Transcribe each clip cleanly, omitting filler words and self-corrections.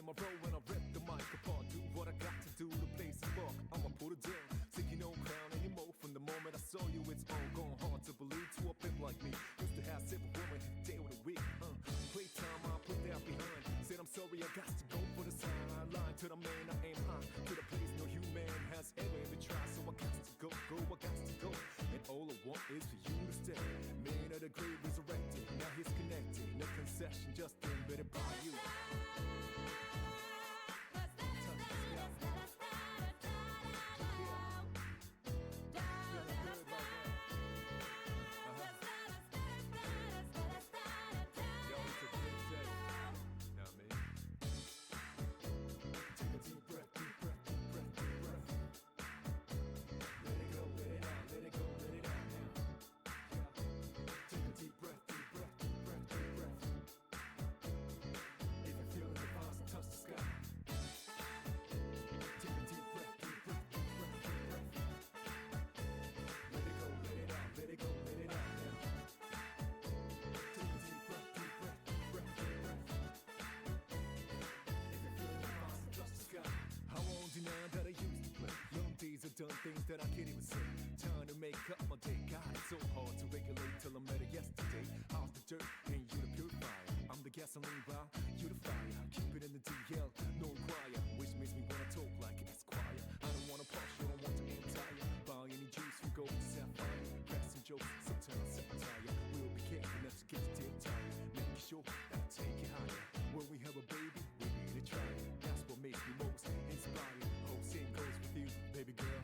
I roll when I rip the mic apart. Do what I got to do to play some spark. I'ma put it down, taking no crown anymore. From the moment I saw you, it's all gone hard to believe to a pimp like me. Used to have several women, day with a week. Playtime, I put that behind. Said I'm sorry, I got to go for the sign. I lied to the man, I aim high to the place no human has ever tried. So I got to go, I got to go. And all I want is for you to stay. Man of the grave resurrected, now he's connected. No concession, just invented by you. That I used to play. Young days I've done things that I can't even say. Time to make up my day. God, it's so hard to regulate till I met her yesterday. How's the dirt and you the purifier? I'm the gasoline while you the fire. Keep it in the DL, no inquire. Which makes me wanna talk like Esquire. I don't wanna push, you don't want to aim tire. Buy any juice from gold to sapphire. Cracks and jokes, sometimes satire. We'll be careful not to get you dead tired. Making sure that I take it higher. When we have a baby, we need to try it. That's what makes me most inspired. Whole same goes with you, baby girl.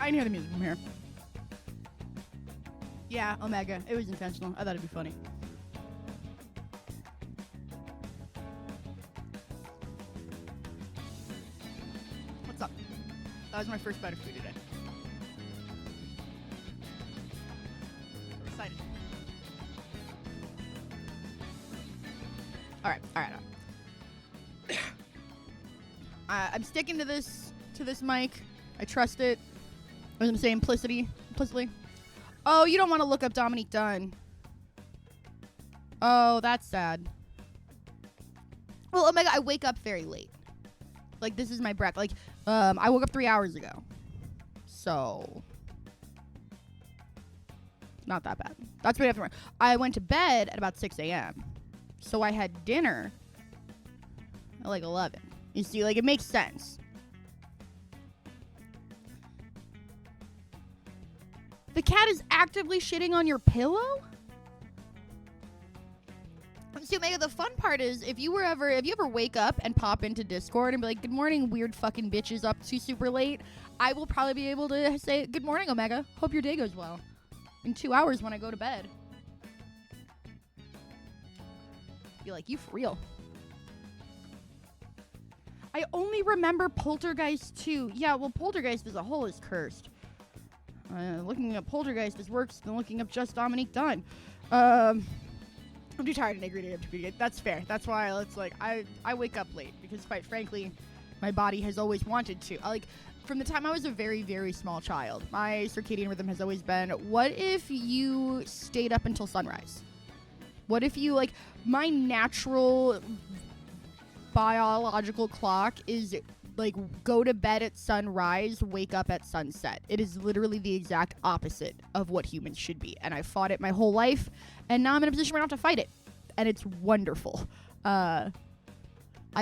I can hear the music from here. Yeah, Omega. It was intentional. I thought it'd be funny. What's up? That was my first bite of food today. I'm excited. All right. I'm sticking to this mic. I trust it. I was gonna say implicitly. Oh, you don't want to look up Dominique Dunn. Oh, that's sad. Well, Omega, I wake up very late. Like, this is my breath. Like, I woke up 3 hours ago. So, not that bad. That's what I have to run. I went to bed at about 6 a.m. So I had dinner at like 11. You see, like, it makes sense. The cat is actively shitting on your pillow? See, Omega, the fun part is, if you ever wake up and pop into Discord and be like, good morning, weird fucking bitches up too super late, I will probably be able to say, good morning, Omega. Hope your day goes well. In 2 hours when I go to bed. Be like, you for real. I only remember Poltergeist 2. Yeah, well, Poltergeist as a whole is cursed. Looking up Poltergeist is worse than looking up just Dominique Dunn. I'm too tired and angry to be it. That's fair. That's why it's like I wake up late because, quite frankly, my body has always wanted to. From the time I was a very, very small child, my circadian rhythm has always been, what if you stayed up until sunrise? What if you, my natural biological clock is, go to bed at sunrise, wake up at sunset. It is literally the exact opposite of what humans should be. And I fought it my whole life, and now I'm in a position where I don't have to fight it. And it's wonderful. I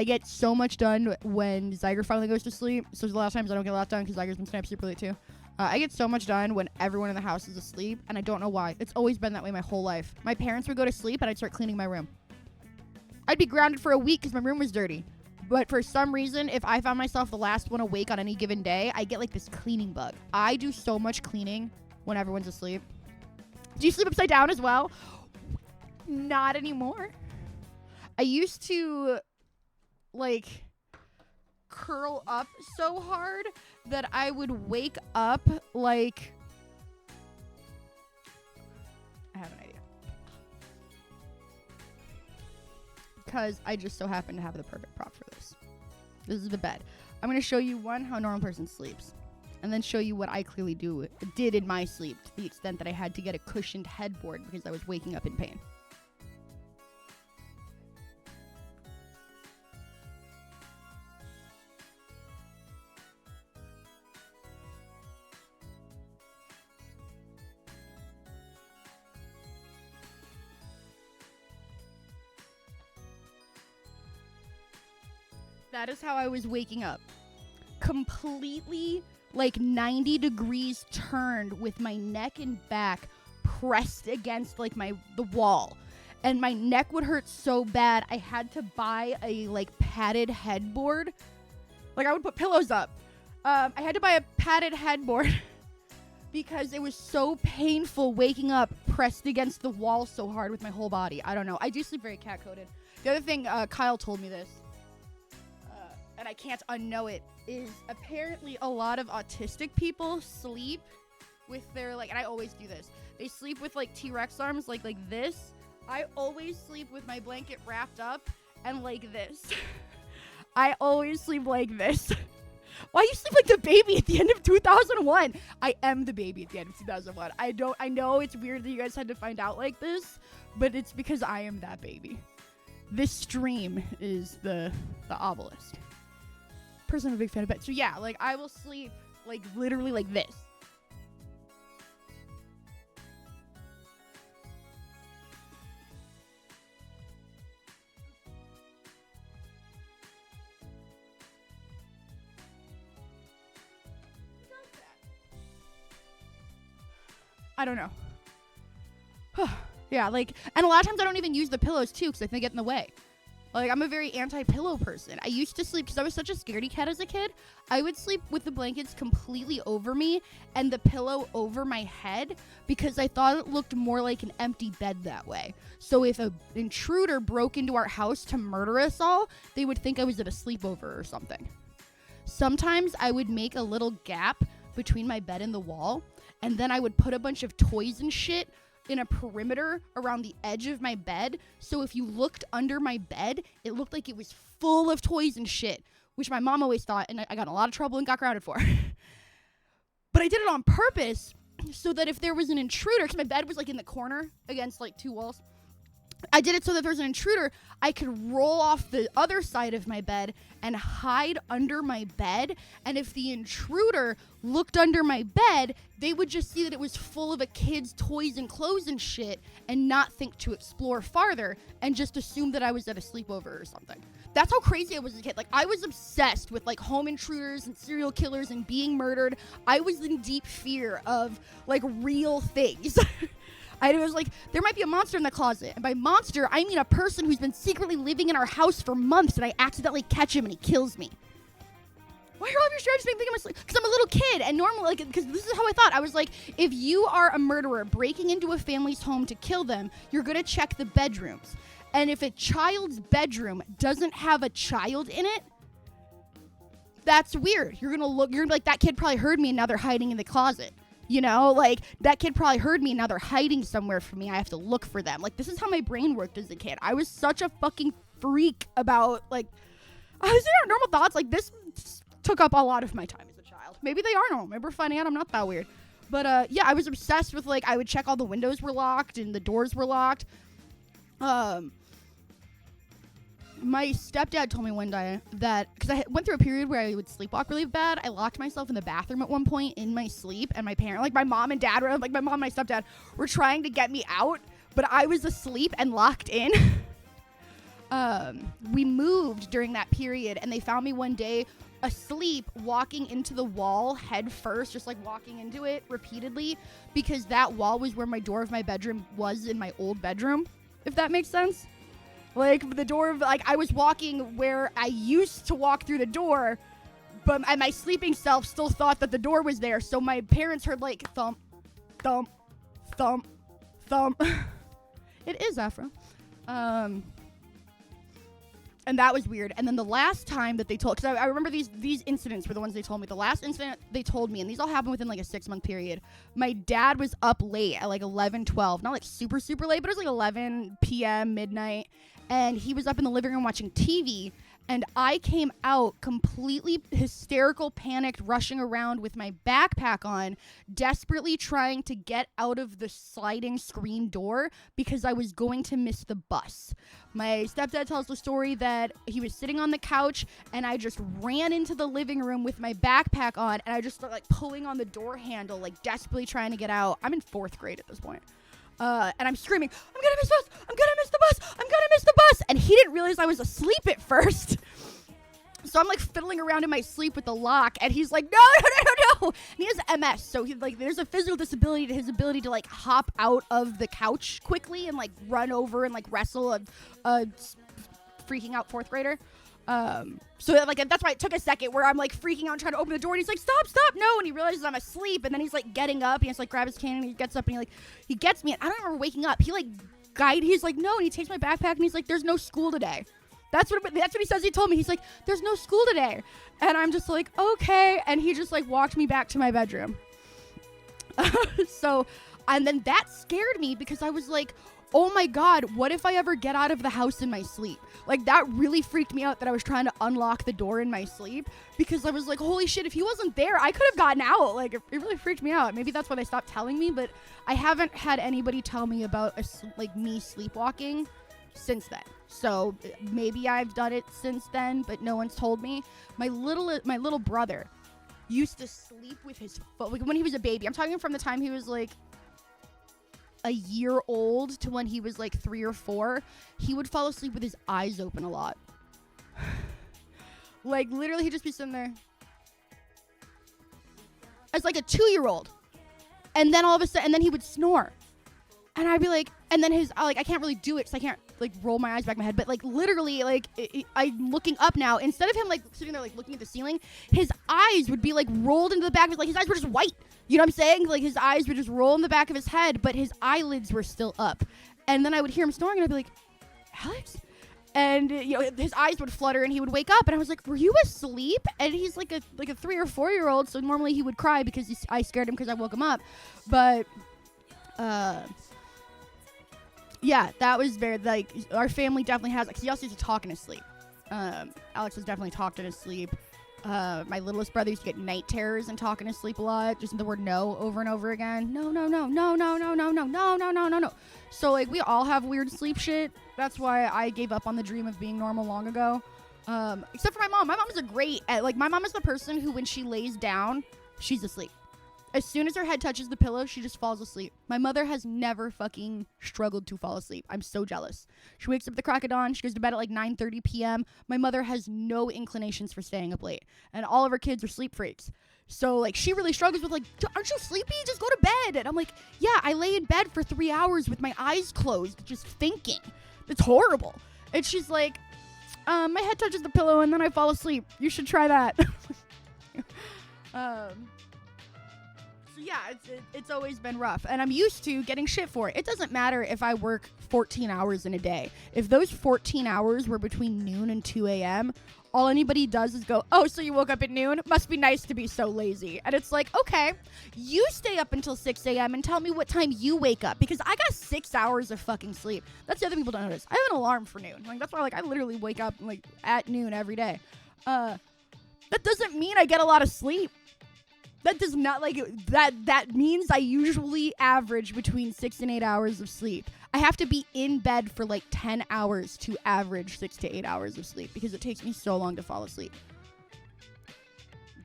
get so much done when Zyger finally goes to sleep. So there's a lot of times I don't get a lot done because Zyger's been staying up super late too. I get so much done when everyone in the house is asleep, and I don't know why. It's always been that way my whole life. My parents would go to sleep, and I'd start cleaning my room. I'd be grounded for a week because my room was dirty. But for some reason, if I found myself the last one awake on any given day, I get this cleaning bug. I do so much cleaning when everyone's asleep. Do you sleep upside down as well? Not anymore. I used to, curl up so hard that I would wake up, I have an idea. Because I just so happen to have the perfect prop for this. This is the bed. I'm going to show you, how a normal person sleeps. And then show you what I clearly did in my sleep, to the extent that I had to get a cushioned headboard because I was waking up in pain. That is how I was waking up. Completely, 90 degrees turned with my neck and back pressed against, the wall. And my neck would hurt so bad, I had to buy a, padded headboard. I would put pillows up. I had to buy a padded headboard because it was so painful waking up pressed against the wall so hard with my whole body. I don't know. I do sleep very cat-coded. The other thing, Kyle told me this. And I can't unknow it, is apparently a lot of autistic people sleep with their, and I always do this. They sleep with, T-Rex arms, like this. I always sleep with my blanket wrapped up and like this. I always sleep like this. Why you sleep like the baby at the end of 2001? I am the baby at the end of 2001. I know it's weird that you guys had to find out like this, but it's because I am that baby. This stream is the obelisk. Person I'm a big fan of bed. So yeah, I will sleep literally like this. I don't know. Yeah, and a lot of times I don't even use the pillows too because I think they get in the way. Like, I'm a very anti-pillow person. I used to sleep, because I was such a scaredy cat as a kid, I would sleep with the blankets completely over me and the pillow over my head because I thought it looked more like an empty bed that way. So if an intruder broke into our house to murder us all, they would think I was at a sleepover or something. Sometimes I would make a little gap between my bed and the wall, and then I would put a bunch of toys and shit in a perimeter around the edge of my bed, so if you looked under my bed, it looked like it was full of toys and shit, which my mom always thought, and I got in a lot of trouble and got grounded for. But I did it on purpose so that if there was an intruder, because my bed was like in the corner against like two walls, I did it so that if there was an intruder, I could roll off the other side of my bed and hide under my bed. And if the intruder looked under my bed, they would just see that it was full of a kid's toys and clothes and shit and not think to explore farther and just assume that I was at a sleepover or something. That's how crazy I was as a kid. Like, I was obsessed with like home intruders and serial killers and being murdered. I was in deep fear of like real things. I was like, there might be a monster in the closet. And by monster, I mean a person who's been secretly living in our house for months and I accidentally catch him and he kills me. Why are all of your strategies making me think I'm asleep? Because I'm a little kid and normally, like, because this is how I thought. I was like, if you are a murderer breaking into a family's home to kill them, you're going to check the bedrooms. And if a child's bedroom doesn't have a child in it, that's weird. You're going to be like, that kid probably heard me and now they're hiding in the closet. You know, like, that kid probably heard me and now they're hiding somewhere from me. I have to look for them. Like, this is how my brain worked as a kid. I was such a fucking freak about, like, I was there normal thoughts. Like, this took up a lot of my time as a child. Maybe they are normal. Maybe we're finding out I'm not that weird. But, yeah, I was obsessed with, like, I would check all the windows were locked and the doors were locked. My stepdad told me one day that, because I went through a period where I would sleepwalk really bad, I locked myself in the bathroom at one point in my sleep, and my parent, like my mom and dad were, like my mom and my stepdad were trying to get me out, but I was asleep and locked in. We moved during that period, and they found me one day asleep walking into the wall head first, just like walking into it repeatedly, because that wall was where my door of my bedroom was in my old bedroom, if that makes sense. Like, the door of, like, I was walking where I used to walk through the door, but my sleeping self still thought that the door was there, so my parents heard, like, thump, thump, thump, thump. It is Afro. And that was weird. And then the last time that they told, because I remember these incidents were the ones they told me. The last incident they told me, and these all happened within, like, a 6-month period. My dad was up late at, like, 11, 12. Not, like, super, super late, but it was, like, 11 p.m., midnight. And he was up in the living room watching TV, and I came out completely hysterical, panicked, rushing around with my backpack on, desperately trying to get out of the sliding screen door because I was going to miss the bus. My stepdad tells the story that he was sitting on the couch, and I just ran into the living room with my backpack on, and I just started, like, pulling on the door handle, like, desperately trying to get out. I'm in 4th grade at this point. And I'm screaming, I'm gonna miss the bus! I'm gonna miss the bus! I'm gonna miss the bus! And he didn't realize I was asleep at first. So I'm, like, fiddling around in my sleep with the lock, and he's like, no! And he has MS, so he, like, there's a physical disability to his ability to, like, hop out of the couch quickly and, like, run over and, like, wrestle a freaking out 4th grader. So that, like, that's why it took a second where I'm, like, freaking out and trying to open the door, and he's like, stop, no, and he realizes I'm asleep, and then he's, like, getting up, and he has to, like, grab his cane, and he gets up, and he gets me, and I don't remember waking up. He, like, he's like, no, and he takes my backpack, and he's like, there's no school today. That's what he says. He told me, he's like, there's no school today, and I'm just like, okay, and he just, like, walked me back to my bedroom. So, and then that scared me because I was like, oh my God, what if I ever get out of the house in my sleep? Like, that really freaked me out that I was trying to unlock the door in my sleep, because I was like, holy shit, if he wasn't there, I could have gotten out. Like, it really freaked me out. Maybe that's why they stopped telling me, but I haven't had anybody tell me about, like, me sleepwalking since then. So maybe I've done it since then, but no one's told me. My little brother used to sleep with his foot, like, when he was a baby. I'm talking from the time he was, like, a year old to when he was, like, 3 or 4. He would fall asleep with his eyes open a lot. Like, literally, he'd just be sitting there as, like, a 2-year-old, and then all of a sudden, and then he would snore, and I'd be like, And then I can't really do it because I can't like roll my eyes back in my head. But like literally, like I'm looking up now. Instead of him like sitting there like looking at the ceiling, his eyes would be like rolled into the back of his, like his eyes were just white. You know what I'm saying? Like his eyes would just roll in the back of his head, but his eyelids were still up. And then I would hear him snoring, and I'd be like, Alex? And his eyes would flutter, and he would wake up, and I was like, "Were you asleep?" And he's like a 3 or 4 year old, so normally he would cry because I scared him because I woke him up. But yeah, that was very like our family definitely has. Cause he also used to talk in his sleep. Alex has definitely talked in his sleep. My littlest brother used to get night terrors and talk in his sleep a lot, just the word no over and over again. No, no, no, no, no, no, no, no, no, no, no, no, no. So like we all have weird sleep shit. That's why I gave up on the dream of being normal long ago. Except for my mom. My mom is a great at, like my mom is the person who when she lays down, she's asleep. As soon as her head touches the pillow, she just falls asleep. My mother has never fucking struggled to fall asleep. I'm so jealous. She wakes up at the crack of dawn. She goes to bed at like 9:30 p.m. My mother has no inclinations for staying up late. And all of her kids are sleep freaks. So, like, she really struggles with, like, aren't you sleepy? Just go to bed. And I'm like, yeah, I lay in bed for 3 hours with my eyes closed, just thinking. It's horrible. And she's like, my head touches the pillow and then I fall asleep. You should try that. Yeah, it's always been rough, and I'm used to getting shit for it. It doesn't matter if I work 14 hours in a day. If those 14 hours were between noon and 2 a.m., all anybody does is go, oh, so you woke up at noon? Must be nice to be so lazy. And it's like, okay, you stay up until 6 a.m. and tell me what time you wake up, because I got 6 hours of fucking sleep. That's the other people don't notice. I have an alarm for noon. Like, that's why, like, I literally wake up, like, at noon every day. That doesn't mean I get a lot of sleep. That does not, like, that means I usually average between 6 and 8 hours of sleep. I have to be in bed for, like, 10 hours to average 6 to 8 hours of sleep because it takes me so long to fall asleep.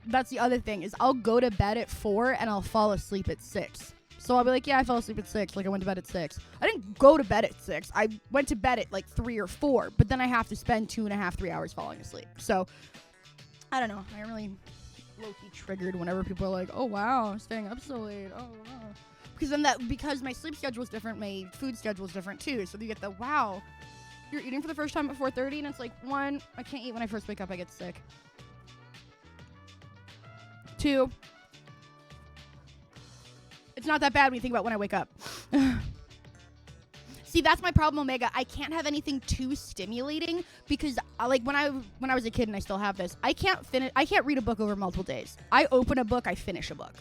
That's the other thing, is I'll go to bed at 4 and I'll fall asleep at 6. So I'll be like, yeah, I fell asleep at 6. Like, I went to bed at 6. I didn't go to bed at 6. I went to bed at, like, 3 or 4. But then I have to spend 2.5, 3 hours falling asleep. So, I don't know. I really low-key triggered whenever people are like, oh wow, I'm staying up so late. Oh wow. Because my sleep schedule is different, my food schedule is different too. So you get the wow, you're eating for the first time at 4:30, and it's like, 1, I can't eat when I first wake up, I get sick. 2, it's not that bad when you think about when I wake up. See, that's my problem, Omega. I can't have anything too stimulating because, like, when I was a kid, and I still have this, I can't read a book over multiple days. I open a book, I finish a book.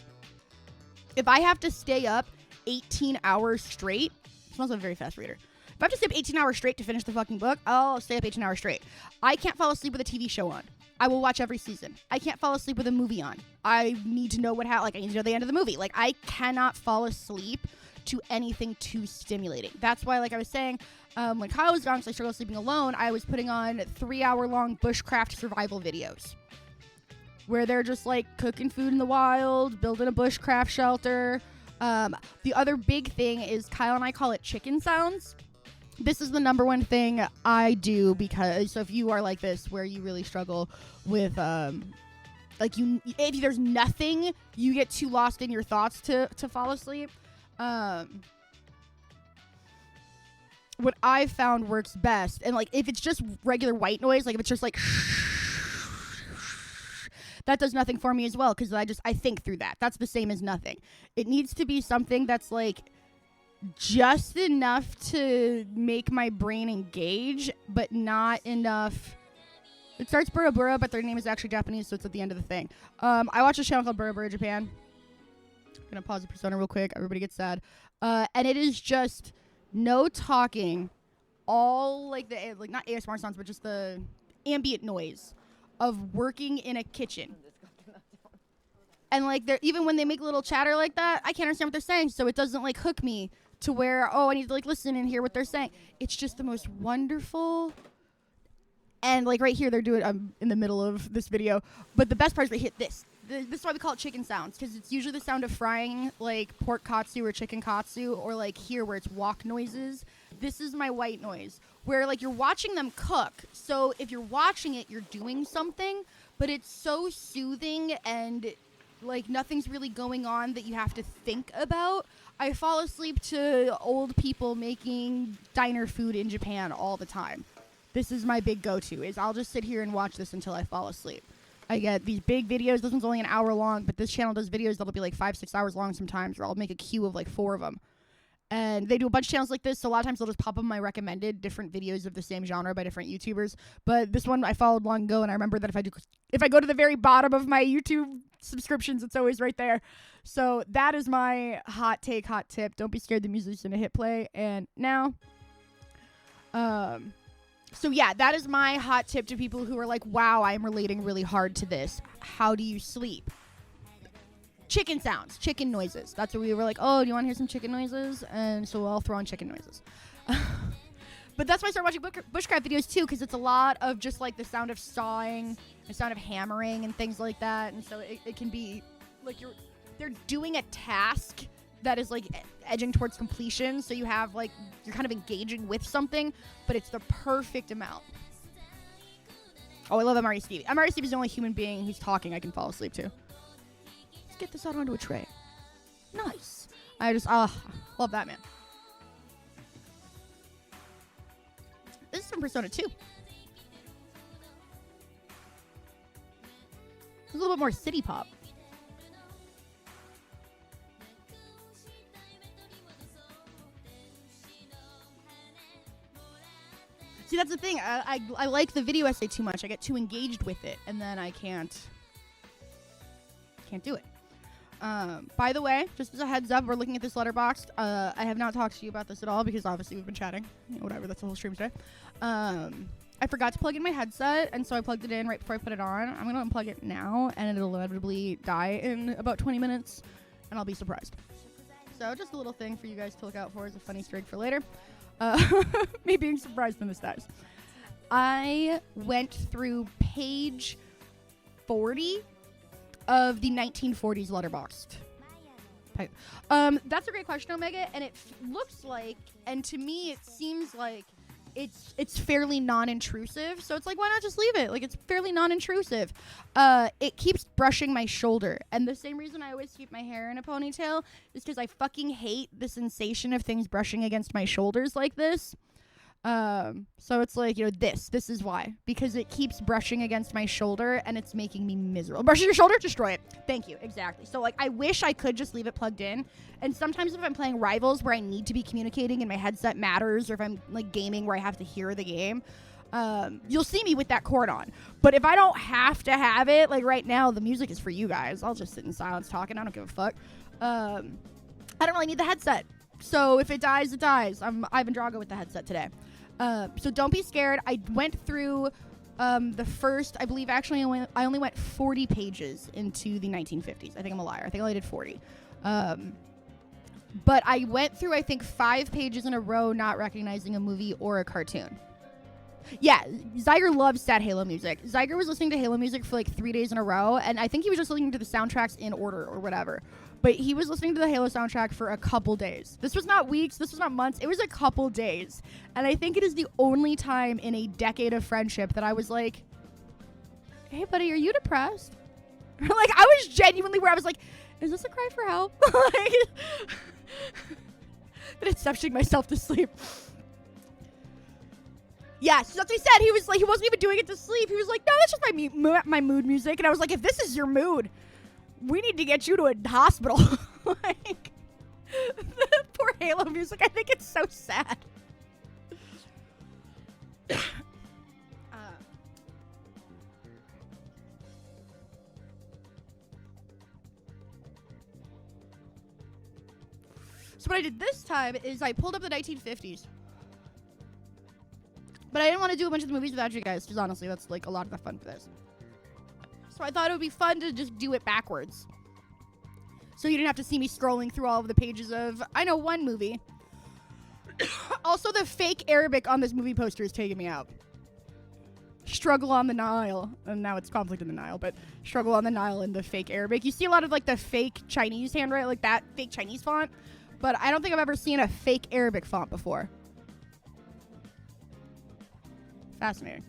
If I have to stay up 18 hours straight, I'm also a very fast reader. If I have to stay up 18 hours straight to finish the fucking book, I'll stay up 18 hours straight. I can't fall asleep with a TV show on. I will watch every season. I can't fall asleep with a movie on. I need to know I need to know the end of the movie. Like, I cannot fall asleep to anything too stimulating. That's why, like I was saying, when Kyle was gone, because I struggled sleeping alone, I was putting on 3-hour-long bushcraft survival videos where they're just like cooking food in the wild, building a bushcraft shelter. The other big thing is Kyle and I call it chicken sounds. This is the number one thing I do, because so if you are like this, where you really struggle with if there's nothing, you get too lost in your thoughts to fall asleep. What I found works best, and like if it's just regular white noise, like if it's just like that does nothing for me as well, because I think through that. That's the same as nothing. It needs to be something that's like just enough to make my brain engage, but not enough. It starts Bura Bura, but their name is actually Japanese, so it's at the end of the thing. I watch a channel called Bura Bura Japan. Gonna pause the persona real quick. Everybody gets sad. And it is just no talking, all like the not ASMR sounds, but just the ambient noise of working in a kitchen. And like even when they make a little chatter like that, I can't understand what they're saying, so it doesn't like hook me to where I need to like listen and hear what they're saying. It's just the most wonderful. And like right here, they're doing. I'm in the middle of this video, but the best part is they hit this. This is why we call it chicken sounds, because it's usually the sound of frying, like pork katsu or chicken katsu, or like here where it's wok noises. This is my white noise, where like you're watching them cook. So if you're watching it, you're doing something, but it's so soothing and like nothing's really going on that you have to think about, I fall asleep to old people making diner food in Japan all the time. This is my big go-to, is I'll just sit here and watch this until I fall asleep. I get these big videos. This one's only an hour long, but this channel does videos that'll be like 5-6 hours long sometimes, or I'll make a queue of like 4 of them. And they do a bunch of channels like this, so a lot of times they'll just pop up my recommended different videos of the same genre by different YouTubers. But this one I followed long ago, and I remember that if I go to the very bottom of my YouTube subscriptions, it's always right there. So that is my hot tip. Don't be scared, the music's gonna hit play. And now, so yeah, that is my hot tip to people who are like, wow, I'm relating really hard to this. How do you sleep? Chicken sounds, chicken noises. That's what we were like, oh, do you want to hear some chicken noises? And so I'll throw on chicken noises. But that's why I started watching bushcraft videos too, because it's a lot of just like the sound of sawing, the sound of hammering and things like that. And so it can be like they're doing a task that is like edging towards completion. So you have like, you're kind of engaging with something, but it's the perfect amount. Oh, I love MRE Stevie. MRE Stevie's the only human being who's talking I can fall asleep to. Get this out onto a tray. Nice. I just love that, man. This is from Persona 2. It's a little bit more city pop. See, that's the thing. I like the video essay too much. I get too engaged with it, and then I can't do it. By the way, just as a heads up, we're looking at this letterboxd. I have not talked to you about this at all because obviously we've been chatting. Whatever, that's the whole stream today. I forgot to plug in my headset, and so I plugged it in right before I put it on. I'm going to unplug it now, and it'll inevitably die in about 20 minutes, and I'll be surprised. So just a little thing for you guys to look out for as a funny strig for later. Me being surprised when this dies. I went through page 40 of the 1940s letterboxd. That's a great question, Omega, and it looks like, and to me it seems like it's fairly non-intrusive, so it's like, why not just leave it? Like, it's fairly non-intrusive. It keeps brushing my shoulder, and the same reason I always keep my hair in a ponytail is because I fucking hate the sensation of things brushing against my shoulders like this. So it's like, this is why. Because it keeps brushing against my shoulder, and it's making me miserable. Brushing your shoulder? Destroy it. Thank you. Exactly. So, like, I wish I could just leave it plugged in. And sometimes if I'm playing Rivals where I need to be communicating and my headset matters, or if I'm, like, gaming where I have to hear the game, you'll see me with that cord on. But if I don't have to have it, like right now, the music is for you guys. I'll just sit in silence talking. I don't give a fuck. I don't really need the headset. So if it dies, it dies. I'm Ivan Drago with the headset today. So don't be scared. I went through the first, I believe actually I only went 40 pages into the 1950s. I think I'm a liar. I think I only did 40. But I went through, I think, 5 pages in a row not recognizing a movie or a cartoon. Yeah, Zyger loves sad Halo music. Zyger was listening to Halo music for like 3 days in a row, and I think he was just listening to the soundtracks in order or whatever. But he was listening to the Halo soundtrack for a couple days. This was not weeks, this was not months, it was a couple days. And I think it is the only time in a decade of friendship that I was like, hey buddy, are you depressed? Like, I was genuinely where I was like, is this a cry for help? Like, but it's stop shitting myself to sleep. Yeah, so that's what he said. He was like, he wasn't even doing it to sleep. He was like, no, that's just my mood music. And I was like, if this is your mood, we need to get you to a hospital. Like, poor Halo music. I think it's so sad. So what I did this time is I pulled up the 1950s. But I didn't want to do a bunch of the movies without you guys, because honestly, that's like a lot of the fun for this. So I thought it would be fun to just do it backwards. So you didn't have to see me scrolling through all of the pages of, I know, one movie. Also, the fake Arabic on this movie poster is taking me out. Struggle on the Nile. And now it's Conflict in the Nile, but Struggle on the Nile in the fake Arabic. You see a lot of like the fake Chinese handwriting, like that fake Chinese font. But I don't think I've ever seen a fake Arabic font before. Fascinating.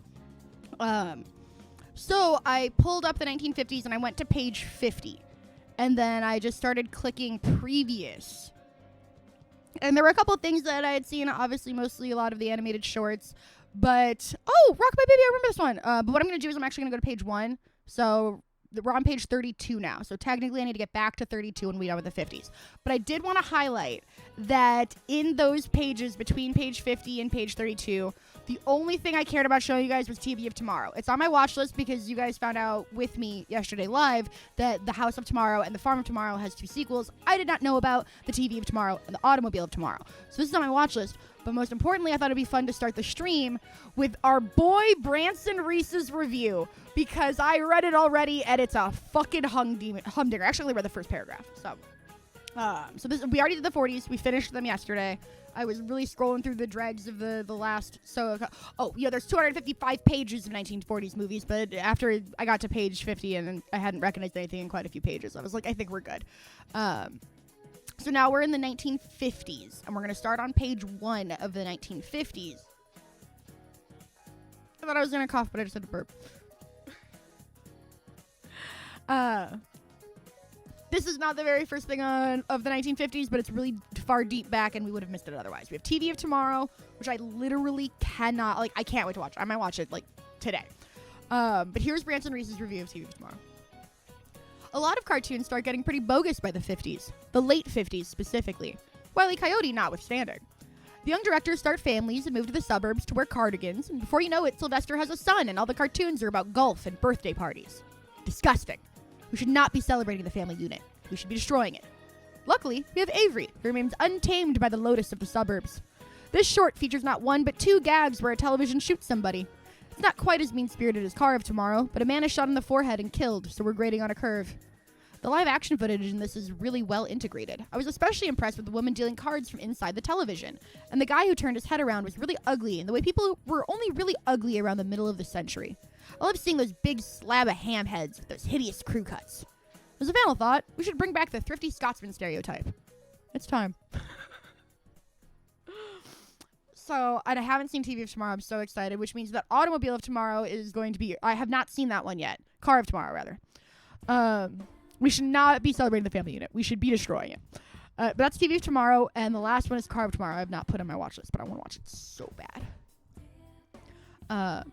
So I pulled up the 1950s and I went to page 50. And then I just started clicking previous. And there were a couple of things that I had seen, obviously mostly a lot of the animated shorts. But, oh, Rock My Baby, I remember this one. But what I'm going to do is I'm actually going to go to page 1. So we're on page 32 now. So technically I need to get back to 32 and we done with the 50s. But I did want to highlight that in those pages between page 50 and page 32, the only thing I cared about showing you guys was TV of Tomorrow. It's on my watch list because you guys found out with me yesterday live that The House of Tomorrow and The Farm of Tomorrow has 2 sequels. I did not know about the TV of Tomorrow and The Automobile of Tomorrow. So this is on my watch list. But most importantly, I thought it'd be fun to start the stream with our boy Branson Reese's review because I read it already and it's a fucking humdinger. I actually only read the first paragraph. So this, we already did the 40s. We finished them yesterday. I was really scrolling through the dregs of the last. There's 255 pages of 1940s movies, but after I got to page 50 and I hadn't recognized anything in quite a few pages, I was like, I think we're good. So now we're in the 1950s, and we're going to start on page 1 of the 1950s. I thought I was going to cough, but I just had to burp. This is not the very first thing of the 1950s, but it's really far deep back, and we would have missed it otherwise. We have TV of Tomorrow, which I literally cannot, I can't wait to watch. I might watch it, today. But here's Branson Reese's review of TV of Tomorrow. A lot of cartoons start getting pretty bogus by the 50s, the late 50s specifically, Wile E. Coyote notwithstanding. The young directors start families and move to the suburbs to wear cardigans, and before you know it, Sylvester has a son, and all the cartoons are about golf and birthday parties. Disgusting. We should not be celebrating the family unit. We should be destroying it. Luckily, we have Avery, who remains untamed by the lotus of the suburbs. This short features not 1 but 2 gags where a television shoots somebody. It's not quite as mean-spirited as Car of Tomorrow, but a man is shot in the forehead and killed, so we're grading on a curve. The live action footage in this is really well integrated. I was especially impressed with the woman dealing cards from inside the television. And the guy who turned his head around was really ugly, and the way people were only really ugly around the middle of the century. I love seeing those big slab of ham heads with those hideous crew cuts. As a final thought, we should bring back the thrifty Scotsman stereotype. It's time. So, and I haven't seen TV of Tomorrow. I'm so excited, which means that Automobile of Tomorrow is going to be... I have not seen that one yet. Car of Tomorrow, rather. We should not be celebrating the family unit. We should be destroying it. But that's TV of Tomorrow, and the last one is Car of Tomorrow. I have not put on my watch list, but I want to watch it so bad.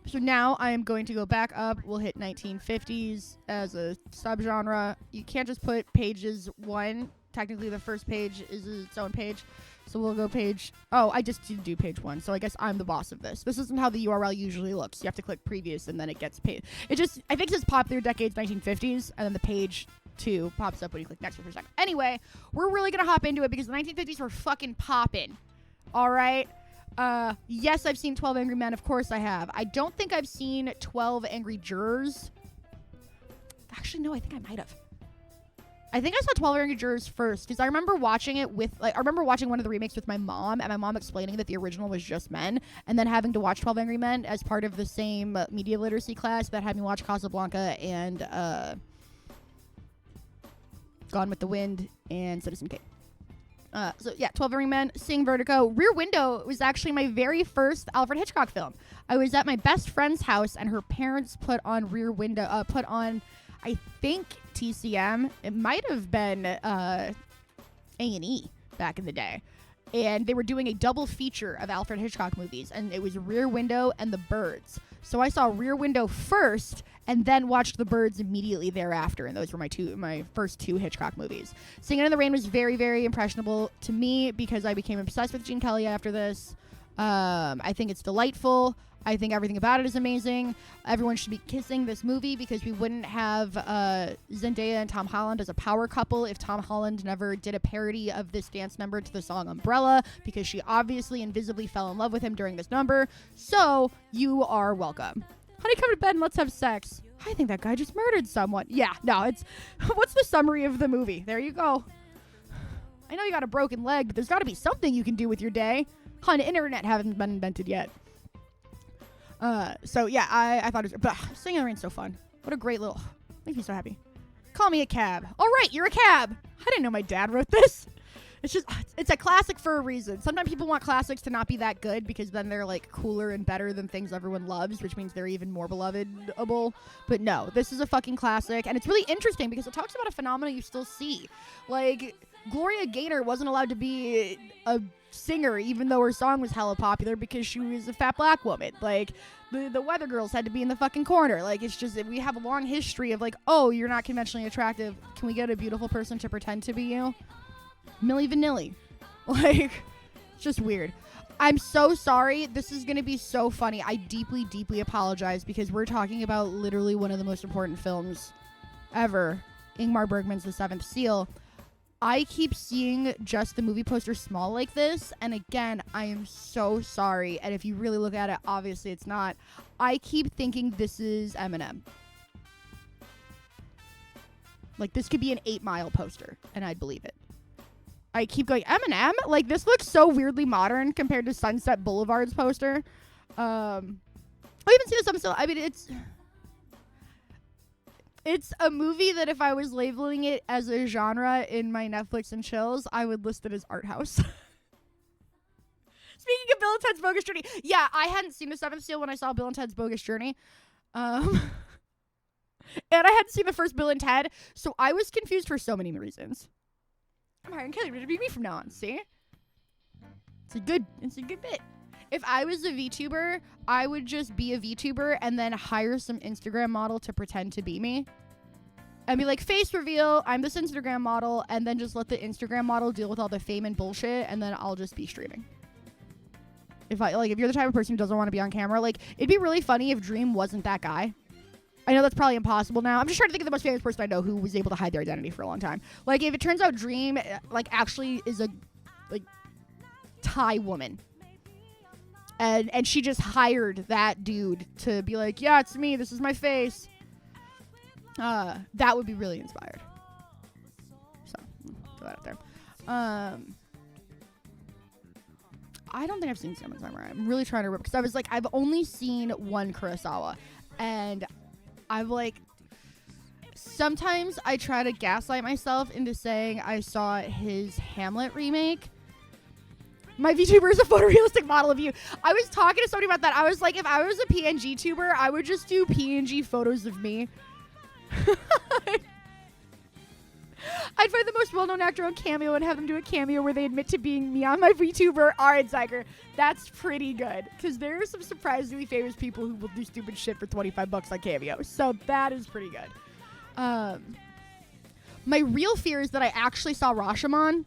So now I am going to go back up. We'll hit 1950s as a subgenre. You can't just put pages 1. Technically, the first page is its own page. So we'll go page... Oh, I just did do page 1. So I guess I'm the boss of this. This isn't how the URL usually looks. You have to click previous and then it gets paid. I think it says popular decades 1950s and then the page 2 pops up when you click next for a second. Anyway, we're really going to hop into it because the 1950s were fucking popping. All right? Yes, I've seen 12 Angry Men. Of course I have. I don't think I've seen 12 Angry Jurors. Actually, no, I think I might have. I think I saw 12 Angry Jurors first because I remember watching it I remember watching one of the remakes with my mom and my mom explaining that the original was just men and then having to watch 12 Angry Men as part of the same media literacy class that had me watch Casablanca and Gone with the Wind and Citizen Kane. 12 Angry Men, Sing Vertigo. Rear Window was actually my very first Alfred Hitchcock film. I was at my best friend's house and her parents put on I think TCM. It might have been A&E back in the day. And they were doing a double feature of Alfred Hitchcock movies, and it was Rear Window and The Birds. So I saw Rear Window first and then watched The Birds immediately thereafter, and those were my first 2 Hitchcock movies. Singing in the Rain was very, very impressionable to me because I became obsessed with Gene Kelly after this. I think it's delightful. I think everything about it is amazing. Everyone should be kissing this movie because we wouldn't have Zendaya and Tom Holland as a power couple if Tom Holland never did a parody of this dance number to the song Umbrella, because she obviously invisibly fell in love with him during this number. So you are welcome. Honey, come to bed and let's have sex. I think that guy just murdered someone. Yeah, no, it's... What's the summary of the movie? There you go. I know you got a broken leg, but there's got to be something you can do with your day. Hun, internet haven't been invented yet. I thought it was... Singing in the Rain's so fun. What a great little... Makes me so happy. Call me a cab. All right, you're a cab. I didn't know my dad wrote this. it's a classic for a reason. Sometimes people want classics to not be that good because then they're like cooler and better than things everyone loves, which means they're even more belovedable. But no, this is a fucking classic, and it's really interesting because it talks about a phenomenon you still see. Like, Gloria Gaynor wasn't allowed to be a singer even though her song was hella popular because she was a fat black woman. Like, the Weather Girls had to be in the fucking corner. Like, it's just, we have a long history of like, oh, you're not conventionally attractive, can we get a beautiful person to pretend to be you? Milli Vanilli. Like, it's just weird. I'm so sorry. This is going to be so funny. I deeply, deeply apologize because we're talking about literally one of the most important films ever, Ingmar Bergman's The Seventh Seal. I keep seeing just the movie poster small like this, and again, I am so sorry. And if you really look at it, obviously it's not. I keep thinking this is Eminem. Like, this could be an 8 Mile poster, and I'd believe it. I keep going, Eminem? Like, this looks so weirdly modern compared to Sunset Boulevard's poster. I haven't seen this episode. I mean, it's a movie that if I was labeling it as a genre in my Netflix and chills, I would list it as art house. Speaking of Bill and Ted's Bogus Journey, yeah, I hadn't seen The Seventh Seal when I saw Bill and Ted's Bogus Journey. And I hadn't seen the first Bill and Ted, so I was confused for so many reasons. I'm hiring Kelly to be me from now on, see? It's a good bit. If I was a VTuber, I would just be a VTuber and then hire some Instagram model to pretend to be me. And be like, face reveal, I'm this Instagram model, and then just let the Instagram model deal with all the fame and bullshit, and then I'll just be streaming. If you're the type of person who doesn't want to be on camera, like, it'd be really funny if Dream wasn't that guy. I know that's probably impossible now. I'm just trying to think of the most famous person I know who was able to hide their identity for a long time. Like, if it turns out Dream, like, actually is a, like, Thai woman. And she just hired that dude to be like, yeah, it's me. This is my face. That would be really inspired. So, throw that out there. I don't think I've seen Salmon Samurai. I'm really trying to remember. Because I was like, I've only seen one Kurosawa. And I'm like, sometimes I try to gaslight myself into saying I saw his Hamlet remake. My VTuber is a photorealistic model of you. I was talking to somebody about that. I was like, if I was a PNG tuber, I would just do PNG photos of me. I'd find the most well-known actor on Cameo and have them do a cameo where they admit to being me on my VTuber. All right, Zyker, that's pretty good. Because there are some surprisingly famous people who will do stupid shit for $25 on Cameo. So that is pretty good. My real fear is that I actually saw Rashomon.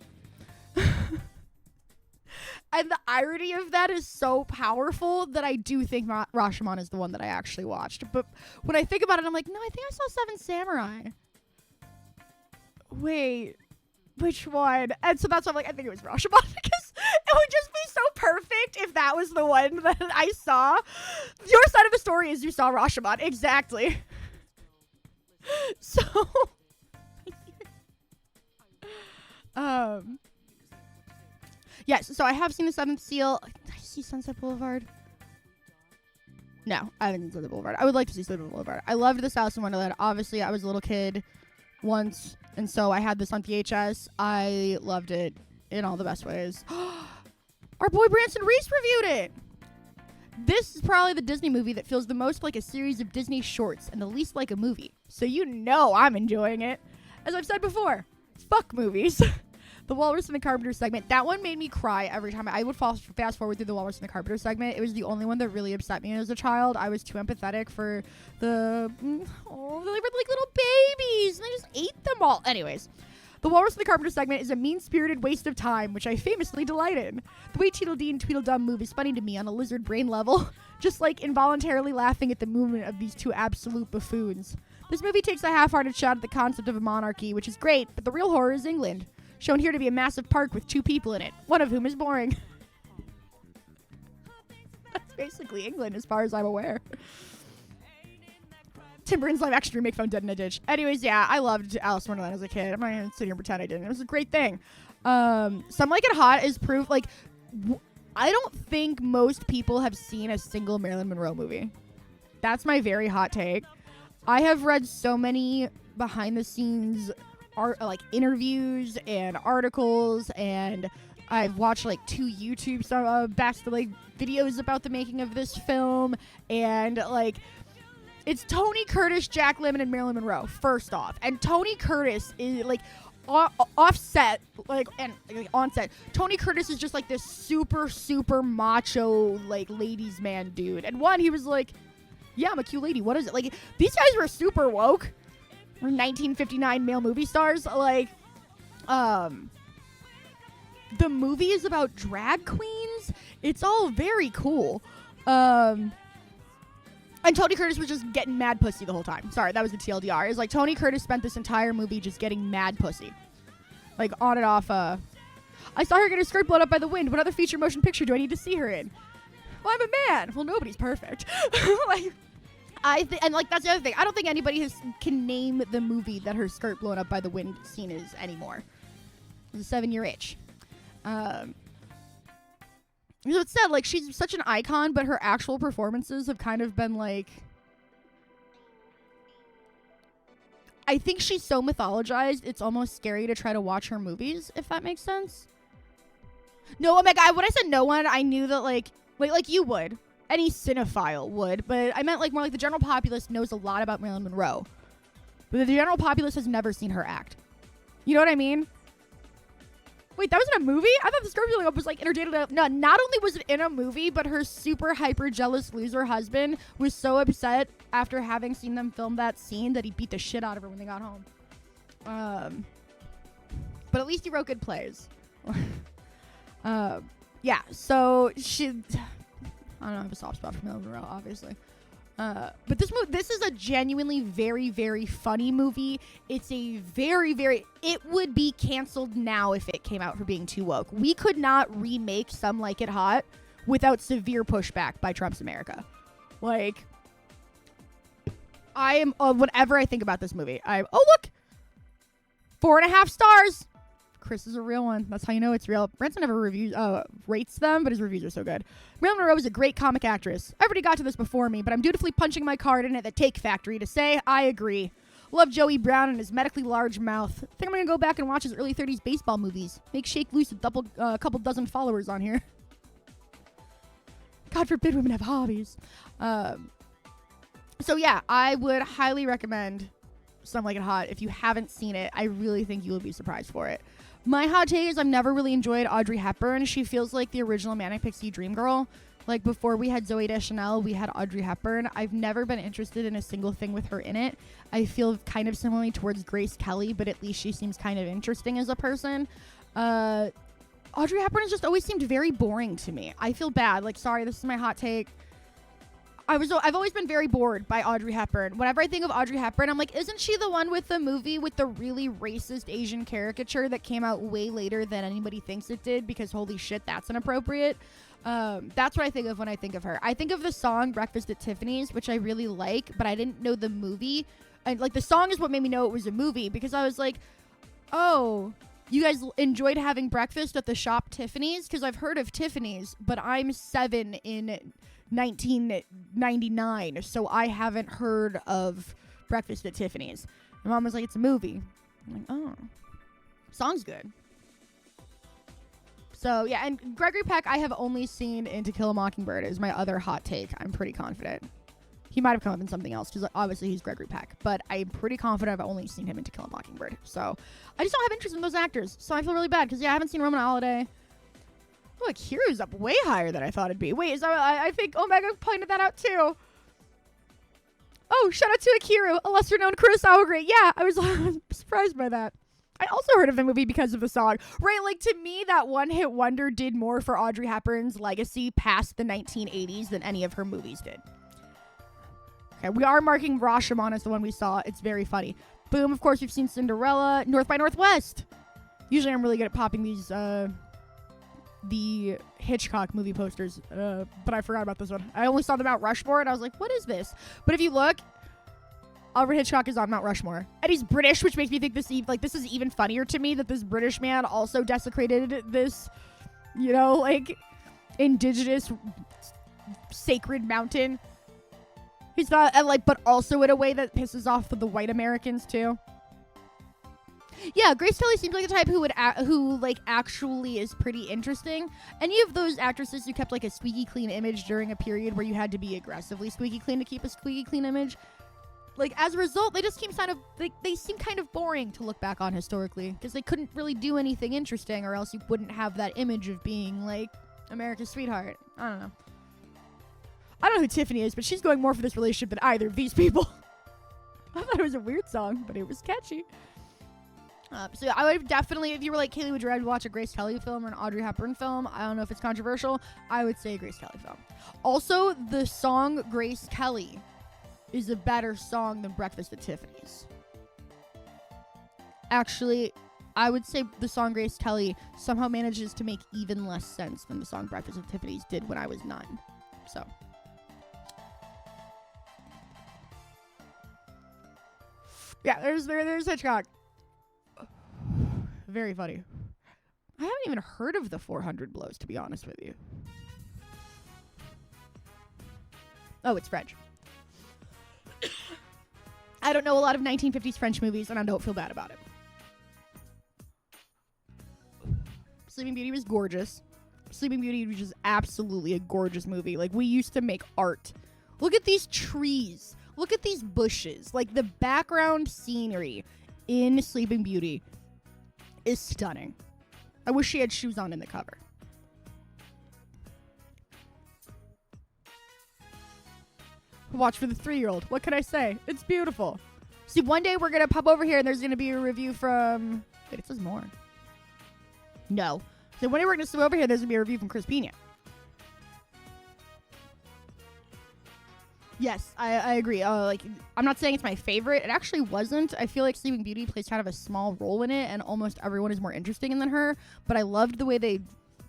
And the irony of that is so powerful that I do think Rashomon is the one that I actually watched. But when I think about it, I'm like, no, I think I saw Seven Samurai. Wait, which one? And so that's why I'm like, I think it was Rashomon because it would just be so perfect if that was the one that I saw. Your side of the story is you saw Rashomon. Exactly. So, yes, so I have seen The Seventh Seal. Did I see Sunset Boulevard? No, I haven't seen Sunset Boulevard. I would like to see Sunset Boulevard. I loved This Alice in Wonderland. Obviously, I was a little kid once, and so I had this on VHS. I loved it in all the best ways. Our boy Branson Reese reviewed it. This is probably the Disney movie that feels the most like a series of Disney shorts and the least like a movie. So you know I'm enjoying it. As I've said before, fuck movies. The Walrus and the Carpenter segment, that one made me cry every time. I would fast forward through the Walrus and the Carpenter segment. It was the only one that really upset me as a child. I was too empathetic for they were like little babies, and they just ate them all. Anyways, the Walrus and the Carpenter segment is a mean-spirited waste of time, which I famously delight in. The way Tweedledee and Tweedledum move is funny to me on a lizard brain level, just like involuntarily laughing at the movement of these two absolute buffoons. This movie takes a half-hearted shot at the concept of a monarchy, which is great, but the real horror is England. Shown here to be a massive park with 2 people in it, one of whom is boring. That's basically England as far as I'm aware. Tim Burton's live action remake found dead in a ditch. Anyways, yeah, I loved Alice in Wonderland as a kid. I'm not going to sit here and pretend I didn't. It was a great thing. Some Like It Hot is proof, like, I don't think most people have seen a single Marilyn Monroe movie. That's my very hot take. I have read so many behind the scenes like interviews and articles, and I've watched like 2 YouTube like videos about the making of this film, and like it's Tony Curtis, Jack Lemmon, and Marilyn Monroe first off, and Tony Curtis is like offset, like, and like, on set, Tony Curtis is just like this super macho like ladies man dude, and he was like, yeah, I'm a cute lady, what is it, like these guys were super woke. We're 1959 male movie stars, like the movie is about drag queens. It's all very cool. And Tony Curtis was just getting mad pussy the whole time. Sorry, that was the TLDR. It's like Tony Curtis spent this entire movie just getting mad pussy. Like on and off. I saw her get her skirt blown up by the wind. What other feature motion picture do I need to see her in? Well, I'm a man. Well, nobody's perfect. Like, and like that's the other thing. I don't think anybody can name the movie that her skirt blown up by the wind scene is anymore. It was a 7-year itch. So it's sad, like, she's such an icon, but her actual performances have kind of been, like... I think she's so mythologized, it's almost scary to try to watch her movies, if that makes sense. No, oh my god, when I said no one, I knew that, like you would. Any cinephile would, but I meant, like, more like the general populace knows a lot about Marilyn Monroe. But the general populace has never seen her act. You know what I mean? Wait, that was in a movie? I thought the Scorpio was like interdated. No, not only was it in a movie, but her super hyper jealous loser husband was so upset after having seen them film that scene that he beat the shit out of her when they got home. But at least he wrote good plays. Yeah, so I don't have a soft spot for Marilyn Monroe, obviously. But this is a genuinely very, very funny movie. It's a it would be canceled now if it came out for being too woke. We could not remake Some Like It Hot without severe pushback by Trump's America. Like, I am, whenever I think about this movie, look! 4.5 stars! Chris is a real one. That's how you know it's real. Branson never rates them, but his reviews are so good. Marilyn Monroe is a great comic actress. Everybody got to this before me, but I'm dutifully punching my card in at the Take Factory to say I agree. Love Joey Brown and his medically large mouth. Think I'm gonna go back and watch his early 30s baseball movies. Make Shake Loose a couple dozen followers on here. God forbid women have hobbies. So yeah, I would highly recommend Some Like It Hot. If you haven't seen it, I really think you will be surprised for it. My hot take is I've never really enjoyed Audrey Hepburn. She feels like the original Manic Pixie Dream Girl. Like, before we had Zooey Deschanel, we had Audrey Hepburn. I've never been interested in a single thing with her in it. I feel kind of similarly towards Grace Kelly, but at least she seems kind of interesting as a person. Audrey Hepburn has just always seemed very boring to me. I feel bad. Like, sorry, this is my hot take. I've always been very bored by Audrey Hepburn. Whenever I think of Audrey Hepburn, I'm like, isn't she the one with the movie with the really racist Asian caricature that came out way later than anybody thinks it did? Because holy shit, that's inappropriate. That's what I think of when I think of her. I think of the song Breakfast at Tiffany's, which I really like, but I didn't know the movie. And like, the song is what made me know it was a movie, because I was like, oh, you guys enjoyed having breakfast at the shop Tiffany's? Because I've heard of Tiffany's, but I'm 7 in 1999, so I haven't heard of Breakfast at Tiffany's. My mom was like, it's a movie. I'm like, oh, song's good. So yeah, and Gregory Peck I have only seen in To Kill a Mockingbird is my other hot take. I'm pretty confident. He might have come up in something else, because obviously he's Gregory Peck, but I'm pretty confident I've only seen him in To Kill a Mockingbird. So I just don't have interest in those actors, so I feel really bad, because yeah, I haven't seen Roman Holiday. Look, Kiru's up way higher than I thought it'd be. Wait, is I think Omega pointed that out too. Oh, shout out to Akiru, a lesser known Kurosawa great. Yeah, I was surprised by that. I also heard of the movie because of the song. Right, like, to me, that one-hit wonder did more for Audrey Hepburn's legacy past the 1980s than any of her movies did. Okay, we are marking Rashomon as the one we saw. It's very funny. Boom, of course, we've seen Cinderella. North by Northwest. Usually I'm really good at popping these, the Hitchcock movie posters, but I forgot about this one. I only saw the Mount Rushmore, and I was like, what is this? But if you look, Alfred Hitchcock is on Mount Rushmore. And he's British, which makes me think this is even funnier to me, that this British man also desecrated this, you know, like, indigenous sacred mountain. He's not, and like, but also in a way that pisses off the white Americans, too. Yeah, Grace Kelly seems like the type who would who like actually is pretty interesting. Any of those actresses who kept like a squeaky clean image during a period where you had to be aggressively squeaky clean to keep a squeaky clean image, like as a result, they just seem they seem kind of boring to look back on historically because they couldn't really do anything interesting, or else you wouldn't have that image of being like America's sweetheart. I don't know. I don't know who Tiffany is, but she's going more for this relationship than either of these people. I thought it was a weird song, but it was catchy. So I would definitely, if you were like, Kaylee, would you rather watch a Grace Kelly film or an Audrey Hepburn film? I don't know if it's controversial. I would say a Grace Kelly film. Also, the song Grace Kelly is a better song than Breakfast at Tiffany's. Actually, I would say the song Grace Kelly somehow manages to make even less sense than the song Breakfast at Tiffany's did when I was 9. So. Yeah, there's Hitchcock. Very funny. I haven't even heard of the 400 Blows, to be honest with you. Oh, it's French. I don't know a lot of 1950s French movies, and I don't feel bad about it. Sleeping Beauty was gorgeous. Sleeping Beauty was just absolutely a gorgeous movie. Like, we used to make art. Look at these trees. Look at these bushes. Like, the background scenery in Sleeping Beauty is stunning. I wish she had shoes on in the cover. Watch for the 3-year-old. What can I say? It's beautiful. See, one day we're going to pop over here and there's going to be a review from... Wait, it says more. No. So one day we're going to swim over here, there's going to be a review from Chris Pina. Yes, I agree. Like, I'm not saying it's my favorite. It actually wasn't. I feel like Sleeping Beauty plays kind of a small role in it, and almost everyone is more interesting than her. But I loved the way they,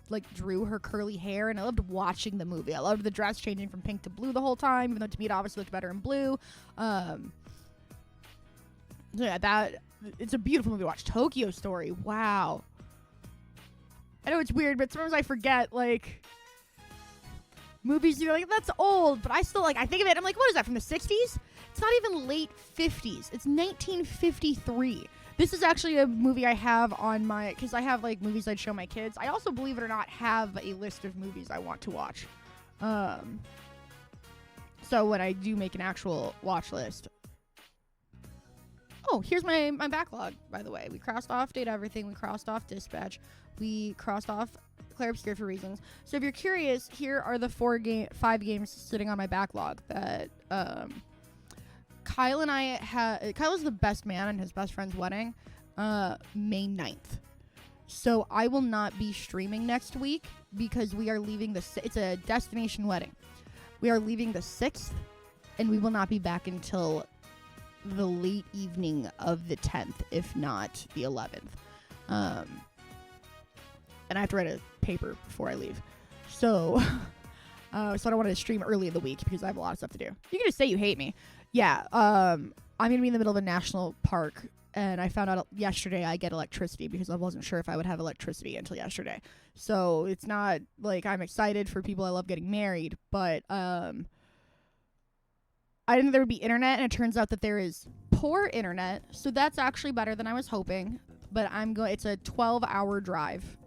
like, drew her curly hair, and I loved watching the movie. I loved the dress changing from pink to blue the whole time, even though to me it obviously looked better in blue. Yeah, it's a beautiful movie to watch. Tokyo Story. Wow. I know it's weird, but sometimes I forget, like... movies, you're like, that's old, but I still, like, I think of it, I'm like, what is that, from the 60s? It's not even late 50s. It's 1953. This is actually a movie I have on my, because I have, like, movies I'd show my kids. I also, believe it or not, have a list of movies I want to watch. So when I do make an actual watch list. Oh, here's my backlog, by the way. We crossed off Date Everything. We crossed off Dispatch. We crossed off Claire Obscure for Reasons. So if you're curious, here are the 5 games sitting on my backlog that Kyle and I had. Kyle is the best man in his best friend's wedding, May 9th. So I will not be streaming next week because we are leaving it's a destination wedding. We are leaving the 6th, and we will not be back until the late evening of the 10th, if not the 11th. And I have to write a paper before I leave. So I don't want to stream early in the week because I have a lot of stuff to do. You can just say you hate me. Yeah, I'm going to be in the middle of a national park, and I found out yesterday I get electricity because I wasn't sure if I would have electricity until yesterday. So it's not like I'm excited for people I love getting married, but I didn't think there would be internet, and it turns out that there is poor internet, so that's actually better than I was hoping. But it's a 12-hour drive.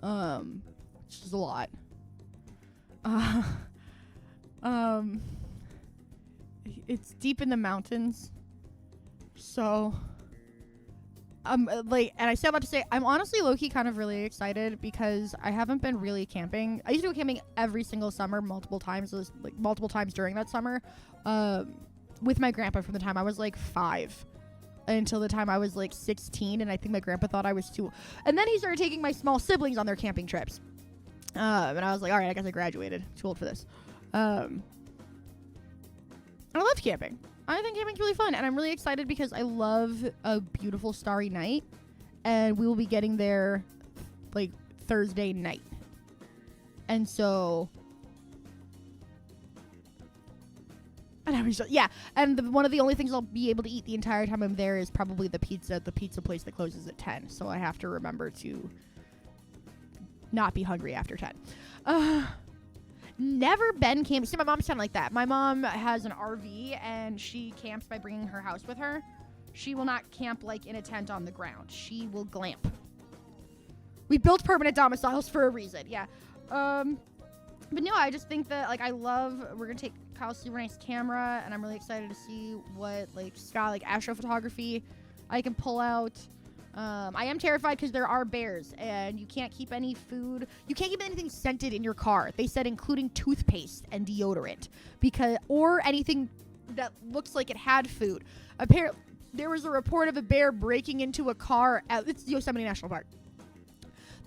Which is a lot. It's deep in the mountains. So, and I still about to say, I'm honestly low-key kind of really excited because I haven't been really camping. I used to go camping every single summer, multiple times during that summer, with my grandpa from the time I was like 5 until the time I was like 16, and I think my grandpa thought I was too. And then he started taking my small siblings on their camping trips. And I was like, all right, I guess I graduated. Too old for this. And I loved camping. I think camping's really fun, and I'm really excited because I love a beautiful starry night, and we will be getting there like Thursday night. And so, and I was just, yeah, and one of the only things I'll be able to eat the entire time I'm there is probably the pizza at the pizza place that closes at 10, so I have to remember to not be hungry after 10. Never been camping. See, my mom's kind of like that. My mom has an RV, and she camps by bringing her house with her. She will not camp like in a tent on the ground. She will glamp. We built permanent domiciles for a reason. Yeah. But no, I just think that, like, we're going to take Kyle's super nice camera, and I'm really excited to see what, like, Scott, like, astrophotography I can pull out. I am terrified because there are bears, and you can't keep any food. You can't keep anything scented in your car. They said including toothpaste and deodorant, or anything that looks like it had food. Apparently, there was a report of a bear breaking into a car it's Yosemite National Park.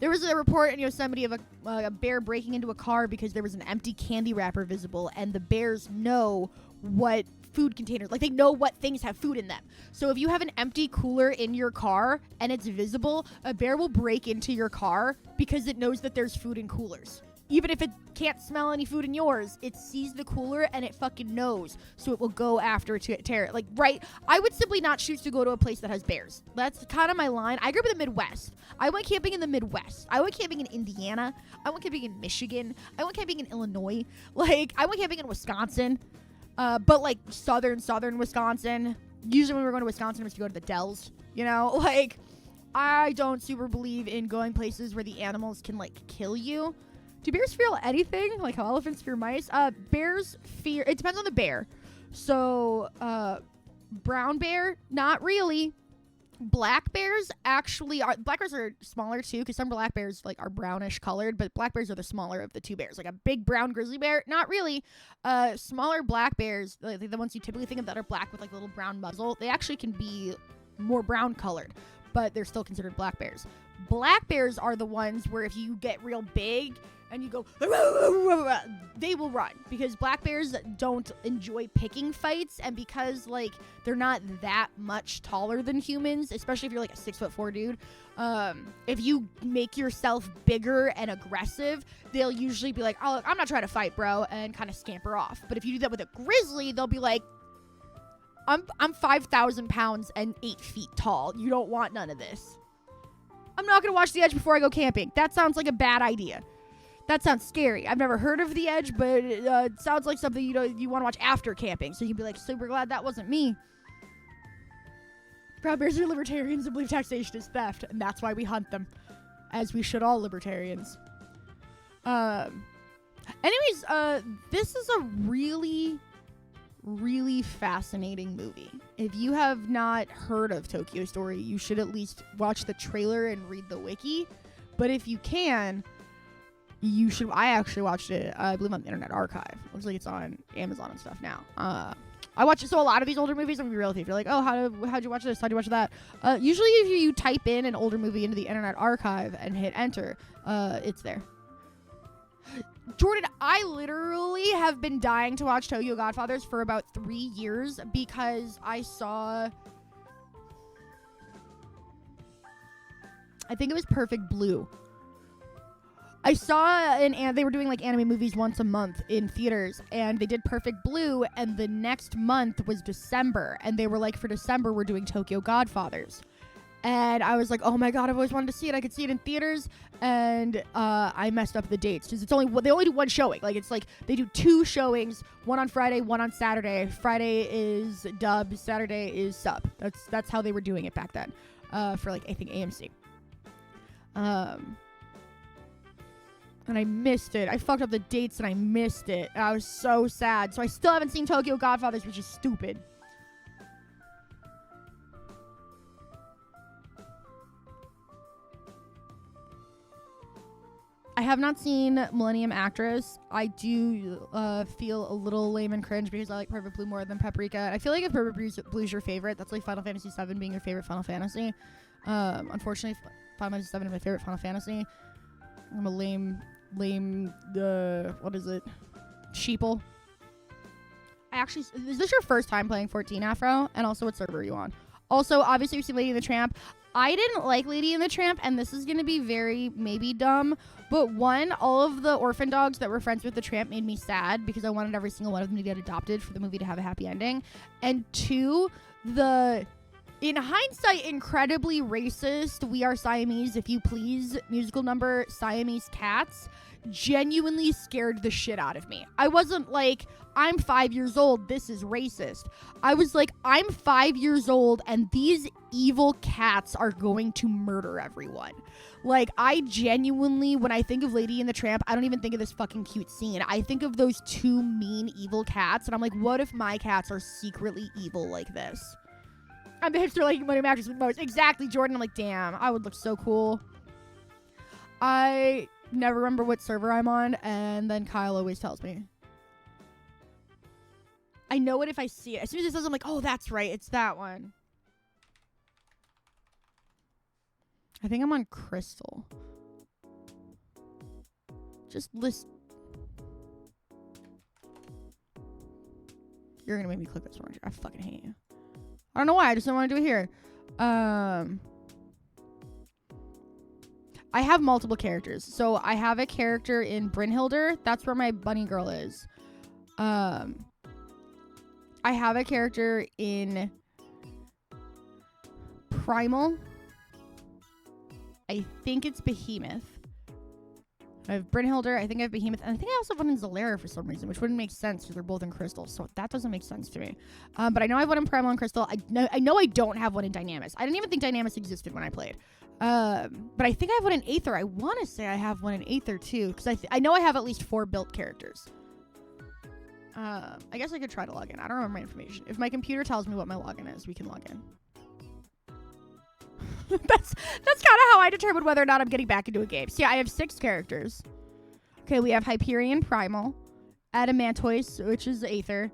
There was a report in Yosemite of a bear breaking into a car because there was an empty candy wrapper visible, and the bears know what food containers, like, they know what things have food in them. So if you have an empty cooler in your car and it's visible, a bear will break into your car because it knows that there's food in coolers. Even if it can't smell any food in yours, it sees the cooler and it fucking knows. So it will go after to tear it. Like, right? I would simply not choose to go to a place that has bears. That's kind of my line. I grew up in the Midwest. I went camping in the Midwest. I went camping in Indiana. I went camping in Michigan. I went camping in Illinois. Like, I went camping in Wisconsin. But, like, southern Wisconsin. Usually when we're going to Wisconsin, we have to go to the Dells. You know? Like, I don't super believe in going places where the animals can, like, kill you. Do bears fear anything? Like how elephants fear mice? Bears fear... It depends on the bear. So, brown bear, not really. Black bears actually are... Black bears are smaller, too, because some black bears, like, are brownish colored, but black bears are the smaller of the two bears. Like a big brown grizzly bear, not really. Smaller black bears, like the ones you typically think of that are black with, like, a little brown muzzle, they actually can be more brown colored, but they're still considered black bears. Black bears are the ones where if you get real big and you go, they will run, because black bears don't enjoy picking fights, and because, like, they're not that much taller than humans, especially if you're like a 6'4" dude. If you make yourself bigger and aggressive, they'll usually be like, oh, I'm not trying to fight, bro, and kind of scamper off. But if you do that with a grizzly, they'll be like, I'm 5,000 pounds and 8 feet tall. You don't want none of this. I'm not going to watch The Edge before I go camping. That sounds like a bad idea. That sounds scary. I've never heard of The Edge, but it sounds like something you want to watch after camping. So you can be like, super glad that wasn't me. Proud Bears are libertarians and believe taxation is theft, and that's why we hunt them, as we should all libertarians. Anyways, this is a really, really fascinating movie. If you have not heard of Tokyo Story, you should at least watch the trailer and read the wiki. But if you can... You should. I actually watched it, I believe, on the Internet Archive. Looks like it's on Amazon and stuff now. I watch it. So a lot of these older movies, I'm gonna be real with you. If you're like, oh, how'd you watch this? How'd you watch that? Usually, if you type in an older movie into the Internet Archive and hit enter, it's there. Jordan, I literally have been dying to watch Tokyo Godfathers for about 3 years because I saw... I think it was Perfect Blue. I saw they were doing like anime movies once a month in theaters, and they did Perfect Blue, and the next month was December, and they were like, for December we're doing Tokyo Godfathers. And I was like, oh my god, I've always wanted to see it. I could see it in theaters, and I messed up the dates because they only do one showing. Like, it's like they do 2 showings, one on Friday, one on Saturday. Friday is dub, Saturday is sub. That's how they were doing it back then, for like I think AMC. And I missed it. I fucked up the dates and I missed it. And I was so sad. So I still haven't seen Tokyo Godfathers, which is stupid. I have not seen Millennium Actress. I do feel a little lame and cringe because I like Perfect Blue more than Paprika. I feel like if Perfect Blue is your favorite, that's like Final Fantasy VII being your favorite Final Fantasy. Unfortunately, Final Fantasy VII is my favorite Final Fantasy. I'm a lame, what is it? Sheeple. Is this your first time playing 14 Afro? And also, what server are you on? Also, obviously, you've seen Lady and the Tramp. I didn't like Lady and the Tramp, and this is going to be very, maybe dumb, but one, all of the orphan dogs that were friends with the Tramp made me sad because I wanted every single one of them to get adopted for the movie to have a happy ending. And 2, in hindsight, incredibly racist We Are Siamese, If You Please musical number Siamese Cats genuinely scared the shit out of me. I wasn't like, I'm 5 years old, this is racist. I was like, I'm 5 years old and these evil cats are going to murder everyone. Like, I genuinely, when I think of Lady and the Tramp, I don't even think of this fucking cute scene. I think of those two mean evil cats, and I'm like, what if my cats are secretly evil like this? I'm the hipster like money mattress with most. Exactly, Jordan. I'm like, damn, I would look so cool. I never remember what server I'm on, and then Kyle always tells me. I know it if I see it. As soon as it says, I'm like, oh, that's right. It's that one. I think I'm on Crystal. Just list. You're going to make me click this one. I fucking hate you. I don't know why. I just don't want to do it here. I have multiple characters. So I have a character in Brynhilder. That's where my bunny girl is. I have a character in Primal. I think it's Behemoth. I have Brynhilder. I think I have Behemoth. And I think I also have one in Zalera for some reason, which wouldn't make sense because they're both in Crystal. So that doesn't make sense to me. But I know I have one in Primal and Crystal. I know I don't have one in Dynamis. I didn't even think Dynamis existed when I played. But I think I have one in Aether. I want to say I have one in Aether too, because I know I have at least 4 built characters. I guess I could try to log in. I don't remember my information. If my computer tells me what my login is, we can log in. That's kind of how I determine whether or not I'm getting back into a game. So yeah, I have 6 characters. Okay, we have Hyperion Primal, Adamantoise, which is Aether.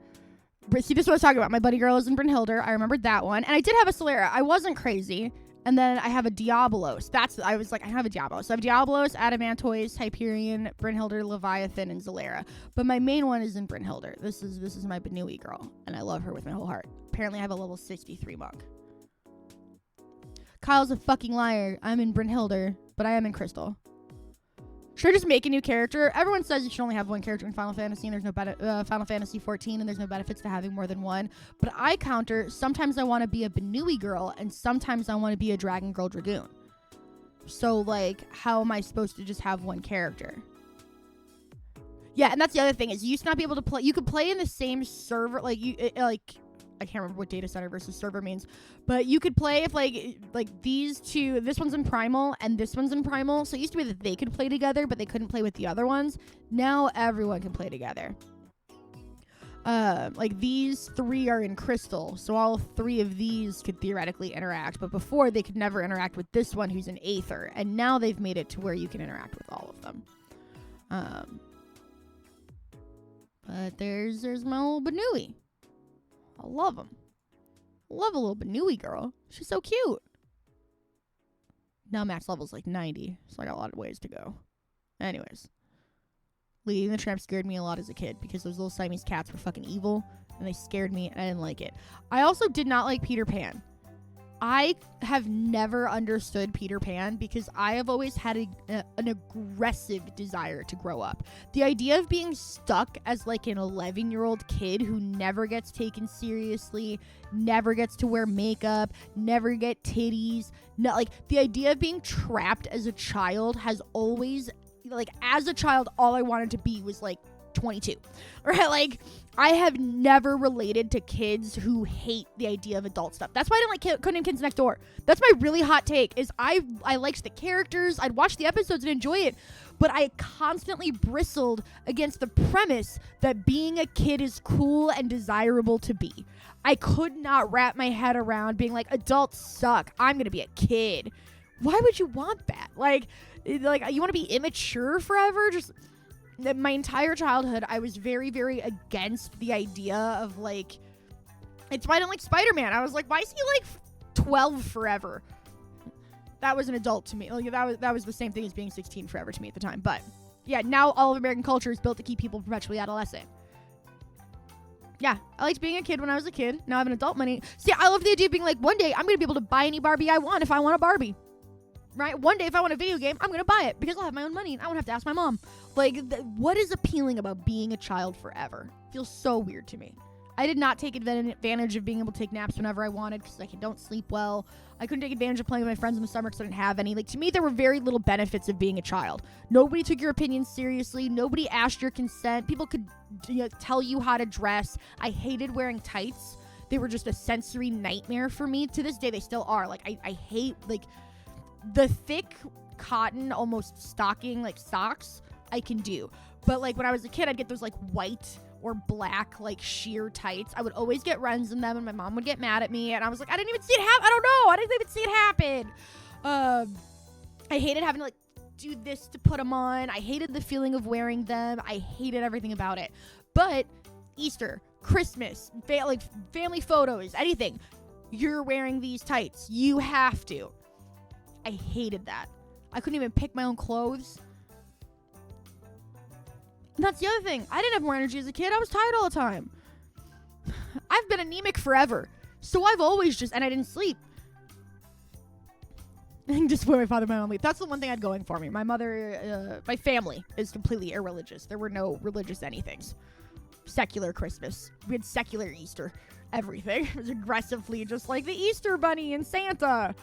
See, this is what I was talking about. My buddy girl is in Brynhilder. I remembered that one. And I did have a Solera. I wasn't crazy. And then I have a Diabolos. I was like, I have a Diabolos. So I have Diabolos, Adamantoise, Hyperion, Brynhilder, Leviathan, and Zalera. But my main one is in Brynhilder. This is my Banui girl. And I love her with my whole heart. Apparently I have a level 63 monk. Kyle's a fucking liar. I'm in Brynhilder, but I am in Crystal. Should I just make a new character? Everyone says you should only have one character in Final Fantasy, and there's no Final Fantasy 14, and there's no benefits to having more than one. But I counter, sometimes I want to be a Banui girl, and sometimes I want to be a Dragon Girl Dragoon. So, like, how am I supposed to just have one character? Yeah, and that's the other thing, is you used to not be able to play. You could play in the same server, I can't remember what data center versus server means, but you could play if like these two, this one's in Primal and this one's in Primal. So it used to be that they could play together, but they couldn't play with the other ones. Now everyone can play together. Like these 3 are in Crystal, so all 3 of these could theoretically interact, but before they could never interact with this one who's in Aether, and now they've made it to where you can interact with all of them. But there's my little Banui. I love him. Love a little Banui girl. She's so cute. Now max level's like 90, so I got a lot of ways to go. Anyways. Lady and the Tramp scared me a lot as a kid because those little Siamese cats were fucking evil, and they scared me, and I didn't like it. I also did not like Peter Pan. I have never understood Peter Pan because I have always had an aggressive desire to grow up. The idea of being stuck as like an 11-year-old kid who never gets taken seriously, never gets to wear makeup, never get titties. No, like the idea of being trapped as a child has always, like as a child, all I wanted to be was like 22, right? Like I have never related to kids who hate the idea of adult stuff. That's why I didn't like Codename Kids Next Door. That's my really hot take, is I liked the characters, I'd watch the episodes and enjoy it, but I constantly bristled against the premise that being a kid is cool and desirable to be. I could not wrap my head around being like, adults suck, I'm gonna be a kid. Why would you want that? Like you want to be immature forever? Just my entire childhood, I was very, very against the idea of, like, it's why I didn't like Spider-Man. I was like, why is he, like, 12 forever? That was an adult to me. Like, that was the same thing as being 16 forever to me at the time. But, yeah, now all of American culture is built to keep people perpetually adolescent. Yeah, I liked being a kid when I was a kid. Now I have an adult money. See, I love the idea of being like, one day I'm going to be able to buy any Barbie I want if I want a Barbie. Right? One day if I want a video game, I'm going to buy it because I'll have my own money and I won't have to ask my mom. Like, what is appealing about being a child forever? Feels so weird to me. I did not take advantage of being able to take naps whenever I wanted because I don't sleep well. I couldn't take advantage of playing with my friends in the summer because I didn't have any. Like, to me, there were very little benefits of being a child. Nobody took your opinions seriously. Nobody asked your consent. People could tell you how to dress. I hated wearing tights. They were just a sensory nightmare for me. To this day, they still are. Like, I hate, like, the thick cotton, almost stocking, like, socks, I can do. But, like, when I was a kid, I'd get those, like, white or black, like, sheer tights. I would always get runs in them, and my mom would get mad at me, and I was like, I didn't even see it happen. I don't know. I didn't even see it happen. I hated having to, like, do this to put them on. I hated the feeling of wearing them. I hated everything about it. But Easter, Christmas, like, family photos, anything, you're wearing these tights. You have to. I hated that. I couldn't even pick my own clothes. And that's the other thing. I didn't have more energy as a kid. I was tired all the time. I've been anemic forever. So I've always and I didn't sleep. Just where my father and my mom leave. That's the one thing I had going for me. My mother, my family is completely irreligious. There were no religious anythings. Secular Christmas. We had secular Easter. Everything. It was aggressively just like the Easter Bunny and Santa.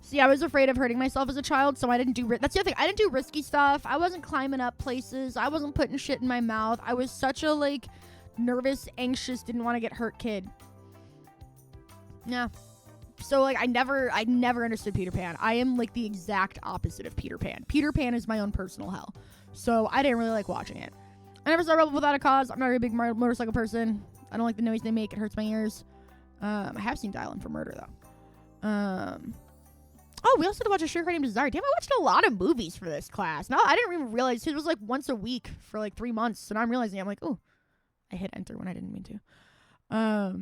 See, I was afraid of hurting myself as a child, so I didn't do... That's the other thing. I didn't do risky stuff. I wasn't climbing up places. I wasn't putting shit in my mouth. I was such a, like, nervous, anxious, didn't want to get hurt kid. Yeah. So, like, I never understood Peter Pan. I am, like, the exact opposite of Peter Pan. Peter Pan is my own personal hell. So, I didn't really like watching it. I never saw Rebel Without a Cause. I'm not a big motorcycle person. I don't like the noise they make. It hurts my ears. I have seen Dial M for Murder, though. Oh, we also had to watch A Sugar Named Desire. Damn, I watched a lot of movies for this class. No, I didn't even realize it was like once a week for like 3 months. So now I'm realizing, I'm like, oh, I hit enter when I didn't mean to. So I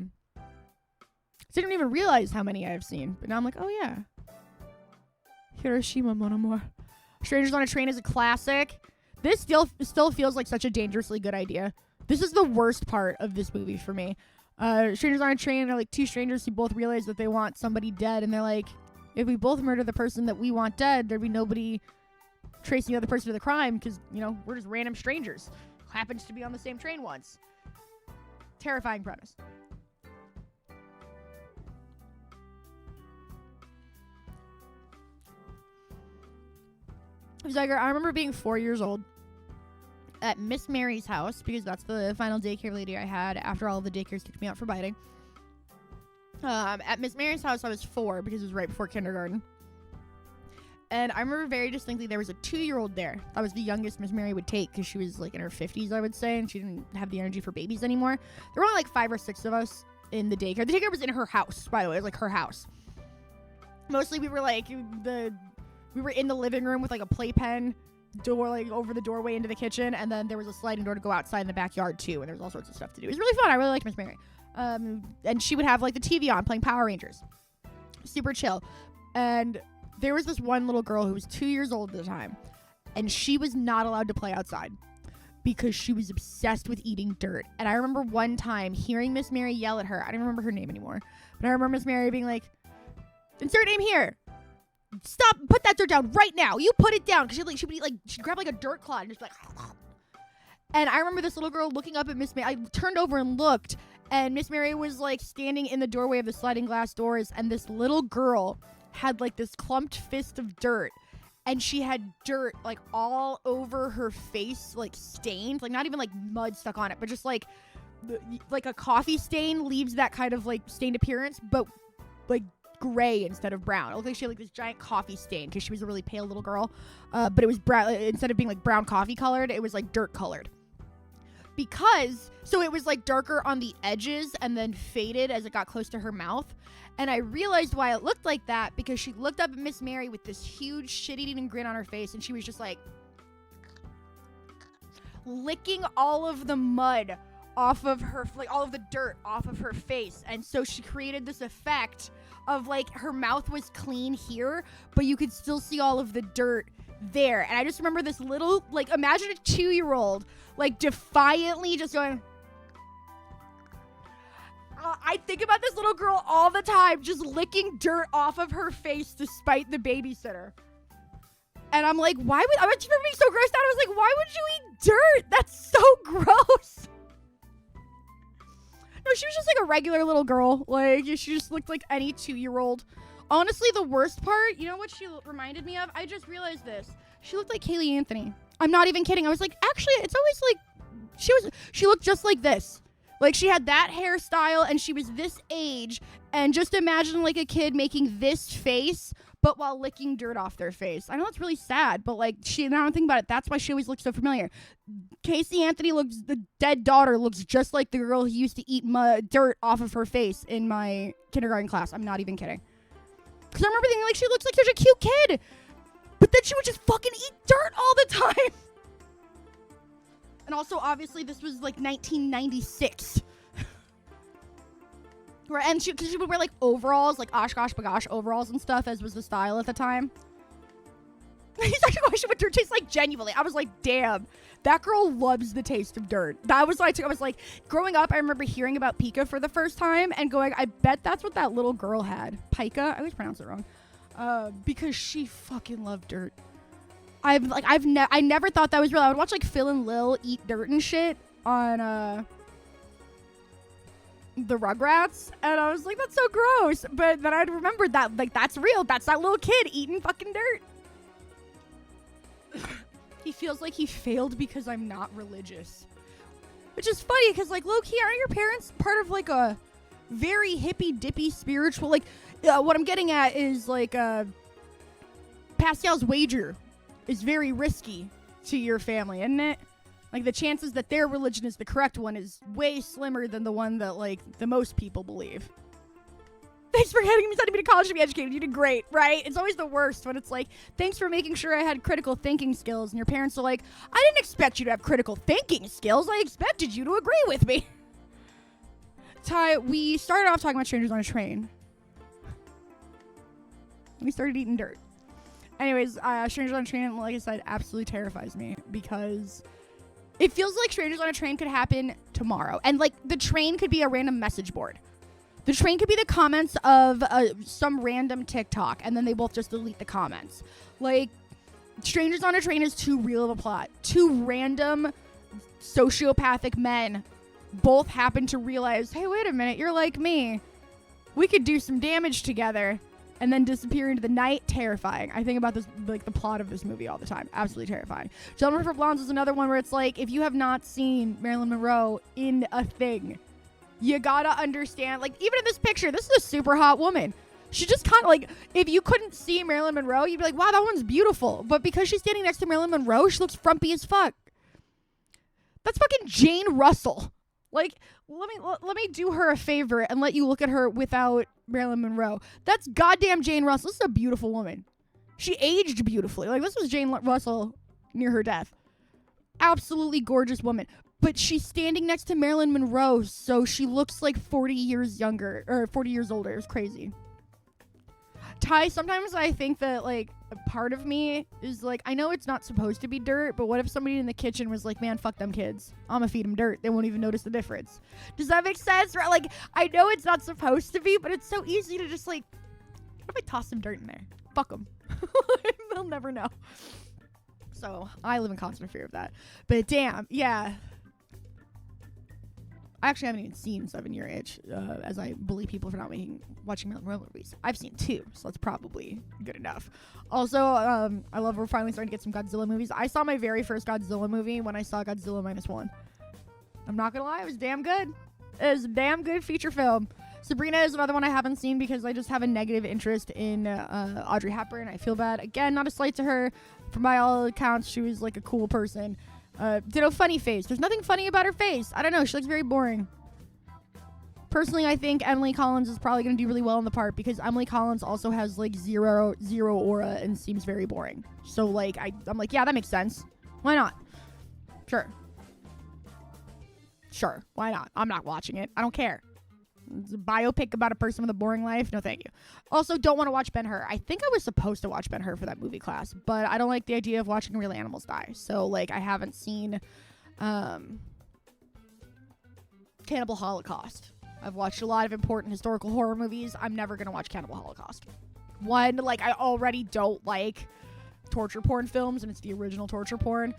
didn't even realize how many I have seen. But now I'm like, oh yeah. Hiroshima Mon Amour. Strangers on a Train is a classic. This still feels like such a dangerously good idea. This is the worst part of this movie for me. Strangers on a Train are like two strangers who both realize that they want somebody dead. And they're like, if we both murder the person that we want dead, there'd be nobody tracing the other person to the crime because, you know, we're just random strangers. Happens to be on the same train once. Terrifying premise. Zyger, I remember being 4 years old at Miss Mary's house because that's the final daycare lady I had after all of the daycares kicked me out for biting. At Miss Mary's house, I was 4 because it was right before kindergarten. And I remember very distinctly there was a 2-year-old there. That was the youngest Miss Mary would take because she was like in her 50s, I would say, and she didn't have the energy for babies anymore. There were only like 5 or 6 of us in the daycare. The daycare was in her house, by the way. It was like her house. Mostly we were like, we were in the living room with like a playpen door, like over the doorway into the kitchen, and then there was a sliding door to go outside in the backyard too, and there was all sorts of stuff to do. It was really fun. I really liked Miss Mary. And she would have like the TV on playing Power Rangers. Super chill. And there was this one little girl who was 2 years old at the time, and she was not allowed to play outside because she was obsessed with eating dirt. And I remember one time hearing Miss Mary yell at her. I don't remember her name anymore, but I remember Miss Mary being like, insert name here. Stop, put that dirt down right now. You put it down. Cause she'd grab like a dirt clod and just like, and I remember this little girl looking up at Miss Mary. I turned over and looked, and Miss Mary was like standing in the doorway of the sliding glass doors, and this little girl had like this clumped fist of dirt, and she had dirt like all over her face, like stained, like not even like mud stuck on it, but just like a coffee stain leaves that kind of like stained appearance, but like gray instead of brown. It looked like she had like this giant coffee stain because she was a really pale little girl, but it was brown. Instead of being like brown coffee colored, it was like dirt colored. So it was like darker on the edges and then faded as it got close to her mouth. And I realized why it looked like that because she looked up at Miss Mary with this huge shit-eating grin on her face, and she was just like licking all of the mud off of her, like all of the dirt off of her face. And so she created this effect of like her mouth was clean here, but you could still see all of the dirt there. And I just remember this little, like, imagine a 2-year-old like defiantly just going, I think about this little girl all the time, just licking dirt off of her face despite the babysitter. And I'm like, why would, I remember being so grossed out. I was like, why would you eat dirt? That's so gross. No, she was just like a regular little girl. Like, she just looked like any 2-year-old. Honestly, the worst part, you know what she reminded me of? I just realized this. She looked like Kaylee Anthony. I'm not even kidding. I was like, actually, it's always like, she looked just like this. Like, she had that hairstyle, and she was this age, and just imagine, like, a kid making this face, but while licking dirt off their face. I know it's really sad, but, like, now I'm thinking about it, that's why she always looks so familiar. Casey Anthony the dead daughter looks just like the girl who used to eat dirt off of her face in my kindergarten class. I'm not even kidding. Because I remember thinking, like, she looks like such a cute kid, but then she would just fucking eat dirt all the time. And also, obviously, this was, like, 1996. Right, and she would wear, like, overalls, like, Oshkosh Bagosh overalls and stuff, as was the style at the time. He's like, oh, she would dirt taste like genuinely. I was like, damn, that girl loves the taste of dirt. That was what I was like, growing up, I remember hearing about Pika for the first time and going, I bet that's what that little girl had. Pika? I always pronounce it wrong. Because she fucking loved dirt. I never thought that was real. I would watch like Phil and Lil eat dirt and shit on the Rugrats, and I was like, that's so gross. But then I'd remembered that, like, that's real. That's that little kid eating fucking dirt. He feels like he failed because I'm not religious, which is funny because, like, low-key, aren't your parents part of like a very hippy-dippy spiritual, like, what I'm getting at is like Pascal's wager is very risky to your family, isn't it? Like, the chances that their religion is the correct one is way slimmer than the one that, like, the most people believe. Thanks for sending me to college to be educated. You did great, right? It's always the worst when it's like, thanks for making sure I had critical thinking skills, and your parents are like, I didn't expect you to have critical thinking skills. I expected you to agree with me. Ty, we started off talking about strangers on a train. We started eating dirt. Anyways, strangers on a train, like I said, absolutely terrifies me because it feels like strangers on a train could happen tomorrow. And, like, the train could be a random message board. The train could be the comments of some random TikTok, and then they both just delete the comments. Like, strangers on a train is too real of a plot. Two random sociopathic men both happen to realize, hey, wait a minute, you're like me. We could do some damage together. And then disappear into the night. Terrifying. I think about this, like, the plot of this movie all the time. Absolutely terrifying. Gentlemen for Blondes is another one where it's like, if you have not seen Marilyn Monroe in a thing, you gotta understand, like, even in this picture, this is a super hot woman. She just kind of, like, if you couldn't see Marilyn Monroe, you'd be like, wow, that one's beautiful. But because she's standing next to Marilyn Monroe, she looks frumpy as fuck. That's fucking Jane Russell. Like, let me do her a favor and let you look at her without Marilyn Monroe. That's goddamn Jane Russell. This is a beautiful woman. She aged beautifully. Like, this was Jane Russell near her death. Absolutely gorgeous woman. But she's standing next to Marilyn Monroe, so she looks like 40 years younger, or 40 years older. It's crazy. Ty, sometimes I think that, like, a part of me is like, I know it's not supposed to be dirt, but what if somebody in the kitchen was like, man, fuck them kids. I'm gonna feed them dirt. They won't even notice the difference. Does that make sense? Right? Like, I know it's not supposed to be, but it's so easy to just, like, what if I toss some dirt in there? Fuck them. They'll never know. So, I live in constant fear of that. But damn, yeah. I actually haven't even seen 7 Year Itch, as I bully people for not watching Marilyn Monroe movies. I've seen 2, so that's probably good enough. Also, I love we're finally starting to get some Godzilla movies. I saw my very first Godzilla movie when I saw Godzilla -1. I'm not gonna lie, it was damn good. It was a damn good feature film. Sabrina is another one I haven't seen because I just have a negative interest in Audrey Hepburn. I feel bad. Again, not a slight to her. From by all accounts, she was like a cool person. Ditto funny face. There's nothing funny about her face. I don't know. She looks very boring. Personally, I think Emily Collins is probably going to do really well in the part because Emily Collins also has, like, zero aura and seems very boring. So, like, I'm like, yeah, that makes sense. Why not? Sure. Why not? I'm not watching it. I don't care. It's a biopic about a person with a boring life. No, thank you. Also, don't want to watch Ben-Hur. I think I was supposed to watch Ben-Hur for that movie class, but I don't like the idea of watching real animals die. So, like, I haven't seen Cannibal Holocaust. I've watched a lot of important historical horror movies. I'm never going to watch Cannibal Holocaust. One, like, I already don't like torture porn films, and it's the original torture porn.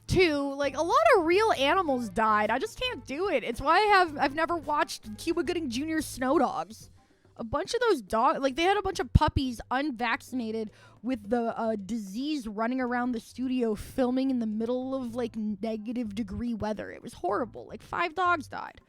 2, like, a lot of real animals died. I just can't do it. It's why I've never watched Cuba Gooding Jr.'s Snow Dogs. A bunch of those dogs, like, they had a bunch of puppies unvaccinated with the disease running around the studio filming in the middle of, like, -degree weather. It was horrible. Like, 5 dogs died.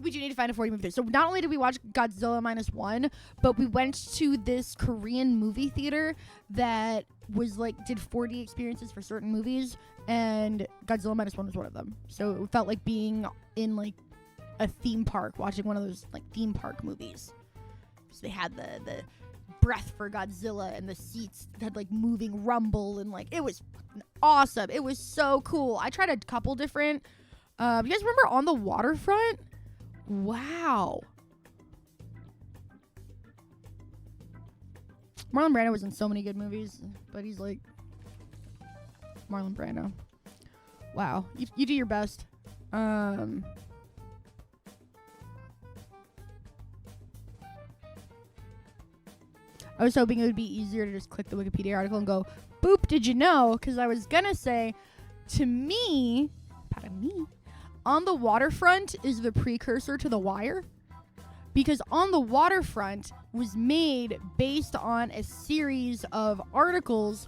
We do need to find a 40 movie theater. So not only did we watch Godzilla -1, but we went to this Korean movie theater that was like did 40 experiences for certain movies, and Godzilla -1 was one of them. So it felt like being in like a theme park, watching one of those like theme park movies. So they had the breath for Godzilla, and the seats had like moving rumble, and like it was awesome. It was so cool. I tried a couple different. You guys remember On the Waterfront? Wow. Marlon Brando was in so many good movies, but he's like Marlon Brando. Wow. You do your best. I was hoping it would be easier to just click the Wikipedia article and go, boop, did you know? Because I was going to say, to me, pardon me, On the Waterfront is the precursor to The Wire, because On the Waterfront was made based on a series of articles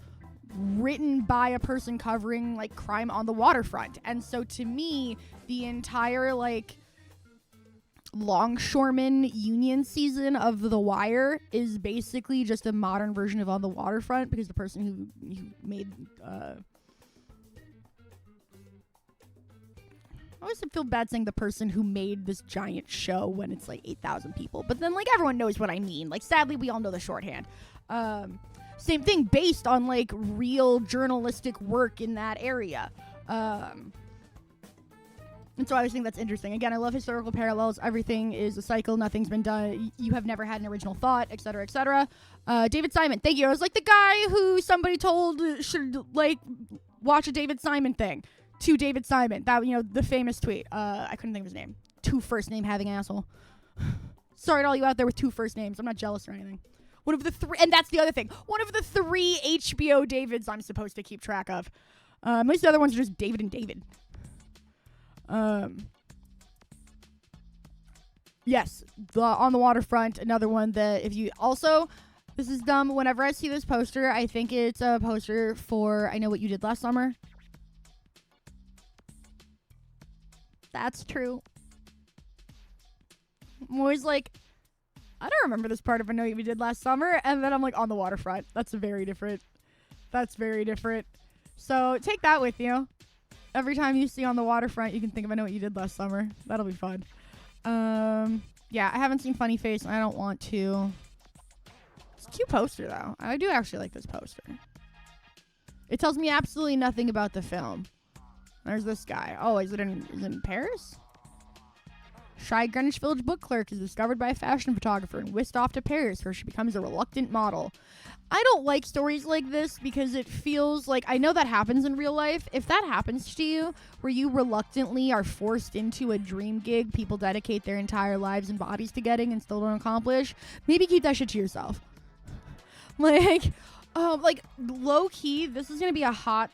written by a person covering like crime on the waterfront. And so to me, the entire like longshoreman union season of The Wire is basically just a modern version of On the Waterfront, because the person who made I always feel bad saying the person who made this giant show when it's like 8,000 people. But then like everyone knows what I mean. Like sadly, we all know the shorthand. Same thing based on like real journalistic work in that area. And so I always think that's interesting. Again, I love historical parallels. Everything is a cycle. Nothing's been done. You have never had an original thought, etc., etc. David Simon, thank you. I was like the guy who somebody told should like watch a David Simon thing. To David Simon, that, you know, the famous tweet. I couldn't think of his name. 2 first name having asshole. Sorry to all you out there with 2 first names. I'm not jealous or anything. One of the 3, and that's the other thing. One of the 3 HBO Davids I'm supposed to keep track of. Most of the other ones are just David and David. Yes, On the Waterfront, another one that if you also, this is dumb. Whenever I see this poster, I think it's a poster for I Know What You Did Last Summer. That's true. I'm always like, I don't remember this part of I Know What We Did Last Summer. And then I'm like, On the Waterfront. That's very different. So take that with you. Every time you see On the Waterfront, you can think of I Know What You Did Last Summer. That'll be fun. Yeah, I haven't seen Funny Face, and I don't want to. It's a cute poster, though. I do actually like this poster. It tells me absolutely nothing about the film. There's this guy. Oh, is it in Paris? Shy Greenwich Village book clerk is discovered by a fashion photographer and whisked off to Paris, where she becomes a reluctant model. I don't like stories like this because it feels like, I know that happens in real life. If that happens to you, where you reluctantly are forced into a dream gig people dedicate their entire lives and bodies to getting and still don't accomplish, maybe keep that shit to yourself. Like low key, this is gonna be a hot,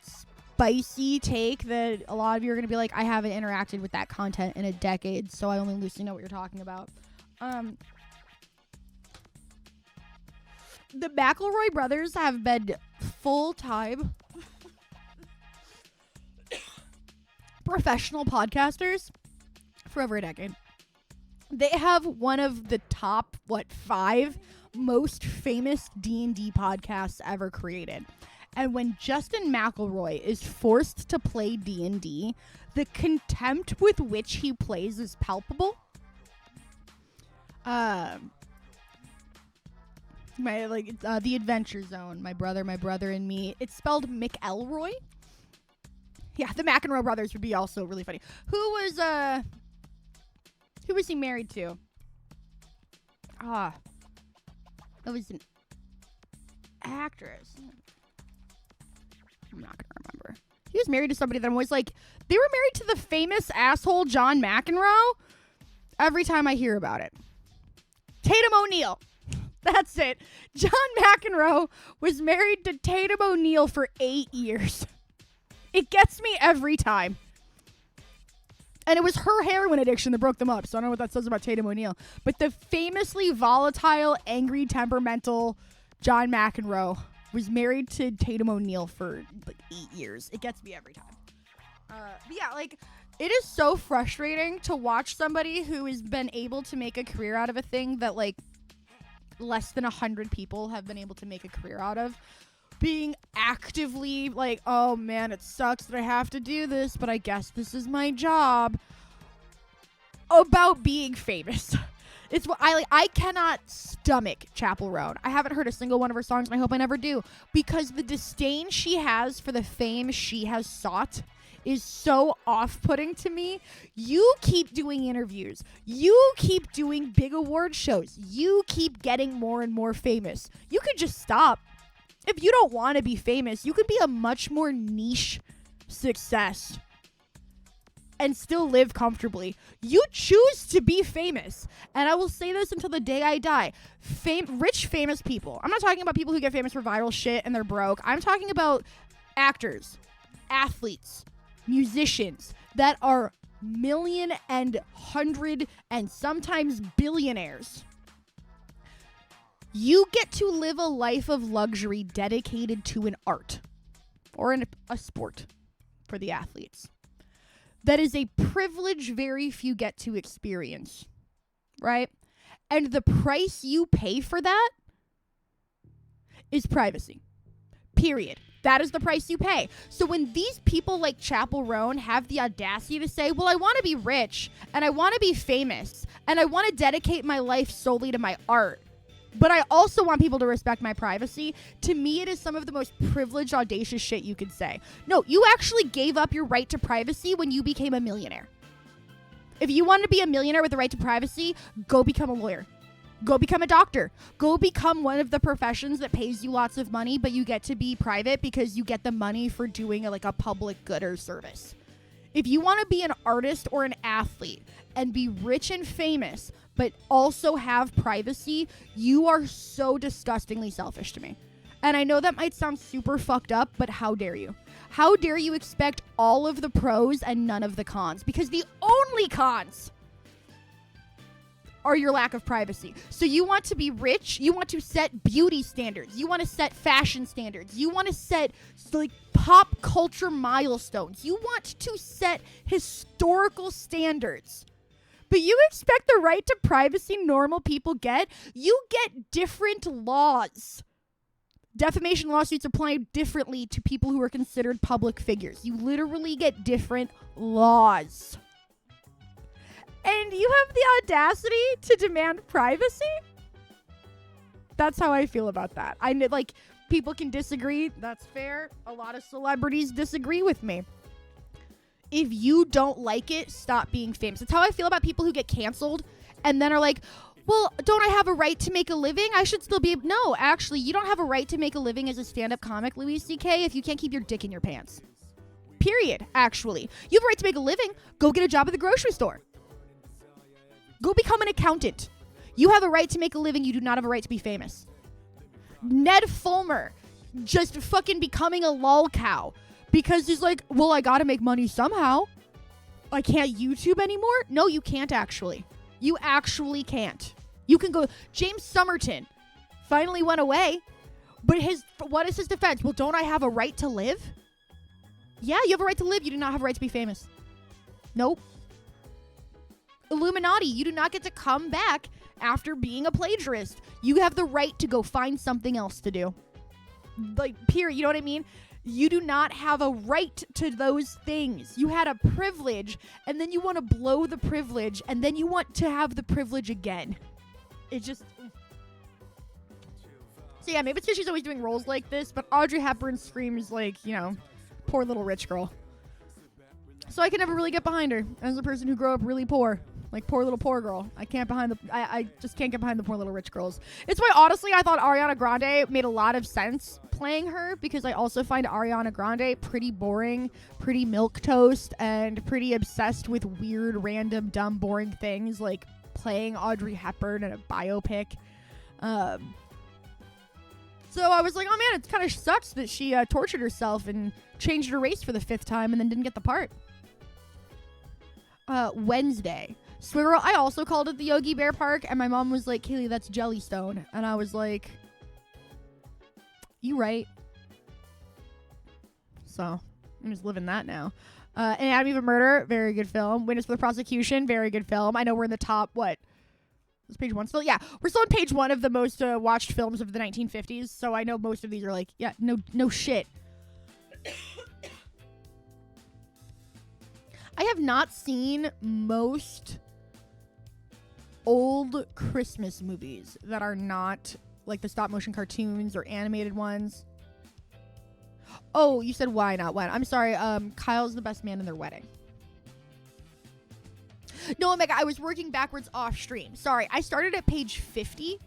spicy take that a lot of you are going to be like, I haven't interacted with that content in a decade, so I only loosely know what you're talking about. The McElroy brothers have been full-time professional podcasters for over a decade. They have one of the top, 5 most famous D&D podcasts ever created. And when Justin McElroy is forced to play D&D, the contempt with which he plays is palpable. The Adventure Zone, my brother and me. It's spelled McElroy. Yeah, the McEnroe brothers would be also really funny. Who was he married to? That was an actress. I'm not gonna remember. He was married to somebody that I'm always like, they were married to the famous asshole John McEnroe. Every time I hear about it. Tatum O'Neal. That's it. John McEnroe was married to Tatum O'Neal for 8 years. It gets me every time. And it was her heroin addiction that broke them up. So I don't know what that says about Tatum O'Neal. But the famously volatile, angry, temperamental John McEnroe was married to Tatum O'Neal for like 8 years. It gets me every time. But yeah, like, it is so frustrating to watch somebody who has been able to make a career out of a thing that, like, less than 100 people have been able to make a career out of. Being actively like, oh man, it sucks that I have to do this, but I guess this is my job. About being famous. It's what I cannot stomach Chapel Roan. I haven't heard a single one of her songs, and I hope I never do, because the disdain she has for the fame she has sought is so off-putting to me. You keep doing interviews. You keep doing big award shows. You keep getting more and more famous. You could just stop. If you don't want to be famous, you could be a much more niche success and still live comfortably. You choose to be famous. And I will say this until the day I die. Rich, famous people. I'm not talking about people who get famous for viral shit and they're broke. I'm talking about actors, athletes, musicians that are million and hundred and sometimes billionaires. You get to live a life of luxury dedicated to an art or a sport for the athletes. That is a privilege very few get to experience, right? And the price you pay for that is privacy, period. That is the price you pay. So when these people like Chapel Roan have the audacity to say, well, I want to be rich and I want to be famous and I want to dedicate my life solely to my art, but I also want people to respect my privacy. To me, it is some of the most privileged, audacious shit you could say. No, you actually gave up your right to privacy when you became a millionaire. If you want to be a millionaire with the right to privacy, go become a lawyer. Go become a doctor. Go become one of the professions that pays you lots of money, but you get to be private because you get the money for doing a public good or service. If you want to be an artist or an athlete and be rich and famous, but also have privacy, you are so disgustingly selfish to me. And I know that might sound super fucked up, but how dare you? How dare you expect all of the pros and none of the cons? Because the only cons are your lack of privacy. So you want to be rich, you want to set beauty standards, you want to set fashion standards, you want to set pop culture milestones, you want to set historical standards. But you expect the right to privacy normal people get? You get different laws. Defamation lawsuits apply differently to people who are considered public figures. You literally get different laws. And you have the audacity to demand privacy? That's how I feel about that. I know, people can disagree. That's fair. A lot of celebrities disagree with me. If you don't like it, stop being famous. It's how I feel about people who get canceled and then are like, well, don't I have a right to make a living? I should still be. No, actually, you don't have a right to make a living as a stand-up comic, Louis C.K., if you can't keep your dick in your pants. Period, actually. You have a right to make a living. Go get a job at the grocery store. Go become an accountant. You have a right to make a living. You do not have a right to be famous. Ned Fulmer just fucking becoming a lol cow. Because he's like, well, I gotta make money somehow. I can't YouTube anymore? No, you can't actually. You actually can't. You can go. James Somerton finally went away. But what is his defense? Well, don't I have a right to live? Yeah, you have a right to live. You do not have a right to be famous. Nope. Illuminati, you do not get to come back after being a plagiarist. You have the right to go find something else to do. Period. You know what I mean? You do not have a right to those things. You had a privilege, and then you want to blow the privilege, and then you want to have the privilege again. It just... So yeah, maybe it's because she's always doing roles like this, but Audrey Hepburn screams poor little rich girl. So I can never really get behind her as a person who grew up really poor. Poor little poor girl. I just can't get behind the poor little rich girls. It's why, honestly, I thought Ariana Grande made a lot of sense playing her, because I also find Ariana Grande pretty boring, pretty milquetoast, and pretty obsessed with weird, random, dumb, boring things, like playing Audrey Hepburn in a biopic. So I was like, oh man, it kind of sucks that she tortured herself and changed her race for the 5th time and then didn't get the part. Wednesday. Swirl, I also called it the Yogi Bear Park, and my mom was like, Kaylee, that's Jellystone. And I was like, you right. So I'm just living that now. Anatomy of a Murder, very good film. Witness for the Prosecution, very good film. I know we're in the top, what? Is page 1 still? Yeah, we're still on page 1 of the most watched films of the 1950s, so I know most of these are like, yeah, no shit. I have not seen most old Christmas movies that are not like the stop motion cartoons or animated ones. Oh, you said why not when? I'm sorry. Kyle's the best man in their wedding. No, Omega, I was working backwards off stream. Sorry, I started at page 50,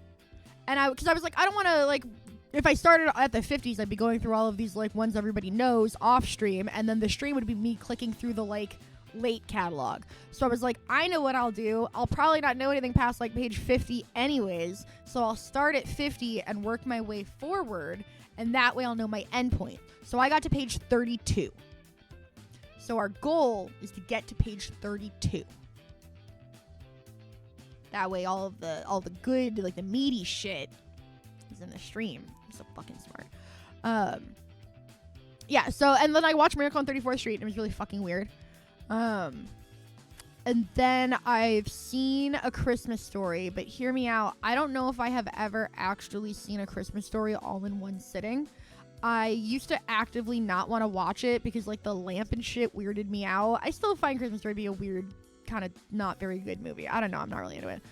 and because I was like, I don't want to like. If I started at the 50s, I'd be going through all of these like ones everybody knows off stream, and then the stream would be me clicking through the like late catalog. So I was like, I know what I'll do. I'll probably not know anything past like page 50 anyways, so I'll start at 50 and work my way forward, and that way I'll know my endpoint. So I got to page 32. So our goal is to get to page 32. That way all the good, like the meaty shit is in the stream. I'm so fucking smart. Yeah, so, and then I watched Miracle on 34th Street, and it was really fucking weird. And then I've seen A Christmas Story, but hear me out. I don't know if I have ever actually seen A Christmas Story all in one sitting. I used to actively not want to watch it because, like, the lamp and shit weirded me out. I still find Christmas Story to be a weird, kind of not very good movie. I don't know. I'm not really into it.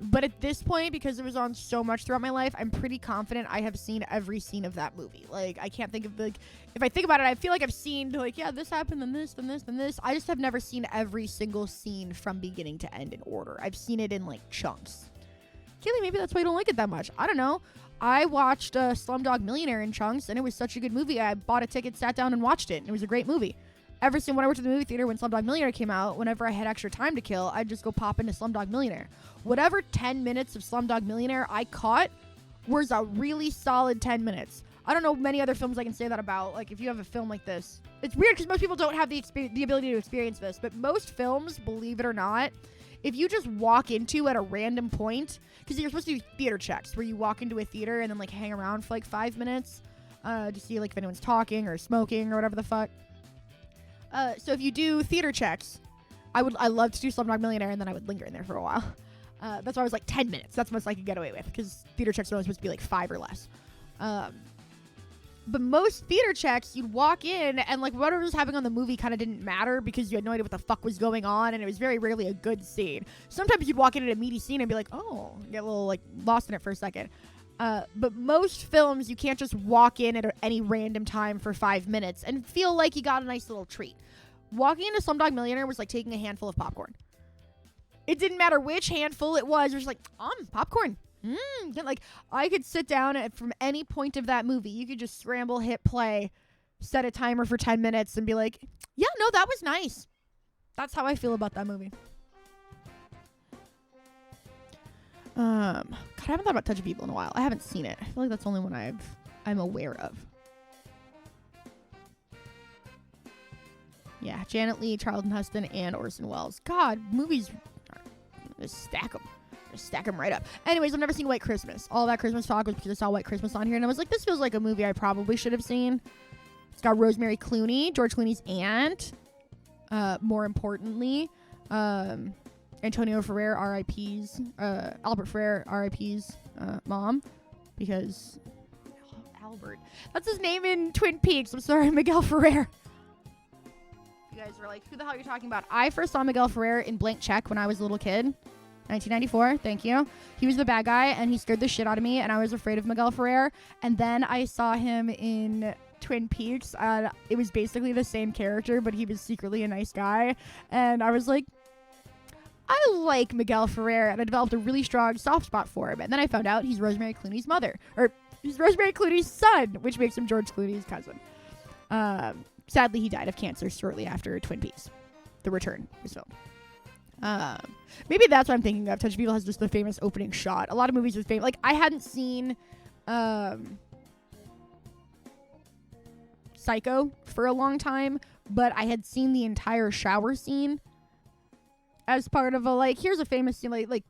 But at this point, because it was on so much throughout my life, I'm pretty confident I have seen every scene of that movie. Like, I can't think of, like, if I think about it, I feel like I've seen, like, yeah, this happened, then this, then this, then this. I just have never seen every single scene from beginning to end in order. I've seen it in, like, chunks. Kaylee, maybe that's why you don't like it that much. I don't know. I watched Slumdog Millionaire in chunks, and it was such a good movie. I bought a ticket, sat down, and watched it, and it was a great movie. Ever since when I went to the movie theater when Slumdog Millionaire came out, whenever I had extra time to kill, I'd just go pop into Slumdog Millionaire. Whatever 10 minutes of Slumdog Millionaire I caught was a really solid 10 minutes. I don't know many other films I can say that about. Like, if you have a film like this. It's weird because most people don't have the ability to experience this, but most films, believe it or not, if you just walk into at a random point, because you're supposed to do theater checks, where you walk into a theater and then, like, hang around for, like, 5 minutes to see, like, if anyone's talking or smoking or whatever the fuck. So if you do theater checks, I love to do Slumdog Millionaire, and then I would linger in there for a while. That's why I was like 10 minutes. That's most I could get away with, because theater checks are only supposed to be like 5 or less. But most theater checks, you'd walk in, and like whatever was happening on the movie kind of didn't matter because you had no idea what the fuck was going on, and it was very rarely a good scene. Sometimes you'd walk in at a meaty scene and be like, oh, get a little like lost in it for a second. But most films, you can't just walk in at any random time for 5 minutes and feel like you got a nice little treat. Walking into Slumdog Millionaire was like taking a handful of popcorn. It didn't matter which handful it was. It was like, popcorn. Like, I could sit down from any point of that movie. You could just scramble, hit play, set a timer for 10 minutes and be like, yeah, no, that was nice. That's how I feel about that movie. God, I haven't thought about Touch of Evil in a while. I haven't seen it. I feel like that's the only one I'm aware of. Yeah, Janet Leigh, Charlton Heston, and Orson Welles. God, movies, just stack them. Just stack them right up. Anyways, I've never seen White Christmas. All that Christmas talk was because I saw White Christmas on here, and I was like, this feels like a movie I probably should have seen. It's got Rosemary Clooney, George Clooney's aunt. More importantly, Antonio Ferrer, R.I.P.'s, Albert Ferrer, R.I.P.'s mom, because Albert. That's his name in Twin Peaks. I'm sorry, Miguel Ferrer. You guys are like, who the hell are you talking about? I first saw Miguel Ferrer in Blank Check when I was a little kid. 1994, thank you. He was the bad guy, and he scared the shit out of me, and I was afraid of Miguel Ferrer. And then I saw him in Twin Peaks. It was basically the same character, but he was secretly a nice guy. And I was like, I like Miguel Ferrer, and I developed a really strong soft spot for him. And then I found out he's Rosemary Clooney's mother, or he's Rosemary Clooney's son, which makes him George Clooney's cousin. Sadly, he died of cancer shortly after Twin Peaks: The Return was filmed. Maybe that's what I'm thinking of. Touch of Evil has just the famous opening shot. A lot of movies with famous, like I hadn't seen Psycho for a long time, but I had seen the entire shower scene as part of a, like, here's a famous scene, like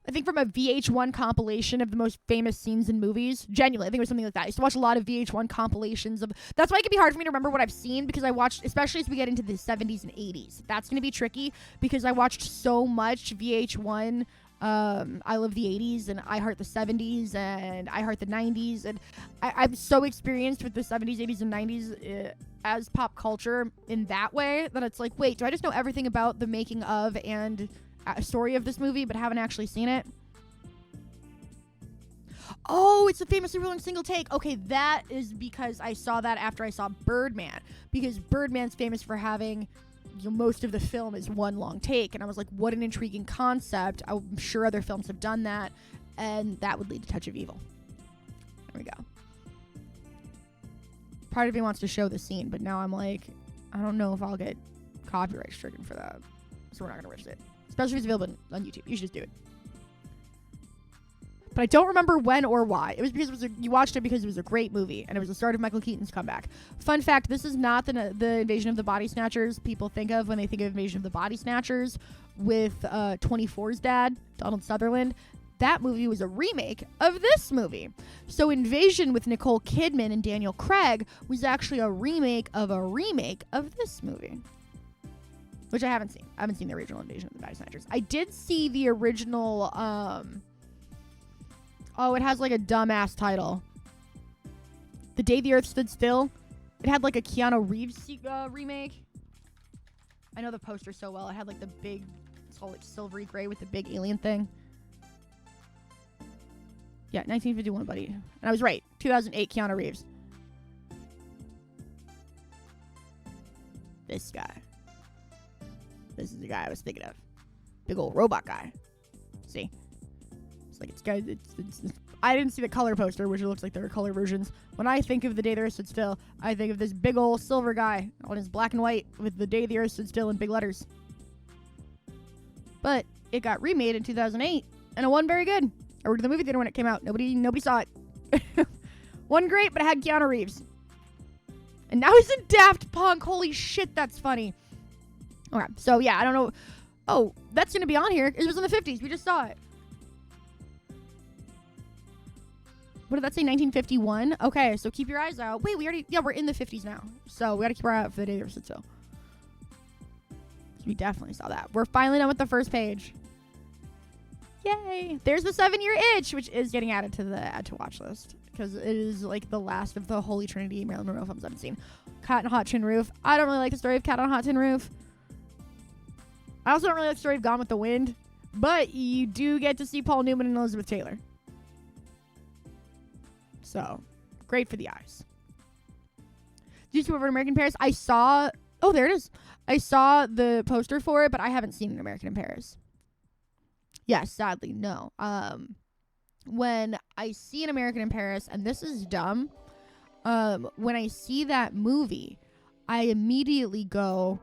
I think from a VH1 compilation of the most famous scenes in movies. Genuinely, I think it was something like that. I used to watch a lot of VH1 compilations of. That's why it can be hard for me to remember what I've seen, because I watched, especially as we get into the 70s and 80s. That's going to be tricky because I watched so much VH1. I love the 80s and I heart the 70s and I heart the 90s, and I'm so experienced with the 70s, 80s, and 90s as pop culture in that way that it's like, wait, do I just know everything about the making of and story of this movie but haven't actually seen it? Oh, it's a famously rolling single take. Okay, that is because I saw that after I saw Birdman, because Birdman's famous for having, you know, most of the film is one long take, and I was like, what an intriguing concept. I'm sure other films have done that, and that would lead to Touch of Evil. There we go. Part of me wants to show the scene, but now I'm like, I don't know if I'll get copyright stricken for that, so we're not gonna risk it. Especially if it's available on YouTube. You should just do it. But I don't remember when or why. It was because you watched it because it was a great movie, and it was the start of Michael Keaton's comeback. Fun fact, this is not the Invasion of the Body Snatchers people think of when they think of Invasion of the Body Snatchers with 24's dad, Donald Sutherland. That movie was a remake of this movie. So Invasion with Nicole Kidman and Daniel Craig was actually a remake of this movie, which I haven't seen. I haven't seen the original Invasion of the Body Snatchers. I did see the original, it has like a dumbass title. The Day the Earth Stood Still. It had like a Keanu Reeves remake. I know the poster so well. It had like the big, it's all like silvery gray with the big alien thing. Yeah, 1951, buddy. And I was right. 2008, Keanu Reeves. This guy. This is the guy I was thinking of. Big old robot guy. See? It's like, I didn't see the color poster, which it looks like there are color versions. When I think of The Day the Earth Stood Still, I think of this big old silver guy on his black and white with The Day the Earth Stood Still in big letters. But it got remade in 2008, and it wasn't very good. I worked at the movie theater when it came out. Nobody saw it. Wasn't great, but it had Keanu Reeves. And now he's in Daft Punk. Holy shit, that's funny. Okay, so yeah, I don't know. Oh, that's going to be on here. It was in the 50s. We just saw it. What did that say? 1951? Okay, so keep your eyes out. Wait, we're in the 50s now. So we got to keep our eye out for The Day the Earth Stood Still. We definitely saw that. We're finally done with the first page. Yay! There's the 7-Year Itch, which is getting added to the add to watch list because it is like the last of the Holy Trinity Marilyn Monroe films I haven't seen. Cat on Hot Tin Roof. I don't really like the story of Cat on Hot Tin Roof. I also don't really like the story of Gone with the Wind, but you do get to see Paul Newman and Elizabeth Taylor. So, great for the eyes. Did you see over American in Paris? I saw... Oh, there it is. I saw the poster for it, but I haven't seen An American in Paris. Yes, sadly, no. When I see An American in Paris, and this is dumb, when I see that movie, I immediately go,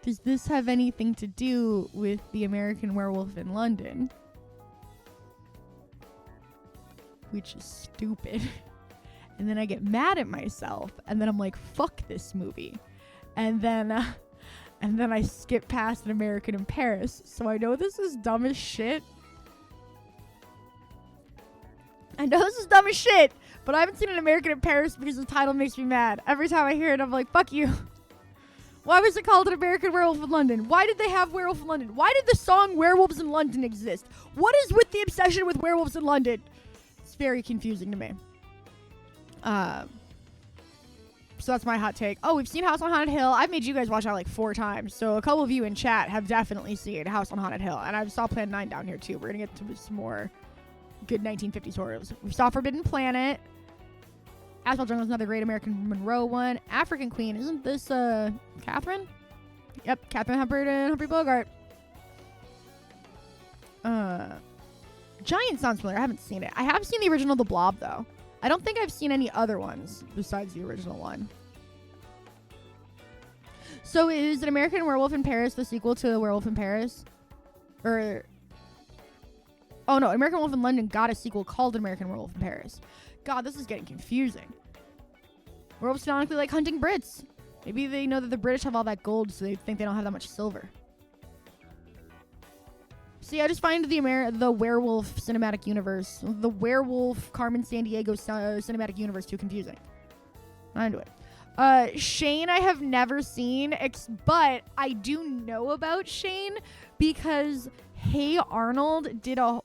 does this have anything to do with the American Werewolf in London? Which is stupid. And then I get mad at myself, and then I'm like, fuck this movie. And then I skip past An American in Paris. So I know this is dumb as shit. But I haven't seen An American in Paris because the title makes me mad. Every time I hear it, I'm like, fuck you. Why was it called An American Werewolf in London? Why did they have Werewolf in London? Why did the song Werewolves in London exist? What is with the obsession with werewolves in London? It's very confusing to me. So that's my hot take. Oh, we've seen House on Haunted Hill. I've made you guys watch that like 4 times. So a couple of you in chat have definitely seen House on Haunted Hill. And I saw Plan 9 down here too. We're going to get to some more good 1950s horrors. We saw Forbidden Planet. Asphalt Jungle is another great American Monroe one. African Queen. Isn't this Catherine? Yep, Catherine Hubbard and Humphrey Bogart. Giant sounds familiar. I haven't seen it. I have seen the original The Blob though. I don't think I've seen any other ones besides the original one. So is An American Werewolf in Paris the sequel to Werewolf in Paris? Or... Oh, no. American Werewolf in London got a sequel called An American Werewolf in Paris. God, this is getting confusing. Werewolves canonically like hunting Brits. Maybe they know that the British have all that gold, so they think they don't have that much silver. See, I just find the werewolf cinematic universe, the werewolf Carmen Sandiego cinematic universe too confusing. Not into it. Shane I have never seen, but I do know about Shane because Hey Arnold did a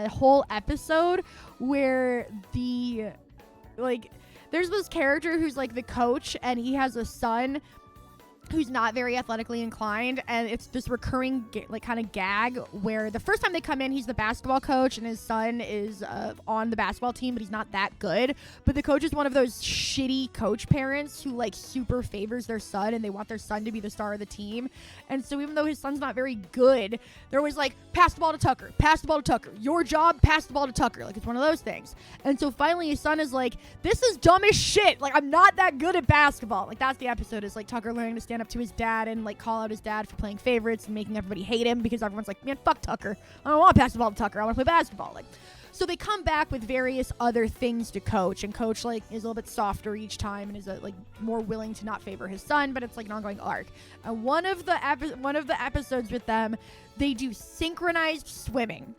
whole episode where there's this character who's like the coach and he has a son who's not very athletically inclined, and it's this recurring kind of gag where the first time they come in, he's the basketball coach and his son is on the basketball team, but he's not that good. But the coach is one of those shitty coach parents who like super favors their son and they want their son to be the star of the team. And so even though his son's not very good, they're always like, pass the ball to Tucker, pass the ball to Tucker, your job, pass the ball to Tucker. Like, it's one of those things. And so finally his son is like, this is dumb as shit, like I'm not that good at basketball. Like, that's the episode, is like Tucker learning to stand up to his dad and like call out his dad for playing favorites and making everybody hate him because everyone's like, man, fuck Tucker, I don't want to pass the ball to Tucker, I want to play basketball. Like, so they come back with various other things to coach, and coach like is a little bit softer each time and is like more willing to not favor his son, but it's like an ongoing arc. And one of the episodes with them, they do synchronized swimming.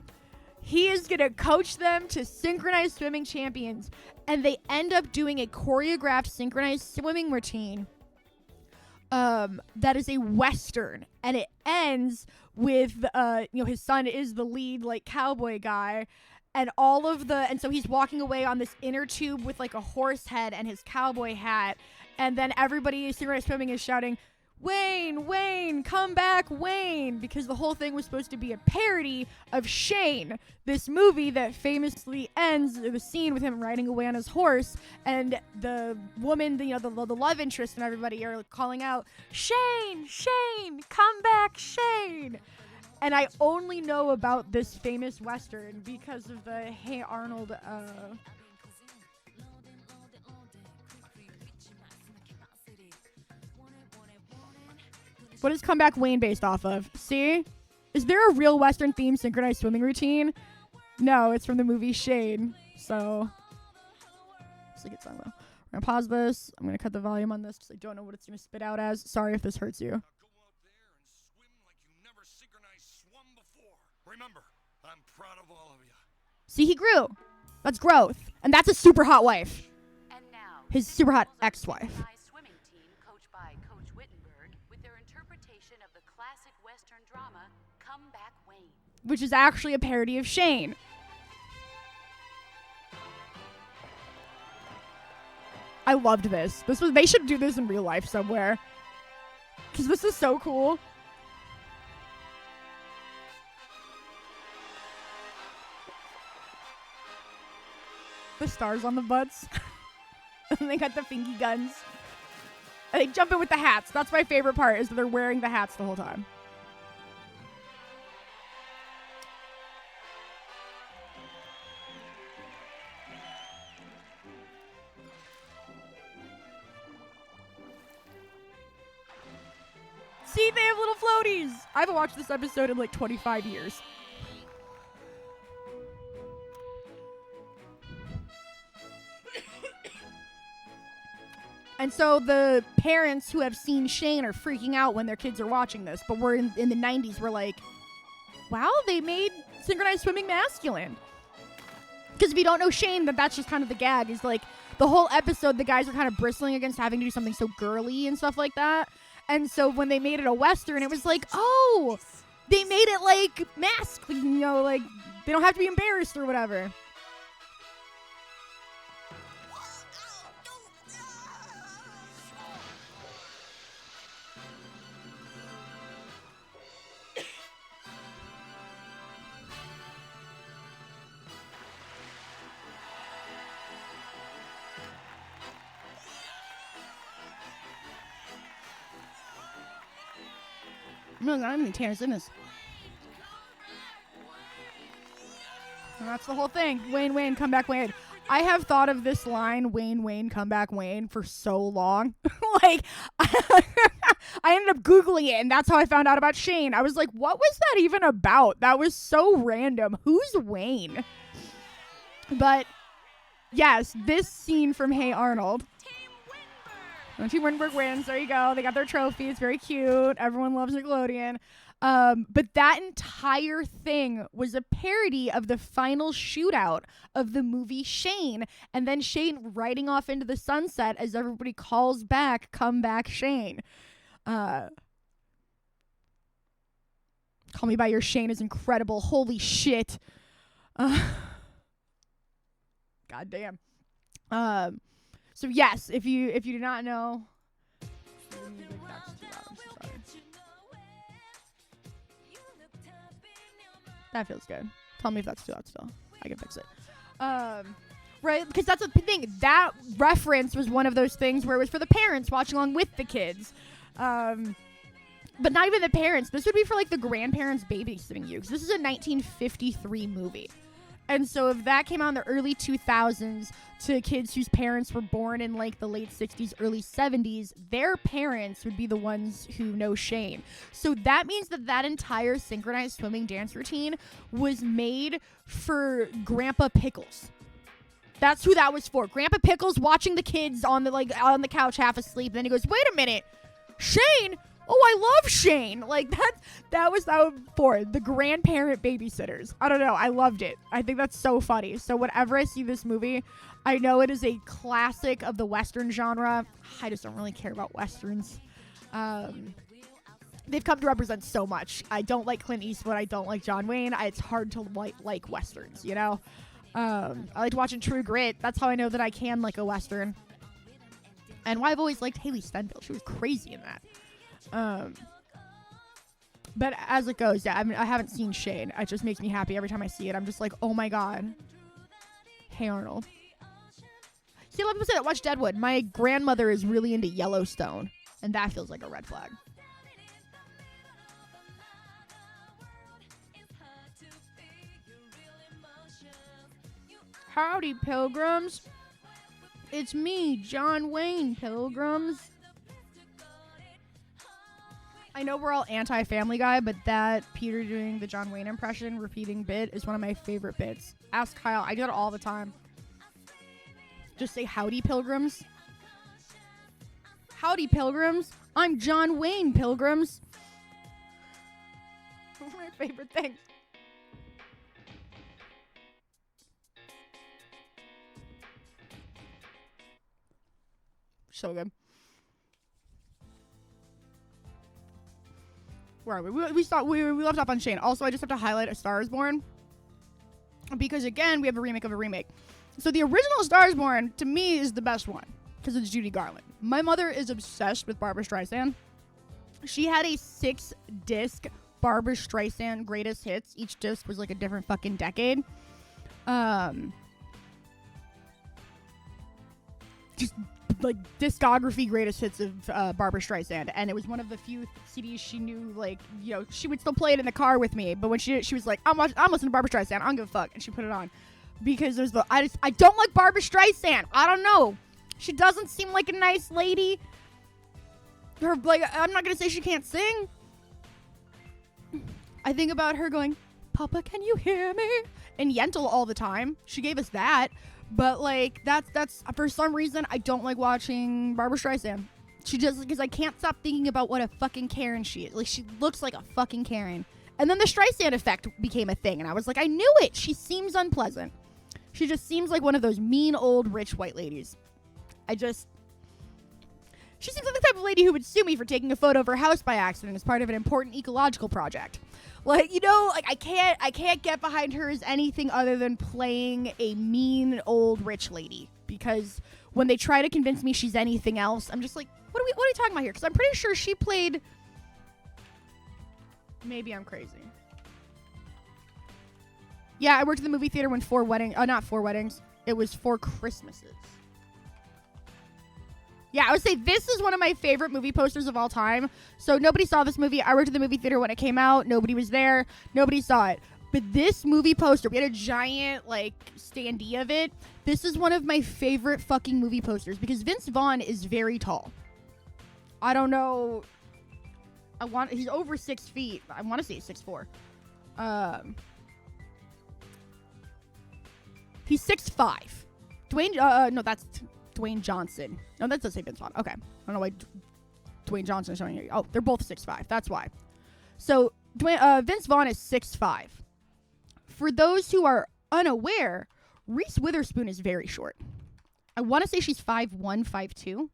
He is going to coach them to synchronized swimming champions, and they end up doing a choreographed synchronized swimming routine that is a Western, and it ends with his son is the lead like cowboy guy, and so he's walking away on this inner tube with like a horse head and his cowboy hat, and then everybody synchronized swimming is shouting, Wayne, Wayne, come back, Wayne, because the whole thing was supposed to be a parody of Shane, this movie that famously ends the scene with him riding away on his horse, and the woman, the love interest and everybody are calling out, Shane, Shane, come back, Shane. And I only know about this famous Western because of the Hey Arnold, what is Comeback Wayne based off of? See? Is there a real Western themed synchronized swimming routine? No, it's from the movie Shane. So, it's a good song though. We're gonna pause this. I'm gonna cut the volume on this because I don't know what it's gonna spit out as. Sorry if this hurts you. Now go out there and swim like you never synchronized swum before. Remember, I'm proud of all of you. See, he grew. That's growth. And that's a super hot wife. And now, His super hot ex-wife. swimming team coached by Coach Wittenberg with their interpretation of the classic Western drama, Come Back Wayne. Which is actually a parody of Shane. I loved this. They should do this in real life somewhere. Because this is so cool. The stars on the butts. And they got the fingy guns. And they jump in with the hats. That's my favorite part, is that they're wearing the hats the whole time. See, they have little floaties. I haven't watched this episode in like 25 years. And so the parents who have seen Shane are freaking out when their kids are watching this. But we're in the 90s. We're like, wow, they made synchronized swimming masculine. Because if you don't know Shane, that's just kind of the gag. Is like the whole episode, the guys are kind of bristling against having to do something so girly and stuff like that. And so when they made it a Western, it was like, oh, they made it like mask, like they don't have to be embarrassed or whatever. No, I don't even Tanner's in this. And that's the whole thing. Wayne, Wayne, come back, Wayne. I have thought of this line, Wayne, Wayne, come back, Wayne, for so long. Like, I ended up Googling it, and that's how I found out about Shane. I was like, what was that even about? That was so random. Who's Wayne? But, yes, this scene from Hey Arnold. Team Wittenberg wins. There you go. They got their trophy. It's very cute. Everyone loves Nickelodeon. But that entire thing was a parody of the final shootout of the movie Shane, and then Shane riding off into the sunset as everybody calls back, come back Shane. Call Me By Your Shane is incredible. Holy shit. God damn. So yes, if you do not know, that feels good. Tell me if that's too loud still. I can fix it. Right? Because that's the thing. That reference was one of those things where it was for the parents watching along with the kids. But not even the parents. This would be for like the grandparents babysitting you. Because this is a 1953 movie. And so if that came out in the early 2000s to kids whose parents were born in like the late 60s, early 70s, their parents would be the ones who know Shane. So that means that entire synchronized swimming dance routine was made for Grandpa Pickles. That's who that was for. Grandpa Pickles watching the kids on the couch half asleep. And then he goes, wait a minute, Shane? Oh, I love Shane. Like that was for the grandparent babysitters. I don't know. I loved it. I think that's so funny. So whenever I see this movie, I know it is a classic of the Western genre. I just don't really care about Westerns. They've come to represent so much. I don't like Clint Eastwood. I don't like John Wayne. It's hard to like Westerns, you know? I liked watching True Grit. That's how I know that I can like a Western. And why I've always liked Haley Steinfeld. She was crazy in that. But as it goes, yeah, I mean, I haven't seen Shane. It just makes me happy every time I see it. I'm just like, oh my god. Hey Arnold. See, let me say that. Watch Deadwood. My grandmother is really into Yellowstone, and that feels like a red flag. Howdy, pilgrims. It's me, John Wayne, pilgrims. I know we're all anti-Family Guy, but that Peter doing the John Wayne impression, repeating bit, is one of my favorite bits. Ask Kyle. I do it all the time. Just say, howdy, pilgrims. Howdy, pilgrims. I'm John Wayne, pilgrims. My favorite thing. So good. Where are we? We left off on Shane. Also, I just have to highlight A Star Is Born, because again, we have a remake of a remake. So the original Star Is Born, to me, is the best one because it's Judy Garland. My mother is obsessed with Barbra Streisand. She had a 6-disc Barbra Streisand greatest hits. Each disc was like a different fucking decade. Just like discography greatest hits of Barbra Streisand, and it was one of the few CDs she knew, like, you know, she would still play it in the car with me, but when she was like, I'm listening to Barbra Streisand, I don't give a fuck, and she put it on because there's I don't like Barbra Streisand. I don't know, she doesn't seem like a nice lady. I'm not gonna say she can't sing. I think about her going, Papa, can you hear me? And Yentl all the time. She gave us that. But, like, that's for some reason, I don't like watching Barbra Streisand. She just, because I can't stop thinking about what a fucking Karen she is. Like, she looks like a fucking Karen. And then the Streisand effect became a thing, and I was like, I knew it! She seems unpleasant. She just seems like one of those mean old rich white ladies. She seems like the type of lady who would sue me for taking a photo of her house by accident as part of an important ecological project. Like, you know, like I can't get behind her as anything other than playing a mean old rich lady, because when they try to convince me she's anything else, I'm just like, what are you talking about here? Because I'm pretty sure she played. Maybe I'm crazy. Yeah, I worked in the movie theater when not 4 weddings. It was 4 Christmases. Yeah, I would say this is one of my favorite movie posters of all time. So nobody saw this movie. I worked in the movie theater when it came out. Nobody was there. Nobody saw it. But this movie poster, we had a giant, like, standee of it. This is one of my favorite fucking movie posters because Vince Vaughn is very tall. I don't know. He's over 6 feet. I want to say 6'4". He's 6'5". No, that's Dwayne Johnson. No, that does say Vince Vaughn. Okay. I don't know why Dwayne Johnson is showing here. Oh, they're both 6'5". That's why. So, Vince Vaughn is 6'5". For those who are unaware, Reese Witherspoon is very short. I want to say she's 5'1", 5'2".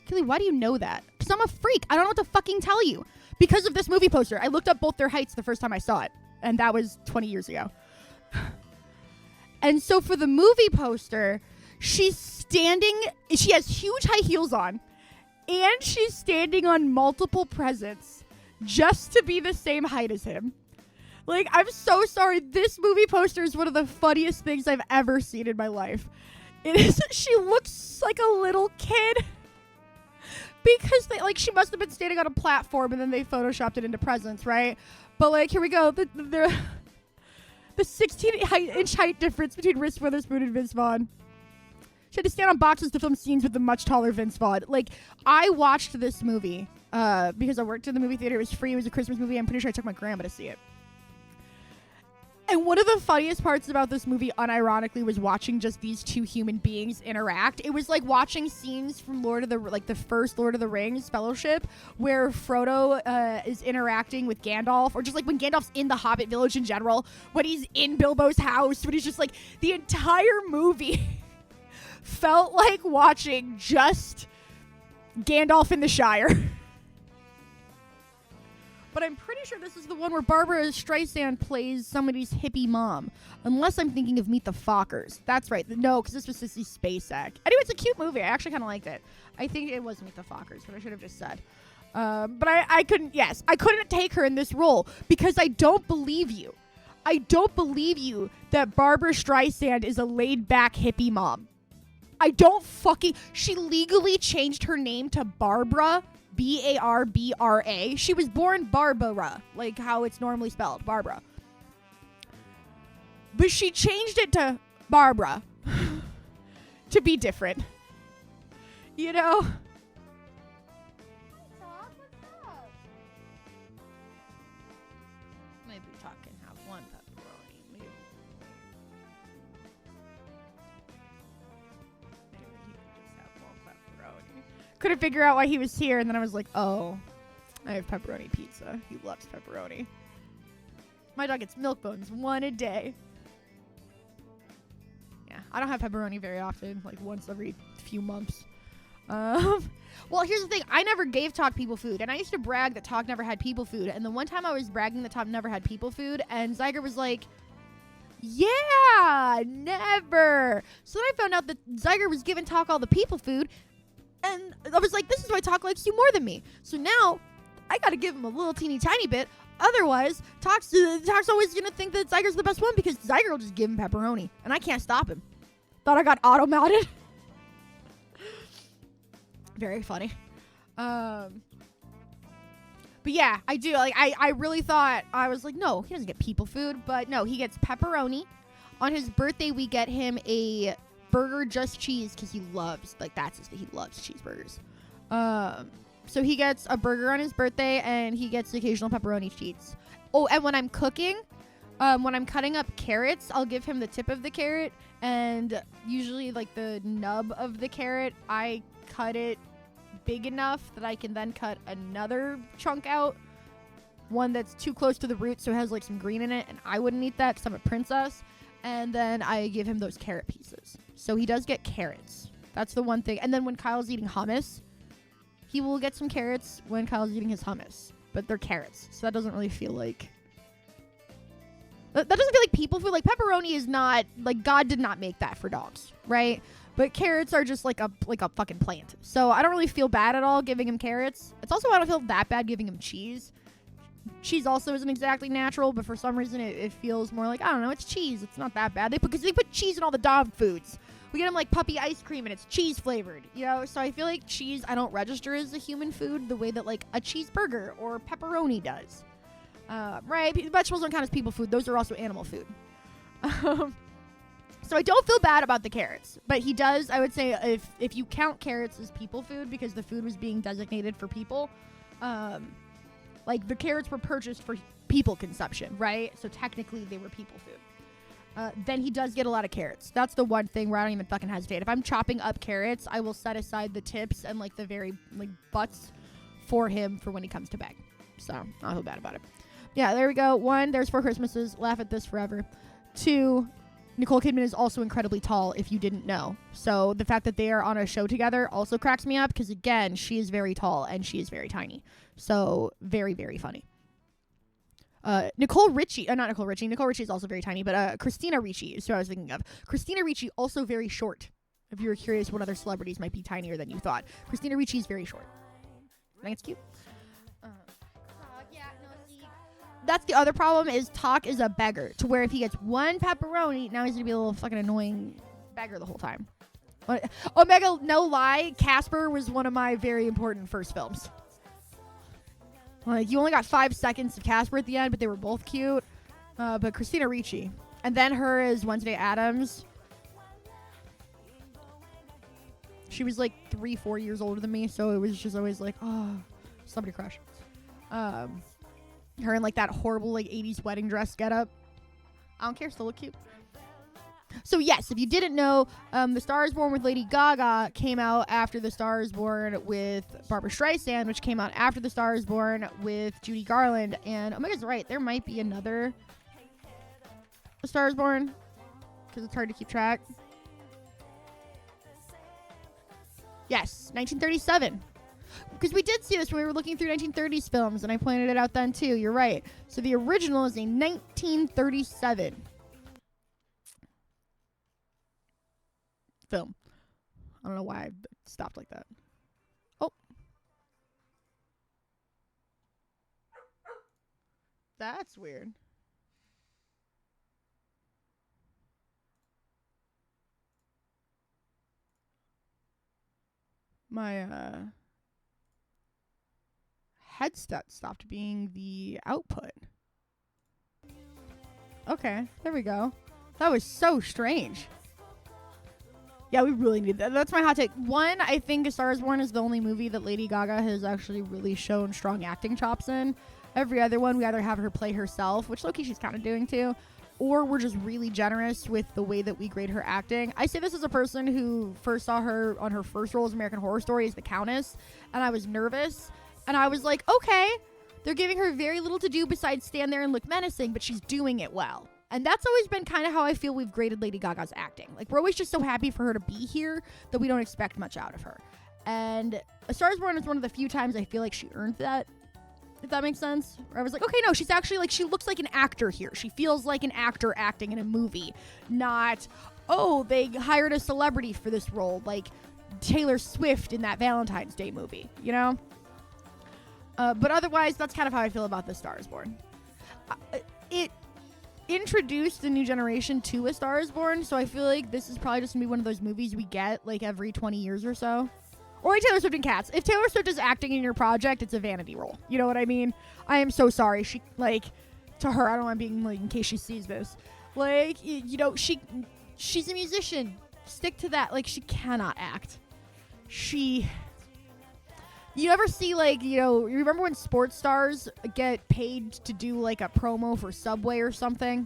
Kelly, why do you know that? Because I'm a freak. I don't know what to fucking tell you. Because of this movie poster. I looked up both their heights the first time I saw it. And that was 20 years ago. And so for the movie poster, she's standing. She has huge high heels on. And she's standing on multiple presents. Just to be the same height as him. Like, I'm so sorry. This movie poster is one of the funniest things I've ever seen in my life. It is. She looks like a little kid. Because she must have been standing on a platform and then they photoshopped it into presents, right? But like, here we go. The 16-inch height difference between Reese Witherspoon and Vince Vaughn. She had to stand on boxes to film scenes with the much taller Vince Vaughn. Like, I watched this movie because I worked in the movie theater. It was free. It was a Christmas movie. I'm pretty sure I took my grandma to see it. And one of the funniest parts about this movie, unironically, was watching just these two human beings interact. It was like watching scenes from the first Lord of the Rings Fellowship, where Frodo is interacting with Gandalf, or just like when Gandalf's in the Hobbit village in general, when he's in Bilbo's house, when he's just like, the entire movie felt like watching just Gandalf in the Shire. But I'm pretty sure this is the one where Barbara Streisand plays somebody's hippie mom. Unless I'm thinking of Meet the Fockers. That's right. No, because this was Sissy Spacek. Anyway, it's a cute movie. I actually kind of liked it. I think it was Meet the Fockers, but I should have just said. But I couldn't take her in this role because I don't believe you. I don't believe you that Barbara Streisand is a laid-back hippie mom. She legally changed her name to Barbara, Barbra. She was born Barbara, like how it's normally spelled, Barbara. But she changed it to Barbara to be different. You know? Maybe Talk can have one pepperoni. Maybe he can just have one pepperoni. Couldn't figure out why he was here, and then I was like, oh, I have pepperoni pizza. He loves pepperoni. My dog gets milk bones 1 a day. Yeah, I don't have pepperoni very often, like once every few months. Well, here's the thing. I never gave Talk people food, and I used to brag that Talk never had people food, and the one time I was bragging that Talk never had people food, and Zyger was like, yeah, never. So then I found out that Zyger was giving Talk all the people food, and I was like, this is why Talk likes you more than me. So now I gotta give him a little teeny tiny bit. Otherwise, Talk's always gonna think that Zyger's the best one because Zyger will just give him pepperoni, and I can't stop him. Thought I got auto-mounted. Very funny. But yeah, I do. Like, I really thought, I was like, no, he doesn't get people food. But no, he gets pepperoni. On his birthday, we get him a burger, just cheese, because he loves, like, he loves cheeseburgers. So he gets a burger on his birthday, and he gets the occasional pepperoni cheats. Oh, and when I'm cooking, when I'm cutting up carrots, I'll give him the tip of the carrot, and usually, like, the nub of the carrot, I cut it big enough that I can then cut another chunk out, one that's too close to the root so it has like some green in it, and I wouldn't eat that because I'm a princess. And then I give him those carrot pieces, so he does get carrots. That's the one thing. And then when Kyle's eating hummus, he will get some carrots when Kyle's eating his hummus, but they're carrots, so that doesn't really feel like people food. Like, pepperoni is not, like, God did not make that for dogs, right? But carrots are just like a fucking plant. So I don't really feel bad at all giving him carrots. It's also, I don't feel that bad giving him cheese. Cheese also isn't exactly natural, but for some reason it feels more like, I don't know, it's cheese. It's not that bad. Because they put cheese in all the dog foods. We get him like puppy ice cream and it's cheese flavored, you know? So I feel like cheese, I don't register as a human food the way that like a cheeseburger or pepperoni does. Right? Vegetables don't count as people food. Those are also animal food. So I don't feel bad about the carrots, but he does. I would say if you count carrots as people food because the food was being designated for people, like the carrots were purchased for people consumption, right? So technically they were people food. Then he does get a lot of carrots. That's the one thing where I don't even fucking hesitate. If I'm chopping up carrots, I will set aside the tips and like the very like butts for him for when he comes to beg. So I don't feel bad about it. Yeah, there we go. 1, there's 4 Christmases. Laugh at this forever. 2, Nicole Kidman is also incredibly tall, if you didn't know. So the fact that they are on a show together also cracks me up because, again, she is very tall and she is very tiny. So very, very funny. Not Nicole Richie. Nicole Richie is also very tiny, but Christina Ricci is who I was thinking of. Christina Ricci, also very short. If you were curious what other celebrities might be tinier than you thought. Christina Ricci is very short. I think it's cute. That's the other problem is Talk is a beggar to where if he gets 1 pepperoni, now he's going to be a little fucking annoying beggar the whole time. Omega, no lie, Casper was one of my very important first films. Like, you only got 5 seconds of Casper at the end, but they were both cute. But Christina Ricci. And then her is Wednesday Addams. She was like 3-4 years older than me, so it was just always like, oh, celebrity crush. Her in like that horrible like 80s wedding dress getup. I don't care, still look cute. So yes, if you didn't know, The Star Is Born with Lady Gaga came out after The Star Is Born with Barbara Streisand, which came out after The Star Is Born with Judy Garland. And Omega's right, there might be another The Star Is Born because it's hard to keep track. Yes, 1937. Because we did see this when we were looking through 1930s films, and I pointed it out then too. You're right. So the original is a 1937 film. I don't know why I stopped like that. Oh. That's weird. My, headset stopped being the output. Okay, there we go. That was so strange. Yeah, we really need that. That's my hot take. 1, I think A Star Is Born is the only movie that Lady Gaga has actually really shown strong acting chops in. Every other one, we either have her play herself, which low-key she's kind of doing too, or we're just really generous with the way that we grade her acting. I say this as a person who first saw her on her first role as American Horror Story as the Countess, and I was nervous. And I was like, okay, they're giving her very little to do besides stand there and look menacing, but she's doing it well. And that's always been kind of how I feel we've graded Lady Gaga's acting. Like, we're always just so happy for her to be here that we don't expect much out of her. And A Star Is Born is one of the few times I feel like she earned that, if that makes sense. Where I was like, okay, no, she's actually, like, she looks like an actor here. She feels like an actor acting in a movie. Not, oh, they hired a celebrity for this role, like Taylor Swift in that Valentine's Day movie, you know? But otherwise, that's kind of how I feel about The Star Is Born. It introduced a new generation to A Star Is Born, so I feel like this is probably just going to be one of those movies we get, like, every 20 years or so. Or like Taylor Swift and Cats. If Taylor Swift is acting in your project, it's a vanity role. You know what I mean? I am so sorry. She, like, to her, I don't want being, like, in case she sees this. Like, you know, she's a musician. Stick to that. Like, she cannot act. You ever see, like, you know, you remember when sports stars get paid to do, like, a promo for Subway or something?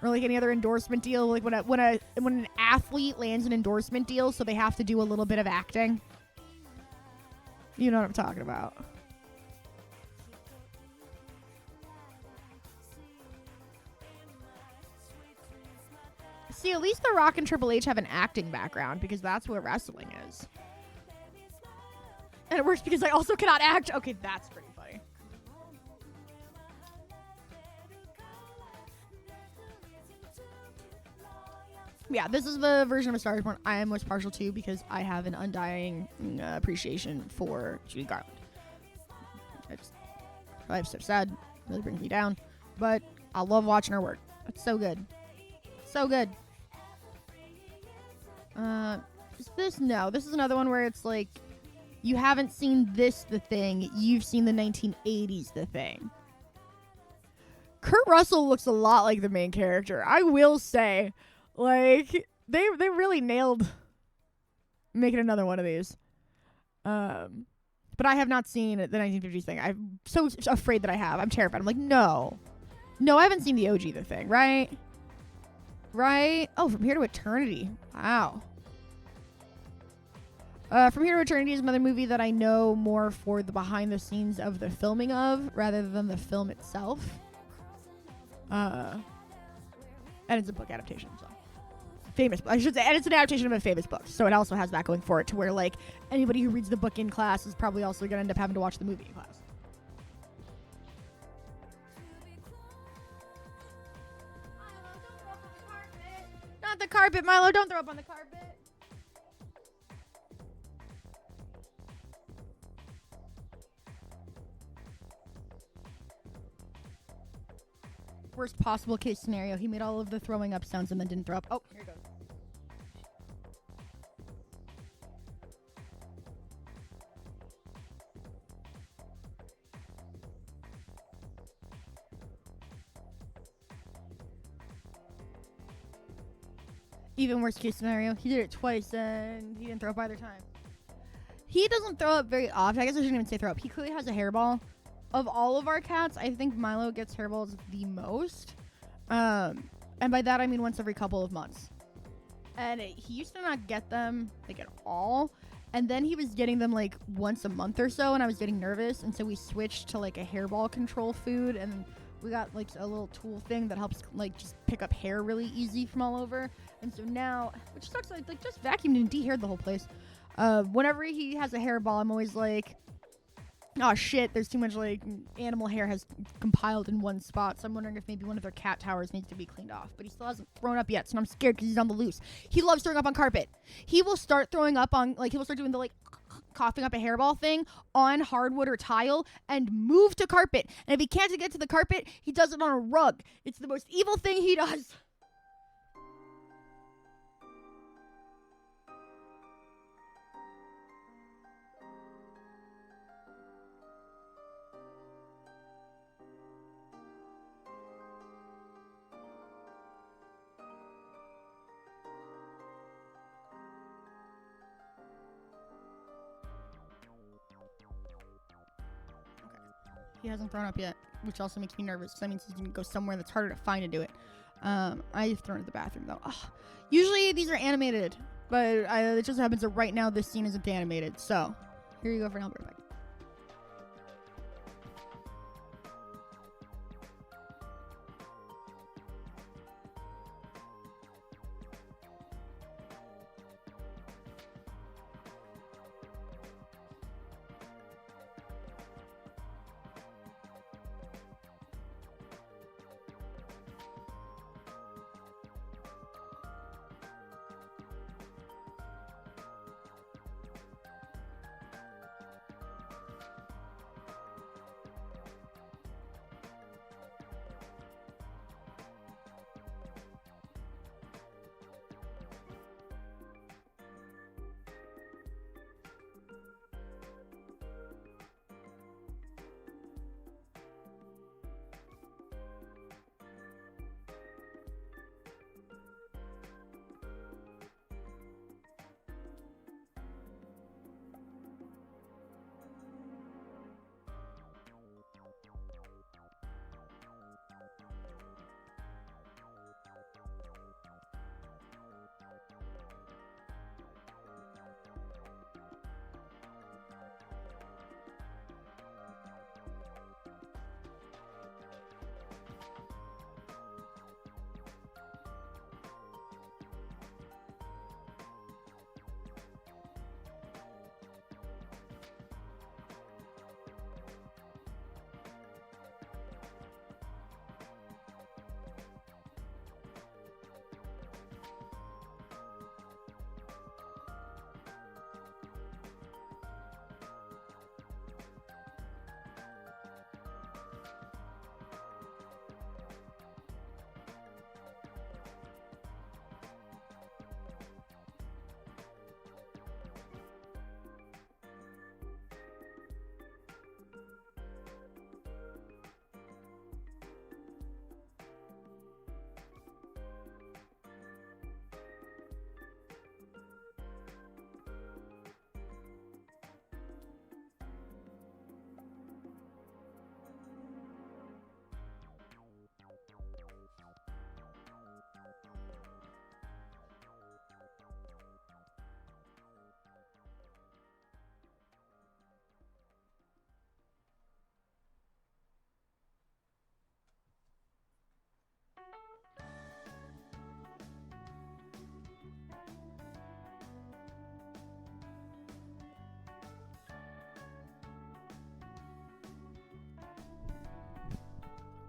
Or, like, any other endorsement deal? Like, when an athlete lands an endorsement deal, so they have to do a little bit of acting. You know what I'm talking about. See, at least The Rock and Triple H have an acting background, because that's what wrestling is. And it works because I also cannot act. Okay, that's pretty funny. Yeah, this is the version of A Star Is Born I am most partial to because I have an undying appreciation for Judy Garland. Life's so sad. Really brings me down. But I love watching her work. It's so good. So good. Is this? No. This is another one where it's like, you haven't seen this, The Thing. You've seen the 1980s, The Thing. Kurt Russell looks a lot like the main character. I will say, like, they really nailed making another one of these. But I have not seen the 1950s thing. I'm so afraid that I have. I'm terrified. I'm like, no, I haven't seen the OG The Thing, right? Right? Oh, From Here to Eternity. Wow. From Here to Eternity is another movie that I know more for the behind the scenes of the filming of rather than the film itself. And it's a book adaptation, so famous. I should say, and it's an adaptation of a famous book, so it also has that going for it, to where like anybody who reads the book in class is probably also going to end up having to watch the movie in class. Not the carpet, Milo. Don't throw up on the carpet. Worst possible case scenario. He made all of the throwing up sounds and then didn't throw up. Oh, here he goes. Even worst case scenario, he did it twice and he didn't throw up either time. He doesn't throw up very often. I guess I shouldn't even say throw up. He clearly has a hairball. Of all of our cats, I think Milo gets hairballs the most. And by that I mean once every couple of months. And he used to not get them like at all. And then he was getting them like once a month or so, and I was getting nervous, and so we switched to like a hairball control food, and we got like a little tool thing that helps like just pick up hair really easy from all over. And so now, which sucks, like just vacuumed and de-haired the whole place. Whenever he has a hairball, I'm always like, oh shit, there's too much like animal hair has compiled in one spot. So I'm wondering if maybe one of their cat towers needs to be cleaned off. But he still hasn't thrown up yet, so I'm scared because he's on the loose. He loves throwing up on carpet. He will start throwing up on, like, he will start doing the like coughing up a hairball thing on hardwood or tile and move to carpet. And if he can't get to the carpet, he does it on a rug. It's the most evil thing he does. He hasn't thrown up yet, which also makes me nervous. That means he's going to go somewhere that's harder to find to do it. I've thrown it in the bathroom, though. Ugh. Usually these are animated, but it just happens that right now this scene isn't animated. So, here you go for an Albert effect.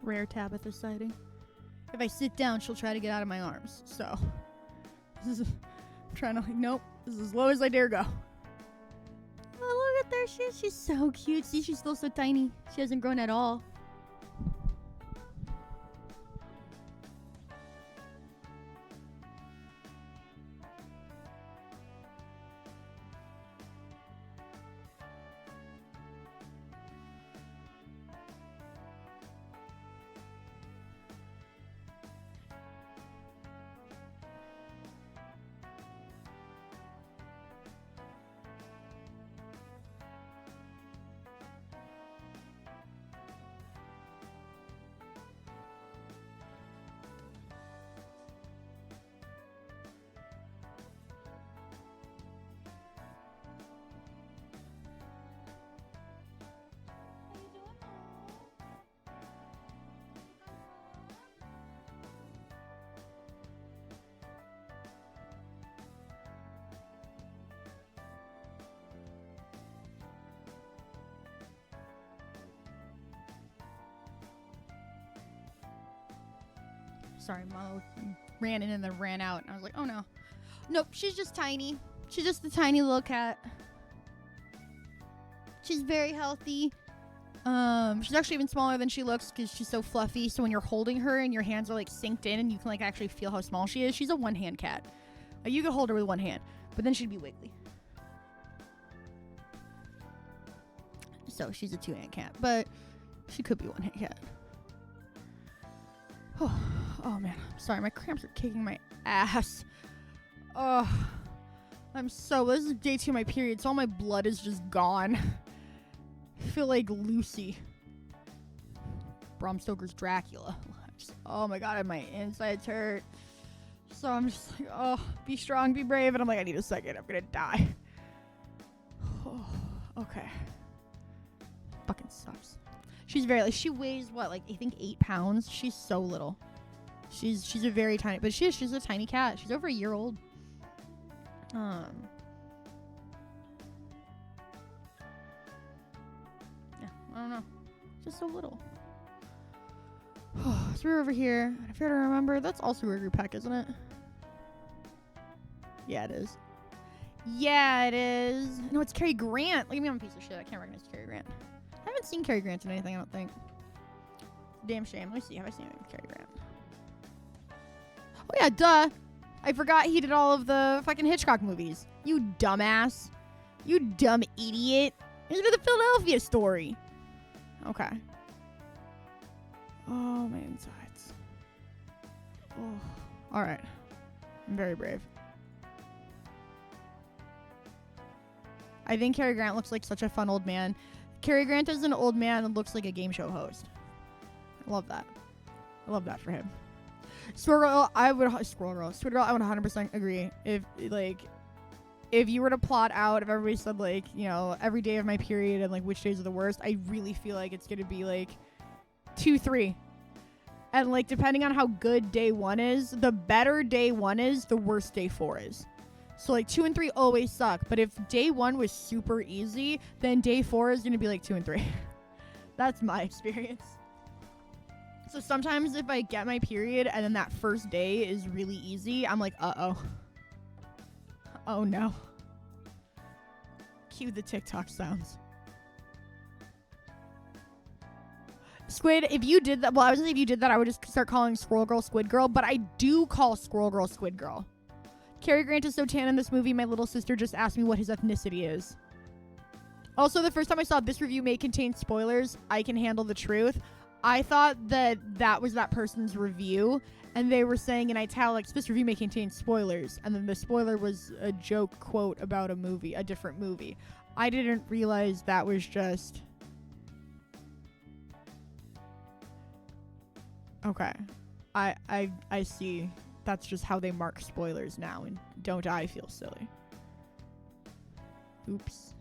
Rare Tabitha sighting. If I sit down, she'll try to get out of my arms. So, this is, I'm trying to, like, nope. This is as low as I dare go. Oh, look at there she is. She's so cute. See, she's still so tiny. She hasn't grown at all. Sorry, Mo ran in and then ran out. And I was like, oh no. Nope, she's just tiny. She's just a tiny little cat. She's very healthy. She's actually even smaller than she looks because she's so fluffy. So when you're holding her and your hands are like synced in and you can like actually feel how small she is, she's a one-hand cat. You could hold her with one hand, but then she'd be wiggly. So she's a two-hand cat, but she could be one-hand cat. Oh man, sorry, my cramps are kicking my ass. Oh, this is day 2 of my period, so all my blood is just gone. I feel like Lucy. Bram Stoker's Dracula. Oh my god, my insides hurt. So I'm just like, oh, be strong, be brave, and I'm like, I need a second, I'm gonna die. Oh, okay. Fucking sucks. She's very, like, she weighs, what, like, I think 8 pounds? She's so little. She's a very tiny, but she's a tiny cat. She's over a year old. Yeah, I don't know. Just so little. So we're over here. If I remember, that's also Gregory Peck, isn't it? Yeah, it is. Yeah, it is. No, it's Cary Grant. Look at me, I'm a piece of shit. I can't recognize Cary Grant. I haven't seen Cary Grant in anything, I don't think. Damn shame. Let me see. Have I seen Cary Grant? Oh, yeah, duh. I forgot he did all of the fucking Hitchcock movies. You dumbass. You dumb idiot. He did the Philadelphia Story. Okay. Oh, my insides. Oh. All right. I'm very brave. I think Cary Grant looks like such a fun old man. Cary Grant is an old man and looks like a game show host. I love that. I love that for him. Squirrel, I would 100% agree. If you were to plot out, if everybody said like, you know, every day of my period and like which days are the worst, I really feel like it's gonna be like 2, 3. And like depending on how good day 1 is, the better day 1 is, the worse day 4 is. So like 2 and 3 always suck, but if day 1 was super easy, then day 4 is gonna be like 2 and 3. That's my experience. So sometimes if I get my period and then that first day is really easy, I'm like, uh-oh. Oh no. Cue the TikTok sounds. Squid, if you did that, well, I was gonna say if you did that, I would just start calling Squirrel Girl Squid Girl, but I do call Squirrel Girl Squid Girl. Cary Grant is so tan in this movie, my little sister just asked me what his ethnicity is. Also, the first time I saw this review may contain spoilers, I can handle the truth. I thought that was that person's review, and they were saying in italics, this review may contain spoilers, and then the spoiler was a joke quote about a movie, a different movie. I didn't realize that was just... Okay. I see. That's just how they mark spoilers now, and don't I feel silly. Oops.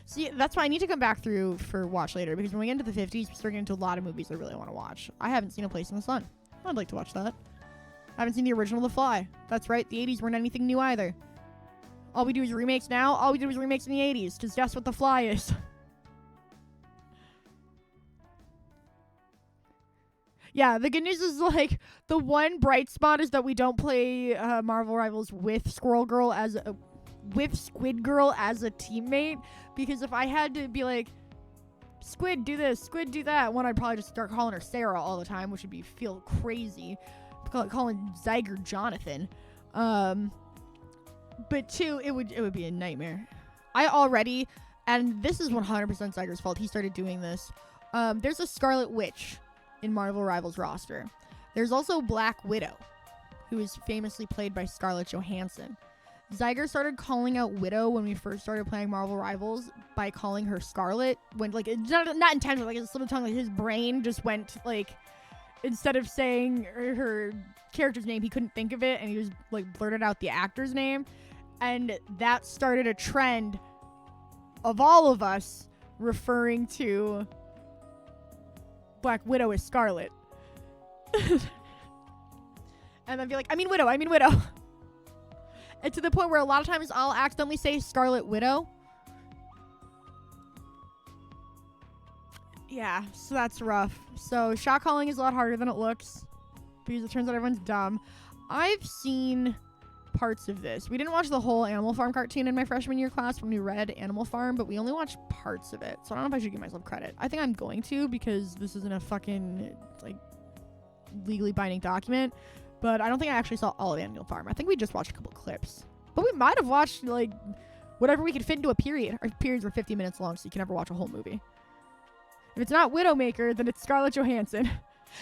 See, that's why I need to come back through for watch later, because when we get into the 50s, we start getting into a lot of movies I really want to watch. I haven't seen A Place in the Sun. I'd like to watch that. I haven't seen the original The Fly. That's right, the 80s weren't anything new either. All we do is remakes now. All we did was remakes in the 80s, because that's what The Fly is. Yeah, the good news is, like, the one bright spot is that we don't play Marvel Rivals with Squid Girl as a teammate, because if I had to be like, Squid, do this, Squid, do that, one, I'd probably just start calling her Sarah all the time, which would feel crazy. Calling Zyger Jonathan. But two, it would be a nightmare. And this is 100% Zyger's fault. He started doing this. There's a Scarlet Witch in Marvel Rivals roster. There's also Black Widow, who is famously played by Scarlett Johansson. Zyger started calling out Widow when we first started playing Marvel Rivals by calling her Scarlet, when, like, not intentionally, like, it's slip of tongue, like, his brain just went, like, instead of saying her character's name, he couldn't think of it, and he was, like, blurted out the actor's name, and that started a trend of all of us referring to Black Widow as Scarlet. And then be like, I mean Widow. And to the point where a lot of times I'll accidentally say Scarlet Widow. Yeah, so that's rough. So shot calling is a lot harder than it looks, because it turns out everyone's dumb. I've seen parts of this. We didn't watch the whole Animal Farm cartoon in my freshman year class when we read Animal Farm, but we only watched parts of it. So I don't know if I should give myself credit. I think I'm going to, because this isn't a fucking, like, legally binding document. But I don't think I actually saw all of Animal Farm. I think we just watched a couple clips. But we might have watched, like, whatever we could fit into a period. Our periods were 50 minutes long, so you can never watch a whole movie. If it's not Widowmaker, then it's Scarlett Johansson.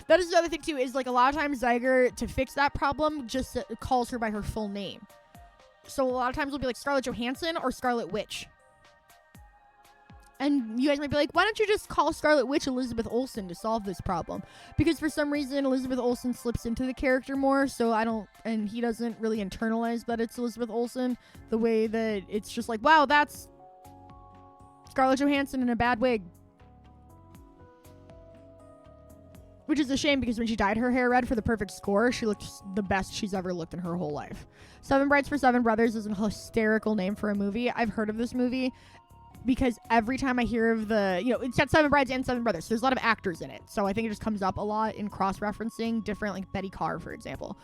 That is the other thing, too, is, like, a lot of times Zyger, to fix that problem, just calls her by her full name. So a lot of times we'll be like Scarlett Johansson or Scarlet Witch. And you guys might be like, why don't you just call Scarlet Witch Elizabeth Olsen to solve this problem? Because for some reason, Elizabeth Olsen slips into the character more, and he doesn't really internalize that it's Elizabeth Olsen, the way that it's just like, wow, that's Scarlett Johansson in a bad wig. Which is a shame, because when she dyed her hair red for the perfect score, she looked the best she's ever looked in her whole life. Seven Brides for Seven Brothers is a hysterical name for a movie. I've heard of this movie because every time I hear of it's got Seven Brides and Seven Brothers. So there's a lot of actors in it. So I think it just comes up a lot in cross-referencing different, like Betty Carr, for example.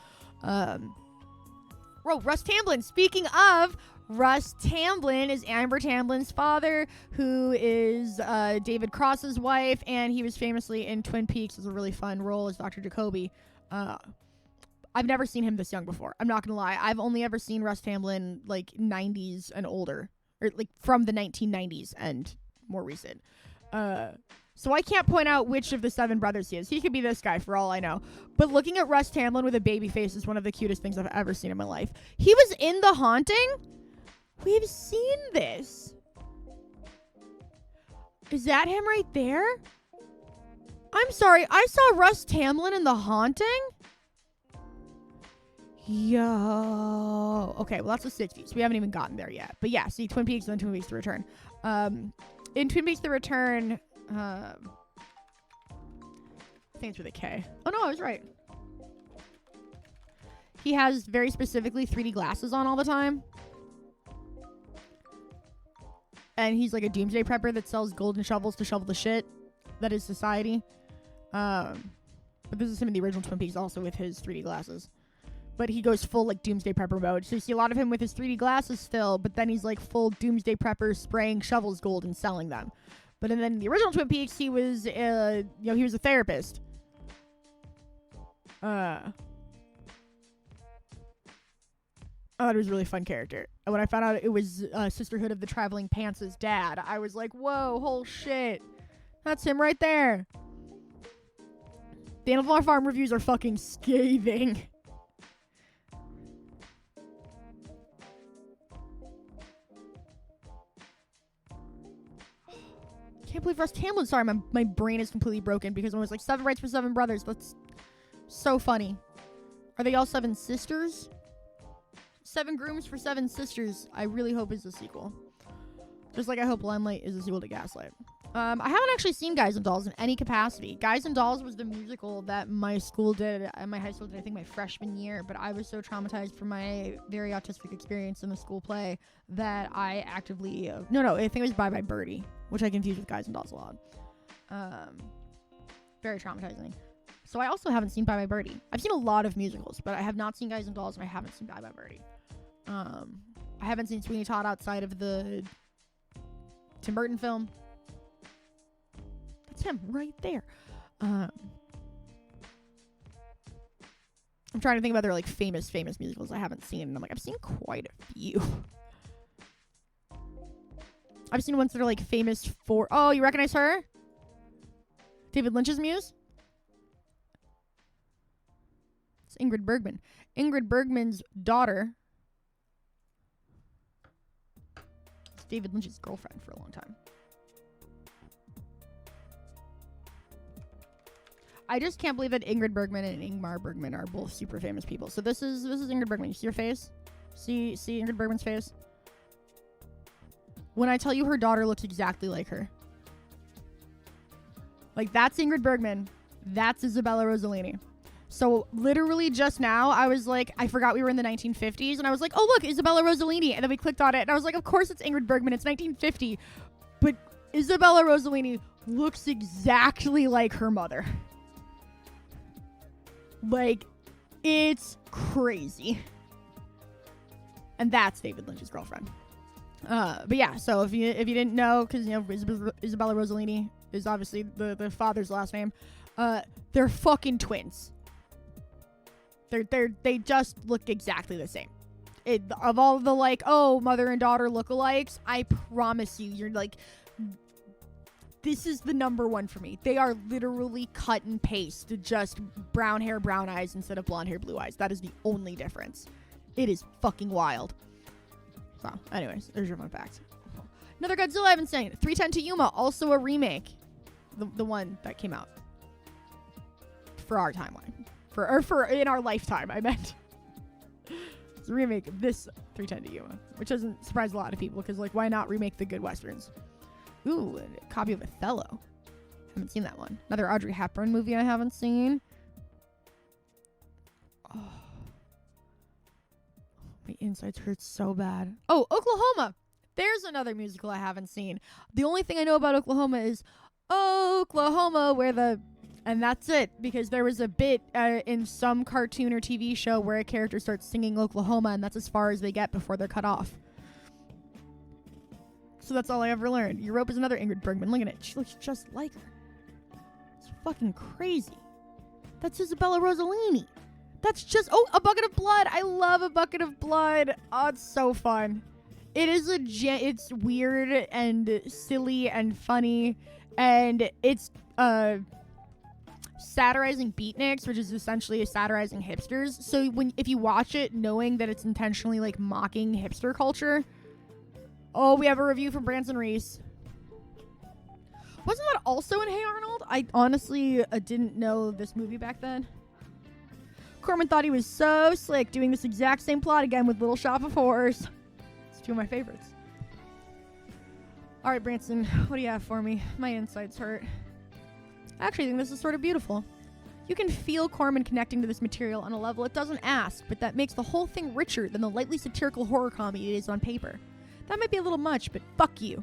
Russ Tamblyn. Speaking of, Russ Tamblyn is Amber Tamblin's father, who is David Cross's wife, and he was famously in Twin Peaks as a really fun role as Dr. Jacoby. I've never seen him this young before. I'm not gonna lie. I've only ever seen Russ Tamblyn like 90s and older, or like from the 1990s and more recent. So I can't point out which of the seven brothers he is. He could be this guy for all I know. But looking at Russ Tamblyn with a baby face is one of the cutest things I've ever seen in my life. He was in The Haunting. We've seen this. Is that him right there? I'm sorry. I saw Russ Tamblyn in The Haunting. Yo. Okay, well, that's the 60s. We haven't even gotten there yet. But yeah, see, Twin Peaks and then Twin Peaks The Return. In Twin Peaks The Return, I think it's with a K. Oh, no, I was right. He has very specifically 3D glasses on all the time. And he's like a doomsday prepper that sells golden shovels to shovel the shit that is society. But this is him in the original Twin Peaks also with his 3D glasses. But he goes full like doomsday prepper mode. So you see a lot of him with his 3D glasses still, but then he's like full doomsday prepper, spraying shovels gold and selling them. But then in the original Twin Peaks, he was, he was a therapist. Oh, it was a really fun character. And when I found out it was Sisterhood of the Traveling Pants' dad, I was like, whoa, whole shit. That's him right there. The Animal Farm reviews are fucking scathing. Can't believe Russ Tamblyn. Sorry, my brain is completely broken because I was like, 7 Rights for 7 Brothers. That's so funny. Are they all 7 sisters? 7 Grooms for 7 Sisters, I really hope is a sequel. Just like I hope Limelight is a sequel to Gaslight. I haven't actually seen Guys and Dolls in any capacity. Guys and Dolls was the musical that my school did, and my high school did, I think, my freshman year, but I was so traumatized from my very autistic experience in the school play that I actively... I think it was Bye Bye Birdie, which I confused with Guys and Dolls a lot. Very traumatizing. So I also haven't seen Bye Bye Birdie. I've seen a lot of musicals, but I have not seen Guys and Dolls, and I haven't seen Bye Bye Birdie. I haven't seen Sweeney Todd outside of the Tim Burton film. That's him right there. I'm trying to think of other like famous musicals I haven't seen, and I'm like, I've seen quite a few. I've seen ones that are like famous for. Oh, you recognize her? David Lynch's muse? It's Ingrid Bergman. Ingrid Bergman's daughter. It's David Lynch's girlfriend for a long time. I just can't believe that Ingrid Bergman and Ingmar Bergman are both super famous people. So this is Ingrid Bergman. You see her face? See Ingrid Bergman's face? When I tell you her daughter looks exactly like her. Like, that's Ingrid Bergman. That's Isabella Rossellini. So literally just now, I was like, I forgot we were in the 1950s, and I was like, oh look, Isabella Rossellini, and then we clicked on it, and I was like, of course it's Ingrid Bergman, it's 1950, but Isabella Rossellini looks exactly like her mother. Like, it's crazy. And that's David Lynch's girlfriend. But yeah, so if you didn't know, because you know Isabella Rossellini is obviously the father's last name, they're fucking twins. They just look exactly the same. Of all the like, oh, mother and daughter lookalikes, I promise you're like, this is the number one for me. They are literally cut and paste, just brown hair, brown eyes instead of blonde hair, blue eyes. That is the only difference. It is fucking wild. So, anyways, there's your fun fact. Another Godzilla I haven't seen. 310 to Yuma, also a remake. The one that came out for our timeline. For in our lifetime, I meant. It's a remake of this 310 to Yuma, which doesn't surprise a lot of people, because, like, why not remake the good westerns? Ooh, a copy of Othello. Haven't seen that one. Another Audrey Hepburn movie I haven't seen. Oh. My insides hurt so bad. Oh, Oklahoma. There's another musical I haven't seen. The only thing I know about Oklahoma is Oklahoma, and that's it, because there was a bit in some cartoon or TV show where a character starts singing Oklahoma, and that's as far as they get before they're cut off. So that's all I ever learned. Europe is another Ingrid Bergman. Look at it. She looks just like her. It's fucking crazy. That's Isabella Rossellini. That's just... Oh, A Bucket of Blood. I love A Bucket of Blood. Oh, it's so fun. It is it's weird and silly and funny. And it's satirizing beatniks, which is essentially satirizing hipsters. So if you watch it knowing that it's intentionally like mocking hipster culture... Oh, we have a review from Branson Reese. Wasn't that also in Hey Arnold? I honestly didn't know this movie back then. Corman thought he was so slick doing this exact same plot again with Little Shop of Horrors. It's two of my favorites. Alright, Branson, what do you have for me? My insides hurt. I actually think this is sort of beautiful. You can feel Corman connecting to this material on a level it doesn't ask, but that makes the whole thing richer than the lightly satirical horror comedy it is on paper. That might be a little much, but fuck you.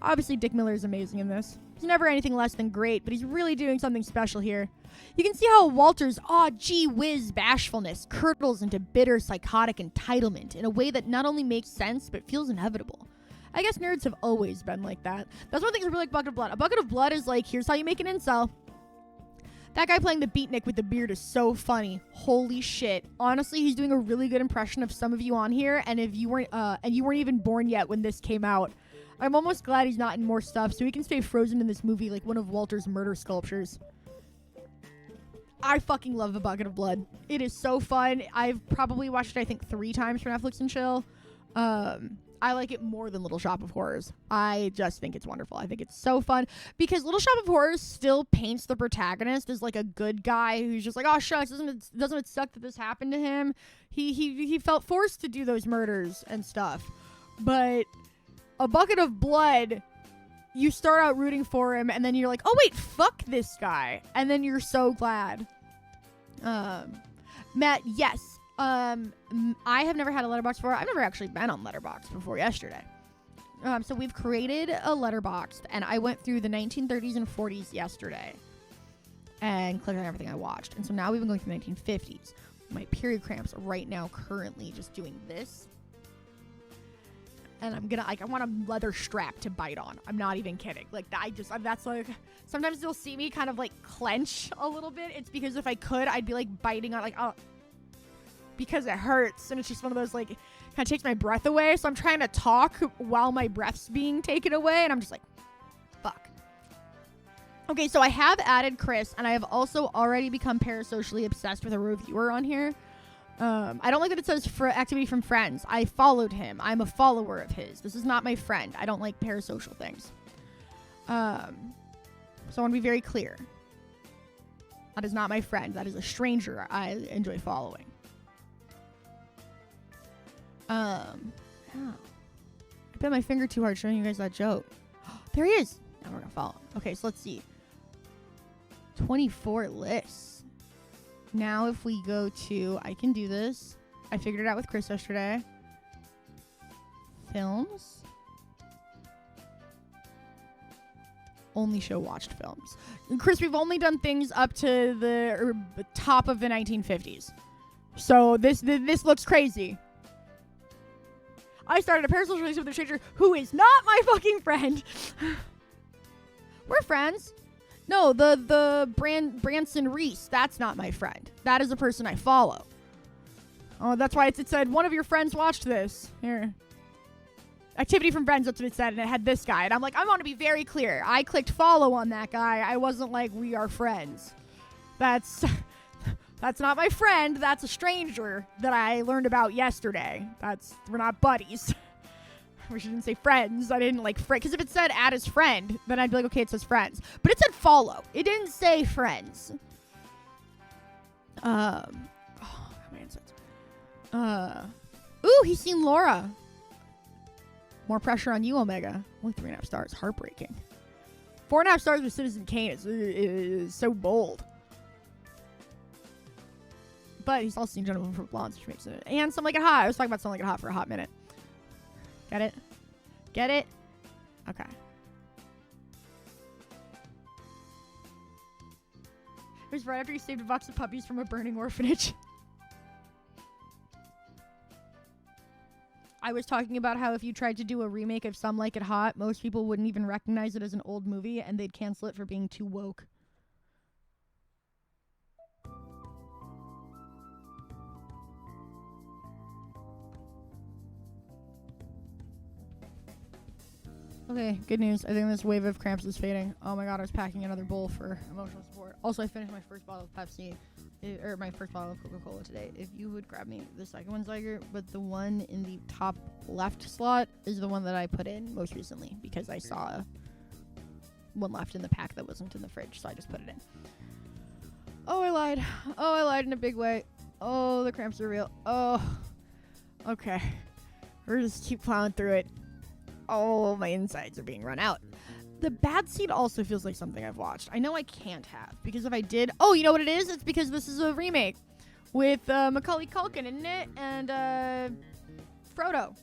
Obviously, Dick Miller is amazing in this. He's never anything less than great, but he's really doing something special here. You can see how Walter's gee whiz bashfulness curdles into bitter, psychotic entitlement in a way that not only makes sense, but feels inevitable. I guess nerds have always been like that. That's one thing I really like Bucket of Blood. A Bucket of Blood is like, here's how you make an incel. That guy playing the beatnik with the beard is so funny. Holy shit. Honestly, he's doing a really good impression of some of you on here, and if you weren't even born yet when this came out, I'm almost glad he's not in more stuff so he can stay frozen in this movie like one of Walter's murder sculptures. I fucking love A Bucket of Blood. It is so fun. I've probably watched it, I think, 3 times for Netflix and chill. I like it more than Little Shop of Horrors. I just think it's wonderful. I think it's so fun because Little Shop of Horrors still paints the protagonist as like a good guy who's just like, oh shucks, doesn't it suck that this happened to him? He felt forced to do those murders and stuff. But A Bucket of Blood, you start out rooting for him and then you're like, oh wait, fuck this guy. And then you're so glad. Matt, yes. I have never had a letterbox before. I've never actually been on Letterboxd before yesterday. So we've created a Letterboxd, and I went through the 1930s and 40s yesterday. and clicked on everything I watched. And so now we've been going through the 1950s. My period cramps are right now currently just doing this. And I'm gonna, like, I want a leather strap to bite on. I'm not even kidding. Like, that's like, sometimes you'll see me kind of like clench a little bit. It's because if I could, I'd be like biting on, like, because it hurts. And it's just one of those, like, kind of takes my breath away. So I'm trying to talk while my breath's being taken away. And I'm just like, fuck. Okay, so I have added Chris, and I have also already become parasocially obsessed with a reviewer on here. I don't like that it says for activity from friends. I followed him. I'm a follower of his. This is not my friend. I don't like parasocial things. So I want to be very clear. That is not my friend. That is a stranger I enjoy following. Ow. I bit my finger too hard showing you guys that joke. There he is. Now we're gonna follow him. Okay, so let's see. 24 lists. Now if we go to, I can do this. I figured it out with Chris yesterday. Films. Only show watched films. And Chris, we've only done things up to the top of the 1950s. So this looks crazy. I started a parasocial relationship with a stranger who is not my fucking friend. We're friends. No, the Branson Reese, that's not my friend. That is a person I follow. Oh, that's why it said, one of your friends watched this. Here. Activity from friends, that's what it said, and it had this guy. And I'm like, I want to be very clear. I clicked follow on that guy. I wasn't like, we are friends. That's not my friend. That's a stranger that I learned about yesterday. We're not buddies. We shouldn't say friends. I didn't like friend, because if it said add as friend, then I'd be like, okay, it says friends. But it said follow. It didn't say friends. Oh, my insides. Ooh, he's seen Laura. More pressure on you, Omega. Only 3.5 stars. Heartbreaking. 4.5 stars with Citizen Kane is so bold. But he's also seen Gentlemen from Blondes, which makes it. And Some Like It Hot. I was talking about Some Like It Hot for a hot minute. Get it? Get it? Okay. It was right after he saved a box of puppies from a burning orphanage. I was talking about how if you tried to do a remake of Some Like It Hot, most people wouldn't even recognize it as an old movie, and they'd cancel it for being too woke. Okay, good news. I think this wave of cramps is fading. Oh my god, I was packing another bowl for emotional support. Also, I finished my first bottle of Pepsi, or my first bottle of Coca-Cola today. If you would grab me the second one, Zyger, but the one in the top left slot is the one that I put in most recently because I saw one left in the pack that wasn't in the fridge, so I just put it in. Oh, I lied. Oh, I lied in a big way. Oh, the cramps are real. Oh, okay. We're just keep plowing through it. Oh, my insides are being run out. The Bad Seed also feels like something I've watched. I know I can't have, because if I did... Oh, you know what it is? It's because this is a remake with Macaulay Culkin, isn't it? And Frodo.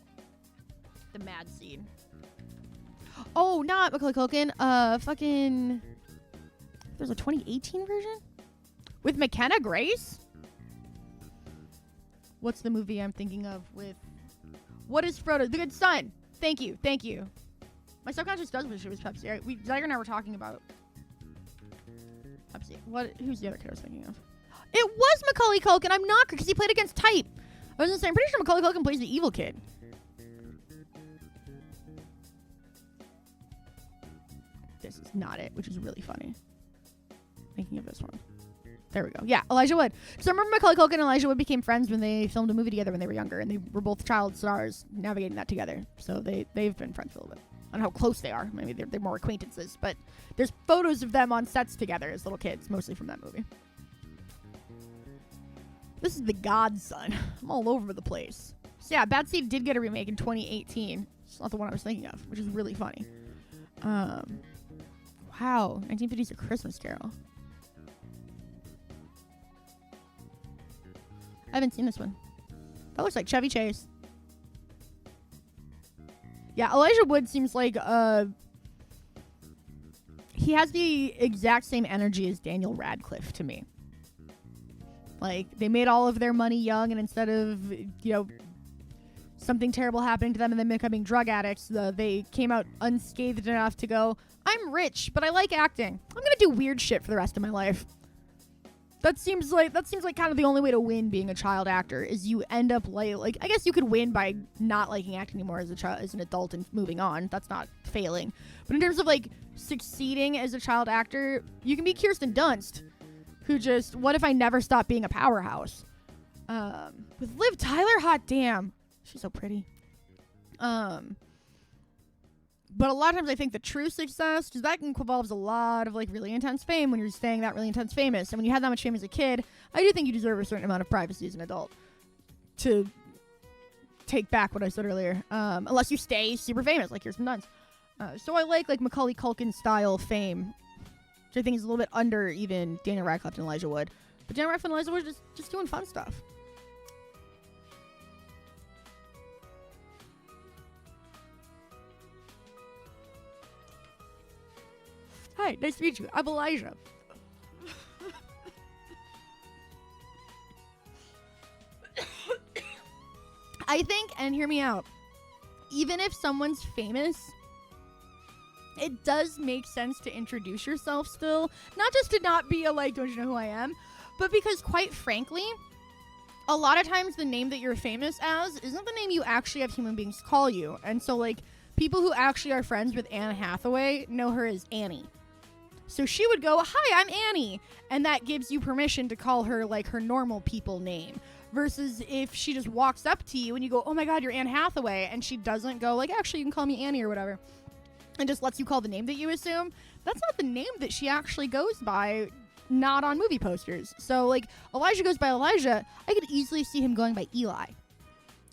The Mad Seed. Oh, not Macaulay Culkin. Fucking... There's a 2018 version? With McKenna Grace? What's the movie I'm thinking of with... What is Frodo? The Good Son. Thank you. Thank you. My subconscious does wish it was Pepsi. Right? Zyger and I were talking about Pepsi. Who's the other kid I was thinking of? It was Macaulay Culkin. I'm not, because he played against type. I was gonna say, I'm pretty sure Macaulay Culkin plays the evil kid. This is not it, which is really funny. Thinking of this one. There we go. Yeah, Elijah Wood. Because I remember Macaulay Culkin and Elijah Wood became friends when they filmed a movie together when they were younger, and they were both child stars navigating that together. So they've been friends for a little bit. I don't know how close they are. Maybe they're more acquaintances, but there's photos of them on sets together as little kids, mostly from that movie. This is The Godson. I'm all over the place. So yeah, Bad Seed did get a remake in 2018. It's not the one I was thinking of, which is really funny. Wow, 1950s A Christmas Carol. I haven't seen this one. That looks like Chevy Chase. Yeah, Elijah Wood seems like he has the exact same energy as Daniel Radcliffe to me. Like, they made all of their money young, and instead of, something terrible happening to them and them becoming drug addicts, they came out unscathed enough to go, I'm rich, but I like acting. I'm gonna do weird shit for the rest of my life. That seems like kind of the only way to win being a child actor, is you end up like I guess you could win by not liking acting anymore as an adult and moving on. That's not failing. But in terms of like succeeding as a child actor, you can be Kirsten Dunst, who just, what if I never stop being a powerhouse? With Liv Tyler, hot damn. She's so pretty. But a lot of times I think the true success, because that involves a lot of like really intense fame when you're staying that really intense famous. And when you had that much fame as a kid, I do think you deserve a certain amount of privacy as an adult. To take back what I said earlier. Unless you stay super famous like Kirsten Dunst. So I like Macaulay Culkin style fame, which I think is a little bit under even Daniel Radcliffe and Elijah Wood. But Daniel Radcliffe and Elijah Wood are just doing fun stuff. Hi, nice to meet you. I'm Elijah. I think, and hear me out, even if someone's famous, it does make sense to introduce yourself still. Not just to not be a don't you know who I am, but because quite frankly, a lot of times the name that you're famous as isn't the name you actually have human beings call you. And so people who actually are friends with Anne Hathaway know her as Annie. So she would go, hi, I'm Annie. And that gives you permission to call her her normal people name. Versus if she just walks up to you and you go, oh my God, you're Anne Hathaway. And she doesn't go actually, you can call me Annie or whatever. And just lets you call the name that you assume. That's not the name that she actually goes by, not on movie posters. So Elijah goes by Elijah. I could easily see him going by Eli.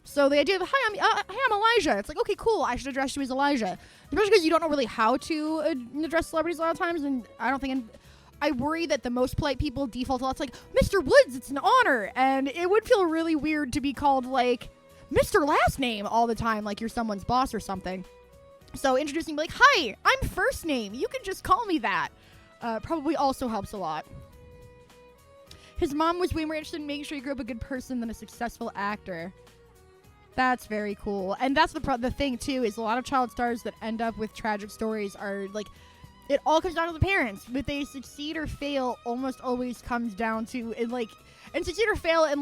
So the idea of, hi, I'm Elijah. It's okay, cool. I should address you as Elijah. Especially because you don't know really how to address celebrities a lot of times. And I don't think, I worry that the most polite people default to lots Mr. Woods, it's an honor. And it would feel really weird to be called Mr. Last Name all the time, like you're someone's boss or something. So introducing, hi, I'm first name. You can just call me that. Probably also helps a lot. His mom was way more interested in making sure he grew up a good person than a successful actor. That's very cool. And that's the thing, too, is a lot of child stars that end up with tragic stories are, it all comes down to the parents. If they succeed or fail, almost always comes down to, and succeed or fail in,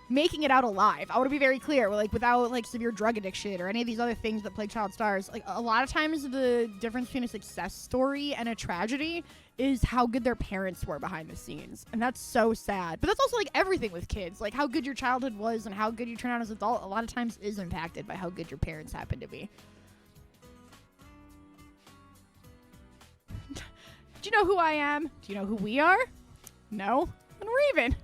making it out alive. I want to be very clear. Without, severe drug addiction or any of these other things that plague child stars. A lot of times the difference between a success story and a tragedy is how good their parents were behind the scenes. And that's so sad. But that's also everything with kids. How good your childhood was and how good you turn out as an adult a lot of times is impacted by how good your parents happen to be. Do you know who I am? Do you know who we are? No? Then we're even.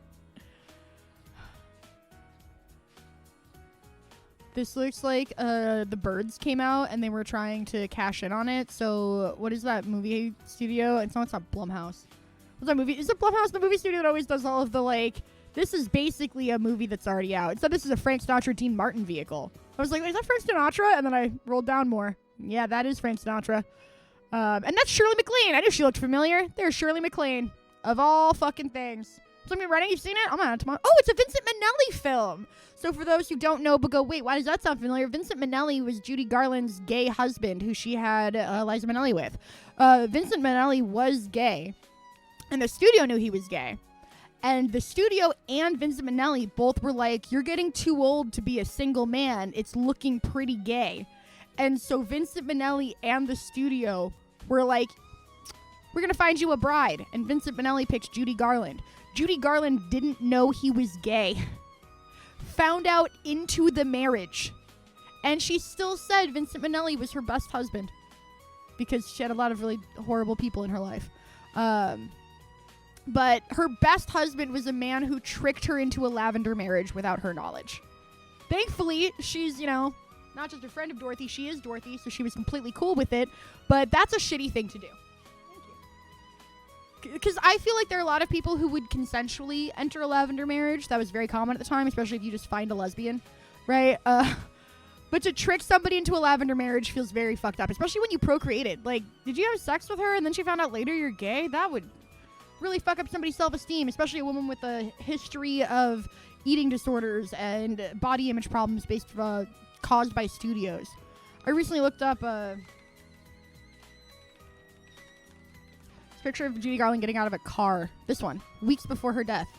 This looks like The Birds came out and they were trying to cash in on it. So what is that movie studio? It's not Blumhouse. What's that movie? Is it Blumhouse, the movie studio that always does all of the this is basically a movie that's already out. Instead, this is a Frank Sinatra, Dean Martin vehicle. I was like, is that Frank Sinatra? And then I rolled down more. Yeah, that is Frank Sinatra. And that's Shirley MacLaine. I knew she looked familiar. There's Shirley MacLaine. Of all fucking things. So I'm ready. You've seen it? I'm on it tomorrow. Oh, it's a Vincent Minnelli film. So for those who don't know, but go, wait, why does that sound familiar? Vincent Minnelli was Judy Garland's gay husband, who she had Liza Minnelli with. Vincent Minnelli was gay, and the studio knew he was gay. And the studio and Vincent Minnelli both were like, you're getting too old to be a single man. It's looking pretty gay. And so Vincent Minnelli and the studio were like, we're going to find you a bride. And Vincent Minnelli picked Judy Garland. Judy Garland didn't know he was gay. Found out into the marriage. And she still said Vincent Minnelli was her best husband. Because she had a lot of really horrible people in her life. But her best husband was a man who tricked her into a lavender marriage without her knowledge. Thankfully, she's, not just a friend of Dorothy, she is Dorothy, so she was completely cool with it. But that's a shitty thing to do. Because I feel like there are a lot of people who would consensually enter a lavender marriage. That was very common at the time, especially if you just find a lesbian, right? But to trick somebody into a lavender marriage feels very fucked up, especially when you procreated. Like, did you have sex with her and then she found out later you're gay? That would really fuck up somebody's self-esteem, especially a woman with a history of eating disorders and body image problems caused by studios. I recently looked up a picture of Judy Garland getting out of a car. This one, weeks before her death.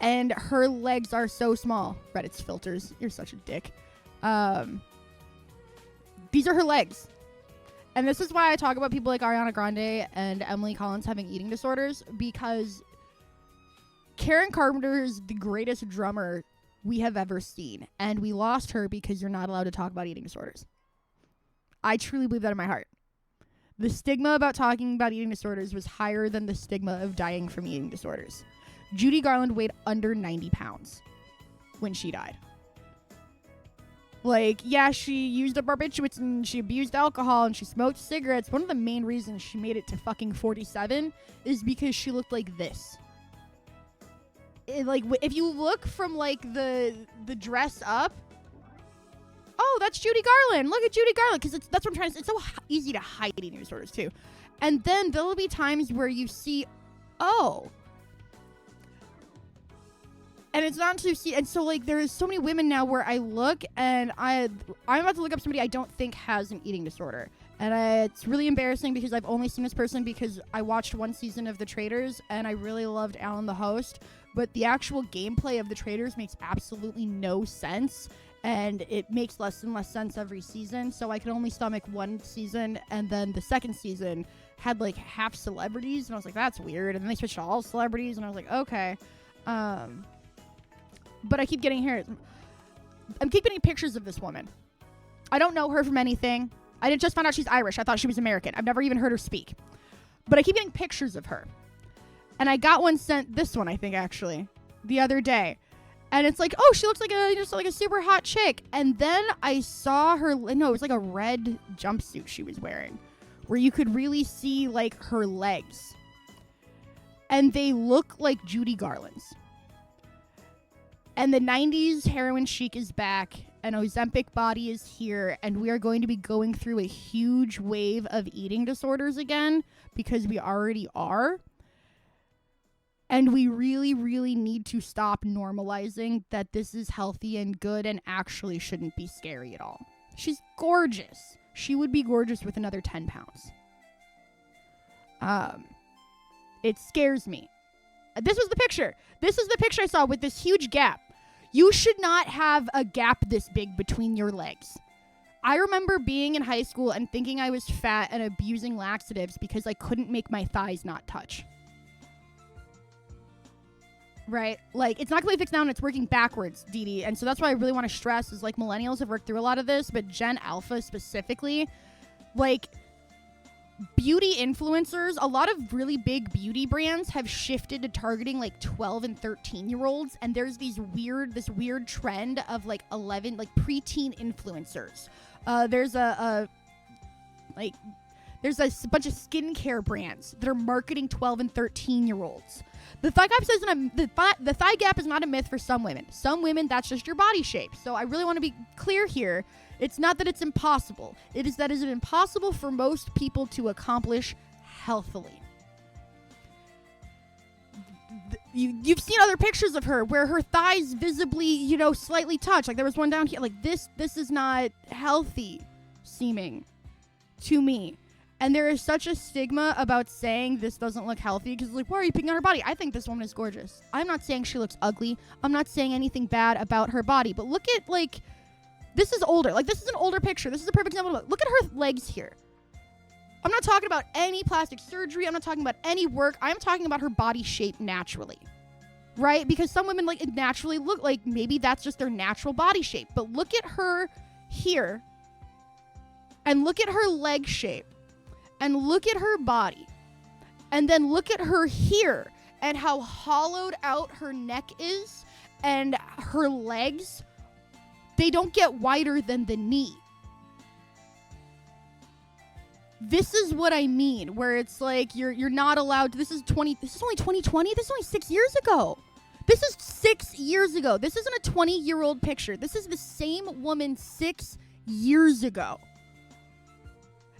And her legs are so small. Reddit's filters. You're such a dick. These are her legs. And this is why I talk about people like Ariana Grande and Emily Collins having eating disorders, because Karen Carpenter is the greatest drummer we have ever seen. And we lost her because you're not allowed to talk about eating disorders. I truly believe that in my heart. The stigma about talking about eating disorders was higher than the stigma of dying from eating disorders. Judy Garland weighed under 90 pounds when she died. Like, yeah, she used up barbiturates and she abused alcohol and she smoked cigarettes. One of the main reasons she made it to fucking 47 is because she looked like this. If you look from, like, the dress up, oh, that's Judy Garland. Look at Judy Garland. Because that's what I'm trying to say. It's so easy to hide eating disorders, too. And then there'll be times where you see, oh. And it's not to see. And so, like, there's so many women now where I look and I'm about to look up somebody I don't think has an eating disorder. And it's really embarrassing because I've only seen this person because I watched one season of The Traitors and I really loved Alan the host. But the actual gameplay of The Traitors makes absolutely no sense. And it makes less and less sense every season. So I could only stomach one season. And then the second season had, like, half celebrities. And I was like, that's weird. And then they switched to all celebrities. And I was like, okay. But I keep getting getting pictures of this woman. I don't know her from anything. I didn't just find out she's Irish. I thought she was American. I've never even heard her speak. But I keep getting pictures of her. And I got one sent, this one I think actually, the other day. And it's like, oh, she looks like a super hot chick. And then I saw her, no, it was like a red jumpsuit she was wearing, where you could really see, like, her legs. And they look like Judy Garland's. And the 90s heroin chic is back, and Ozempic body is here, and we are going to be going through a huge wave of eating disorders again, because we already are. And we really, really need to stop normalizing that this is healthy and good and actually shouldn't be scary at all. She's gorgeous. She would be gorgeous with another 10 pounds. It scares me. This was the picture. This is the picture I saw with this huge gap. You should not have a gap this big between your legs. I remember being in high school and thinking I was fat and abusing laxatives because I couldn't make my thighs not touch. Right? Like, it's not completely fixed now and it's working backwards, Dee Dee. And so that's why I really want to stress is, like, millennials have worked through a lot of this, but Gen Alpha specifically, like, beauty influencers, a lot of really big beauty brands have shifted to targeting, like, 12 and 13-year-olds. And there's this weird trend of, like, 11, like, preteen influencers. There's a bunch of skincare brands that are marketing 12 and 13-year-olds. The thigh gap is not a myth for some women. Some women, that's just your body shape. So I really want to be clear here. It's not that it's impossible. It is that it is impossible for most people to accomplish healthily. You've seen other pictures of her where her thighs visibly, slightly touch. Like there was one down here. Like this is not healthy seeming to me. And there is such a stigma about saying this doesn't look healthy because, like, why are you picking on her body? I think this woman is gorgeous. I'm not saying she looks ugly. I'm not saying anything bad about her body. But look at, like, this is older. Like, this is an older picture. This is a perfect example. Look at her legs here. I'm not talking about any plastic surgery. I'm not talking about any work. I'm talking about her body shape naturally. Right? Because some women, like, naturally look like maybe that's just their natural body shape. But look at her here. And look at her leg shape. And look at her body. And then look at her here. And how hollowed out her neck is. And her legs. They don't get wider than the knee. This is what I mean. Where it's like you're not allowed to, this is only 2020. This is only 6 years ago. This is 6 years ago. This isn't a 20-year-old picture. This is the same woman 6 years ago.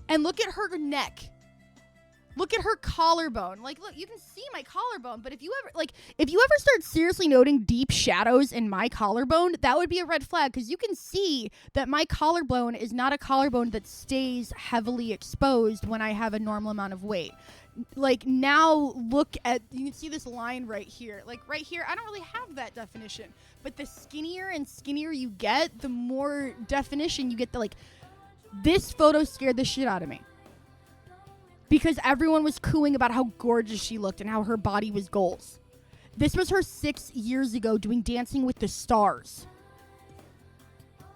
And look at her neck. Look at her collarbone. Like, look, you can see my collarbone, but if you ever start seriously noting deep shadows in my collarbone, that would be a red flag, because you can see that my collarbone is not a collarbone that stays heavily exposed when I have a normal amount of weight. Like, now look at, you can see this line right here. Like, right here, I don't really have that definition, but the skinnier and skinnier you get, the more definition you get. This photo scared the shit out of me. Because everyone was cooing about how gorgeous she looked and how her body was goals. This was her 6 years ago doing Dancing with the Stars.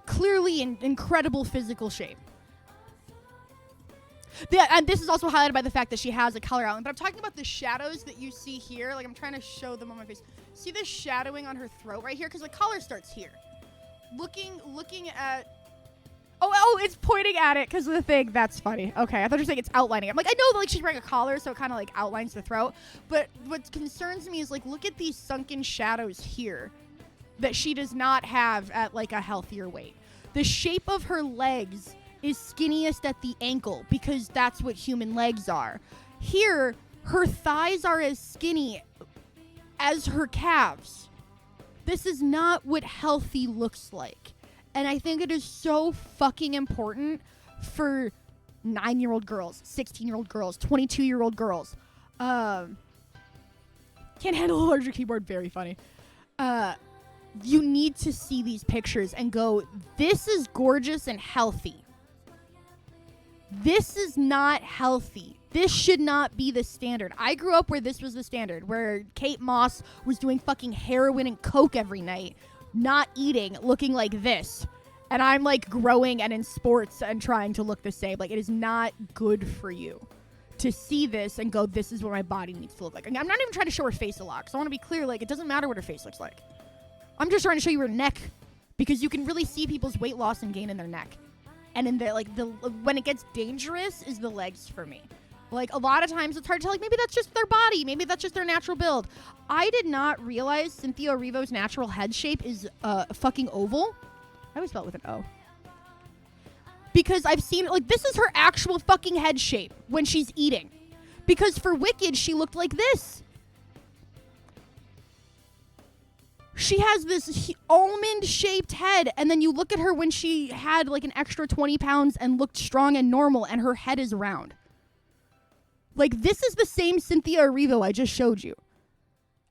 Clearly in incredible physical shape. And this is also highlighted by the fact that she has a color outline. But I'm talking about the shadows that you see here. Like, I'm trying to show them on my face. See this shadowing on her throat right here? Because the collar starts here. Looking at... Oh, it's pointing at it because of the thing. That's funny. Okay, I thought you were saying it's outlining. I'm like, I know that, like, she's wearing a collar, so it kind of, like, outlines the throat. But what concerns me is, like, look at these sunken shadows here that she does not have at, like, a healthier weight. The shape of her legs is skinniest at the ankle because that's what human legs are. Here, her thighs are as skinny as her calves. This is not what healthy looks like. And I think it is so fucking important for 9-year-old girls, 16-year-old girls, 22-year-old girls. Can't handle a larger keyboard. Very funny. You need to see these pictures and go, this is gorgeous and healthy. This is not healthy. This should not be the standard. I grew up where this was the standard, where Kate Moss was doing fucking heroin and coke every night, not eating, looking like this. And I'm, like, growing and in sports and trying to look the same. Like, it is not good for you to see this and go, this is what my body needs to look like. I'm not even trying to show her face a lot, because I want to be clear, like, it doesn't matter what her face looks like. I'm just trying to show you her neck, because you can really see people's weight loss and gain in their neck. And in the, like, when it gets dangerous is the legs for me. Like, a lot of times it's hard to tell, like, maybe that's just their body. Maybe that's just their natural build. I did not realize Cynthia Erivo's natural head shape is fucking oval. I always spell it with an O. Because I've seen, like, this is her actual fucking head shape when she's eating. Because for Wicked, she looked like this. She has this almond-shaped head, and then you look at her when she had, like, an extra 20 pounds and looked strong and normal, and her head is round. Like, this is the same Cynthia Erivo I just showed you.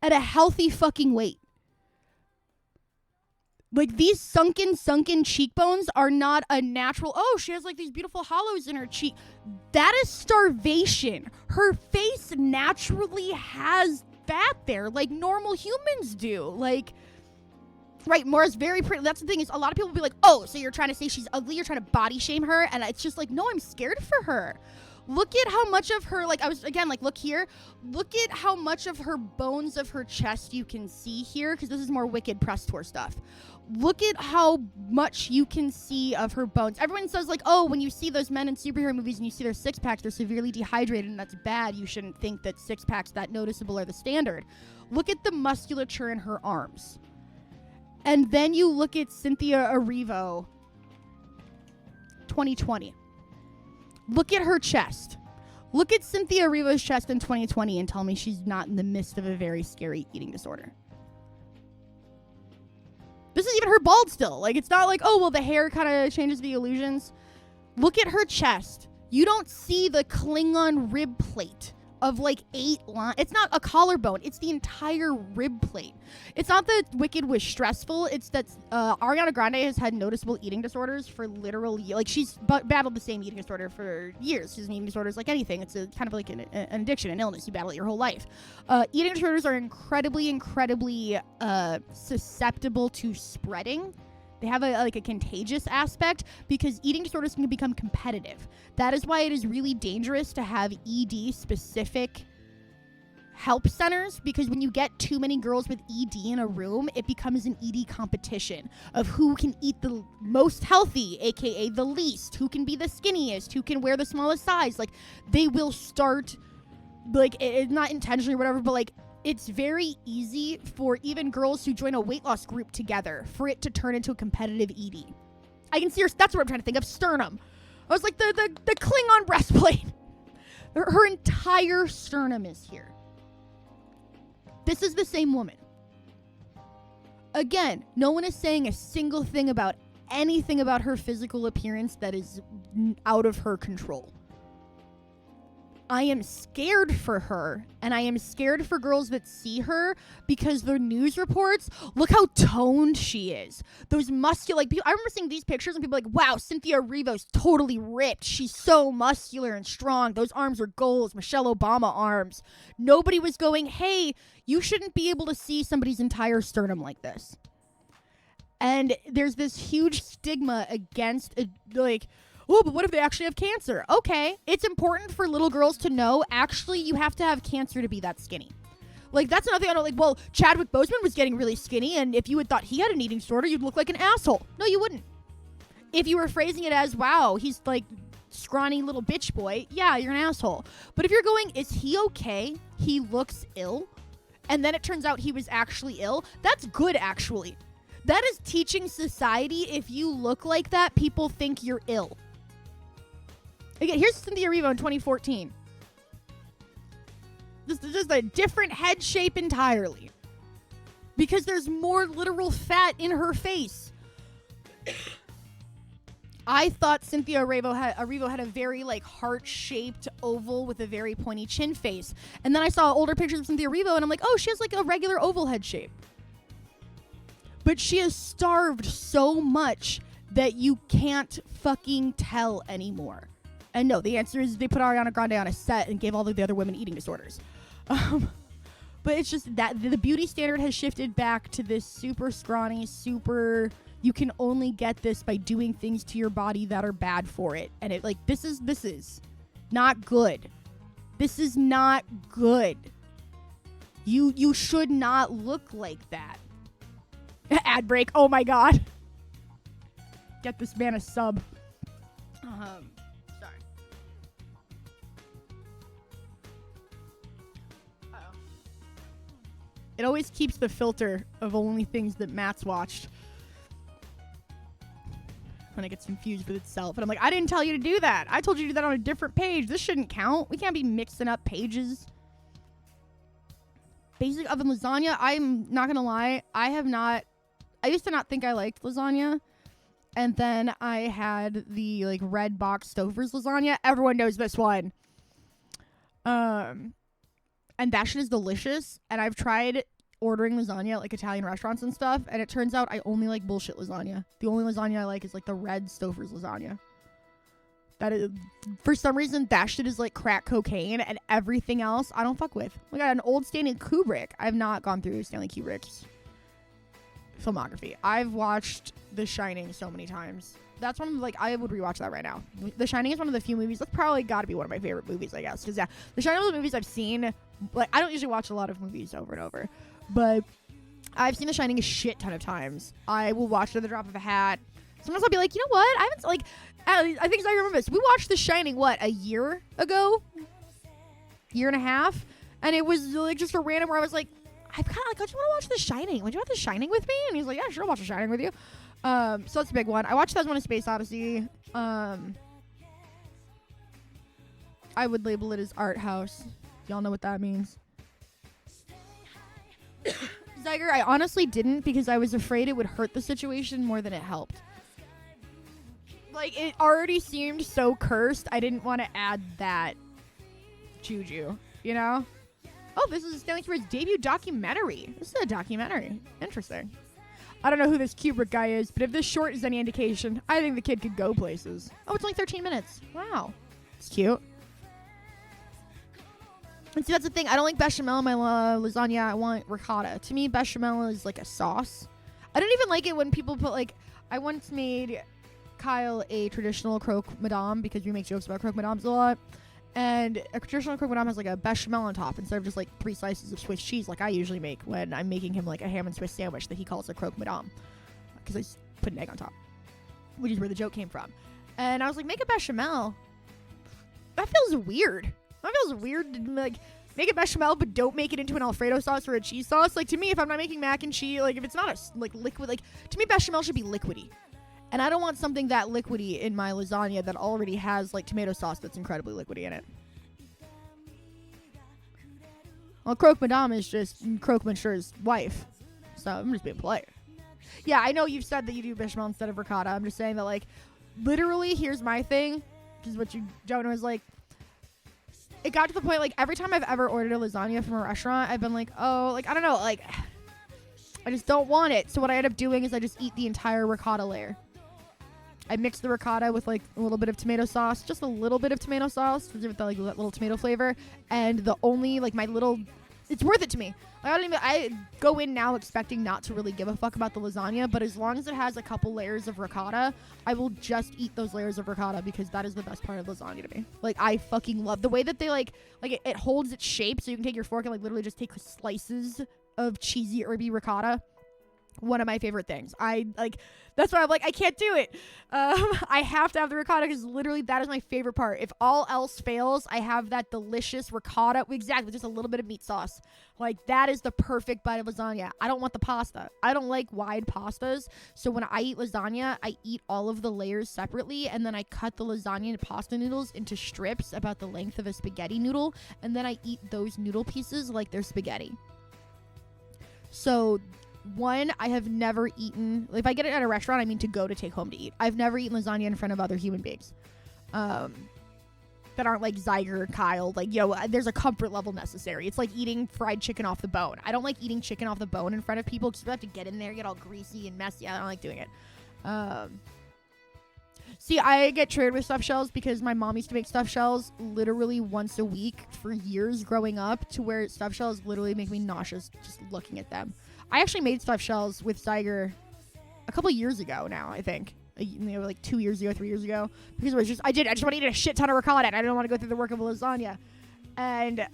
At a healthy fucking weight. Like, these sunken cheekbones are not a natural, oh, she has, like, these beautiful hollows in her cheek. That is starvation. Her face naturally has fat there, like normal humans do. Like, right, Maura's very pretty. That's the thing, is a lot of people will be like, oh, so you're trying to say she's ugly? You're trying to body shame her? And it's just like, no, I'm scared for her. Look at how much of her, like, I was, again, like, look here. Look at how much of her bones of her chest you can see here, because this is more Wicked press tour stuff. Look at how much you can see of her bones. Everyone says, like, oh, when you see those men in superhero movies and you see their six-packs, they're severely dehydrated, and that's bad. You shouldn't think that six-packs that noticeable are the standard. Look at the musculature in her arms. And then you look at Cynthia Erivo 2020. Look at her chest. Look at Cynthia Erivo's chest in 2020 and tell me she's not in the midst of a very scary eating disorder. This is even her bald still. Like, it's not like, oh, well, the hair kind of changes the illusions. Look at her chest. You don't see the Klingon rib plate of, like, 8 lines. It's not a collarbone. It's the entire rib plate. It's not that Wicked was stressful. It's that Ariana Grande has had noticeable eating disorders for literally, like, she's battled the same eating disorder for years. She's an eating disorder like anything. It's a kind of like an addiction, an illness. You battle it your whole life. Eating disorders are incredibly susceptible to spreading. They have a contagious aspect because eating disorders can become competitive. That is why it is really dangerous to have ED-specific help centers, because when you get too many girls with ED in a room, it becomes an ED competition of who can eat the most healthy, aka the least, who can be the skinniest, who can wear the smallest size. Like, they will start, like, it's not intentionally or whatever, but, like, it's very easy for even girls who join a weight loss group together for it to turn into a competitive ED. I can see her, that's what I'm trying to think of, sternum. I was like, the Klingon breastplate. Her entire sternum is here. This is the same woman. Again, no one is saying a single thing about anything about her physical appearance that is out of her control. I am scared for her, and I am scared for girls that see her because the news reports, look how toned she is. Those muscular, like, I remember seeing these pictures and people like, wow, Cynthia Erivo's totally ripped. She's so muscular and strong. Those arms are goals, Michelle Obama arms. Nobody was going, hey, you shouldn't be able to see somebody's entire sternum like this. And there's this huge stigma against, oh, but what if they actually have cancer? Okay, it's important for little girls to know, actually, you have to have cancer to be that skinny. Like, that's another thing I don't like. Well, Chadwick Boseman was getting really skinny, and if you had thought he had an eating disorder, you'd look like an asshole. No, you wouldn't. If you were phrasing it as, wow, he's like scrawny little bitch boy, yeah, you're an asshole. But if you're going, is he okay? He looks ill. And then it turns out he was actually ill. That's good, actually. That is teaching society, if you look like that, people think you're ill. Again, here's Cynthia Erivo in 2014. This is just a different head shape entirely. Because there's more literal fat in her face. I thought Cynthia Erivo had a very like heart-shaped oval with a very pointy chin face. And then I saw older pictures of Cynthia Erivo and I'm like, oh, she has like a regular oval head shape. But she is starved so much that you can't fucking tell anymore. And no, the answer is they put Ariana Grande on a set and gave all of the other women eating disorders. But it's just that the beauty standard has shifted back to this super scrawny, super, you can only get this by doing things to your body that are bad for it. And it like, this is not good. This is not good. You should not look like that. Ad break. Oh my God. Get this man a sub. Sorry. Uh-oh. It always keeps the filter of only things that Matt's watched. When it gets confused with itself. And I'm like, I didn't tell you to do that. I told you to do that on a different page. This shouldn't count. We can't be mixing up pages. Basic oven lasagna. I'm not gonna lie. I used to not think I liked lasagna. And then I had the like red box Stouffer's lasagna. Everyone knows this one. And that shit is delicious. And I've tried ordering lasagna at like Italian restaurants and stuff. And it turns out I only like bullshit lasagna. The only lasagna I like is like the red Stouffer's lasagna. That is, for some reason, that shit is like crack cocaine, and everything else I don't fuck with. We got an old Stanley Kubrick. I've not gone through Stanley Kubrick's filmography. I've watched The Shining so many times. That's one of, like, I would rewatch that right now. The Shining is one of the few movies, that's probably got to be one of my favorite movies, I guess. Because, yeah, The Shining is one of the movies I've seen. Like, I don't usually watch a lot of movies over and over. But I've seen The Shining a shit ton of times. I will watch it at the drop of a hat. Sometimes I'll be like, you know what? I haven't, like, I think I remember this. We watched The Shining, what, a year ago? Year and a half? And it was, like, just a random where I was like, I kind of, like, I just want to watch The Shining. Would you watch The Shining with me? And he's like, yeah, sure, I'll watch The Shining with you. So that's a big one. I watched 2001: A Space Odyssey. I would label it as art house. Y'all know what that means. Zyger, I honestly didn't because I was afraid it would hurt the situation more than it helped. Like, it already seemed so cursed. I didn't want to add that juju, you know? Oh, this is Stanley Kubrick's debut documentary. This is a documentary. Interesting. I don't know who this Kubrick guy is, but if this short is any indication, I think the kid could go places. Oh, it's only 13 minutes. Wow. It's cute. And see, that's the thing. I don't like bechamel in my lasagna. I want ricotta. To me, bechamel is like a sauce. I don't even like it when people put, like, I once made Kyle a traditional croque madame because we make jokes about croque madames a lot. And a traditional croque madame has like a bechamel on top instead of just like 3 slices of Swiss cheese like I usually make when I'm making him like a ham and Swiss sandwich that he calls a croque madame. Because I just put an egg on top. Which is where the joke came from. And I was like, make a bechamel. That feels weird. That feels weird. Like, make it bechamel, but don't make it into an Alfredo sauce or a cheese sauce. Like, to me, if I'm not making mac and cheese, like, if it's not a, like, liquid, like, to me, bechamel should be liquidy. And I don't want something that liquidy in my lasagna that already has, like, tomato sauce that's incredibly liquidy in it. Well, Croque Madame is just Croque Monsieur's wife. So I'm just being polite. Yeah, I know you've said that you do bechamel instead of ricotta. I'm just saying that, like, literally, here's my thing. This is what you don't know is, like, it got to the point, like, every time I've ever ordered a lasagna from a restaurant, I've been like, oh, like, I don't know, like, I just don't want it. So what I end up doing is I just eat the entire ricotta layer. I mix the ricotta with, like, a little bit of tomato sauce, just a little bit of tomato sauce to give it the, like, little tomato flavor. And the only, like, my little, it's worth it to me. I go in now expecting not to really give a fuck about the lasagna, but as long as it has a couple layers of ricotta, I will just eat those layers of ricotta because that is the best part of lasagna to me. Like, I fucking love the way that they, like it holds its shape, so you can take your fork and, like, literally just take slices of cheesy herby ricotta. One of my favorite things. That's why I'm like, I can't do it. I have to have the ricotta because literally that is my favorite part. If all else fails, I have that delicious ricotta. Exactly, with just a little bit of meat sauce. Like, that is the perfect bite of lasagna. I don't want the pasta. I don't like wide pastas. So when I eat lasagna, I eat all of the layers separately, and then I cut the lasagna and pasta noodles into strips about the length of a spaghetti noodle, and then I eat those noodle pieces like they're spaghetti. So, one, I have never eaten, if I get it at a restaurant, I mean to go to take home to eat. I've never eaten lasagna in front of other human beings that aren't like Zyger or Kyle. Like, there's a comfort level necessary. It's like eating fried chicken off the bone. I don't like eating chicken off the bone in front of people because you have to get in there, get all greasy and messy. I don't like doing it. See, I get triggered with stuffed shells because my mom used to make stuffed shells literally once a week for years growing up, to where stuffed shells literally make me nauseous just looking at them. I actually made stuffed shells with Zyger a couple years ago now, I think. Like 2 years ago, 3 years ago. Because it was just, I just want to eat a shit ton of ricotta and I don't want to go through the work of a lasagna. And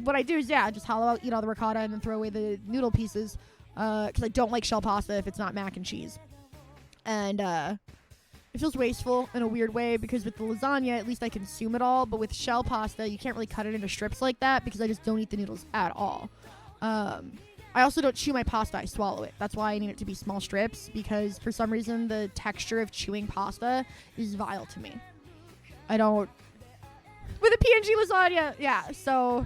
what I do is, just hollow out, eat all the ricotta, and then throw away the noodle pieces. Because I don't like shell pasta if it's not mac and cheese. And it feels wasteful in a weird way because with the lasagna, at least I consume it all. But with shell pasta, you can't really cut it into strips like that because I just don't eat the noodles at all. I also don't chew my pasta, I swallow it. That's why I need it to be small strips, because for some reason the texture of chewing pasta is vile to me. I don't... With a PNG lasagna, so...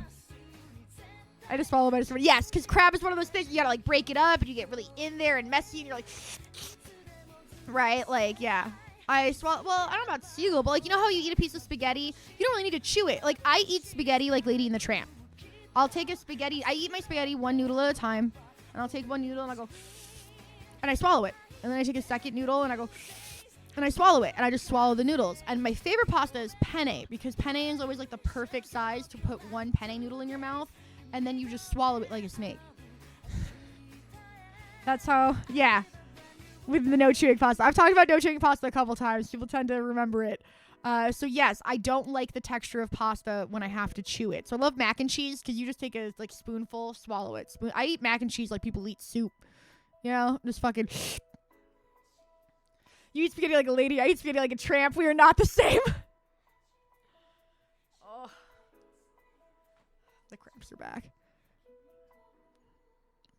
I just swallow my... Yes, because crab is one of those things, you gotta, like, break it up, and you get really in there and messy, and you're like... Right? Like, I swallow... Well, I don't know about seagull, but, like, you know how you eat a piece of spaghetti? You don't really need to chew it. Like, I eat spaghetti like Lady and the Tramp. I'll take a spaghetti. I eat my spaghetti one noodle at a time. And I'll take one noodle and I'll go... And I swallow it. And then I take a second noodle and I go... And I swallow it. And I just swallow the noodles. And my favorite pasta is penne. Because penne is always like the perfect size to put one penne noodle in your mouth. And then you just swallow it like a snake. That's how... With the no chewing pasta. I've talked about no chewing pasta a couple times. People tend to remember it. So yes, I don't like the texture of pasta when I have to chew it. So I love mac and cheese because you just take a spoonful, swallow it. I eat mac and cheese like people eat soup. Just fucking... You eat spaghetti like a lady, I eat spaghetti like a tramp. We are not the same. Oh. The cramps are back.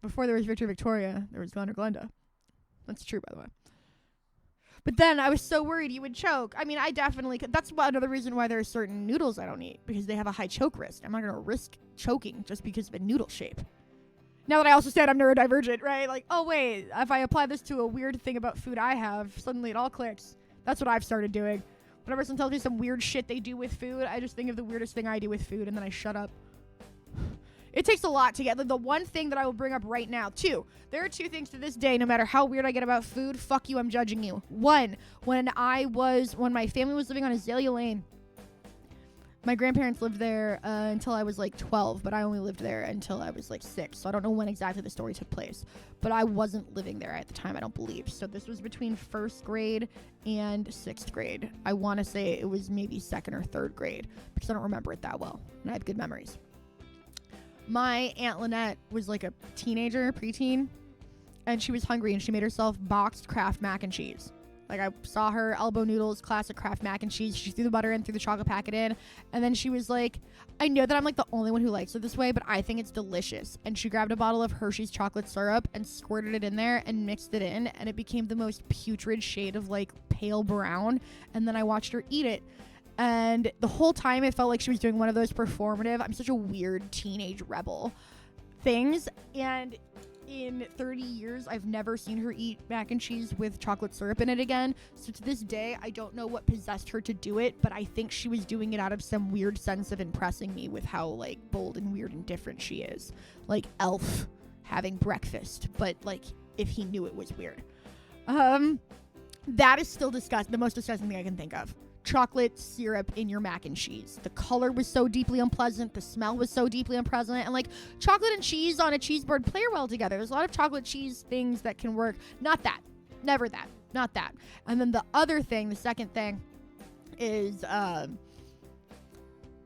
Before there was Victor Victoria, there was Glenda Glenda. That's true, by the way. But then I was so worried you would choke. I mean, I definitely could. That's another reason why there are certain noodles I don't eat, because they have a high choke risk. I'm not going to risk choking just because of a noodle shape. Now that I also said I'm neurodivergent, right? Like, oh, wait, if I apply this to a weird thing about food I have, suddenly it all clicks. That's what I've started doing. Whenever someone tells me some weird shit they do with food, I just think of the weirdest thing I do with food, and then I shut up. It takes a lot to get... The one thing that I will bring up right now, two. There are two things to this day, no matter how weird I get about food, fuck you, I'm judging you. One, when my family was living on Azalea Lane, my grandparents lived there until I was like 12, but I only lived there until I was like 6. So I don't know when exactly the story took place. But I wasn't living there at the time, I don't believe. So this was between 1st grade and 6th grade. I want to say it was maybe 2nd or 3rd grade, because I don't remember it that well, and I have good memories. My Aunt Lynette was like a teenager, preteen, and she was hungry, and she made herself boxed Kraft mac and cheese. Like, I saw her elbow noodles, classic Kraft mac and cheese. She threw the butter in, threw the chocolate packet in. And then she was like, I know that I'm like the only one who likes it this way, but I think it's delicious. And she grabbed a bottle of Hershey's chocolate syrup and squirted it in there and mixed it in. And it became the most putrid shade of like pale brown. And then I watched her eat it. And the whole time it felt like she was doing one of those performative, I'm such a weird teenage rebel things. And in 30 years, I've never seen her eat mac and cheese with chocolate syrup in it again. So to this day, I don't know what possessed her to do it, but I think she was doing it out of some weird sense of impressing me with how like bold and weird and different she is. Like Elf having breakfast, but like if he knew it was weird. That is still the most disgusting thing I can think of. Chocolate syrup in your mac and cheese. The color was so deeply unpleasant. The smell was so deeply unpleasant. And like chocolate and cheese on a cheese board play well together. There's a lot of chocolate cheese things that can work. Not that. Never that. Not that. And then the other thing, the second thing is that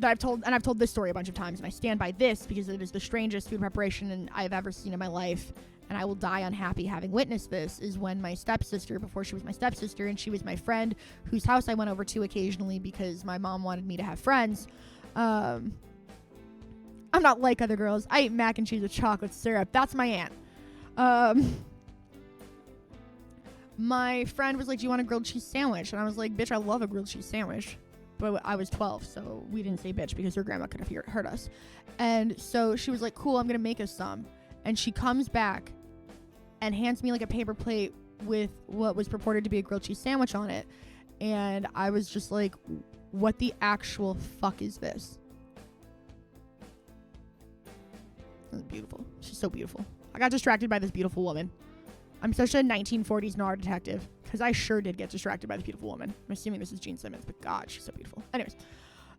I've told this story a bunch of times, and I stand by this because it is the strangest food preparation I've ever seen in my life. And I will die unhappy having witnessed this, is when my stepsister, before she was my stepsister and she was my friend whose house I went over to occasionally because my mom wanted me to have friends. I'm not like other girls. I eat mac and cheese with chocolate syrup. That's my aunt. My friend was like, do you want a grilled cheese sandwich? And I was like, bitch, I love a grilled cheese sandwich. But I was 12, so we didn't say bitch because her grandma could have heard us. And so she was like, cool, I'm going to make us some. And she comes back and hands me like a paper plate with what was purported to be a grilled cheese sandwich on it. And I was just like, what the actual fuck is this? That was beautiful. She's so beautiful. I got distracted by this beautiful woman. I'm such a 1940s noir detective because I sure did get distracted by this beautiful woman. I'm assuming this is Gene Simmons, but God, she's so beautiful. Anyways,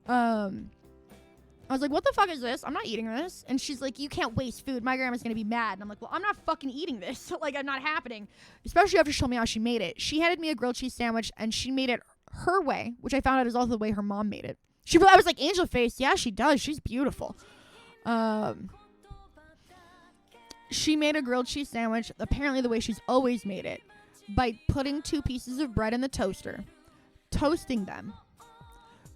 I was like, what the fuck is this? I'm not eating this. And she's like, you can't waste food. My grandma's going to be mad. And I'm like, well, I'm not fucking eating this. Like, I'm not happening. Especially after she told me how she made it. She handed me a grilled cheese sandwich and she made it her way, which I found out is also the way her mom made it. I was like, Angel Face. Yeah, she does. She's beautiful. She made a grilled cheese sandwich, apparently the way she's always made it, by putting 2 pieces of bread in the toaster, toasting them,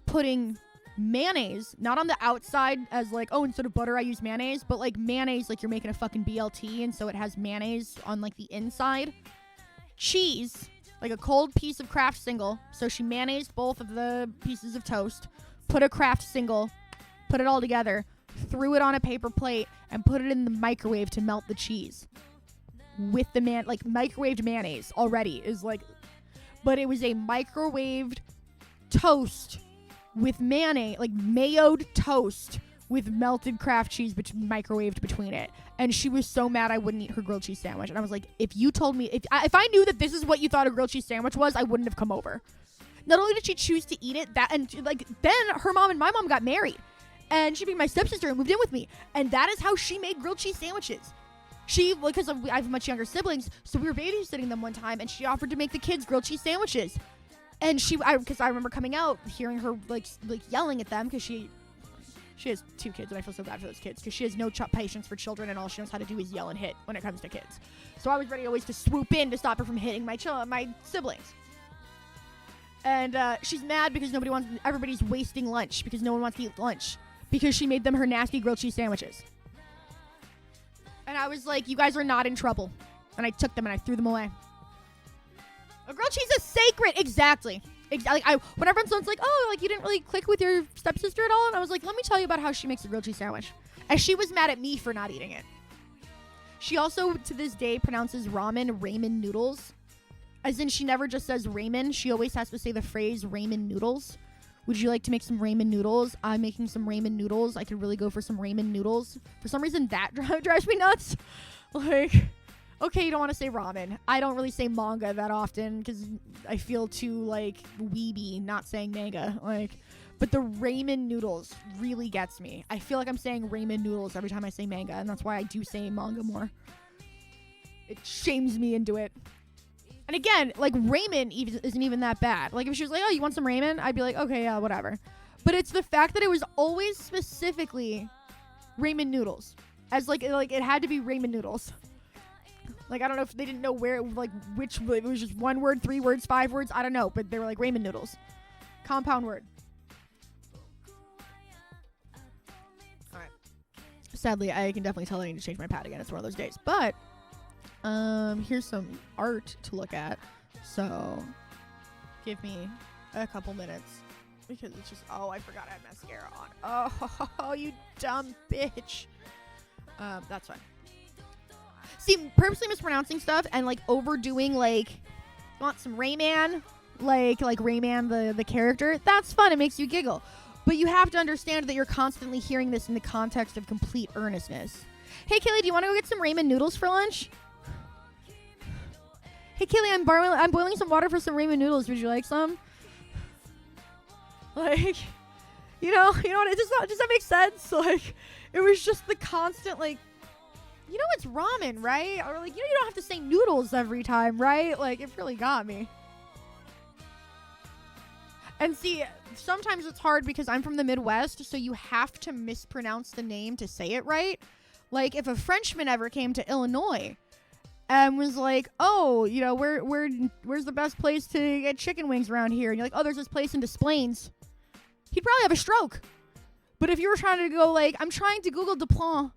putting mayonnaise, not on the outside as like, oh, instead of butter I use mayonnaise, but like mayonnaise like you're making a fucking BLT, and so it has mayonnaise on like the inside. Cheese, like a cold piece of Kraft single, so she mayonnaised both of the pieces of toast, put a Kraft single, put it all together, threw it on a paper plate, and put it in the microwave to melt the cheese. With the microwaved mayonnaise already is like, but it was a microwaved toast with mayonnaise, like mayoed toast with melted Kraft cheese microwaved between it. And she was so mad I wouldn't eat her grilled cheese sandwich. And I was like, if you told me, if I knew that this is what you thought a grilled cheese sandwich was, I wouldn't have come over. Not only did she choose to eat it, then her mom and my mom got married. And she became my stepsister and moved in with me. And that is how she made grilled cheese sandwiches. Because I have much younger siblings, so we were babysitting them one time, and she offered to make the kids grilled cheese sandwiches. And because I remember coming out, hearing her like yelling at them, because she has 2 kids, and I feel so bad for those kids, because she has no patience for children, and all she knows how to do is yell and hit when it comes to kids. So I was ready always to swoop in to stop her from hitting my siblings. And she's mad because everybody's wasting lunch, because no one wants to eat lunch, because she made them her nasty grilled cheese sandwiches. And I was like, you guys are not in trouble. And I took them and I threw them away. A grilled cheese is sacred. Exactly. When everyone's like, oh, like you didn't really click with your stepsister at all. And I was like, let me tell you about how she makes a grilled cheese sandwich. And she was mad at me for not eating it. She also, to this day, pronounces ramen noodles. As in, she never just says ramen. She always has to say the phrase ramen noodles. Would you like to make some ramen noodles? I'm making some ramen noodles. I could really go for some ramen noodles. For some reason, that drives me nuts. Like, okay, you don't want to say ramen. I don't really say manga that often because I feel too, like, weeby not saying manga. Like, but the ramen noodles really gets me. I feel like I'm saying ramen noodles every time I say manga, and that's why I do say manga more. It shames me into it. And again, like, ramen isn't even that bad. Like, if she was like, oh, you want some ramen? I'd be like, okay, yeah, whatever. But it's the fact that it was always specifically ramen noodles. As, like it had to be ramen noodles. Like, I don't know if they didn't know where, like, which, it was just 1 word, 3 words, 5 words, I don't know. But they were like ramen noodles. Compound word. Alright. Sadly, I can definitely tell I need to change my pad again. It's one of those days. But, here's some art to look at. So, give me a couple minutes. Because it's just, oh, I forgot I had mascara on. Oh, you dumb bitch. That's fine. See, purposely mispronouncing stuff and, like, overdoing, like, you want some Rayman? Like Rayman, the character? That's fun. It makes you giggle. But you have to understand that you're constantly hearing this in the context of complete earnestness. Hey, Kaylee, do you want to go get some ramen noodles for lunch? Hey, Kaylee, I'm boiling some water for some ramen noodles. Would you like some? Like, you know what? Does that make sense? Like, it was just the constant, like, you know it's ramen, right? Or, like, you don't have to say noodles every time, right? Like, it really got me. And see, sometimes it's hard because I'm from the Midwest, so you have to mispronounce the name to say it right. Like, if a Frenchman ever came to Illinois and was like, oh, you know, where's the best place to get chicken wings around here? And you're like, oh, there's this place in Des Plaines. He'd probably have a stroke. But if you were trying to go, like, I'm trying to Google Des Plaines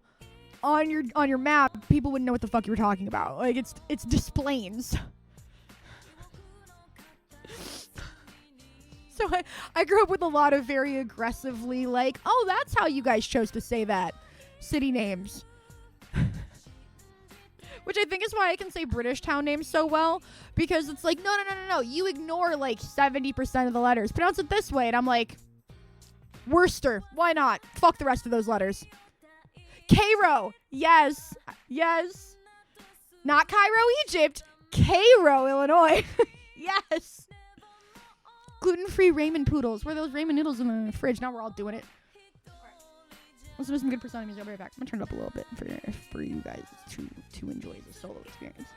on your map, people wouldn't know what the fuck you were talking about. Like, it's Des Plaines. So I grew up with a lot of very aggressively, like, oh, that's how you guys chose to say that. City names. Which I think is why I can say British town names so well. Because it's like, no. You ignore, like, 70% of the letters. Pronounce it this way. And I'm like, Worcester. Why not? Fuck the rest of those letters. Cairo. Yes. Not Cairo, Egypt. Cairo, Illinois. Yes. Gluten-free ramen poodles. Where are those ramen noodles in the fridge? Now we're all doing it. Let's do some good Persona music. I'll be right back. I'm going to turn it up a little bit for you guys to enjoy the solo experience.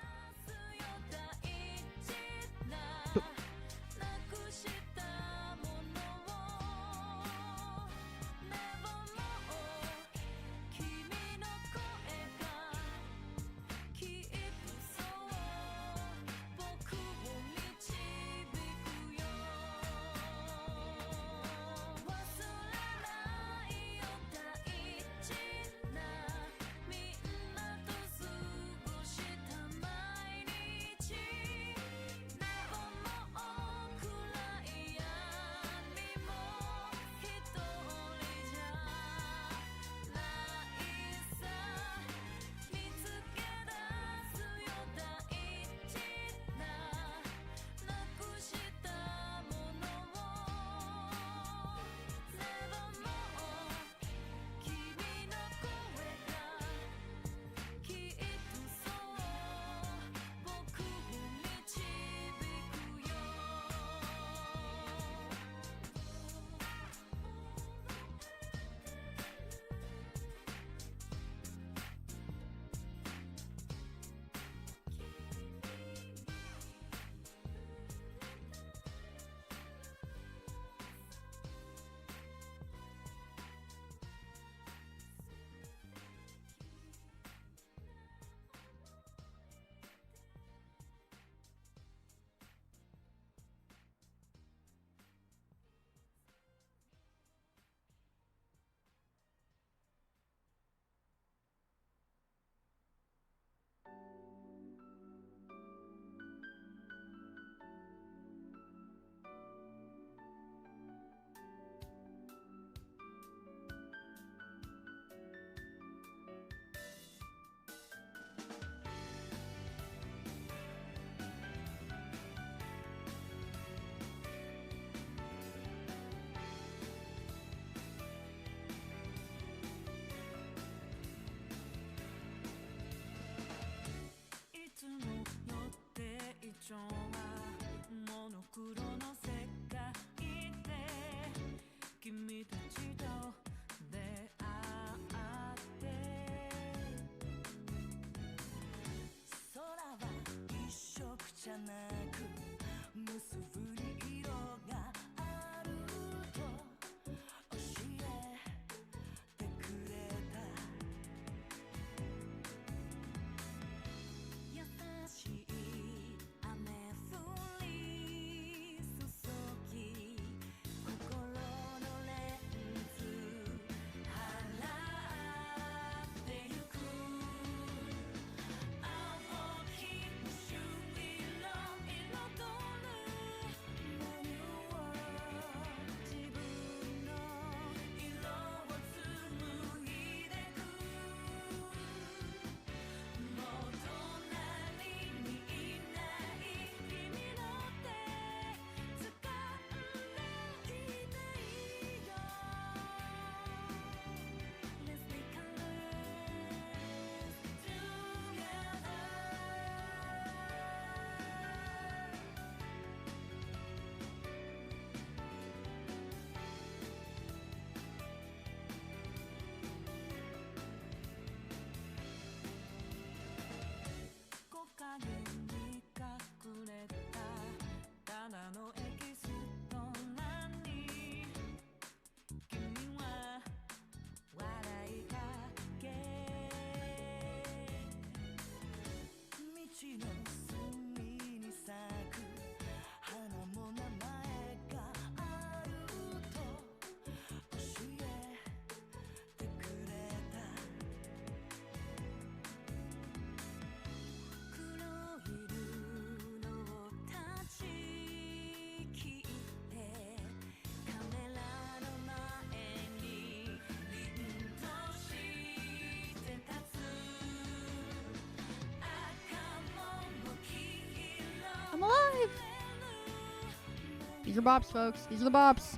These are bops, folks. These are the bops.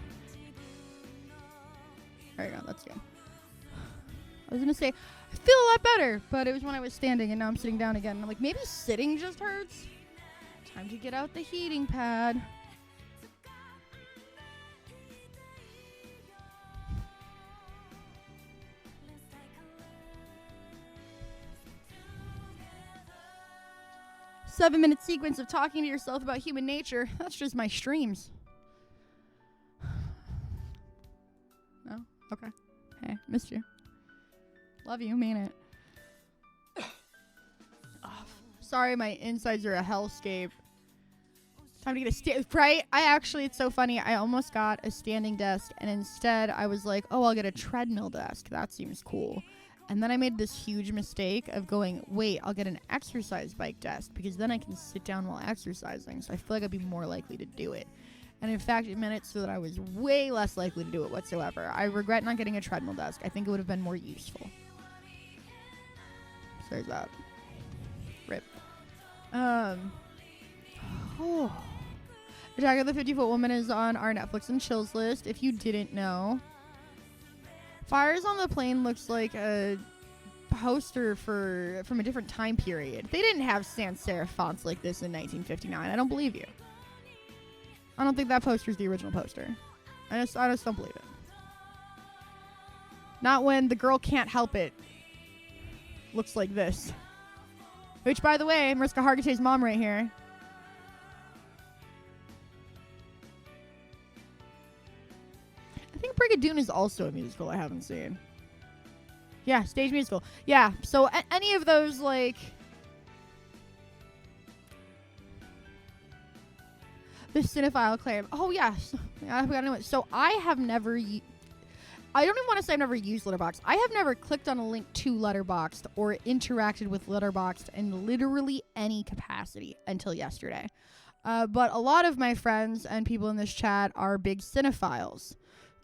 There you go. That's good. I was going to say, I feel a lot better, but it was when I was standing, and now I'm sitting down again. And I'm like, maybe sitting just hurts. Time to get out the heating pad. Seven-minute sequence of talking to yourself about human nature. That's just my streams. No? Okay. Hey, missed you. Love you, mean it. Oh, sorry, my insides are a hellscape. Time to get a right? It's so funny. I almost got a standing desk, and instead I was like, oh, I'll get a treadmill desk. That seems cool. And then I made this huge mistake of going, wait, I'll get an exercise bike desk because then I can sit down while exercising. So I feel like I'd be more likely to do it. And in fact, it meant it so that I was way less likely to do it whatsoever. I regret not getting a treadmill desk. I think it would have been more useful. So there's that. Rip. Attack of the 50-Foot Woman is on our Netflix and chills list. If you didn't know. Fires on the Plain looks like a poster from a different time period. They didn't have sans serif fonts like this in 1959. I don't believe you. I don't think that poster's the original poster. I just don't believe it. Not when the girl can't help it. Looks like this. Which, by the way, Mariska Hargitay's mom right here. I think Brigadoon is also a musical I haven't seen. Yeah, stage musical. Yeah, so any of those, like... The Cinephile claim. Oh, yes. I forgot anyway. So I have never... I don't even want to say I've never used Letterboxd. I have never clicked on a link to Letterboxd or interacted with Letterboxd in literally any capacity until yesterday. But a lot of my friends and people in this chat are big cinephiles.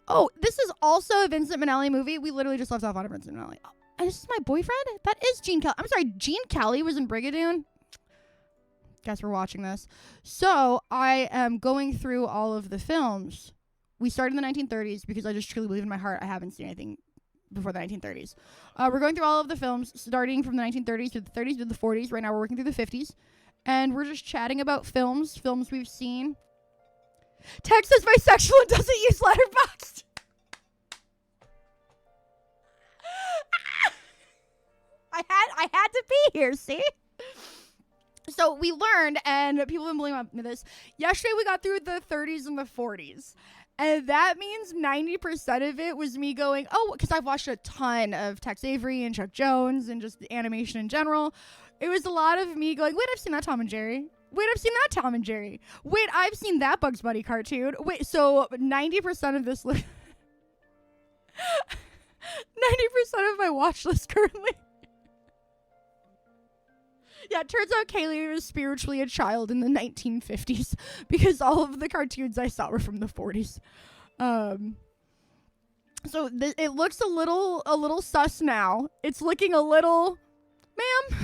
Oh, this is also a Vincent Minnelli movie. We literally just left off on a Vincent Minnelli. Oh, and this is my boyfriend? That is Gene Kelly. I'm sorry, Gene Kelly was in Brigadoon? Guess we're watching this. So, I am going through all of the films. We started in the 1930s because I just truly believe in my heart I haven't seen anything before the 1930s. We're going through all of the films, starting from the 1930s to the 30s to the 40s. Right now we're working through the 50s. And we're just chatting about films we've seen. Tex is bisexual and doesn't use Letterboxd. I had to be here, see? So we learned, and people have been blaming me this. Yesterday we got through the 30s and the 40s. And that means 90% of it was me going, oh, because I've watched a ton of Tex Avery and Chuck Jones and just animation in general. It was a lot of me going, wait, I've seen that Tom and Jerry. Wait, I've seen that Tom and Jerry. Wait, I've seen that Bugs Bunny cartoon. Wait, so 90% of this 90% of my watch list currently. Yeah, it turns out Kaylee was spiritually a child in the 1950s because all of the cartoons I saw were from the 40s. So it looks a little sus now. It's looking a little, ma'am.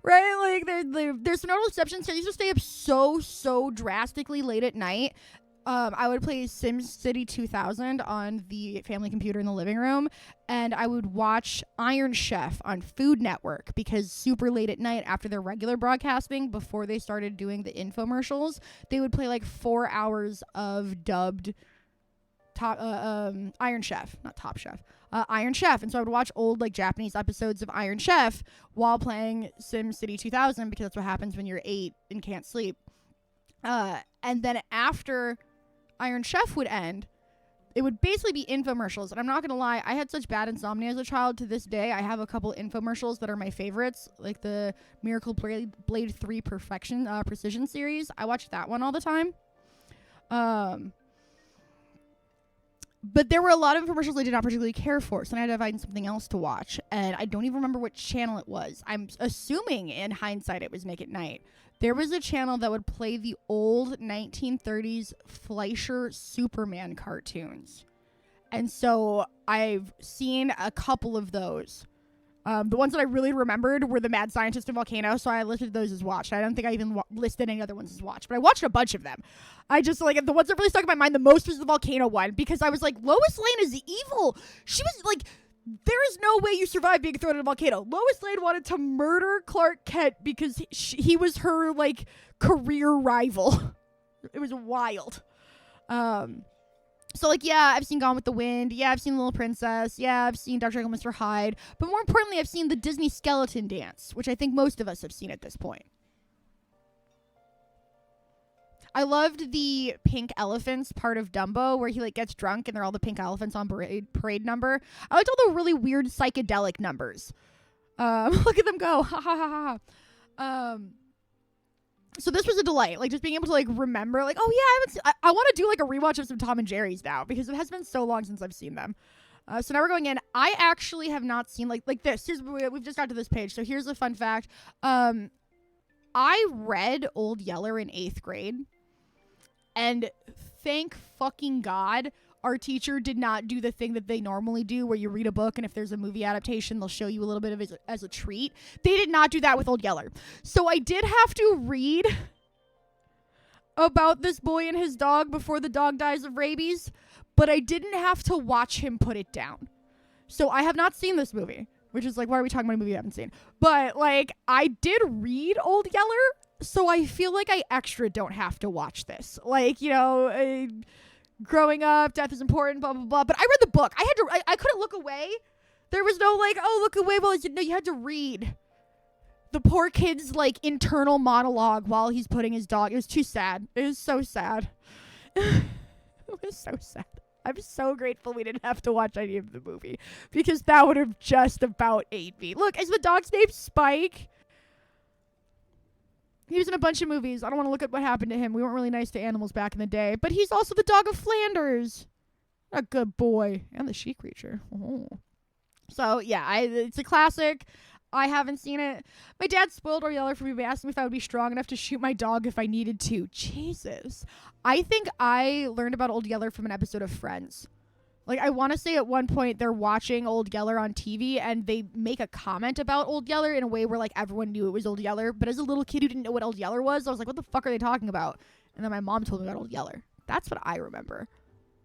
Right? Like, there's notable exceptions. I used to stay up so drastically late at night. I would play SimCity 2000 on the family computer in the living room, and I would watch Iron Chef on Food Network because super late at night after their regular broadcasting, before they started doing the infomercials, they would play like 4 hours of dubbed Iron Chef, not Top Chef. Iron Chef. And so I would watch old like Japanese episodes of Iron Chef while playing SimCity 2000 because that's what happens when you're 8 and can't sleep. And then after Iron Chef would end, it would basically be infomercials. And I'm not going to lie, I had such bad insomnia as a child. To this day, I have a couple infomercials that are my favorites, like the Miracle Blade 3 Precision series. I watched that one all the time. But there were a lot of infomercials I did not particularly care for, so I had to find something else to watch. And I don't even remember which channel it was. I'm assuming, in hindsight, it was Nick at Night. There was a channel that would play the old 1930s Fleischer Superman cartoons. And so I've seen a couple of those The ones that I really remembered were the Mad Scientist and Volcano, so I listed those as watched. I don't think I even listed any other ones as watched, but I watched a bunch of them. I just, like, the ones that really stuck in my mind the most was the Volcano one, because I was like, Lois Lane is evil. She was, like, there is no way you survive being thrown in a volcano. Lois Lane wanted to murder Clark Kent because he was her, like, career rival. It was wild. So, like, yeah, I've seen Gone with the Wind. Yeah, I've seen Little Princess. Yeah, I've seen Dr. Jekyll and Mr. Hyde. But more importantly, I've seen the Disney Skeleton Dance, which I think most of us have seen at this point. I loved the pink elephants part of Dumbo, where he, like, gets drunk and they're all the pink elephants on parade number. I liked all the really weird psychedelic numbers. Look at them go. Ha ha ha ha. So this was a delight, like, just being able to, like, remember, like, oh yeah, I want to do, like, a rewatch of some Tom and Jerry's now, because it has been so long since I've seen them. So now we're going in. I actually have not seen, like this. We've just got to this page, so here's a fun fact. I read Old Yeller in 8th grade, and thank fucking God our teacher did not do the thing that they normally do, where you read a book and if there's a movie adaptation, they'll show you a little bit of it as a treat. They did not do that with Old Yeller. So I did have to read about this boy and his dog before the dog dies of rabies, but I didn't have to watch him put it down. So I have not seen this movie, which is like, why are we talking about a movie I haven't seen? But, like, I did read Old Yeller, so I feel like I extra don't have to watch this. Like, you know, growing up, death is important, blah, blah, blah. But I read the book. I couldn't look away. There was no, like, oh, look away. Well, no, you had to read the poor kid's, like, internal monologue while he's putting his dog. It was too sad. It was so sad. It was so sad. I'm so grateful we didn't have to watch any of the movie, because that would have just about ate me. Look, is the dog's name Spike? He was in a bunch of movies. I don't want to look at what happened to him. We weren't really nice to animals back in the day. But he's also the dog of Flanders. A good boy. And the she creature. Oh. So, yeah, it's a classic. I haven't seen it. My dad spoiled Old Yeller for me by asking me if I would be strong enough to shoot my dog if I needed to. Jesus. I think I learned about Old Yeller from an episode of Friends. Like, I want to say at one point they're watching Old Yeller on TV and they make a comment about Old Yeller in a way where, like, everyone knew it was Old Yeller. But as a little kid who didn't know what Old Yeller was, I was like, what the fuck are they talking about? And then my mom told me about Old Yeller. That's what I remember.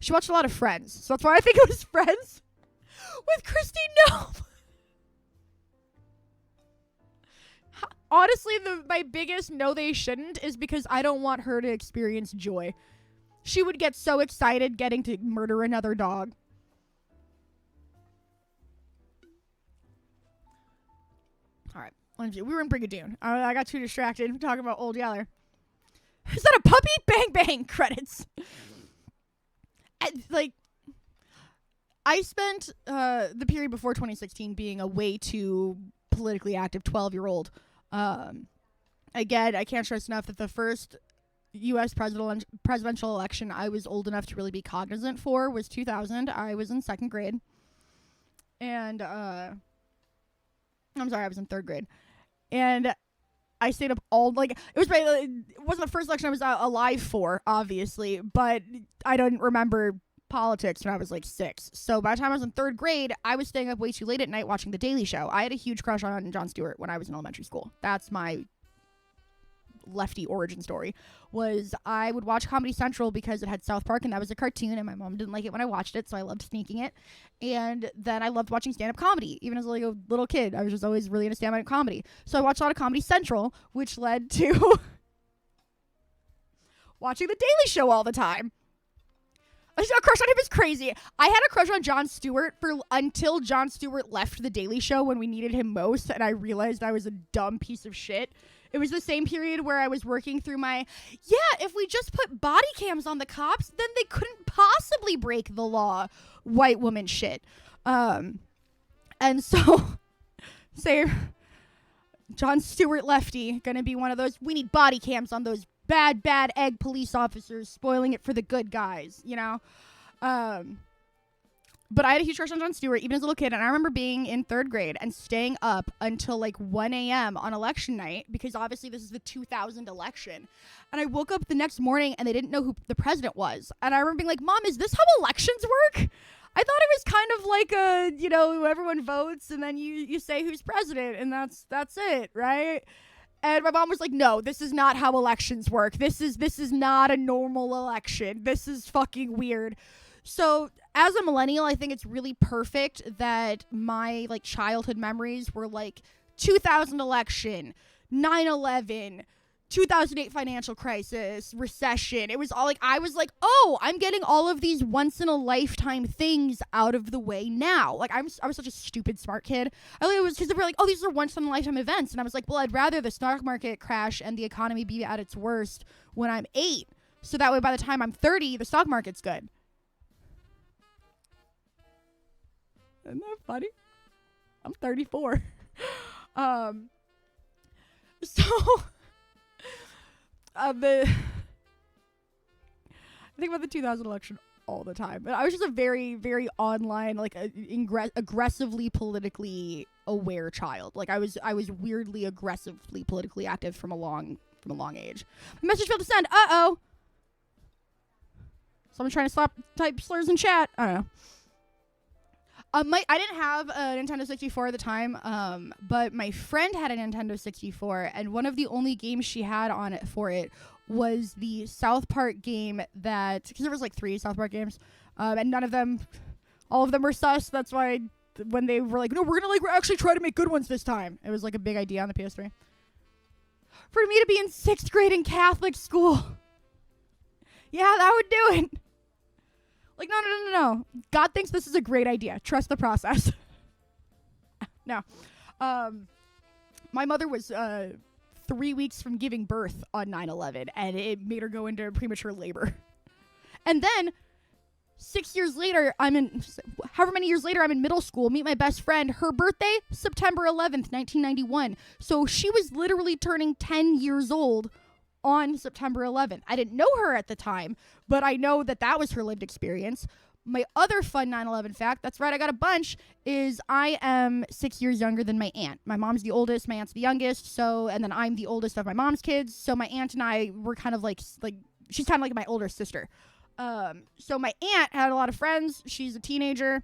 She watched a lot of Friends, so that's why I think it was Friends with Christine Nome. Honestly, my biggest no they shouldn't is because I don't want her to experience joy. She would get so excited getting to murder another dog. All right. We were in Brigadoon. I got too distracted talking about Old Yeller. Is that a puppy? Bang, bang. Credits. I spent the period before 2016 being a way too politically active 12-year-old. Again, I can't stress enough that the first U.S. presidential election I was old enough to really be cognizant for was 2000. I was in 2nd grade. And, I'm sorry, I was in 3rd grade. And I stayed up it wasn't the first election I was alive for, obviously, but I don't remember politics when I was, like, 6. So by the time I was in 3rd grade, I was staying up way too late at night watching The Daily Show. I had a huge crush on Jon Stewart when I was in elementary school. That's my lefty origin story. Was I would watch Comedy Central because it had South Park and that was a cartoon, and my mom didn't like it when I watched it, so I loved sneaking it. And then I loved watching stand-up comedy. Even as, like, a little kid, I was just always really into stand-up comedy. So I watched a lot of Comedy Central, which led to watching The Daily Show all the time. A crush on him is crazy. I had a crush on Jon Stewart until Jon Stewart left The Daily Show when we needed him most, and I realized I was a dumb piece of shit. It was the same period where I was working through if we just put body cams on the cops, then they couldn't possibly break the law. White woman shit. And so, say, Jon Stewart lefty, gonna be one of those, we need body cams on those bad egg police officers spoiling it for the good guys, you know? But I had a huge crush on Jon Stewart, even as a little kid, and I remember being in 3rd grade and staying up until, like, 1 a.m. on election night, because obviously this is the 2000 election. And I woke up the next morning, and they didn't know who the president was. And I remember being like, Mom, is this how elections work? I thought it was kind of like everyone votes and then you say who's president and that's it, right? And my mom was like, no, this is not how elections work. This is not a normal election. This is fucking weird. So as a millennial, I think it's really perfect that my like childhood memories were like 2000 election, 9/11, 2008 financial crisis, recession. It was all like, I was like, oh, I'm getting all of these once in a lifetime things out of the way now. Like I was such a stupid smart kid. I think it was because they were like, oh, these are once in a lifetime events. And I was like, well, I'd rather the stock market crash and the economy be at its worst when I'm 8. So that way by the time I'm 30, the stock market's good. Isn't that funny? I'm 34. I think about the 2000 election all the time. I was just a very, very online, like aggressively politically aware child. Like I was weirdly aggressively politically active from a long age. Message failed to send. Uh-oh. Someone trying to type slurs in chat. I don't know. I didn't have a Nintendo 64 at the time, but my friend had a Nintendo 64, and one of the only games she had on it for it was the South Park game because there was like 3 South Park games, and all of them were sus. That's why when they were like, no, we're gonna actually try to make good ones this time, it was like a big idea on the PS3. For me to be in 6th grade in Catholic school, yeah, that would do it. Like, no. God thinks this is a great idea. Trust the process. No. My mother was 3 weeks from giving birth on 9/11, and it made her go into premature labor. And then 6 years later, however many years later, I'm in middle school, meet my best friend. Her birthday, September 11th, 1991. So she was literally turning 10 years old on September 11th. I didn't know her at the time, but I know that was her lived experience. My other fun 9/11 fact, that's right, I got a bunch, is I am 6 years younger than my aunt. My mom's the oldest, my aunt's the youngest, and then I'm the oldest of my mom's kids, so my aunt and I were kind of like she's kind of like my older sister. So my aunt had a lot of friends. She's a teenager.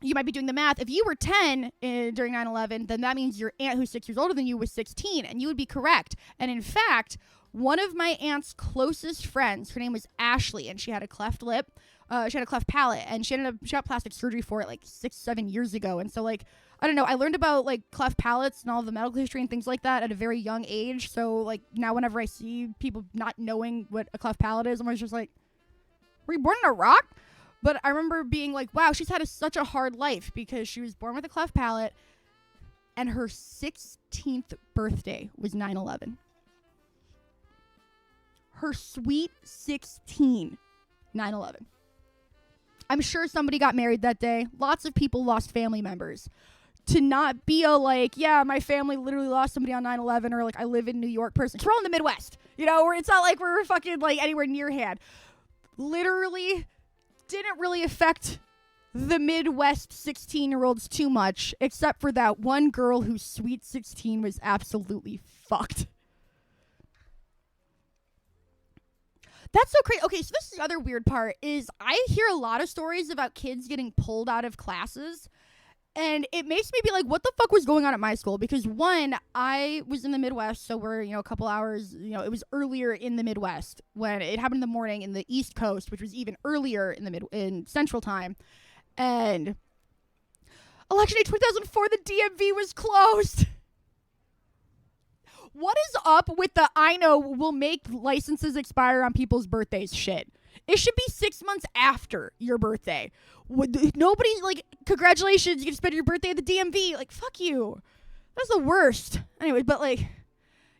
You might be doing the math. If you were 10 during 9/11, then that means your aunt who's 6 years older than you was 16, and you would be correct. And in fact, one of my aunt's closest friends, her name was Ashley, and she had a cleft lip. She had a cleft palate, and she got plastic surgery for it like 6-7 years ago. And so like, I don't know, I learned about like cleft palates and all the medical history and things like that at a very young age. So like now whenever I see people not knowing what a cleft palate is, I'm always just like, were you born in a rock? But I remember being like, wow, she's had such a hard life because she was born with a cleft palate and her 16th birthday was 9/11. Her sweet 16, 9/11. I'm sure somebody got married that day. Lots of people lost family members. To not be yeah, my family literally lost somebody on 9/11 or like I live in New York person. 'Cause we're all in the Midwest, where it's not like we're fucking like anywhere near hand. Literally didn't really affect the Midwest 16-year-olds too much, except for that one girl whose sweet 16 was absolutely fucked. That's so crazy. Okay, so this is the other weird part is I hear a lot of stories about kids getting pulled out of classes, and it makes me be like, what the fuck was going on at my school? Because one, I was in the Midwest, so we're, a couple hours, it was earlier in the Midwest when it happened in the morning in the East Coast, which was even earlier in Central Time. And election day 2004, the DMV was closed. What is up with the I know we'll make licenses expire on people's birthdays shit? It should be 6 months after your birthday. Nobody's like, congratulations, you can spend your birthday at the DMV. Like, fuck you. That's the worst. Anyway, but like,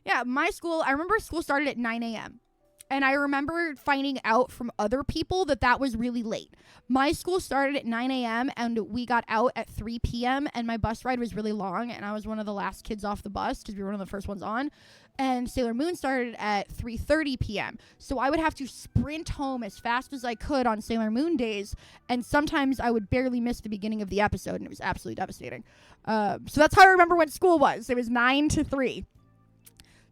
yeah, my school, I remember school started at 9 a.m. And I remember finding out from other people that was really late. My school started at 9 a.m. and we got out at 3 p.m. and my bus ride was really long and I was one of the last kids off the bus because we were one of the first ones on. And Sailor Moon started at 3:30 p.m. So I would have to sprint home as fast as I could on Sailor Moon days, and sometimes I would barely miss the beginning of the episode, and it was absolutely devastating. So that's how I remember when school was. It was 9 to 3.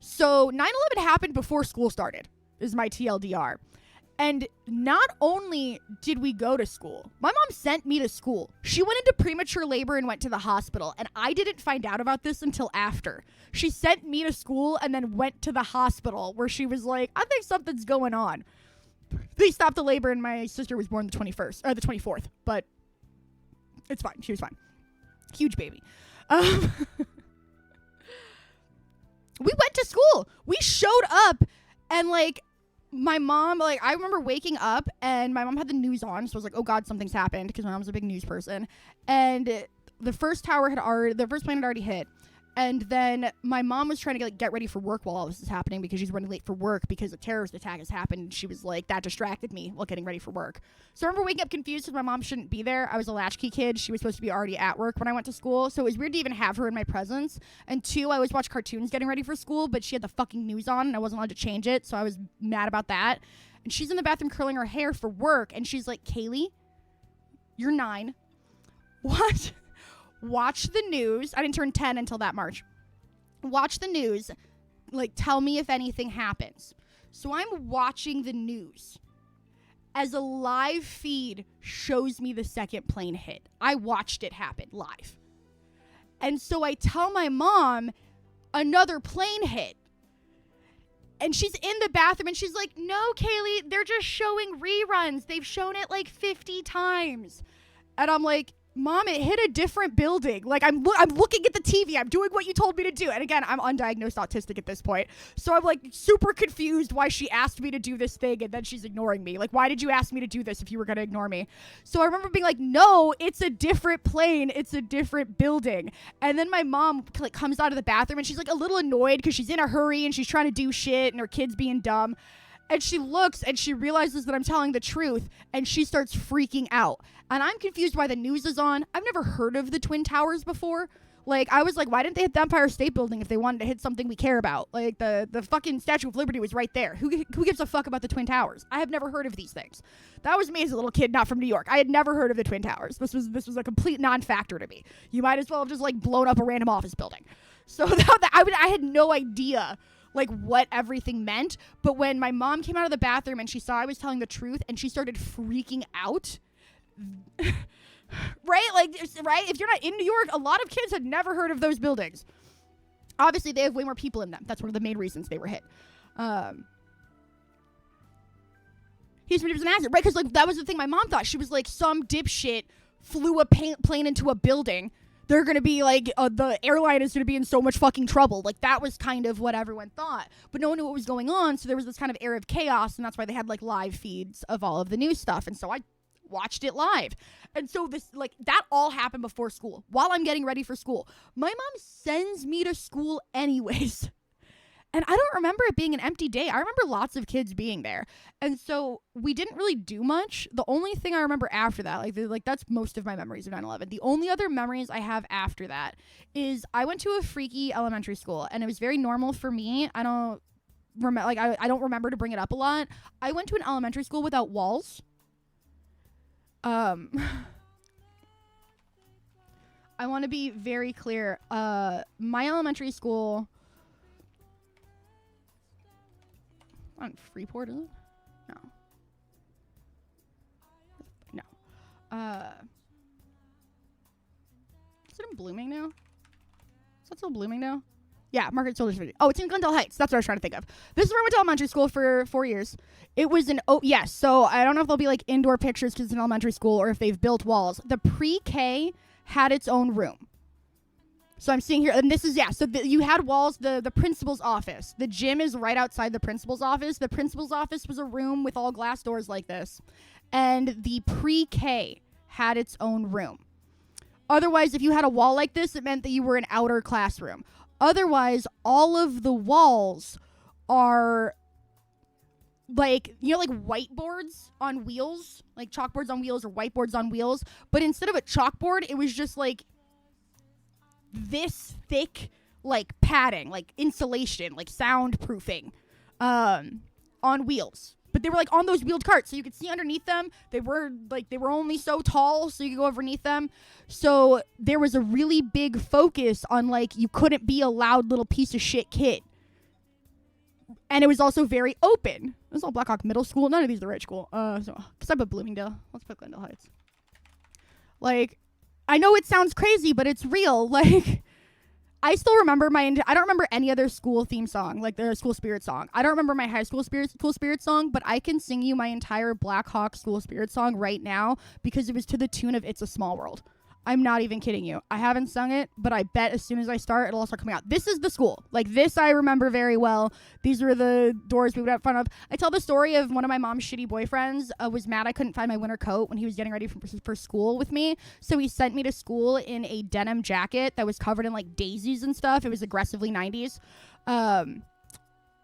So 9/11 happened before school started, is my TLDR. And not only did we go to school, my mom sent me to school. She went into premature labor and went to the hospital. And I didn't find out about this until after. She sent me to school and then went to the hospital where she was like, I think something's going on. They stopped the labor and my sister was born the 21st, or the 24th. But it's fine. She was fine. Huge baby. We went to school. We showed up and like, my mom, like, I remember waking up and my mom had the news on. So I was like, oh God, something's happened, because my mom's a big news person. And the first plane had already hit. And then my mom was trying to get ready for work while all this is happening, because she's running late for work because a terrorist attack has happened. And she was like, that distracted me while getting ready for work. So I remember waking up confused because my mom shouldn't be there. I was a latchkey kid. She was supposed to be already at work when I went to school. So it was weird to even have her in my presence. And 2, I always watched cartoons getting ready for school, but she had the fucking news on and I wasn't allowed to change it. So I was mad about that. And she's in the bathroom curling her hair for work. And she's like, Kaylee, you're 9. What? Watch the news. I didn't turn 10 until that March. Watch the news. Like, tell me if anything happens. So I'm watching the news as a live feed shows me the second plane hit. I watched it happen live. And so I tell my mom another plane hit. And she's in the bathroom and she's like, no, Kaylee, they're just showing reruns. They've shown it like 50 times. And I'm like, Mom, it hit a different building. Like, I'm looking at the TV. I'm doing what you told me to do. And again, I'm undiagnosed autistic at this point. So I'm like super confused why she asked me to do this thing and then she's ignoring me. Like, why did you ask me to do this if you were going to ignore me? So I remember being like, no, it's a different plane. It's a different building. And then my mom like comes out of the bathroom and she's like a little annoyed because she's in a hurry and she's trying to do shit and her kid's being dumb. And she looks and she realizes that I'm telling the truth and she starts freaking out. And I'm confused why the news is on. I've never heard of the Twin Towers before. Like, I was like, why didn't they hit the Empire State Building if they wanted to hit something we care about? Like, the fucking Statue of Liberty was right there. Who gives a fuck about the Twin Towers? I have never heard of these things. That was me as a little kid, not from New York. I had never heard of the Twin Towers. This was a complete non-factor to me. You might as well have just, like, blown up a random office building. So I had no idea like what everything meant. But when my mom came out of the bathroom and she saw I was telling the truth and she started freaking out, right? Like, right? If you're not in New York, a lot of kids had never heard of those buildings. Obviously, they have way more people in them. That's one of the main reasons they were hit. He's an accident, right? Because like that was the thing my mom thought. She was like, some dipshit flew a plane into a building. They're going to be like, the airline is going to be in so much fucking trouble. Like, that was kind of what everyone thought. But no one knew what was going on, so there was this kind of air of chaos, and that's why they had, like, live feeds of all of the news stuff. And so I watched it live. And so this, like, that all happened before school, while I'm getting ready for school. My mom sends me to school anyways. And I don't remember it being an empty day. I remember lots of kids being there. And so we didn't really do much. The only thing I remember after that, like that's most of my memories of 9/11. The only other memories I have after that is I went to a freaky elementary school and it was very normal for me. I don't remember to bring it up a lot. I went to an elementary school without walls. I want to be very clear. My elementary school on Freeport, is it? No. Is it in Bloomingdale? Is that still Bloomingdale? Yeah, Margaret Soldier City. Oh, it's in Glendale Heights. That's what I was trying to think of. This is where I went to elementary school for 4 years. It was yes. So I don't know if there'll be like indoor pictures because it's an elementary school or if they've built walls. The pre-K had its own room. So I'm seeing here, and this is, so you had walls, the principal's office. The gym is right outside the principal's office. The principal's office was a room with all glass doors like this. And the pre-K had its own room. Otherwise, if you had a wall like this, it meant that you were an outer classroom. Otherwise, all of the walls are like, like whiteboards on wheels, like chalkboards on wheels or whiteboards on wheels. But instead of a chalkboard, it was just like this thick, like padding, like insulation, like soundproofing, on wheels. But they were like on those wheeled carts, so you could see underneath them. They were only so tall, so you could go underneath them. So there was a really big focus on like you couldn't be a loud little piece of shit kid. And it was also very open. It was all Blackhawk Middle School. None of these are the right school. Except for Bloomingdale. Let's put Glendale Heights. Like, I know it sounds crazy, but it's real. Like, I still remember I don't remember any other school theme song, like the school spirit song. I don't remember my high school spirit song, but I can sing you my entire Blackhawk school spirit song right now because it was to the tune of It's a Small World. I'm not even kidding you. I haven't sung it, but I bet as soon as I start, it'll all start coming out. This is the school. Like, this I remember very well. These were the doors we would have fun of. I tell the story of one of my mom's shitty boyfriends was mad I couldn't find my winter coat when he was getting ready for school with me. So he sent me to school in a denim jacket that was covered in, like, daisies and stuff. It was aggressively 90s.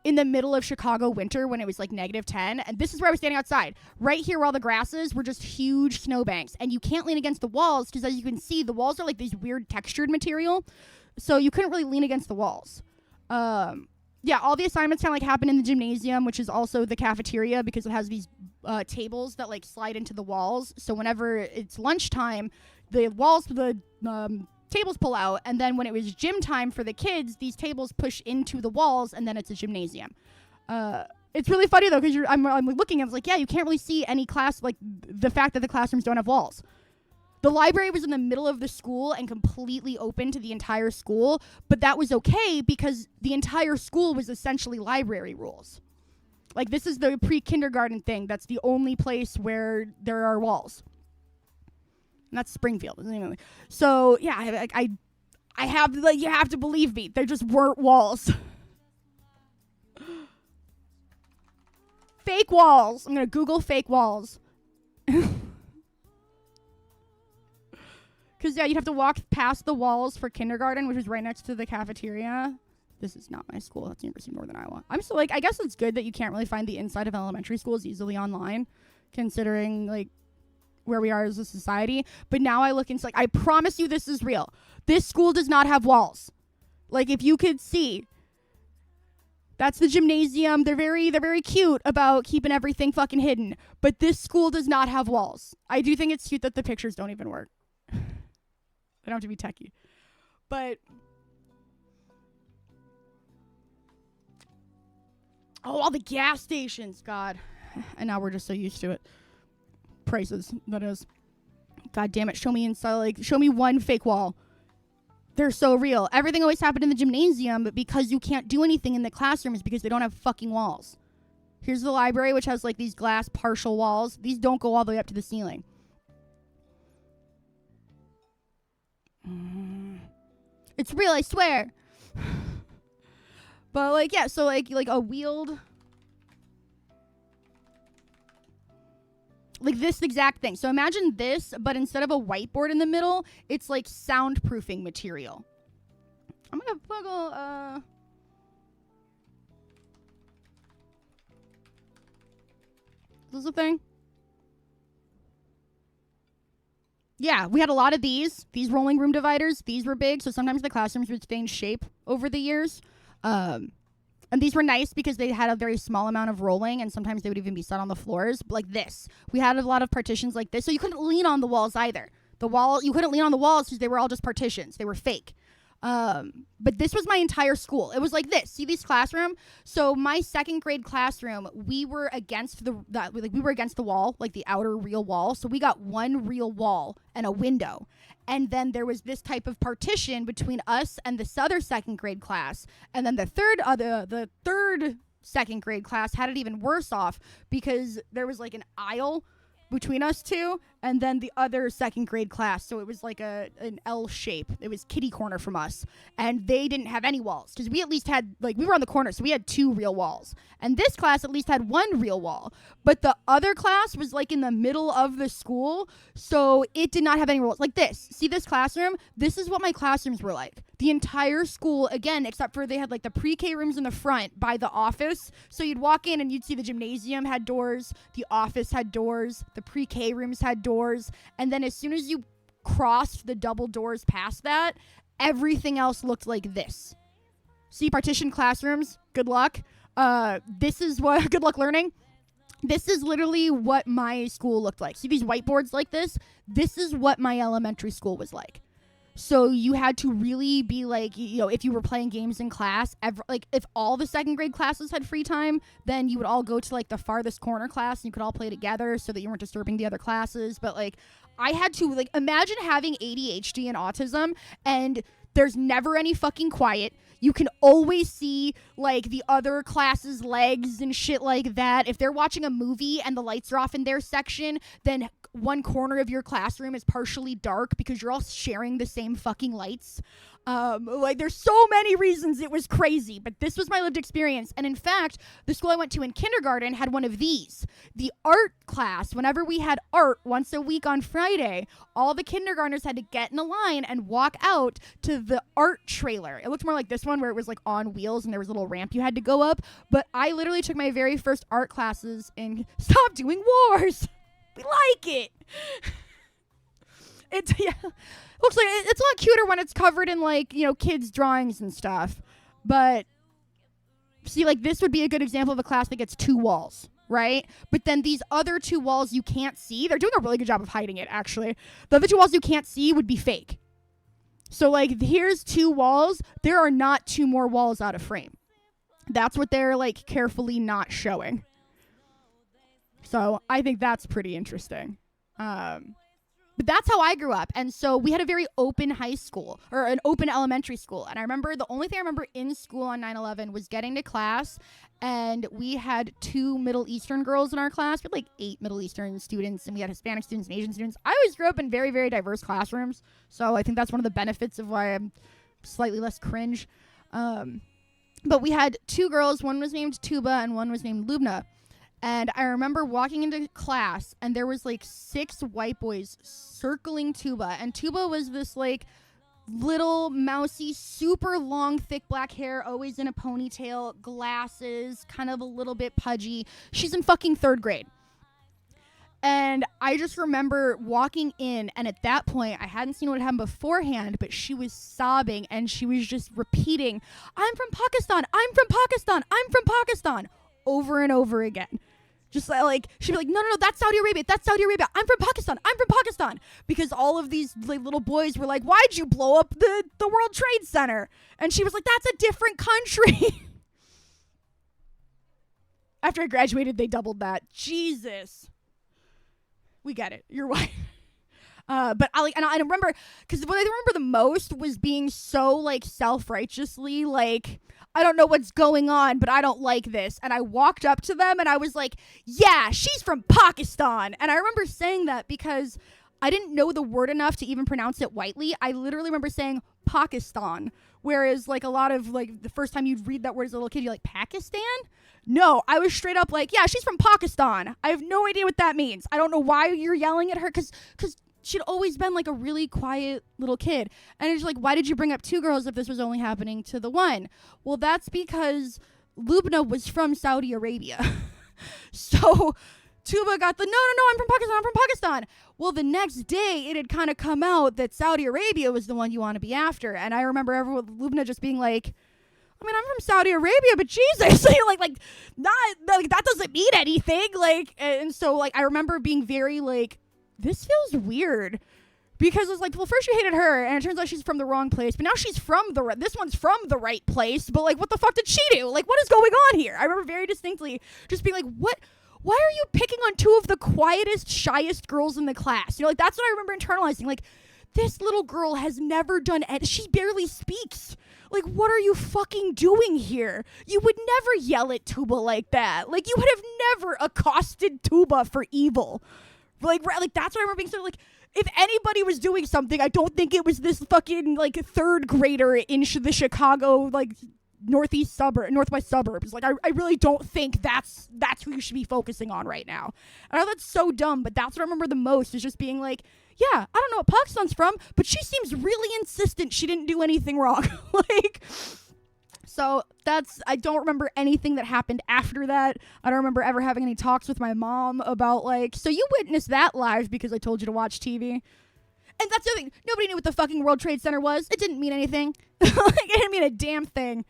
In the middle of Chicago winter when it was like -10. And this is where I was standing outside. Right here where all the grasses were just huge snowbanks. And you can't lean against the walls because as you can see, the walls are like these weird textured material. So you couldn't really lean against the walls. Yeah, all the assignments kind of like happen in the gymnasium, which is also the cafeteria because it has these tables that like slide into the walls. So whenever it's lunchtime, the tables pull out, and then when it was gym time for the kids, these tables push into the walls, and then it's a gymnasium. It's really funny though because I'm looking, I was like, yeah, you can't really see any class, like the fact that the classrooms don't have walls. The library was in the middle of the school and completely open to the entire school, but that was okay because the entire school was essentially library rules. Like, this is the pre-kindergarten thing. That's the only place where there are walls. And that's Springfield, isn't it? So yeah, I have, like, you have to believe me. There just weren't walls. Fake walls. I'm gonna Google fake walls. Because yeah, you'd have to walk past the walls for kindergarten, which is right next to the cafeteria. This is not my school. That's University of Northern Iowa. I'm still like, I guess it's good that you can't really find the inside of elementary schools easily online, considering like where we are as a society. But now I look into, like, I promise you this is real. This school does not have walls. Like, if you could see, that's the gymnasium. They're very cute about keeping everything fucking hidden. But this school does not have walls. I do think it's cute that the pictures don't even work. They don't have to be techie. But oh, all the gas stations, God. And now we're just so used to it. Prices, that is. God damn it, show me inside, like, show me one fake wall. They're so real. Everything always happened in the gymnasium, but because you can't do anything in the classrooms because they don't have fucking walls. Here's the library, which has like these glass partial walls. These don't go all the way up to the ceiling. It's real, I swear. But like, yeah, so like a wheeled, like this exact thing. So imagine this, but instead of a whiteboard in the middle, it's like soundproofing material. I'm gonna plug is this a thing? Yeah, we had a lot of these rolling room dividers. These were big, so sometimes the classrooms would stay in shape over the years. And these were nice because they had a very small amount of rolling, and sometimes they would even be set on the floors. But like this, we had a lot of partitions like this, so you couldn't lean on the walls either. You couldn't lean on the walls because they were all just partitions. They were fake. But this was my entire school. It was like this. See this classroom? So my second grade classroom, we were against the wall, like the outer real wall. So we got one real wall and a window. And then there was this type of partition between us and this other second grade class. And then the third second grade class had it even worse off because there was like an aisle between us two and then the other second grade class. So it was like an L shape. It was kitty corner from us. And they didn't have any walls because we at least had, like, we were on the corner. So we had 2 real walls. And this class at least had 1 real wall. But the other class was like in the middle of the school. So it did not have any walls. Like this. See this classroom? This is what my classrooms were like. The entire school, again, except for they had like the pre-K rooms in the front by the office. So you'd walk in and you'd see the gymnasium had doors. The office had doors. The pre-K rooms had doors. And then as soon as you crossed the double doors past that, everything else looked like this. See, partitioned classrooms, good luck. This is what, good luck learning. This is literally what my school looked like. See these whiteboards like this? This is what my elementary school was like. So you had to really be like, you know, if you were playing games in class, like if all the second grade classes had free time, then you would all go to like the farthest corner class and you could all play together so that you weren't disturbing the other classes. But like I had to like imagine having ADHD and autism and there's never any fucking quiet. You can always see like the other class's legs and shit like that. If they're watching a movie and the lights are off in their section, then one corner of your classroom is partially dark because you're all sharing the same fucking lights. Like there's so many reasons it was crazy, but this was my lived experience. And in fact, the school I went to in kindergarten had one of these. The art class, whenever we had art once a week on Friday, all the kindergartners had to get in a line and walk out to the art trailer. It looked more like this one where it was like on wheels and there was a little ramp you had to go up. But I literally took my very first art classes in Stop Doing Wars. We like it. It's looks like it's a lot cuter when it's covered in like, you know, kids' drawings and stuff. But see, like this would be a good example of a class that gets 2 walls, right? But then these other 2 walls you can't see. They're doing a really good job of hiding it, actually. The other 2 walls you can't see would be fake. So like here's 2 walls. There are not 2 more walls out of frame. That's what they're like carefully not showing. So I think that's pretty interesting. But that's how I grew up. And so we had a very open high school or an open elementary school. And I remember the only thing I remember in school on 9/11 was getting to class. And we had 2 Middle Eastern girls in our class. We had like 8 Middle Eastern students and we had Hispanic students and Asian students. I always grew up in very, very diverse classrooms. So I think that's one of the benefits of why I'm slightly less cringe. But we had 2 girls. One was named Tuba and one was named Lubna. And I remember walking into class and there was like 6 white boys circling Tuba. And Tuba was this like little mousy, super long, thick black hair, always in a ponytail, glasses, kind of a little bit pudgy. She's in fucking 3rd grade. And I just remember walking in, and at that point, I hadn't seen what happened beforehand, but she was sobbing and she was just repeating, "I'm from Pakistan, I'm from Pakistan, I'm from Pakistan," over and over again. Just like, she'd be like, no, that's Saudi Arabia, that's Saudi Arabia, I'm from Pakistan, I'm from Pakistan. Because all of these like, little boys were like, why'd you blow up the World Trade Center? And she was like, that's a different country. After I graduated, they doubled that. Jesus. We get it. You're white. But I remember, because what I remember the most was being so like self-righteously like, I don't know what's going on, but I don't like this. And I walked up to them and I was like, yeah, she's from Pakistan. And I remember saying that because I didn't know the word enough to even pronounce it whitely. I literally remember saying Pakistan. Whereas like a lot of like the first time you'd read that word as a little kid, you're like, Pakistan? No, I was straight up like, yeah, she's from Pakistan. I have no idea what that means. I don't know why you're yelling at her because she'd always been like a really quiet little kid. And it's like, why did you bring up 2 girls if this was only happening to the one? Well, that's because Lubna was from Saudi Arabia. So Tuba got the, no, I'm from Pakistan, I'm from Pakistan. Well, the next day it had kind of come out that Saudi Arabia was the one you want to be after. And I remember everyone, Lubna just being like, I mean, I'm from Saudi Arabia, but Jesus, like not like that doesn't mean anything. Like, and so like I remember being very like, this feels weird, because it's like, well, first you hated her and it turns out she's from the wrong place, but now she's from this one's from the right place, but like what the fuck did she do? Like, what is going on here? I remember very distinctly just being like, why are you picking on 2 of the quietest, shyest girls in the class? You know, like that's what I remember internalizing. Like, this little girl has never done she barely speaks. Like, what are you fucking doing here? You would never yell at Tuba like that. Like, you would have never accosted Tuba for evil. Like that's what I remember being so like, if anybody was doing something, I don't think it was this fucking like 3rd grader in the Chicago like northwest suburbs. Like I really don't think that's who you should be focusing on right now. I know that's so dumb, but that's what I remember the most is just being like, yeah, I don't know what Pakistan's from, but she seems really insistent she didn't do anything wrong. Like, so I don't remember anything that happened after that. I don't remember ever having any talks with my mom about like, so you witnessed that live because I told you to watch TV. And that's the other thing. Nobody knew what the fucking World Trade Center was. It didn't mean anything. Like, it didn't mean a damn thing.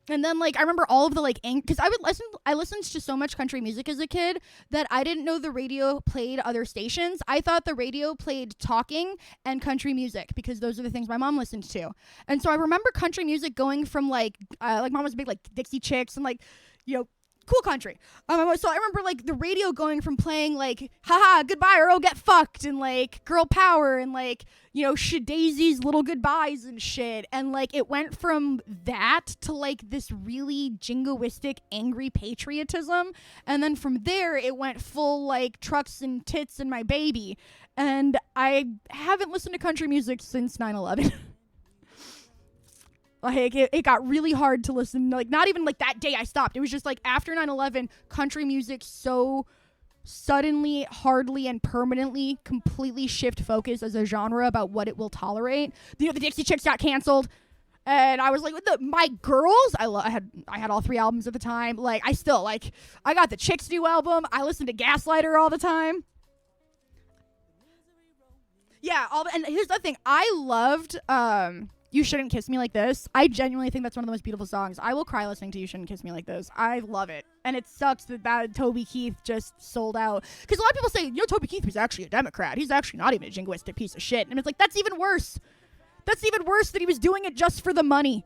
And then, like, I remember all of the, like, because I listened to so much country music as a kid that I didn't know the radio played other stations. I thought the radio played talking and country music because those are the things my mom listened to. And so I remember country music going from, like mom was big, like, Dixie Chicks and, like, you know, cool country. So I remember, like, the radio going from playing, like, haha, goodbye, Earl, get fucked, and, like, girl power, and, like, you know, Daisy's little goodbyes and shit. And, like, it went from that to, like, this really jingoistic, angry patriotism. And then from there, it went full, like, trucks and tits and my baby. And I haven't listened to country music since 9/11. Like, it got really hard to listen. Like, not even, like, that day I stopped. It was just, like, after 9/11, country music so suddenly, hardly, and permanently completely shift focus as a genre about what it will tolerate. You know, the Dixie Chicks got canceled. And I was like, my girls, I had all 3 albums at the time. Like, I got the Chicks' new album. I listened to Gaslighter all the time. Yeah, and here's the thing. I loved, You Shouldn't Kiss Me Like This. I genuinely think that's one of the most beautiful songs. I will cry listening to You Shouldn't Kiss Me Like This. I love it. And it sucks that Toby Keith just sold out. Because a lot of people say, you know, Toby Keith was actually a Democrat. He's actually not even a jingoistic piece of shit. And it's like, that's even worse. That's even worse that he was doing it just for the money.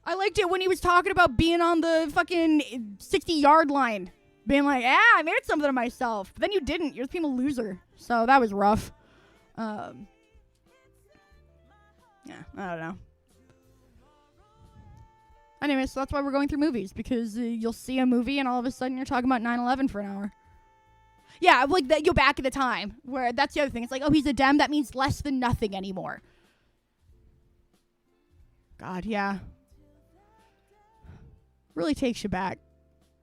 I liked it when he was talking about being on the fucking 60-yard line. Being like, I made something of myself. But then you didn't. You're being a loser. So that was rough. Yeah, I don't know. Anyway, so that's why we're going through movies, because you'll see a movie and all of a sudden you're talking about 9/11 for an hour. Yeah, like that. Go back in the time where that's the other thing. It's like, oh, he's a Dem. That means less than nothing anymore. God, yeah. Really takes you back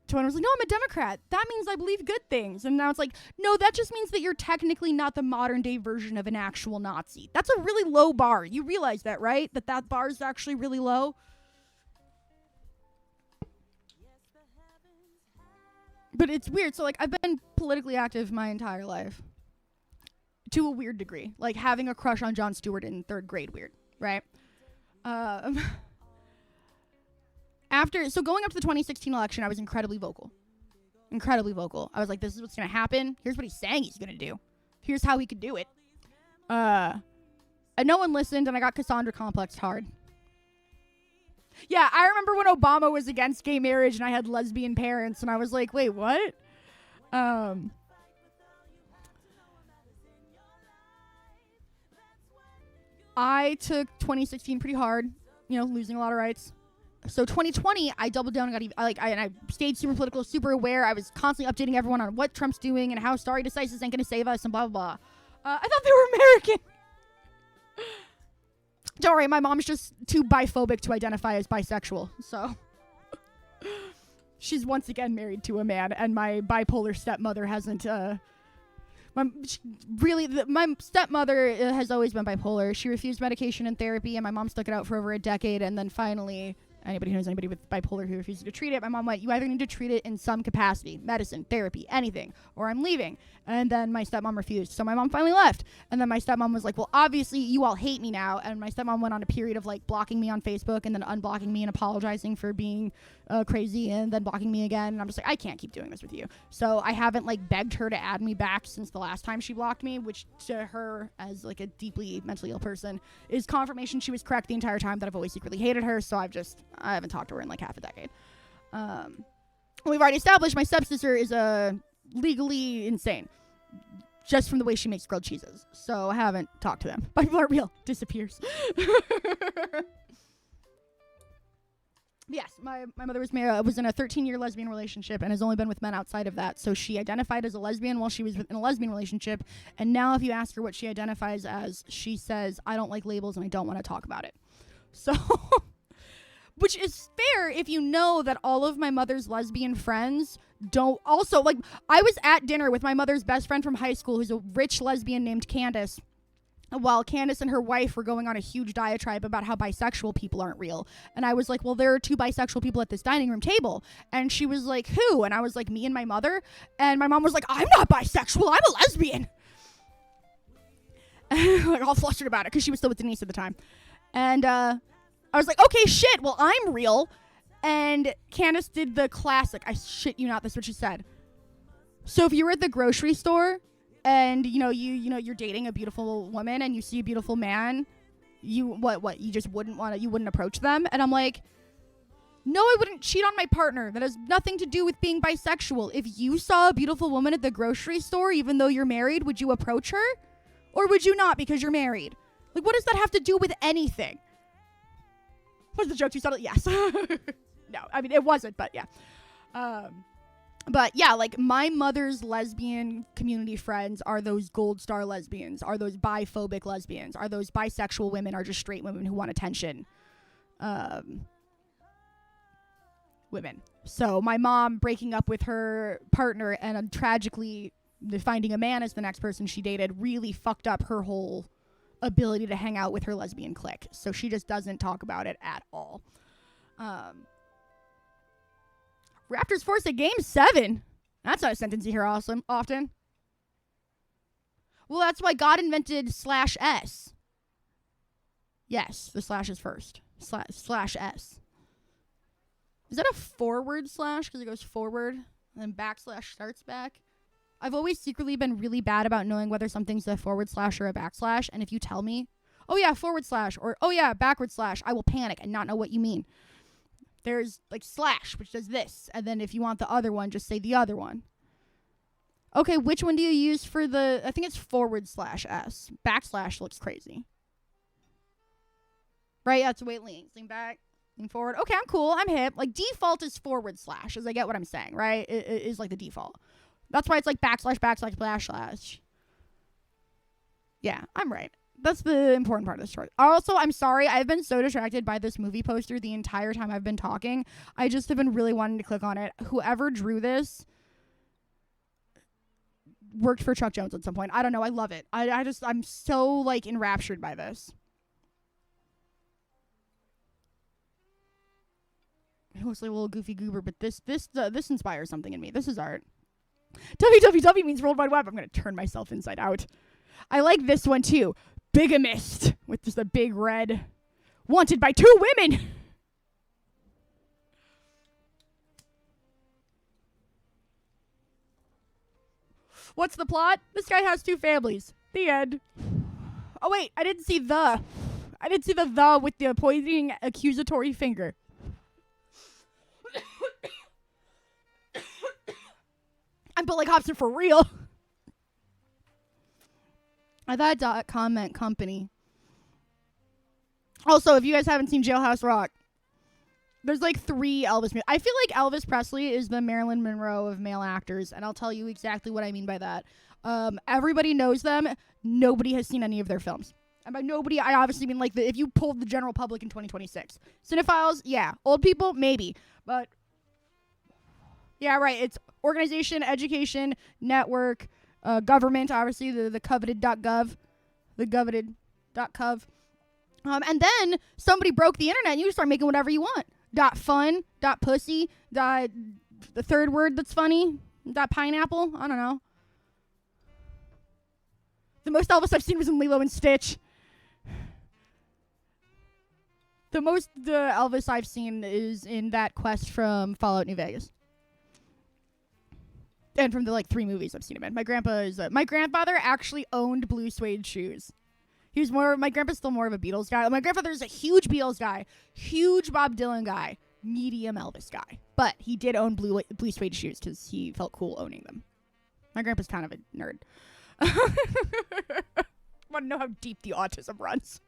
to when I was like, no, I'm a Democrat. That means I believe good things. And now it's like, no, that just means that you're technically not the modern day version of an actual Nazi. That's a really low bar. You realize that, right? That bar is actually really low. But it's weird. So, like, I've been politically active my entire life. To a weird degree. Like, having a crush on Jon Stewart in 3rd grade, weird, right? So going up to the 2016 election, I was incredibly vocal. I was like, this is what's going to happen. Here's what he's saying he's going to do. Here's how he could do it. And no one listened, and I got Cassandra complexed hard. Yeah, I remember when Obama was against gay marriage, and I had lesbian parents, and I was like, wait, what? I took 2016 pretty hard, you know, losing a lot of rights. So 2020, I doubled down and I stayed super political, super aware. I was constantly updating everyone on what Trump's doing and how stare decisis ain't going to save us and blah, blah, blah. I thought they were American. Don't worry, my mom's just too biphobic to identify as bisexual. So she's once again married to a man, and my bipolar stepmother hasn't... My stepmother has always been bipolar. She refused medication and therapy, and my mom stuck it out for over a decade, and then finally... Anybody who knows anybody with bipolar who refuses to treat it, my mom went, you either need to treat it in some capacity, medicine, therapy, anything, or I'm leaving. And then my stepmom refused. So my mom finally left. And then my stepmom was like, well, obviously you all hate me now. And my stepmom went on a period of like blocking me on Facebook and then unblocking me and apologizing for being crazy and then blocking me again. And I'm just like, I can't keep doing this with you. So I haven't like begged her to add me back since the last time she blocked me, which to her as like a deeply mentally ill person is confirmation she was correct the entire time that I've always secretly hated her. So I haven't talked to her in like half a decade. We've already established my stepsister is legally insane just from the way she makes grilled cheeses. So I haven't talked to them. People aren't real. Disappears. Yes, my mother was in a 13-year lesbian relationship and has only been with men outside of that. So she identified as a lesbian while she was in a lesbian relationship. And now if you ask her what she identifies as, she says, I don't like labels and I don't want to talk about it. So... Which is fair if you know that all of my mother's lesbian friends don't also, like, I was at dinner with my mother's best friend from high school who's a rich lesbian named Candace, while Candace and her wife were going on a huge diatribe about how bisexual people aren't real. And I was like, well, there are 2 bisexual people at this dining room table. And she was like, who? And I was like, me and my mother. And my mom was like, I'm not bisexual, I'm a lesbian. Like, all flustered about it because she was still with Denise at the time. And, I was like, okay, shit, well, I'm real. And Candace did the classic. I shit you not, that's what she said. So if you were at the grocery store and, you're dating a beautiful woman and you see a beautiful man, you just you wouldn't approach them? And I'm like, no, I wouldn't cheat on my partner. That has nothing to do with being bisexual. If you saw a beautiful woman at the grocery store, even though you're married, would you approach her? Or would you not because you're married? Like, what does that have to do with anything? Was the joke too subtle? Yes. No, I mean, it wasn't, but yeah. But yeah, like my mother's lesbian community friends are those gold star lesbians, are those biphobic lesbians, are those bisexual women, are just straight women who want attention. Women. So my mom breaking up with her partner and tragically finding a man as the next person she dated really fucked up her whole ability to hang out with her lesbian clique. So she just doesn't talk about it at all. Raptors forced a game 7. That's not a sentence you hear often. Well, that's why God invented /s. Yes, the slash is first. /s. Is that a forward slash? Because it goes forward and then backslash starts back. I've always secretly been really bad about knowing whether something's a forward slash or a backslash. And if you tell me, oh yeah, forward slash, or oh yeah, backward slash, I will panic and not know what you mean. There's like slash, which does this. And then if you want the other one, just say the other one. Okay, which one do you use for I think it's /s. Backslash looks crazy. Right? That's the way it leans. Lean back, lean forward. Okay, I'm cool. I'm hip. Like default is /, as I get what I'm saying, right? It is like the default. That's why it's like ////. Yeah, I'm right. That's the important part of the story. Also, I'm sorry. I've been so distracted by this movie poster the entire time I've been talking. I just have been really wanting to click on it. Whoever drew this worked for Chuck Jones at some point. I don't know. I love it. I'm so like enraptured by this. It looks like a little goofy goober, but this inspires something in me. This is art. www means World Wide Web. I'm going to turn myself inside out. I like this one too. Bigamist with just a big red. Wanted by 2 women. What's the plot? This guy has 2 families. The end. Oh wait, I didn't see the with the pointing accusatory finger. I'm Billy Hobson for real. I thought .com company. Also, if you guys haven't seen Jailhouse Rock, there's like 3 Elvis movies. I feel like Elvis Presley is the Marilyn Monroe of male actors, and I'll tell you exactly what I mean by that. Everybody knows them. Nobody has seen any of their films. And by nobody, I obviously mean like if you polled the general public in 2026. Cinephiles, yeah. Old people, maybe. But yeah, right. It's organization, education, network, government, obviously, the coveted.gov, the coveted.gov. And then somebody broke the internet and you start making whatever you want. .fun, .pussy, the third word that's funny, .pineapple, I don't know. The most Elvis I've seen was in Lilo and Stitch. The most Elvis I've seen is in that quest from Fallout New Vegas. And from the 3 movies I've seen him in. My grandfather actually owned blue suede shoes. My grandpa's still more of a Beatles guy. My grandfather's a huge Beatles guy, huge Bob Dylan guy, medium Elvis guy. But he did own blue suede shoes because he felt cool owning them. My grandpa's kind of a nerd. Want to know how deep the autism runs.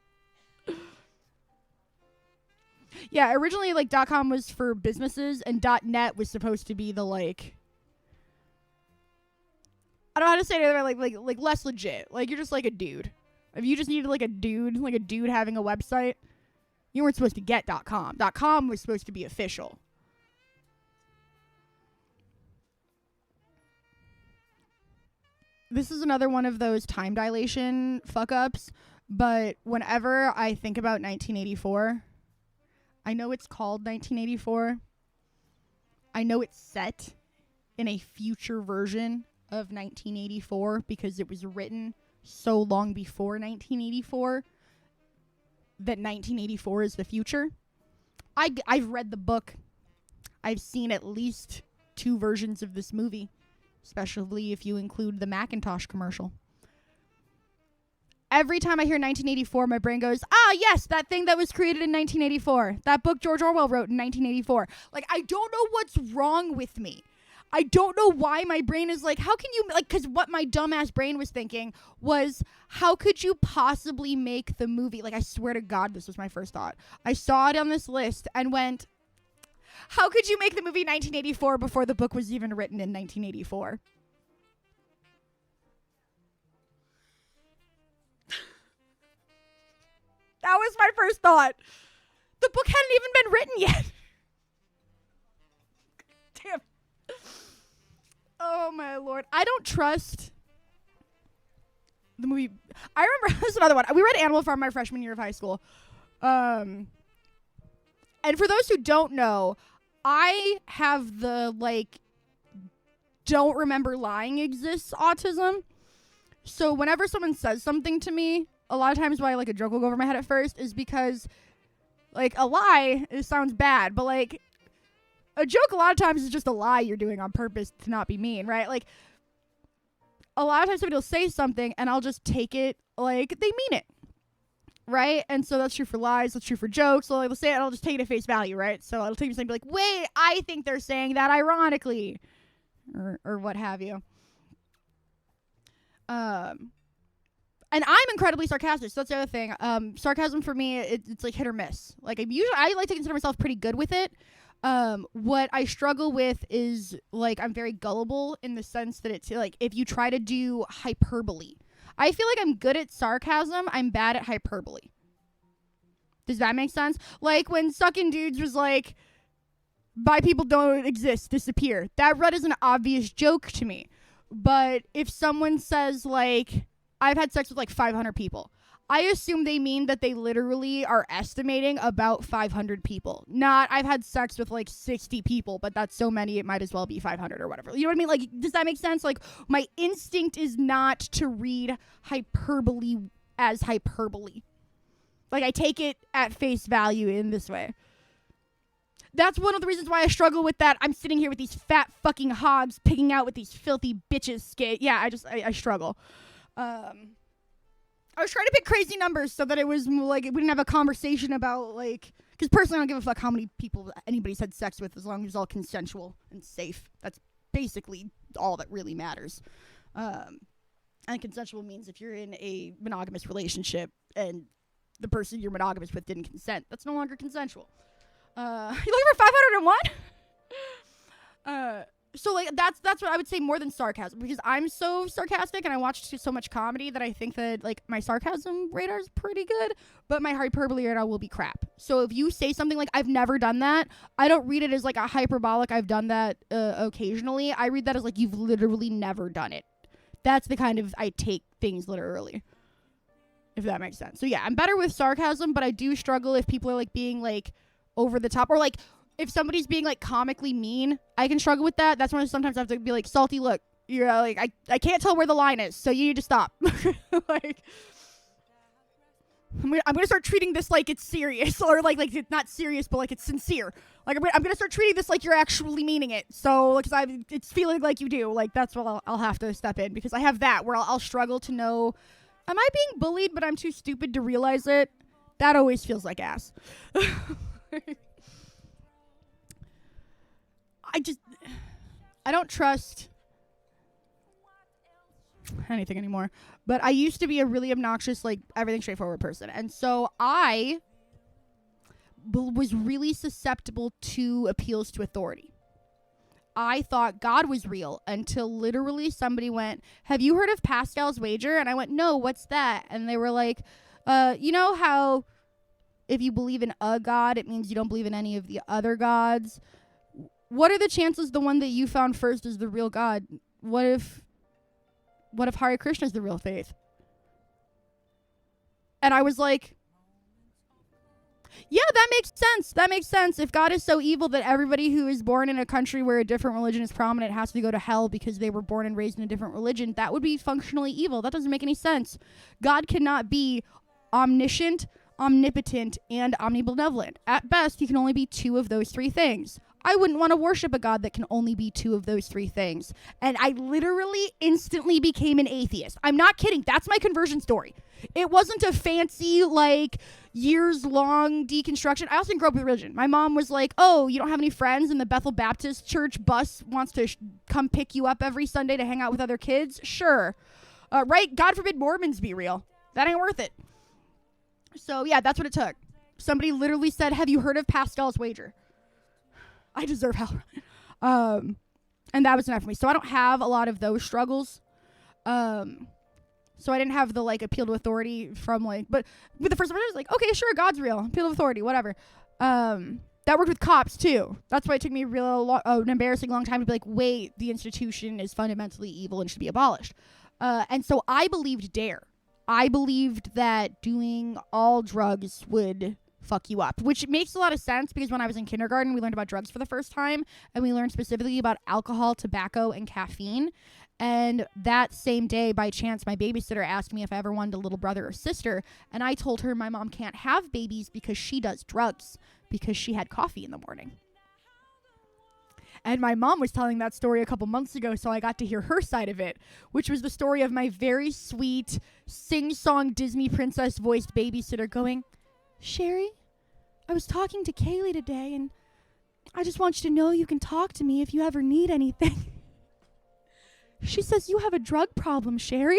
Yeah, originally .com was for businesses and .net was supposed to be the I don't know how to say it, like less legit. Like you're just like a dude. If you just needed a dude having a website, you weren't supposed to get .com. .com was supposed to be official. This is another one of those time dilation fuck-ups, but whenever I think about 1984, I know it's called 1984. I know it's set in a future version of 1984 because it was written so long before 1984. that 1984 is the future. I've read the book. I've seen at least 2 versions of this movie, especially if you include the Macintosh commercial. Every time I hear 1984, my brain goes, yes, that thing that was created in 1984. That book George Orwell wrote in 1984. Like, I don't know what's wrong with me. I don't know why my brain is like, how can you, like, because what my dumbass brain was thinking was, how could you possibly make the movie? Like, I swear to God, this was my first thought. I saw it on this list and went, how could you make the movie 1984 before the book was even written in 1984? That was my first thought. The book hadn't even been written yet. Damn. Oh, my Lord. I don't trust the movie. I remember, this is another one. We read Animal Farm my freshman year of high school. And for those who don't know, I have the, like, don't remember lying exists autism. So whenever someone says something to me, a lot of times why, like, a joke will go over my head at first is because, like, a lie, it sounds bad, but, like, a joke a lot of times is just a lie you're doing on purpose to not be mean, right? Like, a lot of times somebody will say something and I'll just take it like they mean it, right? And so that's true for lies, that's true for jokes. So they'll say it and I'll just take it at face value, right? So I'll take something and be like, wait, I think they're saying that ironically, or what have you. And I'm incredibly sarcastic, so that's the other thing. Sarcasm for me, it's like hit or miss. Like, I like to consider myself pretty good with it. What I struggle with is, like, I'm very gullible in the sense that it's, like, if you try to do hyperbole. I feel like I'm good at sarcasm, I'm bad at hyperbole. Does that make sense? Like, when Suckin' Dudes was like, bi people don't exist, disappear. That read as an obvious joke to me. But if someone says, like, I've had sex with like 500 people, I assume they mean that they literally are estimating about 500 people. Not, I've had sex with like 60 people, but that's so many, it might as well be 500 or whatever. You know what I mean? Like, does that make sense? Like, my instinct is not to read hyperbole as hyperbole. Like, I take it at face value in this way. That's one of the reasons why I struggle with that. I'm sitting here with these fat fucking hogs picking out with these filthy bitches. Yeah, I struggle. I was trying to pick crazy numbers so that it was like we didn't have a conversation about, like, because personally I don't give a fuck how many people anybody's had sex with as long as it's all consensual and safe. That's basically all that really matters. And consensual means if you're in a monogamous relationship and the person you're monogamous with didn't consent, that's no longer consensual. You looking for 501? So, like, that's what I would say more than sarcasm, because I'm so sarcastic and I watch so much comedy that I think that, like, my sarcasm radar is pretty good, but my hyperbole radar will be crap. So if you say something like, I've never done that, I don't read it as, like, a hyperbolic, I've done that occasionally. I read that as, like, you've literally never done it. That's the kind of, I take things literally, if that makes sense. So, yeah, I'm better with sarcasm, but I do struggle if people are, like, being, like, over the top, or, like, if somebody's being, like, comically mean, I can struggle with that. That's when sometimes I have to be like, Salty, look, you know, like, I can't tell where the line is, so you need to stop. Like, I'm gonna start treating this like it's serious, or like it's not serious, but like it's sincere. Like, I'm gonna start treating this like you're actually meaning it. So, because it's feeling like you do. Like, that's what I'll have to step in, because I have that where I'll struggle to know, am I being bullied, but I'm too stupid to realize it? That always feels like ass. I don't trust anything anymore. But I used to be a really obnoxious, like, everything straightforward person. And so I was really susceptible to appeals to authority. I thought God was real until literally somebody went, have you heard of Pascal's wager? And I went, no, what's that? And they were like, you know how if you believe in a God, it means you don't believe in any of the other gods? What are the chances the one that you found first is the real God? What if Hare Krishna is the real faith? And I was like, yeah, that makes sense. That makes sense. If God is so evil that everybody who is born in a country where a different religion is prominent has to go to hell because they were born and raised in a different religion, that would be functionally evil. That doesn't make any sense. God cannot be omniscient, omnipotent, and omnibenevolent. At best, he can only be two of those three things. I wouldn't want to worship a God that can only be two of those three things. And I literally instantly became an atheist. I'm not kidding. That's my conversion story. It wasn't a fancy, like, years-long deconstruction. I also didn't grow up with religion. My mom was like, oh, you don't have any friends, and the Bethel Baptist Church bus wants to come pick you up every Sunday to hang out with other kids? Sure. Right? God forbid Mormons be real. That ain't worth it. So, yeah, that's what it took. Somebody literally said, have you heard of Pascal's wager? I deserve hell. And that was enough for me. So I don't have a lot of those struggles. So I didn't have the, like, appeal to authority from, like, but with the first one, I was like, okay, sure, God's real. Appeal to authority, whatever. That worked with cops, too. That's why it took me an embarrassing long time to be like, wait, the institution is fundamentally evil and should be abolished. And so I believed DARE. I believed that doing all drugs would fuck you up, which makes a lot of sense because when I was in kindergarten, we learned about drugs for the first time, and we learned specifically about alcohol, tobacco, and caffeine. And that same day, by chance, my babysitter asked me if I ever wanted a little brother or sister, and I told her my mom can't have babies because she does drugs, because she had coffee in the morning. And my mom was telling that story a couple months ago, so I got to hear her side of it, which was the story of my very sweet, sing-song Disney princess-voiced babysitter going, Sherry, I was talking to Kaylee today, and I just want you to know you can talk to me if you ever need anything. She says, you have a drug problem, Sherry.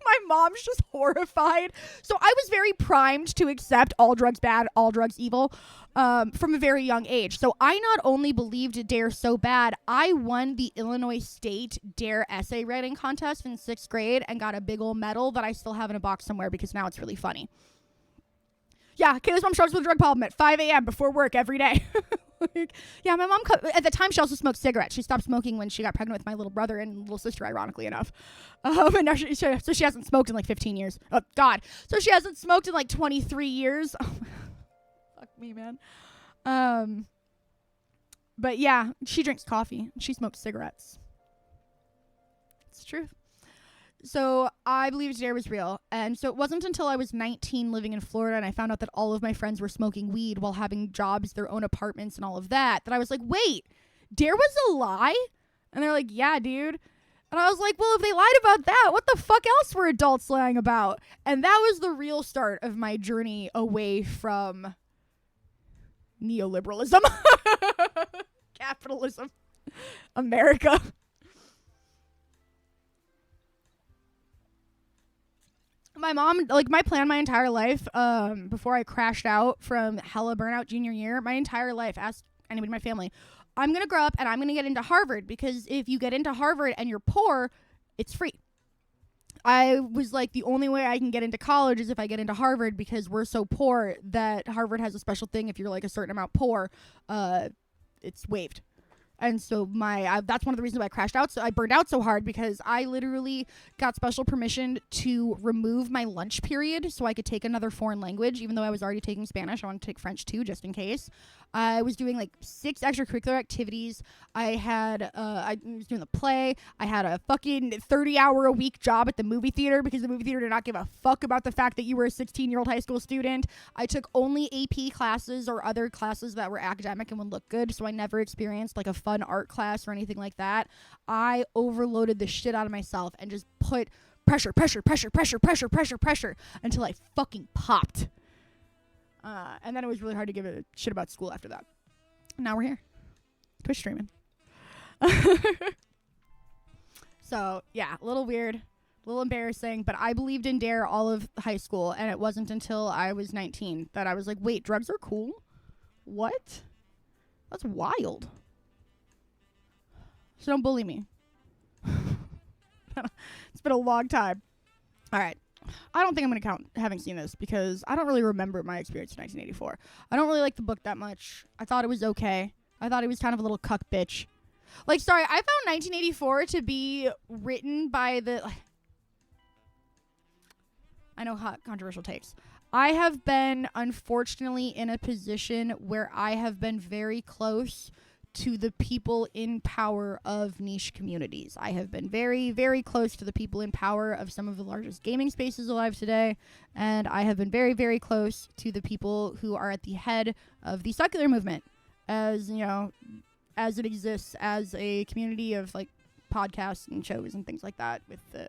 My mom's just horrified. So I was very primed to accept all drugs bad, all drugs evil, from a very young age. So I not only believed DARE so bad, I won the Illinois State DARE essay writing contest in 6th grade and got a big old medal that I still have in a box somewhere because now it's really funny. Yeah, Kayla's mom struggles with a drug problem at 5 a.m. before work every day. Yeah, my mom, at the time, she also smoked cigarettes. She stopped smoking when she got pregnant with my little brother and little sister, ironically enough. And now so she hasn't smoked in like 15 years. Oh, God. So she hasn't smoked in like 23 years. Oh, fuck me, man. But yeah, she drinks coffee. She smokes cigarettes. It's the truth. So I believed DARE was real. And so it wasn't until I was 19 living in Florida and I found out that all of my friends were smoking weed while having jobs, their own apartments and all of that, that I was like, wait, DARE was a lie? And they're like, yeah, dude. And I was like, well, if they lied about that, what the fuck else were adults lying about? And that was the real start of my journey away from neoliberalism, capitalism, America. My mom, like, my plan my entire life, before I crashed out from hella burnout junior year, my entire life, asked anybody in my family, I'm going to grow up and I'm going to get into Harvard because if you get into Harvard and you're poor, it's free. I was like, the only way I can get into college is if I get into Harvard because we're so poor that Harvard has a special thing. If you're like a certain amount poor, it's waived. And so that's one of the reasons why I crashed out. So I burned out so hard because I literally got special permission to remove my lunch period so I could take another foreign language. Even though I was already taking Spanish, I wanted to take French too, just in case. I was doing like 6 extracurricular activities. I was doing the play. I had a fucking 30-hour-a-week job at the movie theater because the movie theater did not give a fuck about the fact that you were a 16-year-old high school student. I took only AP classes or other classes that were academic and would look good, so I never experienced like a fun art class or anything like that. I overloaded the shit out of myself and just put pressure until I fucking popped. And then it was really hard to give a shit about school after that. Now we're here. Twitch streaming. So, yeah, a little weird, a little embarrassing, but I believed in DARE all of high school, and it wasn't until I was 19 that I was like, wait, drugs are cool? What? That's wild. So don't bully me. It's been a long time. All right. I don't think I'm going to count having seen this because I don't really remember my experience in 1984. I don't really like the book that much. I thought it was okay. I thought it was kind of a little cuck bitch. Like, sorry, I found 1984 to be written by the... I know hot controversial takes. I have been, unfortunately, in a position where I have been very close to the people in power of niche communities. I have been very, very close to the people in power of some of the largest gaming spaces alive today, and I have been very, very close to the people who are at the head of the secular movement, as you know, as it exists as a community of like podcasts and shows and things like that with the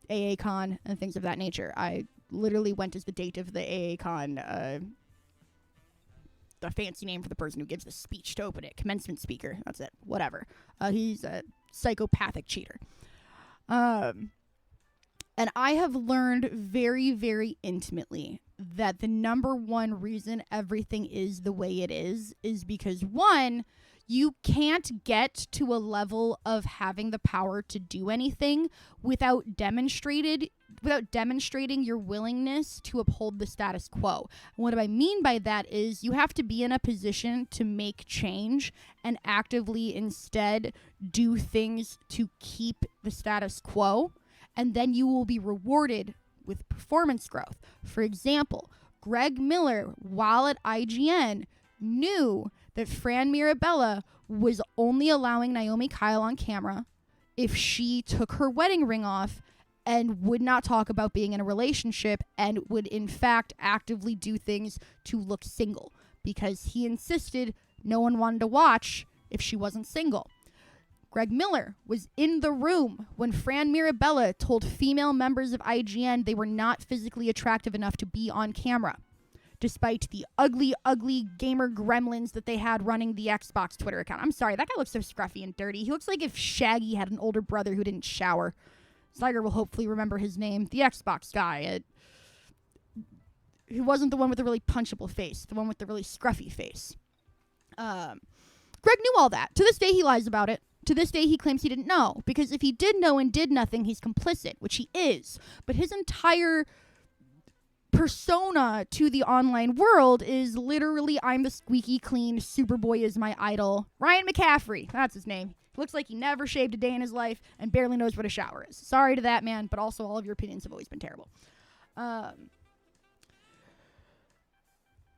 AA Con and things of that nature. I literally went as the date of the AA Con, the fancy name for the person who gives the speech to open it. Commencement speaker. That's it. Whatever. He's a psychopathic cheater. And I have learned very, very intimately that the number one reason everything is the way it is because, one, you can't get to a level of having the power to do anything without demonstrating your willingness to uphold the status quo. And what I mean by that is you have to be in a position to make change and actively instead do things to keep the status quo, and then you will be rewarded with performance growth. For example, Greg Miller, while at IGN, knew that Fran Mirabella was only allowing Naomi Kyle on camera if she took her wedding ring off and would not talk about being in a relationship and would in fact actively do things to look single, because he insisted no one wanted to watch if she wasn't single. Greg Miller was in the room when Fran Mirabella told female members of IGN they were not physically attractive enough to be on camera, despite the ugly, ugly gamer gremlins that they had running the Xbox Twitter account. I'm sorry, that guy looks so scruffy and dirty. He looks like if Shaggy had an older brother who didn't shower. Tiger will hopefully remember his name. The Xbox guy. He wasn't the one with the really punchable face. The one with the really scruffy face. Greg knew all that. To this day, he lies about it. To this day, he claims he didn't know. Because if he did know and did nothing, he's complicit, which he is. But his entire persona to the online world is literally, I'm the squeaky clean, Superboy is my idol. Ryan McCaffrey, that's his name. Looks like he never shaved a day in his life and barely knows what a shower is. Sorry to that man, but also all of your opinions have always been terrible.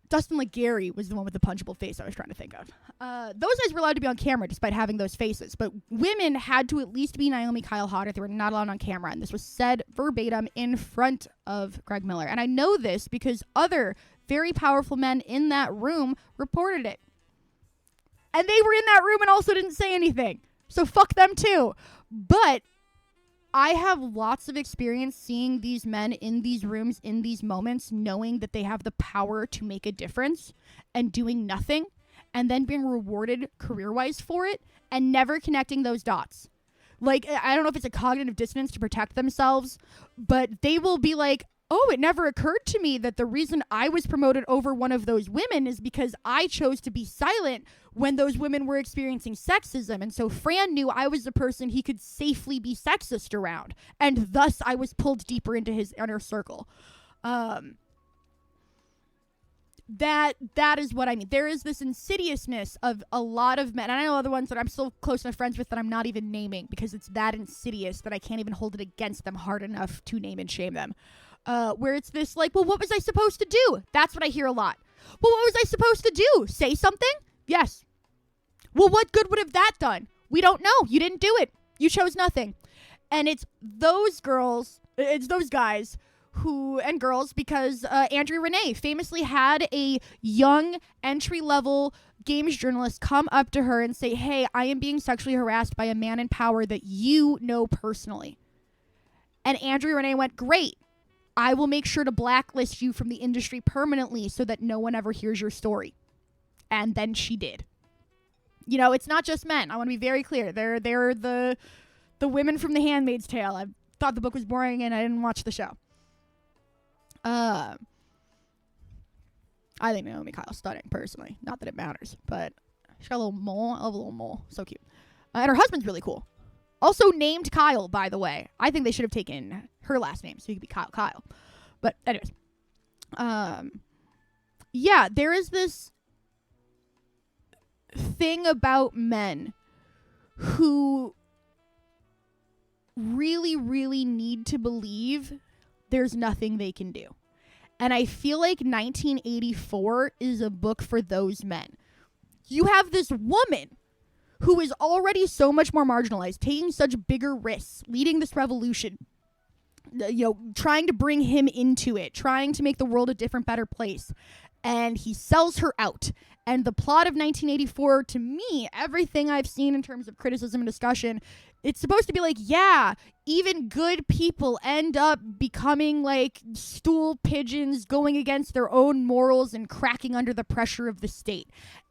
Dustin LeGarry was the one with the punchable face I was trying to think of. Those guys were allowed to be on camera despite having those faces, but women had to at least be Naomi Kyle hot if they were not allowed on camera, and this was said verbatim in front of Greg Miller. And I know this because other very powerful men in that room reported it. And they were in that room and also didn't say anything. So fuck them too. But I have lots of experience seeing these men in these rooms, in these moments, knowing that they have the power to make a difference and doing nothing and then being rewarded career-wise for it and never connecting those dots. Like, I don't know if it's a cognitive dissonance to protect themselves, but they will be like, oh, it never occurred to me that the reason I was promoted over one of those women is because I chose to be silent when those women were experiencing sexism. And so Fran knew I was the person he could safely be sexist around. And thus I was pulled deeper into his inner circle. That is what I mean. There is this insidiousness of a lot of men. And I know other ones that I'm still close enough friends with that I'm not even naming because it's that insidious that I can't even hold it against them hard enough to name and shame them. Where it's this like, well, what was I supposed to do? That's what I hear a lot. Well, what was I supposed to do? Say something? Yes. Well, what good would have that done? We don't know. You didn't do it. You chose nothing. And it's those guys who, and girls, because Andrea Renee famously had a young entry-level games journalist come up to her and say, hey, I am being sexually harassed by a man in power that you know personally. And Andrea Renee went, great. I will make sure to blacklist you from the industry permanently so that no one ever hears your story. And then she did. You know, it's not just men. I want to be very clear. They're the women from The Handmaid's Tale. I thought the book was boring and I didn't watch the show. I think Naomi Kyle's stunning, personally. Not that it matters, but she's got a little mole. I love a little mole. So cute. And her husband's really cool. Also named Kyle, by the way. I think they should have taken her last name so he could be Kyle. But anyways. Yeah, there is this thing about men who really, really need to believe there's nothing they can do. And I feel like 1984 is a book for those men. You have this woman who is already so much more marginalized, taking such bigger risks, leading this revolution, trying to bring him into it, trying to make the world a different, better place. And he sells her out. And the plot of 1984, to me, everything I've seen in terms of criticism and discussion, it's supposed to be like, yeah, even good people end up becoming like stool pigeons, going against their own morals and cracking under the pressure of the state.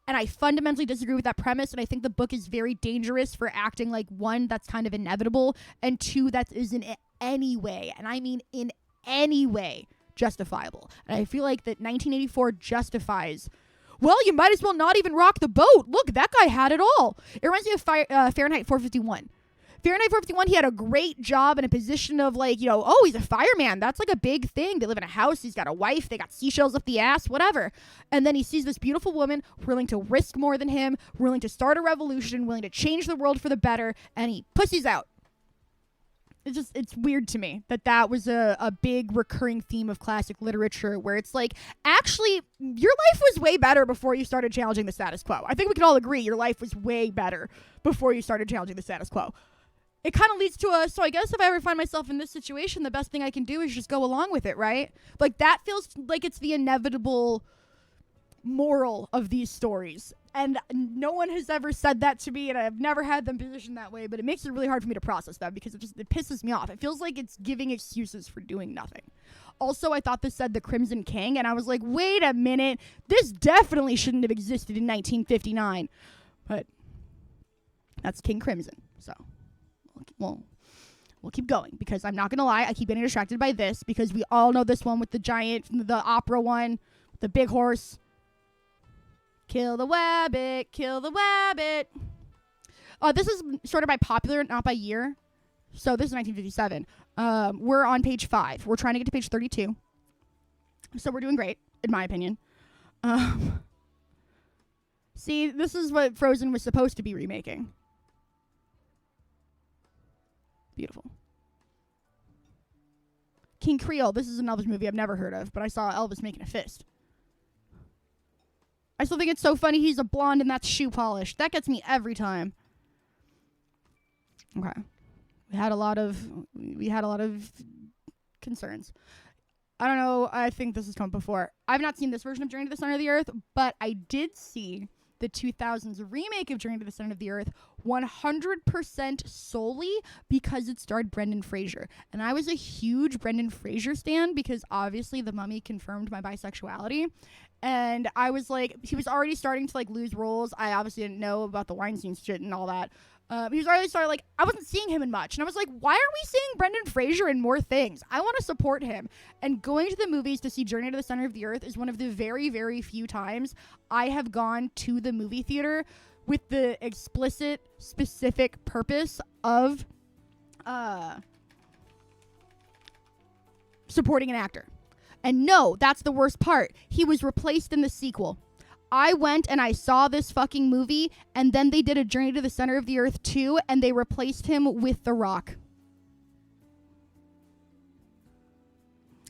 And I fundamentally disagree with that premise, and I think the book is very dangerous for acting like, one, that's kind of inevitable, and two, that isn't in any way, and I mean in any way, justifiable. And I feel like that 1984 justifies, well, you might as well not even rock the boat. Look, that guy had it all. It reminds me of Fahrenheit 451. Fahrenheit 451, he had a great job in a position of like, oh, he's a fireman. That's like a big thing. They live in a house. He's got a wife. They got seashells up the ass, whatever. And then he sees this beautiful woman willing to risk more than him, willing to start a revolution, willing to change the world for the better, and he pussies out. It's weird to me that was a big recurring theme of classic literature, where it's like, actually, your life was way better before you started challenging the status quo. I think we can all agree your life was way better before you started challenging the status quo. It kind of leads to so I guess if I ever find myself in this situation, the best thing I can do is just go along with it, right? Like, that feels like it's the inevitable moral of these stories. And no one has ever said that to me, and I've never had them positioned that way, but it makes it really hard for me to process that because it pisses me off. It feels like it's giving excuses for doing nothing. Also, I thought this said the Crimson King, and I was like, wait a minute, this definitely shouldn't have existed in 1959. But that's King Crimson, so we'll keep going, because I'm not going to lie, I keep getting distracted by this, because we all know this one with the opera one, the big horse. Kill the wabbit, kill the wabbit. This is sorted by popular, not by year. So this is 1957. We're on page 5. We're trying to get to page 32. So we're doing great, in my opinion. See, this is what Frozen was supposed to be remaking. Beautiful. King Creole. This is an Elvis movie I've never heard of, but I saw Elvis making a fist. I still think it's so funny he's a blonde and that's shoe polish. That gets me every time. Okay. We had a lot of concerns. I don't know. I think this has come before. I've not seen this version of Journey to the Center of the Earth, but I did see the 2000s remake of Journey to the Center of the Earth 100% solely because it starred Brendan Fraser. And I was a huge Brendan Fraser stan because obviously The Mummy confirmed my bisexuality. And I was like, he was already starting to like lose roles. I obviously didn't know about the Weinstein shit and all that. He was already starting, like, I wasn't seeing him in much. And I was like, why aren't we seeing Brendan Fraser in more things? I want to support him. And going to the movies to see Journey to the Center of the Earth is one of the very, very few times I have gone to the movie theater with the explicit, specific purpose of supporting an actor. And no, that's the worst part. He was replaced in the sequel. I went and I saw this fucking movie, and then they did a Journey to the Center of the Earth 2, and they replaced him with The Rock.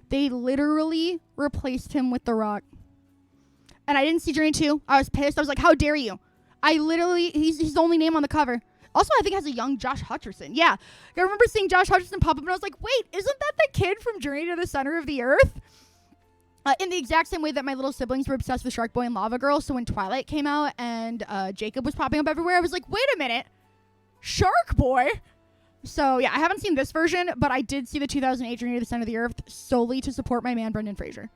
They literally replaced him with The Rock. And I didn't see Journey 2. I was pissed. I was like, how dare you? He's the only name on the cover. Also, I think it has a young Josh Hutcherson. Yeah. I remember seeing Josh Hutcherson pop up, and I was like, wait, isn't that the kid from Journey to the Center of the Earth? In the exact same way that my little siblings were obsessed with Shark Boy and Lava Girl, so when Twilight came out and Jacob was popping up everywhere, I was like, wait a minute, Shark Boy? So, yeah, I haven't seen this version, but I did see the 2008 Journey to the Center of the Earth solely to support my man, Brendan Fraser.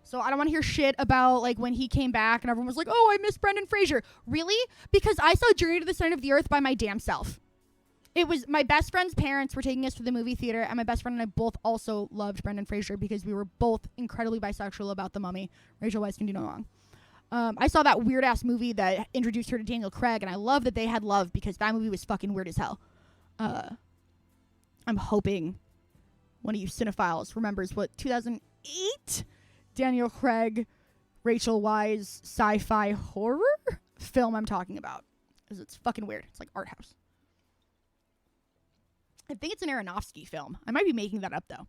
So I don't want to hear shit about, like, when he came back and everyone was like, oh, I miss Brendan Fraser. Really? Because I saw Journey to the Center of the Earth by my damn self. It was my best friend's parents were taking us to the movie theater, and my best friend and I both also loved Brendan Fraser because we were both incredibly bisexual about The Mummy. Rachel Weisz can do no wrong. I saw that weird-ass movie that introduced her to Daniel Craig, and I love that they had love because that movie was fucking weird as hell. I'm hoping one of you cinephiles remembers what 2008 Daniel Craig, Rachel Weisz sci-fi horror film I'm talking about. Because it's fucking weird. It's like art house. I think it's an Aronofsky film. I might be making that up, though.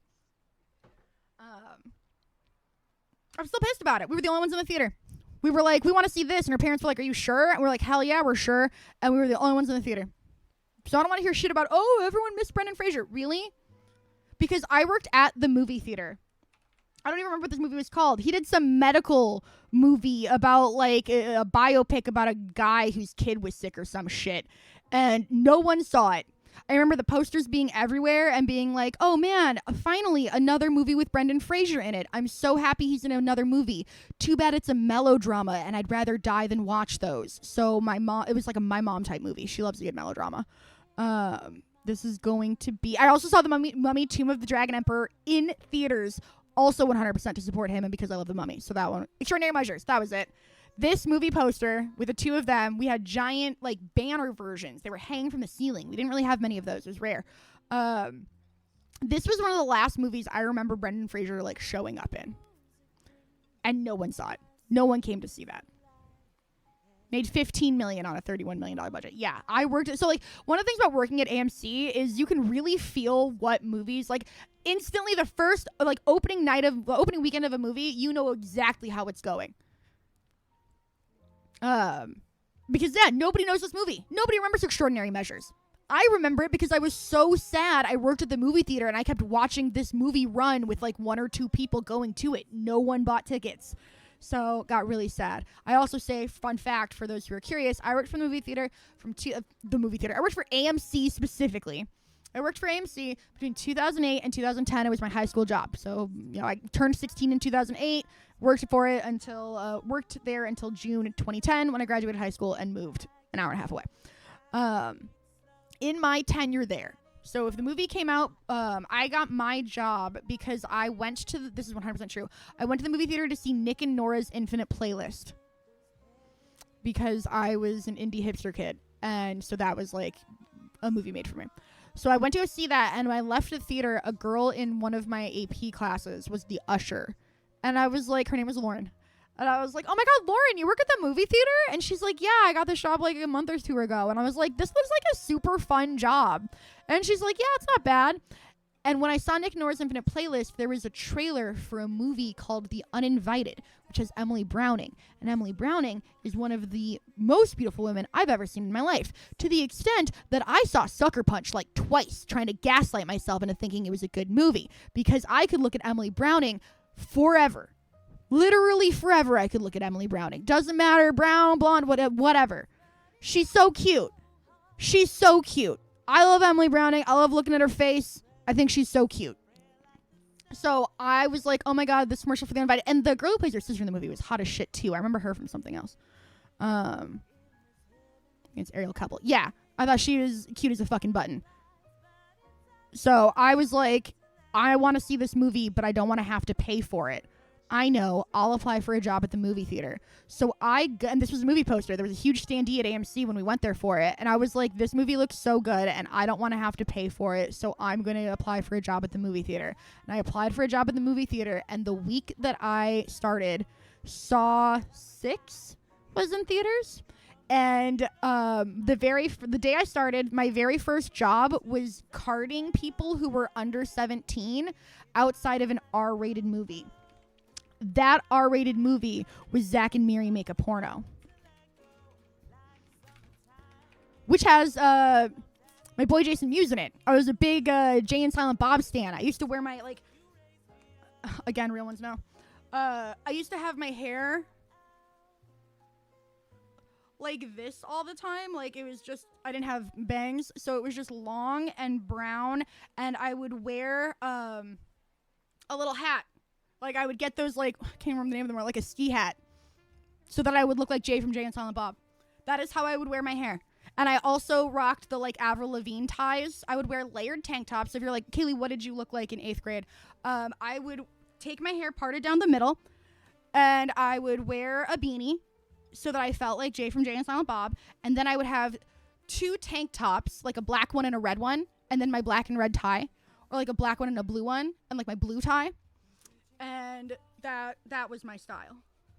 I'm still pissed about it. We were the only ones in the theater. We were like, we want to see this. And her parents were like, are you sure? And we're like, hell yeah, we're sure. And we were the only ones in the theater. So I don't want to hear shit about, oh, everyone missed Brendan Fraser. Really? Because I worked at the movie theater. I don't even remember what this movie was called. He did some medical movie about like a biopic about a guy whose kid was sick or some shit. And no one saw it. I remember the posters being everywhere and being like, oh man, finally another movie with Brendan Fraser in it. I'm so happy he's in another movie. Too bad it's a melodrama and I'd rather die than watch those. So it was like a my mom type movie. She loves a good melodrama. This is going to be, I also saw the Mummy Tomb of the Dragon Emperor in theaters, also 100% to support him and because I love the Mummy. So that one, Extraordinary Measures, that was it. This movie poster with the two of them, we had giant like banner versions. They were hanging from the ceiling. We didn't really have many of those. It was rare. This was one of the last movies I remember Brendan Fraser like showing up in. And no one saw it. No one came to see that. Made $15 million on a $31 million budget. Yeah, I worked. So like one of the things about working at AMC is you can really feel what movies like instantly. The first like opening weekend of a movie, you know exactly how it's going. Because yeah, nobody knows this movie. Nobody remembers Extraordinary Measures. I remember it because I was so sad. I worked at the movie theater and I kept watching this movie run with like one or two people going to it. No one bought tickets. So got really sad. I also say, fun fact for those who are curious, I worked for the movie theater I worked for AMC specifically. I worked for AMC between 2008 and 2010. It was my high school job. So, you know, I turned 16 in 2008, worked there until June 2010 when I graduated high school and moved an hour and a half away. In my tenure there. So if the movie came out, I got my job because I went to, this is 100% true, I went to the movie theater to see Nick and Nora's Infinite Playlist. Because I was an indie hipster kid. And so that was like a movie made for me. So I went to go see that, and when I left the theater, a girl in one of my AP classes was the usher. And I was like, her name was Lauren. And I was like, oh my God, Lauren, you work at the movie theater? And she's like, yeah, I got this job like a month or two ago. And I was like, this looks like a super fun job. And she's like, yeah, it's not bad. And when I saw Nick Nora's Infinite Playlist, there was a trailer for a movie called The Uninvited, which has Emily Browning. And Emily Browning is one of the most beautiful women I've ever seen in my life, to the extent that I saw Sucker Punch like twice, trying to gaslight myself into thinking it was a good movie, because I could look at Emily Browning forever. Literally forever I could look at Emily Browning. Doesn't matter, brown, blonde, whatever. She's so cute. She's so cute. I love Emily Browning. I love looking at her face. I think she's so cute. So I was like, oh my God, this commercial for The Uninvited. And the girl who plays her sister in the movie was hot as shit too. I remember her from something else. It's Ariel Couple. Yeah, I thought she was cute as a fucking button. So I was like, I want to see this movie, but I don't want to have to pay for it. I know, I'll apply for a job at the movie theater. So and this was a movie poster. There was a huge standee at AMC when we went there for it. And I was like, this movie looks so good and I don't want to have to pay for it. So I'm going to apply for a job at the movie theater. And I applied for a job at the movie theater. And the week that I started, Saw 6 was in theaters. And the day I started, my very first job was carding people who were under 17 outside of an R-rated movie. That R-rated movie was Zack and Miri Make a Porno, which has my boy Jason Mewes in it. I was a big Jay and Silent Bob stan. I used to wear my, like, again, real ones now. I used to have my hair like this all the time. Like, it was just, I didn't have bangs, so it was just long and brown, and I would wear a little hat. Like, I would get those, like, I can't remember the name of them, like a ski hat, so that I would look like Jay from Jay and Silent Bob. That is how I would wear my hair. And I also rocked the, like, Avril Lavigne ties. I would wear layered tank tops. If you're like, Kaylee, what did you look like in 8th grade? I would take my hair parted down the middle, and I would wear a beanie so that I felt like Jay from Jay and Silent Bob. And then I would have 2 tank tops, like a black one and a red one, and then my black and red tie, or like a black one and a blue one, and like my blue tie. And that was my style.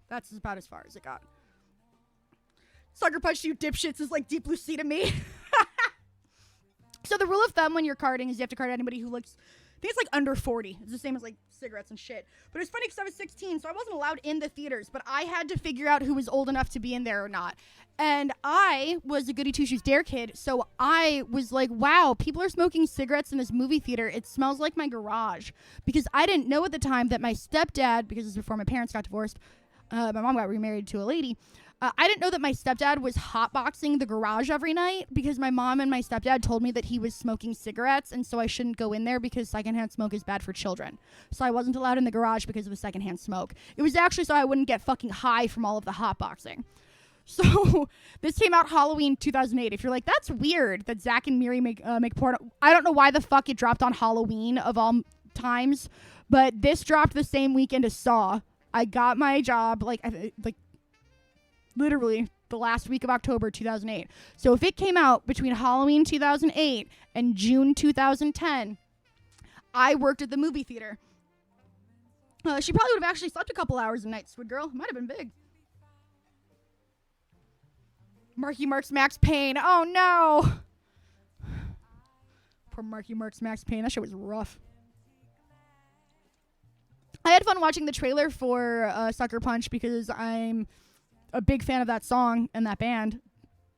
That's about as far as it got. Sucker Punch, you dipshits, is like Deep Blue Sea to me. So the rule of thumb when you're carding is you have to card anybody who looks think it's like under 40. It's the same as like cigarettes and shit. But it's funny because I was 16, so I wasn't allowed in the theaters, but I had to figure out who was old enough to be in there or not. And I was a goody two-shoes dare kid, so I was like, wow, people are smoking cigarettes in this movie theater. It smells like my garage. Because I didn't know at the time that my stepdad, because this is before my parents got divorced, my mom got remarried to a lady. I didn't know that my stepdad was hotboxing the garage every night because my mom and my stepdad told me that he was smoking cigarettes, and so I shouldn't go in there because secondhand smoke is bad for children. So I wasn't allowed in the garage because of the secondhand smoke. It was actually so I wouldn't get fucking high from all of the hotboxing. So this came out Halloween 2008. If you're like, that's weird that Zach and Miri make porno, I don't know why the fuck it dropped on Halloween of all times, but this dropped the same weekend as Saw. I got my job like literally the last week of October 2008. So if it came out between Halloween 2008 and June 2010, I worked at the movie theater. She probably would have actually slept a couple hours a night, Squid Girl. Might have been big. Marky Mark's Max Payne. Oh, no. Poor Marky Mark's Max Payne. That shit was rough. I had fun watching the trailer for Sucker Punch because I'm a big fan of that song and that band.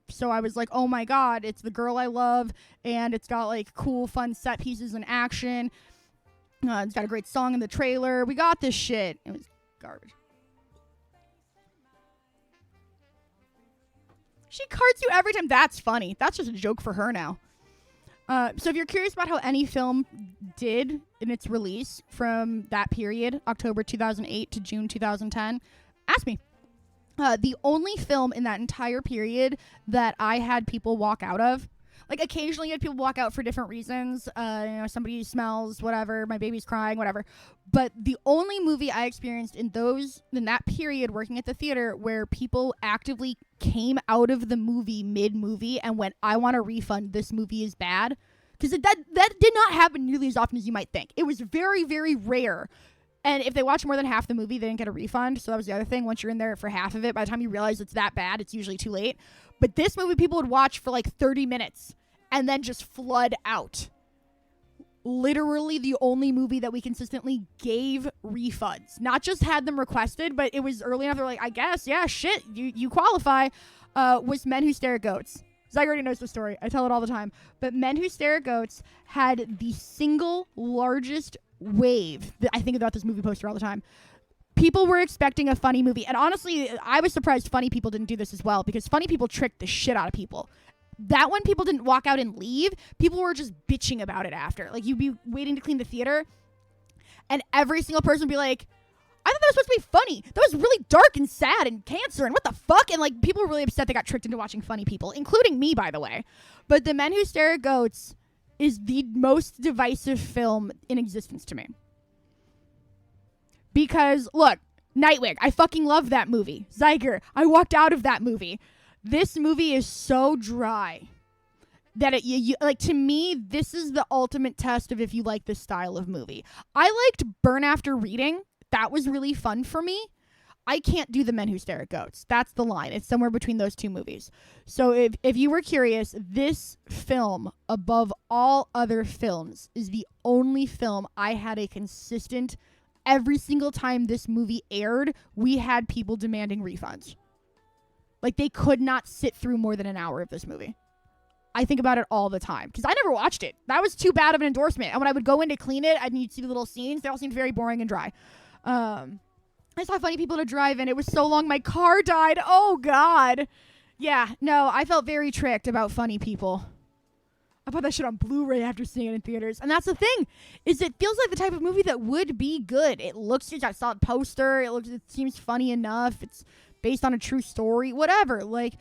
So I was like, oh my god, it's the girl I love, and it's got like cool, fun set pieces and action. It's got a great song in the trailer. We got this shit. It was garbage. She cards you every time. That's funny. That's just a joke for her now. So if you're curious about how any film did in its release from that period, October 2008 to June 2010, ask me. The only film in that entire period that I had people walk out of, like occasionally you had people walk out for different reasons, somebody smells, whatever, my baby's crying, whatever. But the only movie I experienced in that period working at the theater where people actively came out of the movie mid-movie and went, I want a refund, this movie is bad. Because that did not happen nearly as often as you might think. It was very, very rare. And if they watch more than half the movie, they didn't get a refund. So that was the other thing. Once you're in there for half of it, by the time you realize it's that bad, it's usually too late. But this movie, people would watch for like 30 minutes and then just flood out. Literally the only movie that we consistently gave refunds. Not just had them requested, but it was early enough. They're like, I guess, yeah, shit, you qualify. Was Men Who Stare at Goats. Zach already knows the story. I tell it all the time. But Men Who Stare at Goats had the single largest wave. I think about this movie poster all the time. People were expecting a funny movie. And honestly, I was surprised funny people didn't do this as well, because funny people tricked the shit out of people. That one, people didn't walk out and leave. People were just bitching about it after. Like, you'd be waiting to clean the theater, and every single person would be like, I thought that was supposed to be funny. That was really dark and sad and cancer and what the fuck? And, like, people were really upset they got tricked into watching funny people, including me, by the way. But The Men Who Stare at Goats is the most divisive film in existence to me. Because, look, Nightwing, I fucking love that movie. Zyger, I walked out of that movie. This movie is so dry that like, to me, this is the ultimate test of if you like this style of movie. I liked Burn After Reading. That was really fun for me. I can't do The Men Who Stare at Goats. That's the line. It's somewhere between those two movies. So if you were curious, this film, above all other films, is the only film I had a consistent, every single time this movie aired, we had people demanding refunds. Like, they could not sit through more than an hour of this movie. I think about it all the time, because I never watched it. That was too bad of an endorsement. And when I would go in to clean it, I'd see the little scenes. They all seemed very boring and dry. I saw funny people to drive in. It was so long, my car died. Oh, God. Yeah, no, I felt very tricked about funny people. I bought that shit on Blu-ray after seeing it in theaters. And that's the thing, is it feels like the type of movie that would be good. It looks, I saw a poster. It seems funny enough. It's based on a true story, whatever. Like,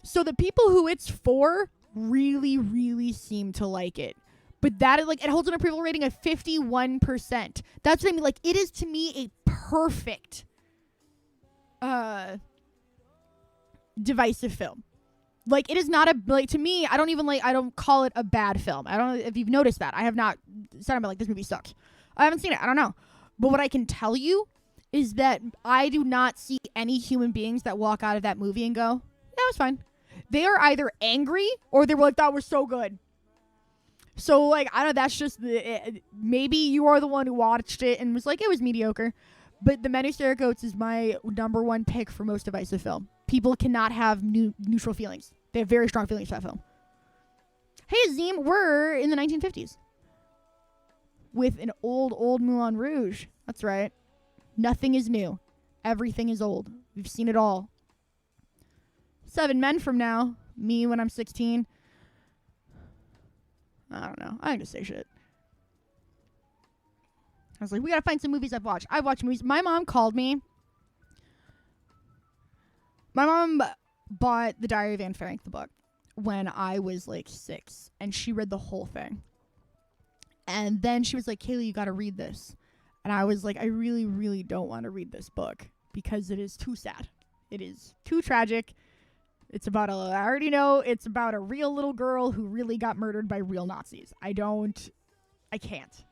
so the people who it's for really, really seem to like it. But that is, like, it holds an approval rating of 51%. That's what I mean. Like, it is, to me, a perfect divisive film. Like, it is not to me, I don't call it a bad film. I don't know if you've noticed that. I have not said about, like, this movie sucks. I haven't seen it. I don't know. But what I can tell you is that I do not see any human beings that walk out of that movie and go, yeah, it was fine. They are either angry or they were like, that was so good. So, like, I don't know, that's just, maybe you are the one who watched it and was like, it was mediocre. But The Men Who Stare at Goats is my number one pick for most divisive film. People cannot have neutral feelings. They have very strong feelings for that film. Hey, Azim, we're in the 1950s. With an old Moulin Rouge. That's right. Nothing is new. Everything is old. We've seen it all. 7 men from now. Me when I'm 16. I don't know. I can just say shit. I was like, we gotta find some movies I've watched. I've watched movies. My mom called me. My mom bought The Diary of Anne Frank, the book, when I was like 6. And she read the whole thing. And then she was like, Kaylee, you gotta read this. And I was like, I really, really don't want to read this book because it is too sad. It is too tragic. It's about I already know it's about a real little girl who really got murdered by real Nazis. I can't.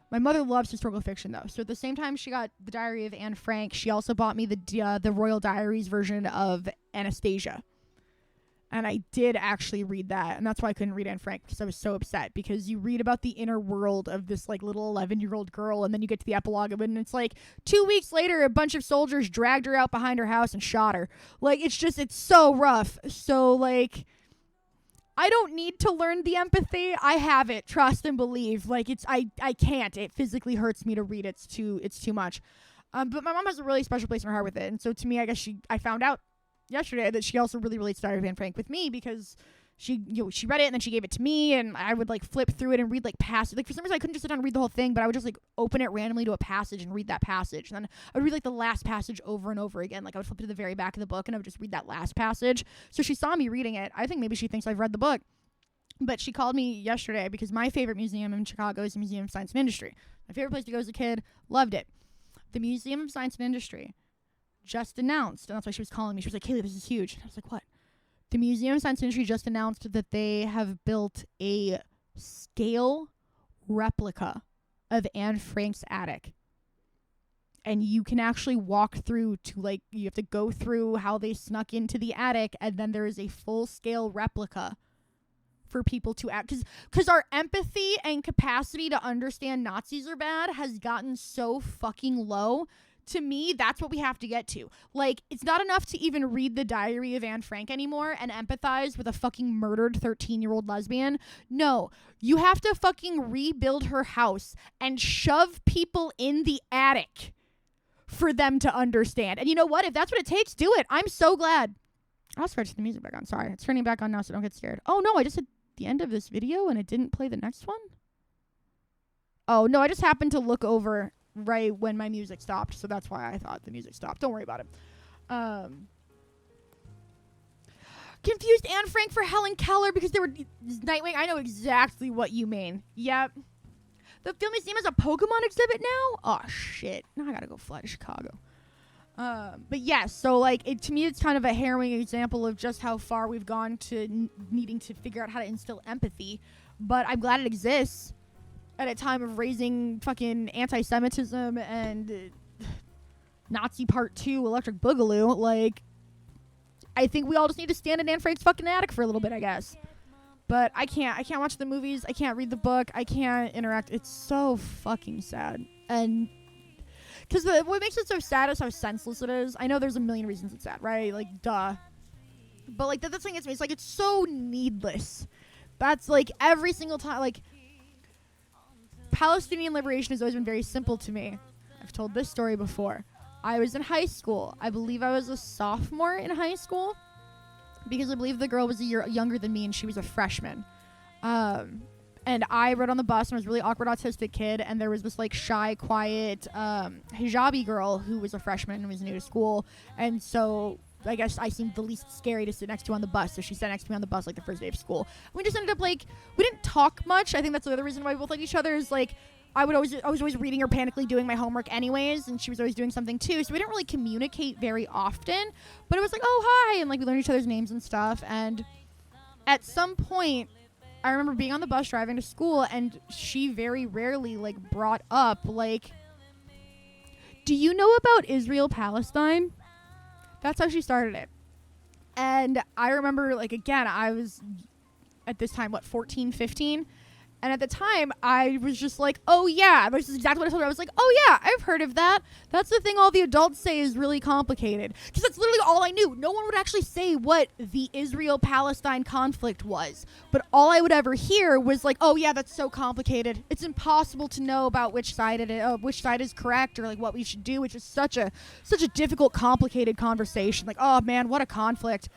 My mother loves historical fiction, though. So at the same time she got The Diary of Anne Frank, she also bought me the Royal Diaries version of Anastasia. And I did actually read that. And that's why I couldn't read Anne Frank, because I was so upset. Because you read about the inner world of this like little 11-year-old girl, and then you get to the epilogue of it, and it's like 2 weeks later, a bunch of soldiers dragged her out behind her house and shot her. Like, it's so rough. So, like, I don't need to learn the empathy. I have it. Trust and believe. Like, I can't. It physically hurts me to read. It's too much. But my mom has a really special place in her heart with it. And so to me, I guess I found out yesterday that she also really relates to Diary of Anne Frank with me, because she read it and then she gave it to me, and I would like flip through it and read like passage. Like, for some reason I couldn't just sit down and read the whole thing, but I would just like open it randomly to a passage and read that passage. And then I would read like the last passage over and over again. Like, I would flip to the very back of the book and I would just read that last passage. So she saw me reading it. I think maybe she thinks I've read the book. But she called me yesterday because my favorite museum in Chicago is the Museum of Science and Industry. My favorite place to go as a kid. Loved it. The Museum of Science and Industry just announced, and that's why she was calling me. She was like, Kaylee, this is huge. And I was like, what? The Museum of Science and Industry just announced that they have built a scale replica of Anne Frank's attic. And you can actually walk through to, like, you have to go through how they snuck into the attic, and then there is a full-scale replica for people to act. Because our empathy and capacity to understand Nazis are bad has gotten so fucking low. To me, that's what we have to get to. Like, it's not enough to even read The Diary of Anne Frank anymore and empathize with a fucking murdered 13-year-old lesbian. No, you have to fucking rebuild her house and shove people in the attic for them to understand. And you know what? If that's what it takes, do it. I'm so glad. I'll start the music back on. Sorry. It's turning back on now, so don't get scared. Oh, no, I just hit the end of this video and it didn't play the next one? Oh, no, I just happened to look over right when my music stopped, so that's why I thought the music stopped. Don't worry about it. Confused Anne Frank for Helen Keller because they were Nightwing. I know exactly what you mean. Yep. The Film Museum has a Pokemon exhibit now? Oh, shit. Now I gotta go fly to Chicago. But yes, so like, to me, it's kind of a harrowing example of just how far we've gone to needing to figure out how to instill empathy. But I'm glad it exists at a time of raising fucking anti-Semitism and Nazi Part 2, Electric Boogaloo. Like, I think we all just need to stand in Anne Frank's fucking attic for a little bit, I guess. But I can't watch the movies. I can't read the book. I can't interact. It's so fucking sad. And because what makes it so sad is how senseless it is. I know there's a million reasons it's sad, right? Like, duh. But, like, the thing is, it's like, it's so needless. That's, like, every single time, like, Palestinian liberation has always been very simple to me. I've told this story before. I was in high school. I believe I was a sophomore in high school, because I believe the girl was a year younger than me and she was a freshman. And I rode on the bus and I was a really awkward autistic kid, and there was this like shy, quiet hijabi girl who was a freshman and was new to school, and so I guess I seemed the least scary to sit next to on the bus, so she sat next to me on the bus like the first day of school. We just ended up like, we didn't talk much. I think that's the other reason why we both like each other is like, I was always reading or panically doing my homework anyways, and she was always doing something too, so we didn't really communicate very often, but it was like, oh, hi, and like we learned each other's names and stuff. And at some point, I remember being on the bus driving to school, and she very rarely like brought up like, do you know about Israel-Palestine? That's how she started it. And I remember, like, again, I was at this time, 14, 15? And at the time, I was just like, oh, yeah. This is exactly what I told her. I was like, oh, yeah, I've heard of that. That's the thing all the adults say is really complicated. Because that's literally all I knew. No one would actually say what the Israel-Palestine conflict was. But all I would ever hear was like, oh, yeah, that's so complicated. It's impossible to know about which side is correct or like what we should do, which is such a difficult, complicated conversation. Like, oh, man, what a conflict.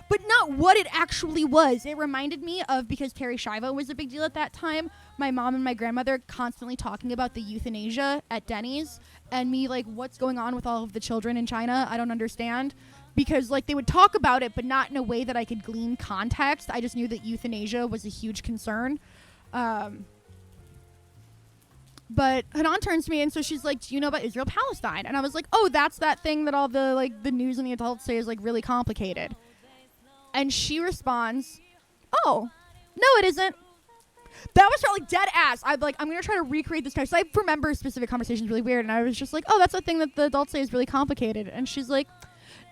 But not what it actually was. It reminded me of, because Terry Schiavo was a big deal at that time, my mom and my grandmother constantly talking about the euthanasia at Denny's, and me like, what's going on with all of the children in China? I don't understand. Because like they would talk about it, but not in a way that I could glean context. I just knew that euthanasia was a huge concern. But Hanan turns to me, and so she's like, do you know about Israel-Palestine? And I was like, oh, that's that thing that all the like the news and the adults say is like really complicated. And she responds, oh, no, it isn't. That was her, like, dead ass. I'm going to try to recreate this. So I remember specific conversations really weird. And I was just like, oh, that's the thing that the adults say is really complicated. And she's like,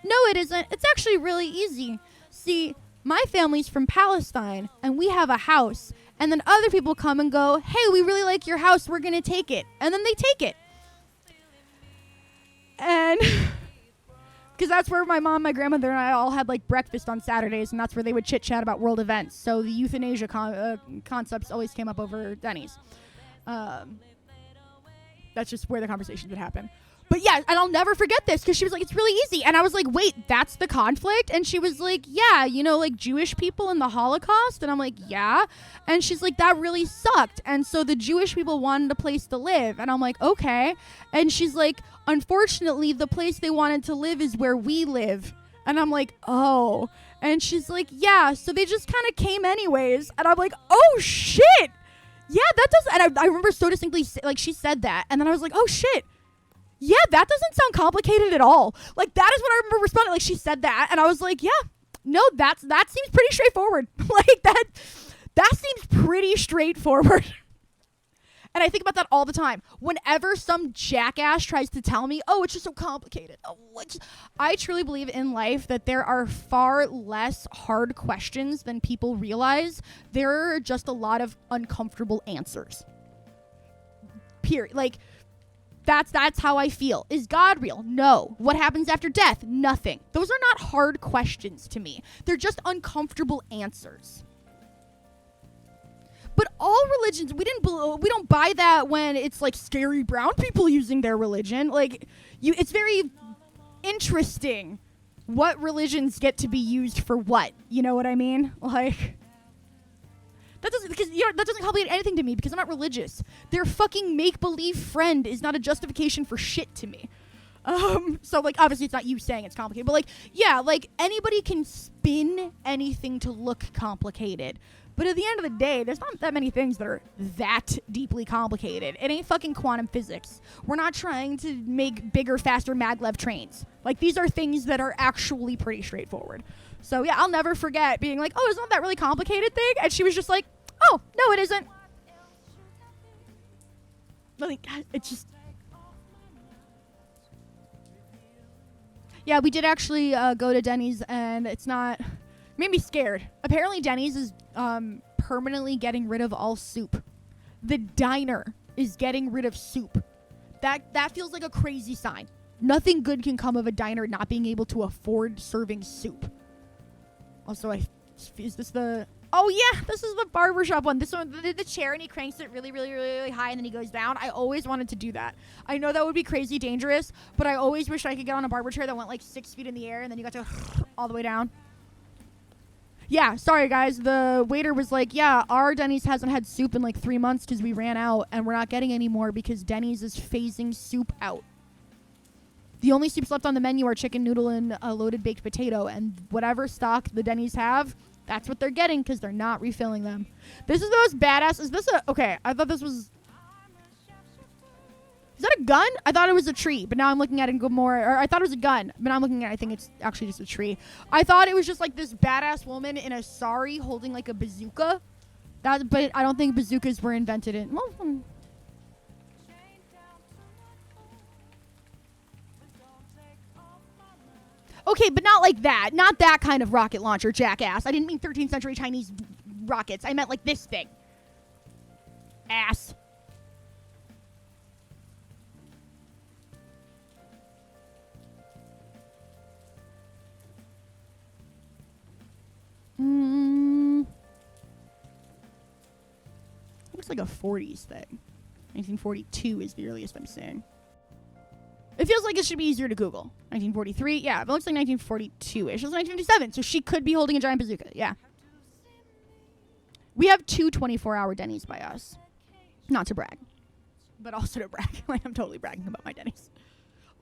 no, it isn't. It's actually really easy. See, my family's from Palestine, and we have a house. And then other people come and go, hey, we really like your house. We're going to take it. And then they take it. And... because that's where my mom, my grandmother, and I all had like breakfast on Saturdays, and that's where they would chit chat about world events. So the euthanasia concepts always came up over Denny's. That's just where the conversations would happen. But yeah, and I'll never forget this because she was like, it's really easy. And I was like, wait, that's the conflict? And she was like, yeah, you know, like Jewish people in the Holocaust? And I'm like, yeah. And she's like, that really sucked. And so the Jewish people wanted a place to live. And I'm like, okay. And she's like, unfortunately, the place they wanted to live is where we live. And I'm like, oh. And she's like, yeah, so they just kind of came anyways. And I'm like, oh, shit. Yeah, that does. And I remember so distinctly, like, she said that. And then I was like, oh, shit. Yeah, that doesn't sound complicated at all. Like, that is what I remember responding. Like, she said that, and I was like, yeah, no, that seems pretty straightforward. Like, that seems pretty straightforward. And I think about that all the time. Whenever some jackass tries to tell me, oh, it's just so complicated. Oh, I truly believe in life that there are far less hard questions than people realize. There are just a lot of uncomfortable answers. Period. Like, that's how I feel. Is God real? No. What happens after death? Nothing. Those are not hard questions to me. They're just uncomfortable answers. But all religions, we don't buy that when it's like scary brown people using their religion. Like, it's very interesting what religions get to be used for what. You know what I mean? Like, that doesn't complicate anything to me because I'm not religious. Their fucking make-believe friend is not a justification for shit to me. So, like, obviously it's not you saying it's complicated, but, like, yeah, like, anybody can spin anything to look complicated. But at the end of the day, there's not that many things that are that deeply complicated. It ain't fucking quantum physics. We're not trying to make bigger, faster maglev trains. Like, these are things that are actually pretty straightforward. So, yeah, I'll never forget being like, oh, it's not that really complicated thing. And she was just like, oh, no, it isn't. Like, it's just... Yeah, we did actually go to Denny's, and it's not... made me scared. Apparently, Denny's is permanently getting rid of all soup. The diner is getting rid of soup. That feels like a crazy sign. Nothing good can come of a diner not being able to afford serving soup. Also, is this the... Oh, yeah, this is the barbershop one. This one, the chair, and he cranks it really, really, really, really high, and then he goes down. I always wanted to do that. I know that would be crazy dangerous, but I always wish I could get on a barber chair that went like 6 feet in the air, and then you got to all the way down. Yeah, sorry, guys. The waiter was like, yeah, our Denny's hasn't had soup in like 3 months because we ran out, and we're not getting any more because Denny's is phasing soup out. The only soups left on the menu are chicken noodle and a loaded baked potato, and whatever stock the Denny's have, that's what they're getting because they're not refilling them. This is the most badass. Is this a... Okay, I thought this was... Is that a gun? I thought it was a tree, but now I'm looking at it and go more... Or I thought it was a gun, but now I'm looking at it, I think it's actually just a tree. I thought it was just like this badass woman in a sari holding like a bazooka. But I don't think bazookas were invented in... Well, okay, but not like that. Not that kind of rocket launcher, jackass. I didn't mean 13th century Chinese rockets. I meant like this thing. Ass. Looks like a 40s thing. 1942 is the earliest I'm seeing. It feels like it should be easier to Google. 1943, yeah, it looks like 1942-ish. It was 1957, so she could be holding a giant bazooka, yeah. We have 2 24-hour Denny's by us. Not to brag, but also to brag. Like, I'm totally bragging about my Denny's.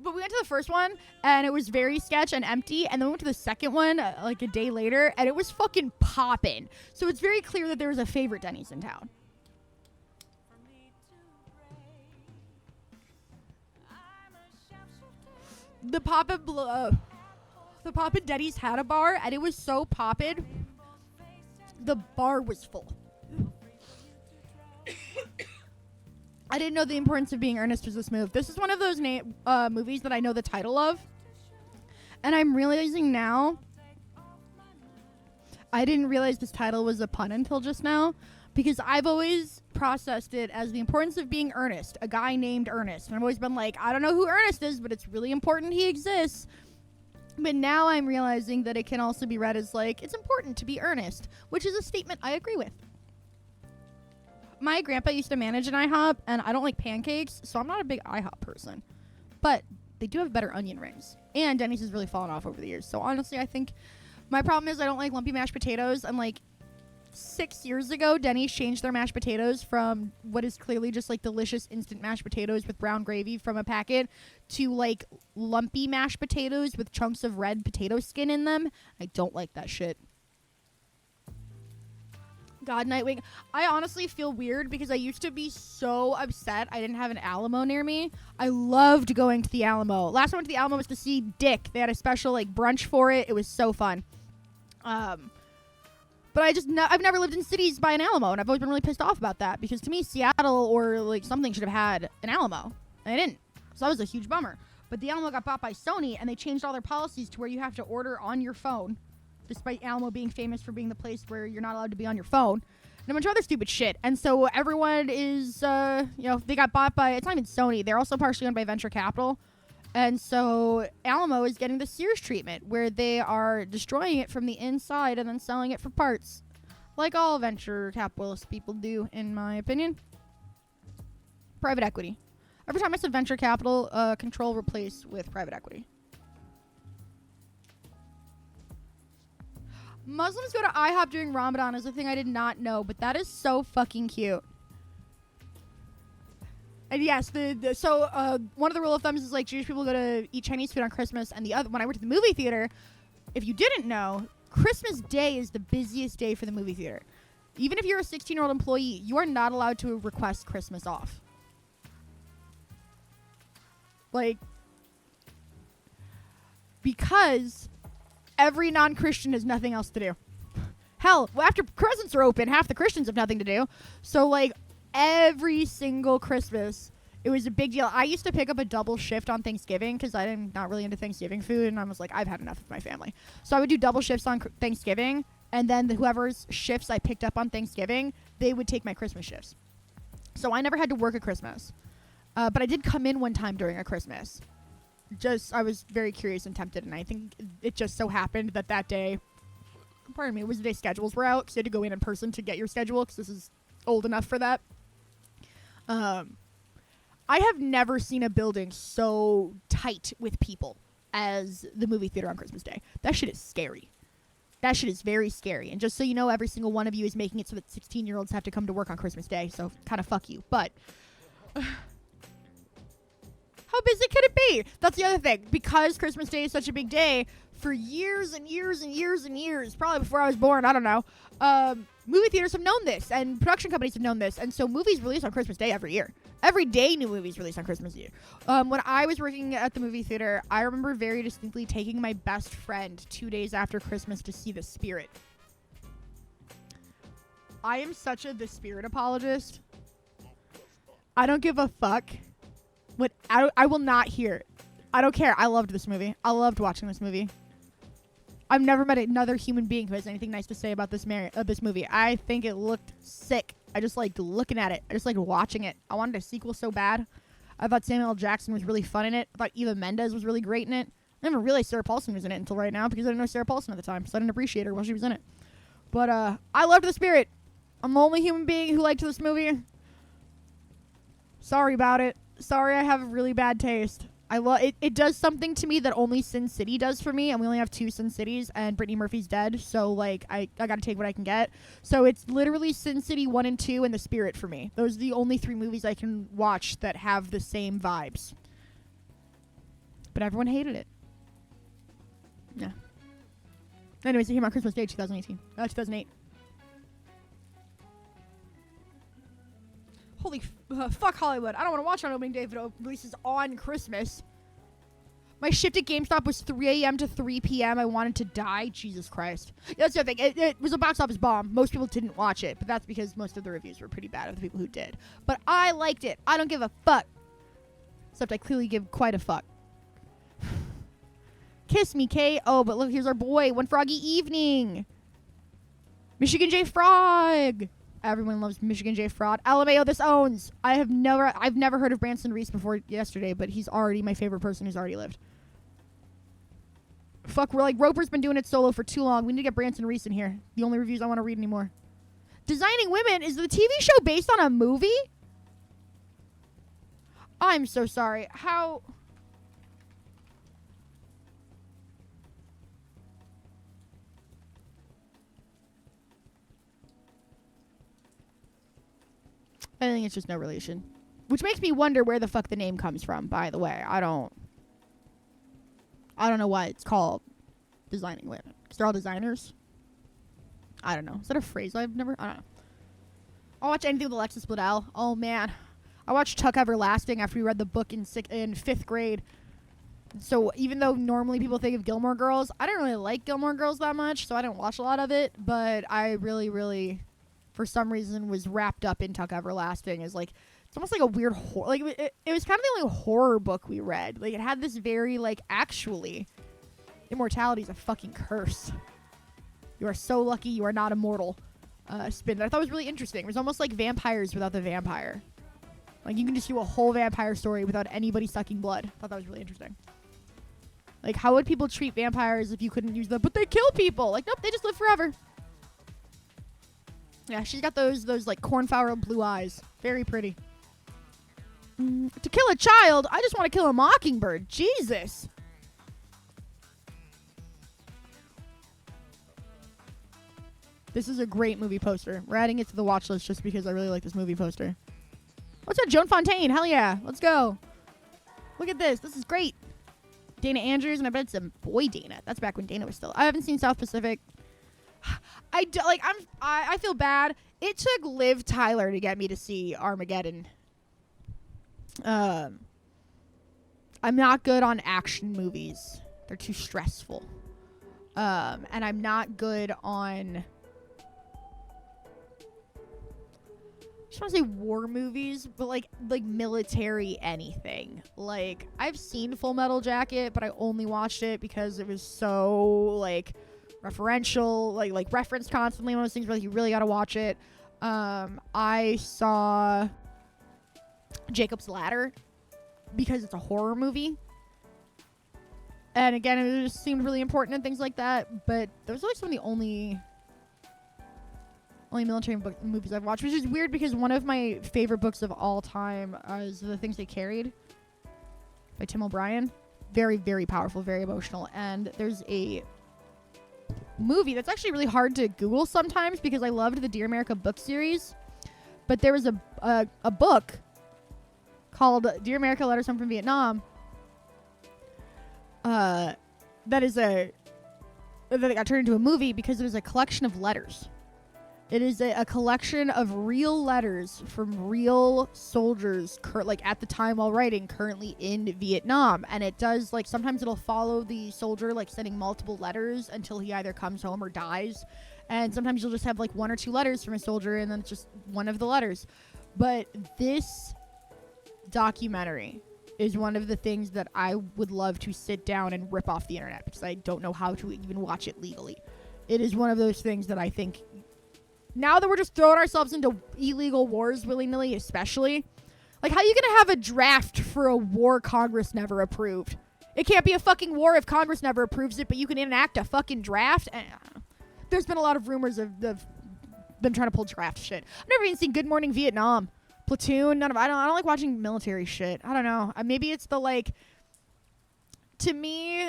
But we went to the first one, and it was very sketch and empty, and then we went to the second one, like a day later, and it was fucking poppin'. So it's very clear that there was a favorite Denny's in town. The Poppin' Denny's had a bar, and it was so poppin', the bar was full. I didn't know the importance of being earnest was this move. This is one of those movies that I know the title of, and I'm realizing now I didn't realize this title was a pun until just now, because I've always processed it as the importance of being earnest, a guy named Ernest. And I've always been like, I don't know who Ernest is, but it's really important he exists. But now I'm realizing that it can also be read as like, it's important to be earnest, which is a statement I agree with. My grandpa used to manage an IHOP, and I don't like pancakes, so I'm not a big IHOP person. But they do have better onion rings. And Denny's has really fallen off over the years. So honestly, I think my problem is I don't like lumpy mashed potatoes, and like 6 years ago, Denny's changed their mashed potatoes from what is clearly just like delicious instant mashed potatoes with brown gravy from a packet to like lumpy mashed potatoes with chunks of red potato skin in them. I don't like that shit. God, Nightwing. I honestly feel weird because I used to be so upset I didn't have an Alamo near me. I loved going to the Alamo. Last time I went to the Alamo was to see Dick. They had a special like brunch for it. It was so fun. But I've never lived in cities by an Alamo, and I've always been really pissed off about that, because to me, Seattle or like something should have had an Alamo, and I didn't. So that was a huge bummer. But the Alamo got bought by Sony, and they changed all their policies to where you have to order on your phone, despite Alamo being famous for being the place where you're not allowed to be on your phone, and a bunch of other stupid shit. And so everyone is, they got bought by, it's not even Sony, they're also partially owned by venture capital. And so Alamo is getting the Sears treatment, where they are destroying it from the inside and then selling it for parts, like all venture capitalist people do, in my opinion. Private equity. Every time I said venture capital, control replaced with private equity. Muslims go to IHOP during Ramadan is a thing I did not know, but that is so fucking cute. And yes, one of the rule of thumbs is like Jewish people go to eat Chinese food on Christmas, and the other, when I worked at the movie theater, if you didn't know, Christmas Day is the busiest day for the movie theater. Even if you're a 16-year-old employee, you are not allowed to request Christmas off. Like, because every non-Christian has nothing else to do. Hell, after presents are open, half the Christians have nothing to do. So, like, every single Christmas, it was a big deal. I used to pick up a double shift on Thanksgiving because I'm not really into Thanksgiving food, and I was like, I've had enough of my family. So I would do double shifts on Thanksgiving, and then whoever's shifts I picked up on Thanksgiving, they would take my Christmas shifts. So I never had to work at Christmas. But I did come in one time during a Christmas. I was very curious and tempted, and I think it just so happened that day, pardon me, it was the day schedules were out, because you had to go in person to get your schedule, because this is old enough for that. I have never seen a building so tight with people as the movie theater on Christmas Day. That shit is scary. That shit is very scary. And just so you know, every single one of you is making it so that 16-year-olds have to come to work on Christmas Day, so kind of fuck you. But how busy could it be? That's the other thing. Because Christmas Day is such a big day, for years and years and years and years, probably before I was born, I don't know, movie theaters have known this, and production companies have known this, and so movies release on Christmas Day every year. Every day new movies release on Christmas Day. When I was working at the movie theater, I remember very distinctly taking my best friend 2 days after Christmas to see The Spirit. I am such a The Spirit apologist. I don't give a fuck. I will not hear it. I don't care. I loved this movie. I loved watching this movie. I've never met another human being who has anything nice to say about this movie. I think it looked sick. I just liked looking at it. I just liked watching it. I wanted a sequel so bad. I thought Samuel L. Jackson was really fun in it. I thought Eva Mendes was really great in it. I never realized Sarah Paulson was in it until right now because I didn't know Sarah Paulson at the time, so I didn't appreciate her while she was in it. But I loved The Spirit. I'm the only human being who liked this movie. Sorry about it. Sorry I have a really bad taste. I love it. It does something to me that only Sin City does for me, and we only have 2 Sin Cities, and Brittany Murphy's dead, so like I gotta take what I can get. So it's literally Sin City 1 and 2 and The Spirit for me. Those are the only 3 movies I can watch that have the same vibes. But everyone hated it. Yeah. Anyways, it came out Christmas Day 2008. Holy fuck Hollywood. I don't want to watch it on opening day if it releases on Christmas. My shift at GameStop was 3 a.m. to 3 p.m. I wanted to die. Jesus Christ. Yeah, that's the other thing. It was a box office bomb. Most people didn't watch it, but that's because most of the reviews were pretty bad of the people who did. But I liked it. I don't give a fuck. Except I clearly give quite a fuck. Kiss me, Kay. Oh, but look, here's our boy. One Froggy Evening. Michigan J. Frog. Everyone loves Michigan J. Fraud. LMAO, this owns. I've never heard of Branson Reese before yesterday, but he's already my favorite person who's already lived. Fuck, we're like, Roper's been doing it solo for too long. We need to get Branson Reese in here. The only reviews I want to read anymore. Designing Women, is the TV show based on a movie? I'm so sorry. How... I think it's just no relation. Which makes me wonder where the fuck the name comes from, by the way. I don't know why it's called Designing Women. Because they're all designers? I don't know. Is that a phrase I don't know. I'll watch anything with Alexis Bledel. Oh, man. I watched Tuck Everlasting after we read the book in 5th grade. So even though normally people think of Gilmore Girls, I didn't really like Gilmore Girls that much, so I didn't watch a lot of it. But I really, really... for some reason was wrapped up in Tuck Everlasting as like it's almost like a weird like it was kind of the only horror book we read. Like it had this very like actually immortality is a fucking curse. You are so lucky you are not immortal. Spin that I thought was really interesting. It was almost like vampires without the vampire. Like you can just do a whole vampire story without anybody sucking blood. I thought that was really interesting. Like how would people treat vampires if you couldn't use them? But they kill people. Like nope, they just live forever. Yeah, she's got those like cornflower blue eyes. Very pretty. To kill a child, I just want to kill a mockingbird. Jesus. This is a great movie poster. We're adding it to the watch list just because I really like this movie poster. What's up, Joan Fontaine? Hell yeah. Let's go. Look at this. This is great. Dana Andrews, and I bet it's a boy Dana. That's back when Dana was still... I haven't seen South Pacific. I feel bad. It took Liv Tyler to get me to see Armageddon. I'm not good on action movies. They're too stressful. And I'm not good on... I just want to say war movies, but like military anything. Like I've seen Full Metal Jacket, but I only watched it because it was so like referential, like referenced constantly. One of those things where like, you really got to watch it. I saw Jacob's Ladder because it's a horror movie. And again, it just seemed really important and things like that. But those are like some of the only military movies I've watched, which is weird because one of my favorite books of all time is The Things They Carried by Tim O'Brien. Very, very powerful, very emotional. And there's a movie that's actually really hard to Google sometimes because I loved the Dear America book series. But there was a book called Dear America, Letters Home from Vietnam that got turned into a movie because it was a collection of letters. It is a collection of real letters from real soldiers, like at the time while writing, currently in Vietnam. And it does, like, sometimes it'll follow the soldier, like, sending multiple letters until he either comes home or dies. And sometimes you'll just have, like, 1 or 2 letters from a soldier, and then it's just one of the letters. But this documentary is one of the things that I would love to sit down and rip off the internet because I don't know how to even watch it legally. It is one of those things that I think, now that we're just throwing ourselves into illegal wars willy-nilly, especially, like, how are you going to have a draft for a war Congress never approved? It can't be a fucking war if Congress never approves it, but you can enact a fucking draft? There's been a lot of rumors of them trying to pull draft shit. I've never even seen Good Morning Vietnam. Platoon, I don't like watching military shit. I don't know. Maybe it's the, like, to me,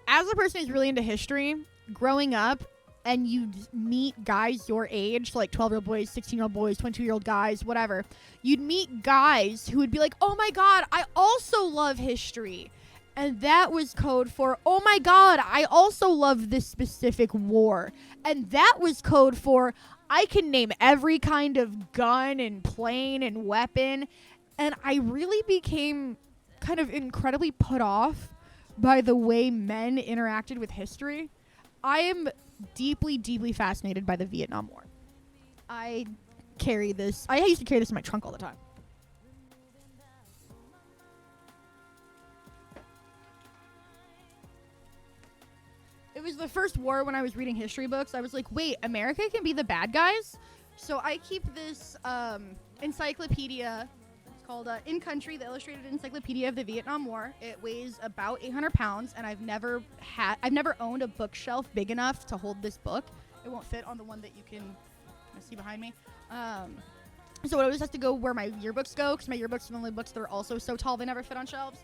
as a person who's really into history, growing up, and you meet guys your age, like 12-year-old boys, 16-year-old boys, 22-year-old guys, whatever, you'd meet guys who would be like, oh my God, I also love history. And that was code for, oh my God, I also love this specific war. And that was code for, I can name every kind of gun and plane and weapon. And I really became kind of incredibly put off by the way men interacted with history. I am deeply, deeply fascinated by the Vietnam War. I used to carry this in my trunk all the time. It was the first war when I was reading history books. I was like, wait, America can be the bad guys? So I keep this encyclopedia. It's called In Country, the Illustrated Encyclopedia of the Vietnam War. It weighs about 800 pounds, and I've never owned a bookshelf big enough to hold this book. It won't fit on the one that you can see behind me. So it always has to go where my yearbooks go, because my yearbooks are the only books that are also so tall they never fit on shelves.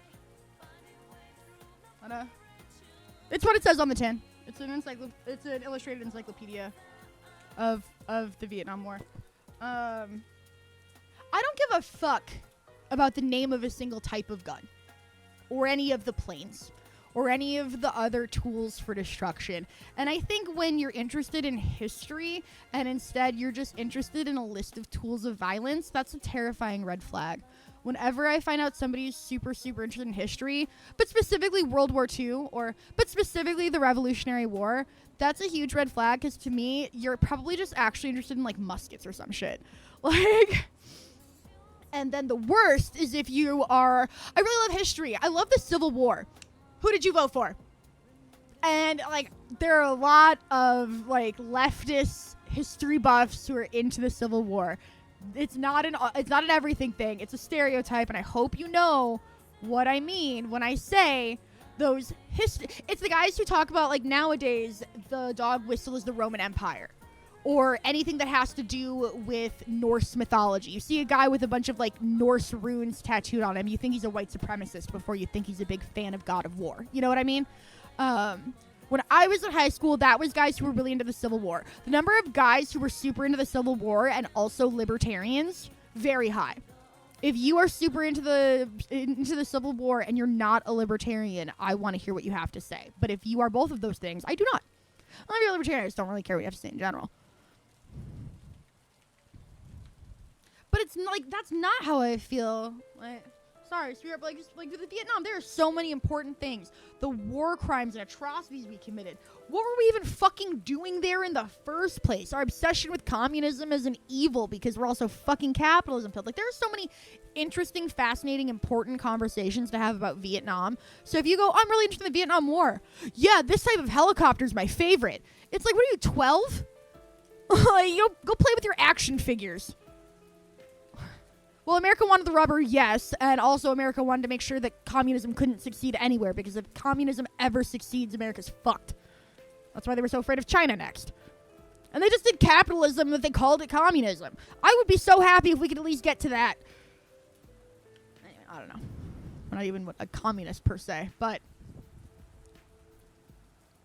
It's what it says on the tin. It's an illustrated encyclopedia of the Vietnam War. I don't give a fuck about the name of a single type of gun, or any of the planes, or any of the other tools for destruction. And I think when you're interested in history, and instead you're just interested in a list of tools of violence, that's a terrifying red flag. Whenever I find out somebody's super, super interested in history, but specifically World War II, but specifically the Revolutionary War, that's a huge red flag, because to me, you're probably just actually interested in, like, muskets or some shit. Like, and then the worst is if you are, I really love history. I love the Civil War. Who did you vote for? And, like, there are a lot of, like, leftist history buffs who are into the Civil War. It's not an everything thing. It's a stereotype, and I hope you know what I mean when I say those it's the guys who talk about, like, nowadays the dog whistle is the Roman Empire, or anything that has to do with Norse mythology. You see a guy with a bunch of, like, Norse runes tattooed on him, you think he's a white supremacist before you think he's a big fan of God of War. You know what I mean? When I was in high school, that was guys who were really into the Civil War. The number of guys who were super into the Civil War and also libertarians, very high. If you are super into the Civil War and you're not a libertarian, I want to hear what you have to say. But if you are both of those things, I do not. I'm a libertarian. I just don't really care what you have to say in general. But it's like, that's not how I feel. Like, sorry, sweetheart, but like with Vietnam, there are so many important things. The war crimes and atrocities we committed. What were we even fucking doing there in the first place? Our obsession with communism as an evil because we're also fucking capitalism filled. Like, there are so many interesting, fascinating, important conversations to have about Vietnam. So if you go, I'm really interested in the Vietnam War. Yeah, this type of helicopter is my favorite. It's like, what are you, 12? Like, you go play with your action figures. Well, America wanted the rubber, yes, and also America wanted to make sure that communism couldn't succeed anywhere, because if communism ever succeeds, America's fucked. That's why they were so afraid of China next. And they just did capitalism, that they called it communism. I would be so happy if we could at least get to that. Anyway, I don't know. I'm not even a communist per se, but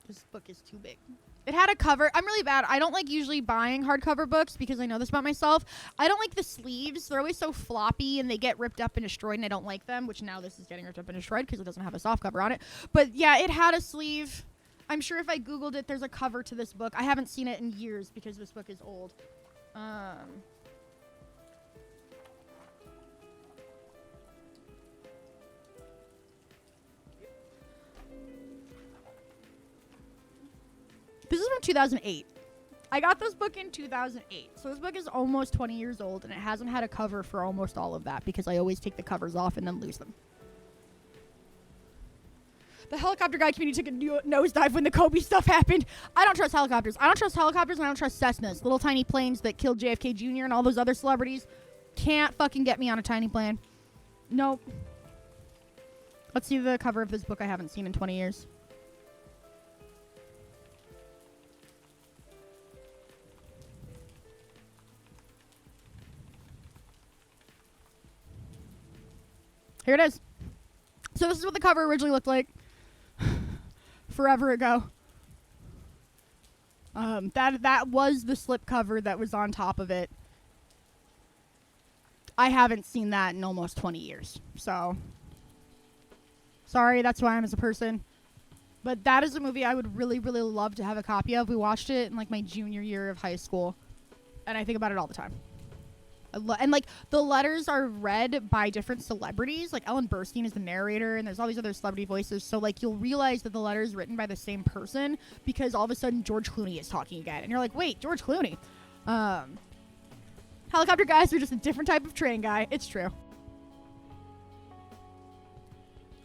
this book is too big. It had a cover. I'm really bad. I don't like usually buying hardcover books because I know this about myself. I don't like the sleeves. They're always so floppy and they get ripped up and destroyed, and I don't like them, which now this is getting ripped up and destroyed because it doesn't have a soft cover on it. But yeah, it had a sleeve. I'm sure if I Googled it, there's a cover to this book. I haven't seen it in years because this book is old. This is from 2008. I got this book in 2008. So this book is almost 20 years old, and it hasn't had a cover for almost all of that because I always take the covers off and then lose them. The helicopter guy community took a nosedive when the Kobe stuff happened. I don't trust helicopters. I don't trust helicopters, and I don't trust Cessnas. Little tiny planes that killed JFK Jr. and all those other celebrities. Can't fucking get me on a tiny plane. Nope. Let's see the cover of this book I haven't seen in 20 years. Here it is. So this is what the cover originally looked like. Forever ago. That was the slipcover that was on top of it. I haven't seen that in almost 20 years. So, sorry, that's who I am as a person. But that is a movie I would really, really love to have a copy of. We watched it in like my junior year of high school. And I think about it all the time. And like the letters are read by different celebrities. Like Ellen Burstyn is the narrator, and there's all these other celebrity voices. So like you'll realize that the letter is written by the same person because all of a sudden George Clooney is talking again, and you're like, wait, George Clooney. Helicopter guys are just a different type of train guy. It's true.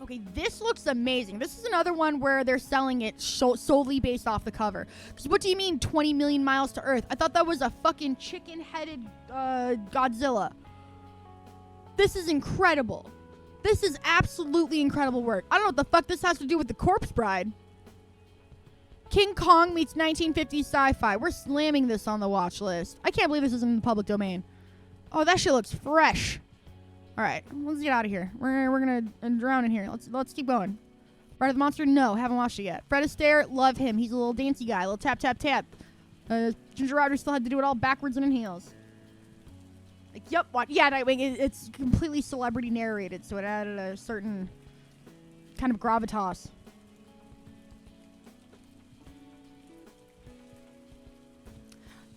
Okay, this looks amazing. This is another one where they're selling it solely based off the cover. Because what do you mean 20 million miles to Earth? I thought that was a fucking chicken-headed Godzilla. This is incredible. This is absolutely incredible work. I don't know what the fuck this has to do with The Corpse Bride. King Kong meets 1950s sci-fi. We're slamming this on the watch list. I can't believe this is in the public domain. Oh, that shit looks fresh. All right, let's get out of here. We're gonna drown in here. Let's keep going. Bride of the Monster? No, haven't watched it yet. Fred Astaire, love him. He's a little dancey guy, a little tap tap tap. Ginger Rogers still had to do it all backwards and in heels. Like, yep, yeah, Nightwing. It's completely celebrity narrated, so it added a certain kind of gravitas.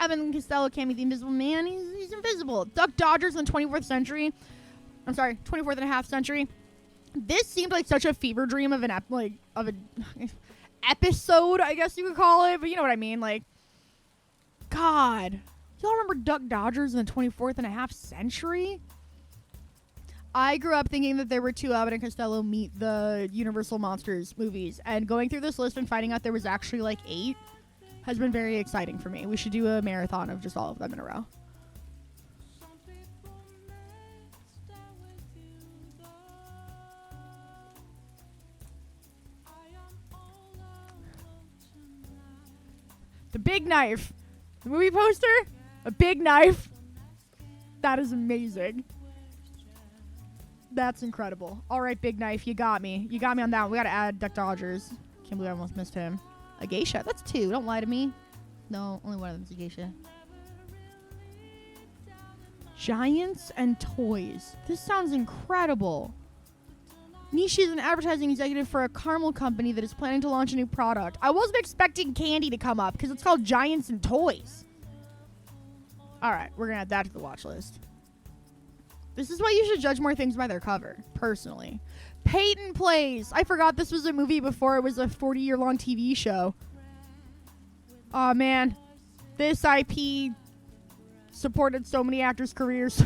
Evan Costello can't be the Invisible Man. He's invisible. Duck Dodgers in the 24th century. I'm sorry, 24th and a half century. This seemed like such a fever dream of an episode, I guess you could call it, but you know what I mean. Like, God, y'all remember Duck Dodgers in the 24th and a half century? I grew up thinking that there were two Abbott and Costello meet the Universal Monsters movies, and going through this list and finding out there was actually like 8 has been very exciting for me. We should do a marathon of just all of them in a row. The Big Knife. The movie poster? A big knife. That is amazing. That's incredible. All right, Big Knife, you got me. You got me on that one. We got to add Duck Dodgers. Can't believe I almost missed him. A geisha. That's 2. Don't lie to me. No, only one of them's a geisha. Giants and toys. This sounds incredible. Nishi is an advertising executive for a caramel company that is planning to launch a new product. I wasn't expecting candy to come up because it's called Giants and Toys. All right, we're going to add that to the watch list. This is why you should judge more things by their cover, personally. Peyton Place. I forgot this was a movie before it was a 40-year-long TV show. Oh, man. This IP supported so many actors' careers.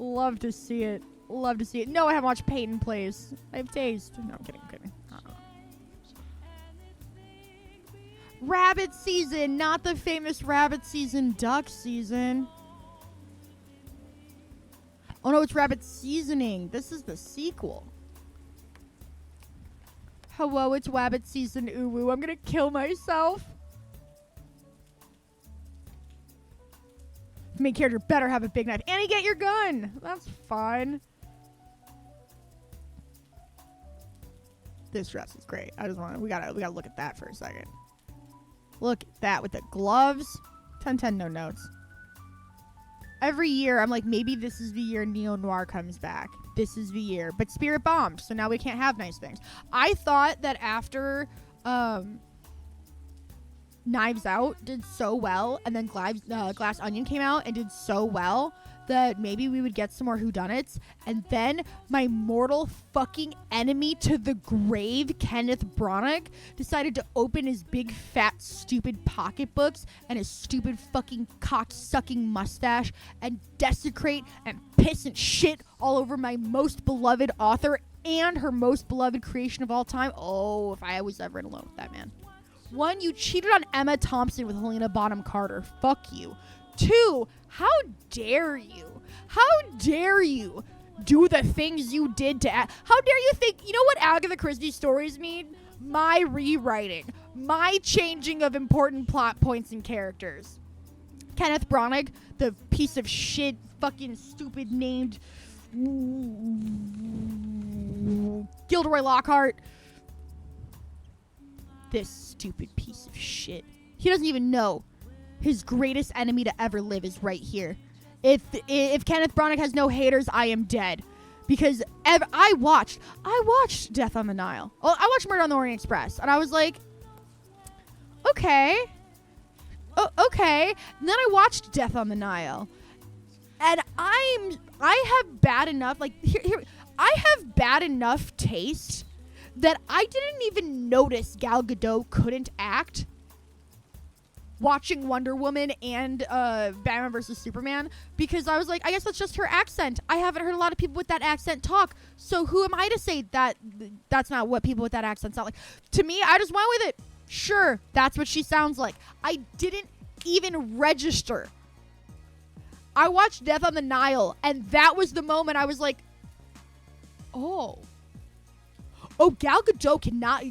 Love to see it. Love to see it. No, I haven't watched Peyton Place. I have taste. No, I'm kidding. I don't know. Rabbit season. Not the famous rabbit season. Duck season. Oh, no, it's rabbit seasoning. This is the sequel. Hello, it's rabbit season. Uwu. I'm going to kill myself. Main character better have a big knife. Annie, get your gun. That's fun. This dress is great. I just want to, we gotta look at that for a second. Look at that with the gloves. 10/10 no notes. Every year I'm like, maybe this is the year neo-noir comes back. This is the year. But Spirit bombed, so now we can't have nice things. I thought that after Knives Out did so well, and then Glass Onion came out and did so well, that maybe we would get some more whodunits. And then my mortal fucking enemy to the grave, Kenneth Branagh, decided to open his big, fat, stupid pocketbooks and his stupid fucking cock-sucking mustache and desecrate and piss and shit all over my most beloved author and her most beloved creation of all time. Oh, if I was ever alone with that man. 1, you cheated on Emma Thompson with Helena Bonham Carter. Fuck you. 2, how dare you? How dare you do the things you did to... How dare you think... You know what Agatha Christie stories mean? My rewriting. My changing of important plot points and characters. Kenneth Branagh, the piece of shit, fucking stupid named... Gilderoy Lockhart. This stupid piece of shit. He doesn't even know his greatest enemy to ever live is right here. If Kenneth Branagh has no haters, I am dead. Because I watched Death on the Nile. Oh, I watched Murder on the Orient Express, and I was like, okay. Oh, okay. And then I watched Death on the Nile, and I have bad enough, like, I have bad enough taste that I didn't even notice Gal Gadot couldn't act watching Wonder Woman and Batman vs. Superman, because I was like, I guess that's just her accent. I haven't heard a lot of people with that accent talk, so who am I to say that that's not what people with that accent sound like? To me, I just went with it. Sure, that's what she sounds like. I didn't even register. I watched Death on the Nile, and that was the moment I was like, oh, Gal Gadot cannot...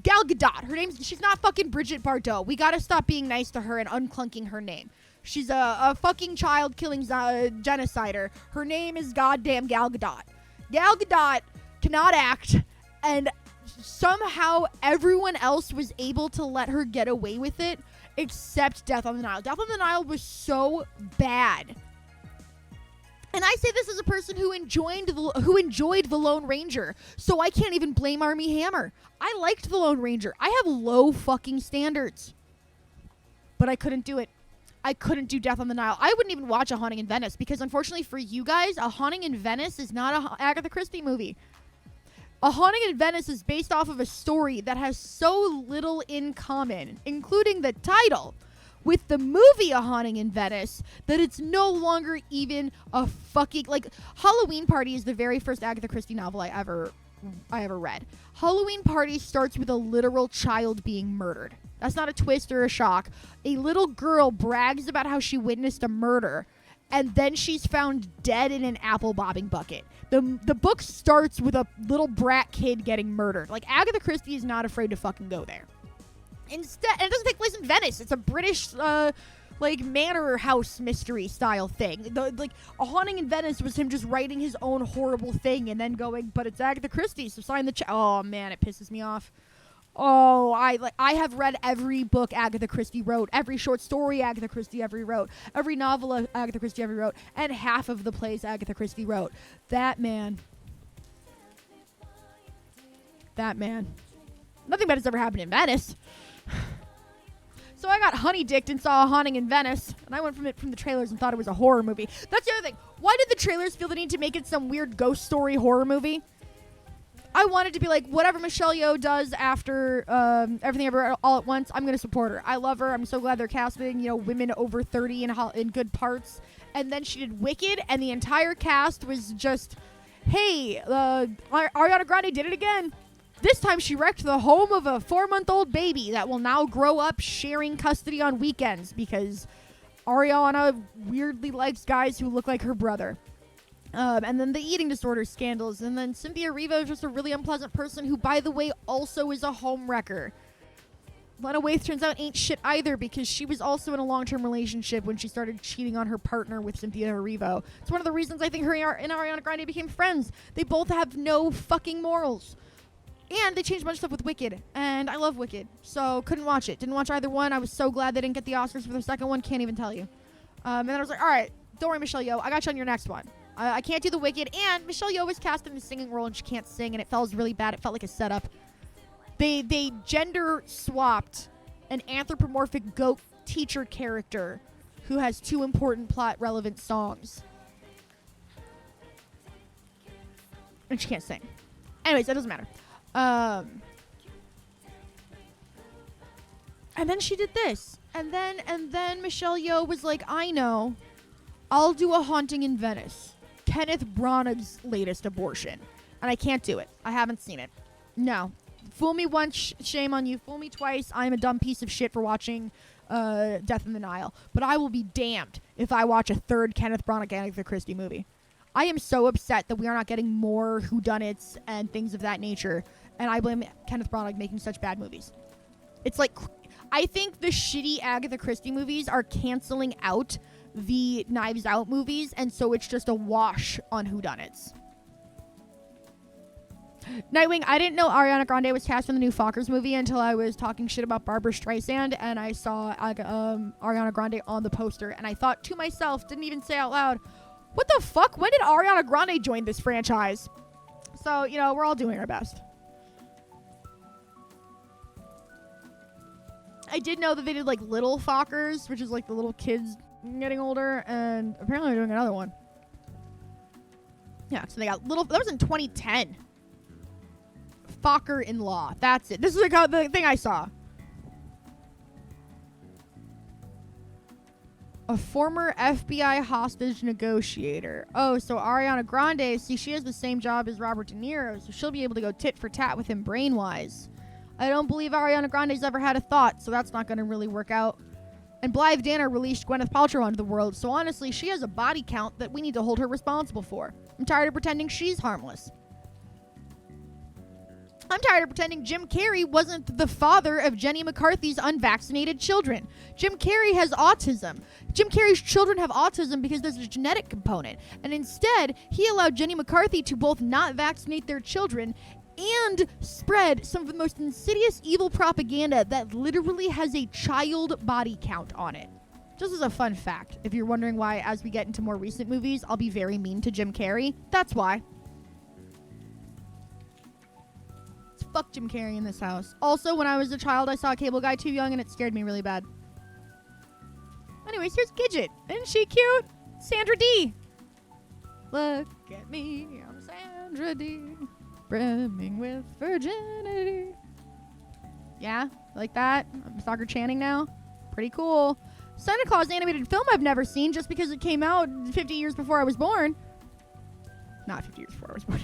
Gal Gadot. Her name's... She's not fucking Bridget Bardot. We gotta stop being nice to her and unclunking her name. She's a fucking child-killing genocider. Her name is goddamn Gal Gadot. Gal Gadot cannot act, and somehow everyone else was able to let her get away with it, except Death on the Nile. Death on the Nile was so bad. And I say this as a person who enjoyed The Lone Ranger, so I can't even blame Armie Hammer. I liked The Lone Ranger. I have low fucking standards. But I couldn't do it. I couldn't do Death on the Nile. I wouldn't even watch A Haunting in Venice, because unfortunately for you guys, A Haunting in Venice is not a Agatha Christie movie. A Haunting in Venice is based off of a story that has so little in common, including the title, with the movie A Haunting in Venice, that it's no longer even a fucking... Like, Halloween Party is the very first Agatha Christie novel I ever read. Halloween Party starts with a literal child being murdered. That's not a twist or a shock. A little girl brags about how she witnessed a murder, and then she's found dead in an apple bobbing bucket. The book starts with a little brat kid getting murdered. Like, Agatha Christie is not afraid to fucking go there. Instead, and it doesn't take place in Venice. It's a British, manor house mystery style thing. A Haunting in Venice was him just writing his own horrible thing and then going, but it's Agatha Christie, so sign the check. Oh, man, it pisses me off. Oh, I have read every book Agatha Christie wrote, every short story Agatha Christie ever wrote, every novel Agatha Christie ever wrote, and half of the plays Agatha Christie wrote. That man. Nothing bad has ever happened in Venice. So I got honey-dicked and saw A Haunting in Venice, and I went from the trailers and thought it was a horror movie. That's the other thing. Why did the trailers feel the need to make it some weird ghost story horror movie? I wanted to be like, whatever Michelle Yeoh does after Everything Everywhere All at Once, I'm going to support her. I love her. I'm so glad they're casting, women over 30 in good parts. And then she did Wicked, and the entire cast was just, hey, Ariana Grande did it again. This time she wrecked the home of a 4-month-old baby that will now grow up sharing custody on weekends because Ariana weirdly likes guys who look like her brother. And then the eating disorder scandals. And then Cynthia Erivo is just a really unpleasant person who, by the way, also is a home wrecker. Lena Waithe turns out ain't shit either because she was also in a long-term relationship when she started cheating on her partner with Cynthia Erivo. It's one of the reasons I think her and Ariana Grande became friends. They both have no fucking morals. And they changed a bunch of stuff with Wicked, and I love Wicked, so couldn't watch it. Didn't watch either one. I was so glad they didn't get the Oscars for the second one. Can't even tell you. And then I was like, all right, don't worry, Michelle Yeoh. I got you on your next one. I can't do the Wicked, and Michelle Yeoh was cast in the singing role, and she can't sing, and it felt really bad. It felt like a setup. They gender swapped an anthropomorphic goat teacher character who has 2 important plot relevant songs And she can't sing. Anyways, that doesn't matter. And then she did this. And then Michelle Yeoh was like, I know. I'll do A Haunting in Venice. Kenneth Branagh's latest abortion. And I can't do it. I haven't seen it. No. Fool me once, shame on you. Fool me twice, I'm a dumb piece of shit for watching Death in the Nile. But I will be damned if I watch a third Kenneth Branagh Agatha Christie movie. I am so upset that we are not getting more whodunits and things of that nature. And I blame Kenneth Branagh making such bad movies. It's like, I think the shitty Agatha Christie movies are canceling out the Knives Out movies. And so it's just a wash on whodunits. Nightwing, I didn't know Ariana Grande was cast in the new Fockers movie until I was talking shit about Barbara Streisand, and I saw Ariana Grande on the poster, and I thought to myself, didn't even say out loud, what the fuck? When did Ariana Grande join this franchise? So, you know, we're all doing our best. I did know that they did, like, Little Fockers, which is, like, the little kids getting older, and apparently they're doing another one. Yeah, so they got Little... That was in 2010. Focker-in-law. That's it. This is the thing I saw. A former FBI hostage negotiator. Oh, so Ariana Grande, see, she has the same job as Robert De Niro, so she'll be able to go tit for tat with him brain-wise. I don't believe Ariana Grande's ever had a thought, so that's not going to really work out. And Blythe Danner released Gwyneth Paltrow onto the world, so honestly, she has a body count that we need to hold her responsible for. I'm tired of pretending she's harmless. I'm tired of pretending Jim Carrey wasn't the father of Jenny McCarthy's unvaccinated children. Jim Carrey has autism. Jim Carrey's children have autism because there's a genetic component. And instead, he allowed Jenny McCarthy to both not vaccinate their children and spread some of the most insidious evil propaganda that literally has a child body count on it. Just as a fun fact, if you're wondering why as we get into more recent movies, I'll be very mean to Jim Carrey, that's why. Fuck Jim Carrey in this house. Also, when I was a child, I saw Cable Guy Too Young and it scared me really bad. Anyways, here's Gidget. Isn't she cute? Sandra Dee. Look at me, I'm Sandra Dee, brimming with virginity. Yeah, like that? I'm Stalker Channing now. Pretty cool. Santa Claus animated film I've never seen just because it came out 50 years before I was born. Not 50 years before I was born.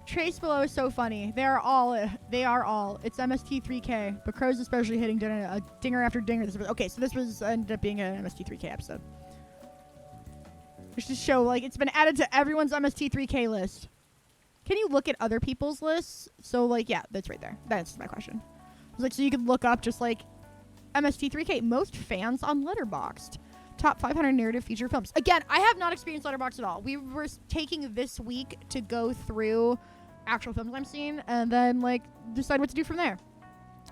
Trace Below is so funny. They are all. It's MST3K, but Crow's especially hitting dinger after dinger. Okay, so this was ended up being an MST3K episode. Just to show, like, it's been added to everyone's MST3K list. Can you look at other people's lists? So, like, yeah, that's right there. That's my question. It's like, so you could look up just, like, MST3K, most fans on Letterboxd. Top 500 narrative feature films. Again, I have not experienced Letterboxd at all. We were taking this week to go through actual films I'm seeing and then, like, decide what to do from there.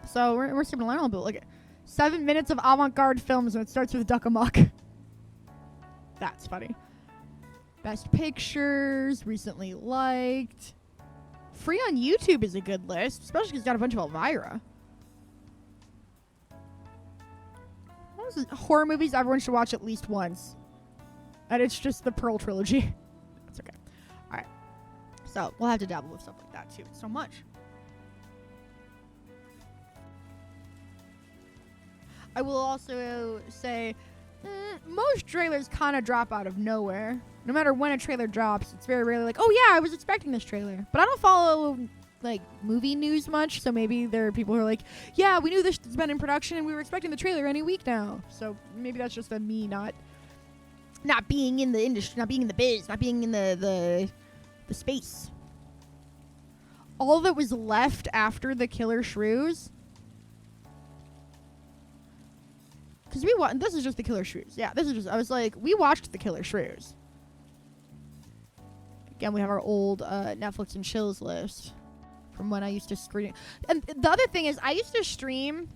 So we're skipping along a little bit. Like, 7 minutes of avant-garde films and it starts with Duck Amuck. That's funny. Best Pictures, recently liked. Free on YouTube is a good list, especially because it's got a bunch of Elvira. Horror movies everyone should watch at least once. And it's just the Pearl trilogy. That's okay. Alright. So, we'll have to dabble with stuff like that too. So much. I will also say, most trailers kind of drop out of nowhere. No matter when a trailer drops, it's very rarely like, oh yeah, I was expecting this trailer. But I don't follow, like, movie news much, so maybe there are people who are like, yeah, we knew this has been in production and we were expecting the trailer any week now. So maybe that's just a me not being in the industry, not being in the biz, not being in the space. All that was left after The Killer Shrews, because this is just The Killer Shrews. Yeah, this is just, I was like, we watched The Killer Shrews. Again, we have our old Netflix and chills list from when I used to stream. And the other thing is, I used to stream.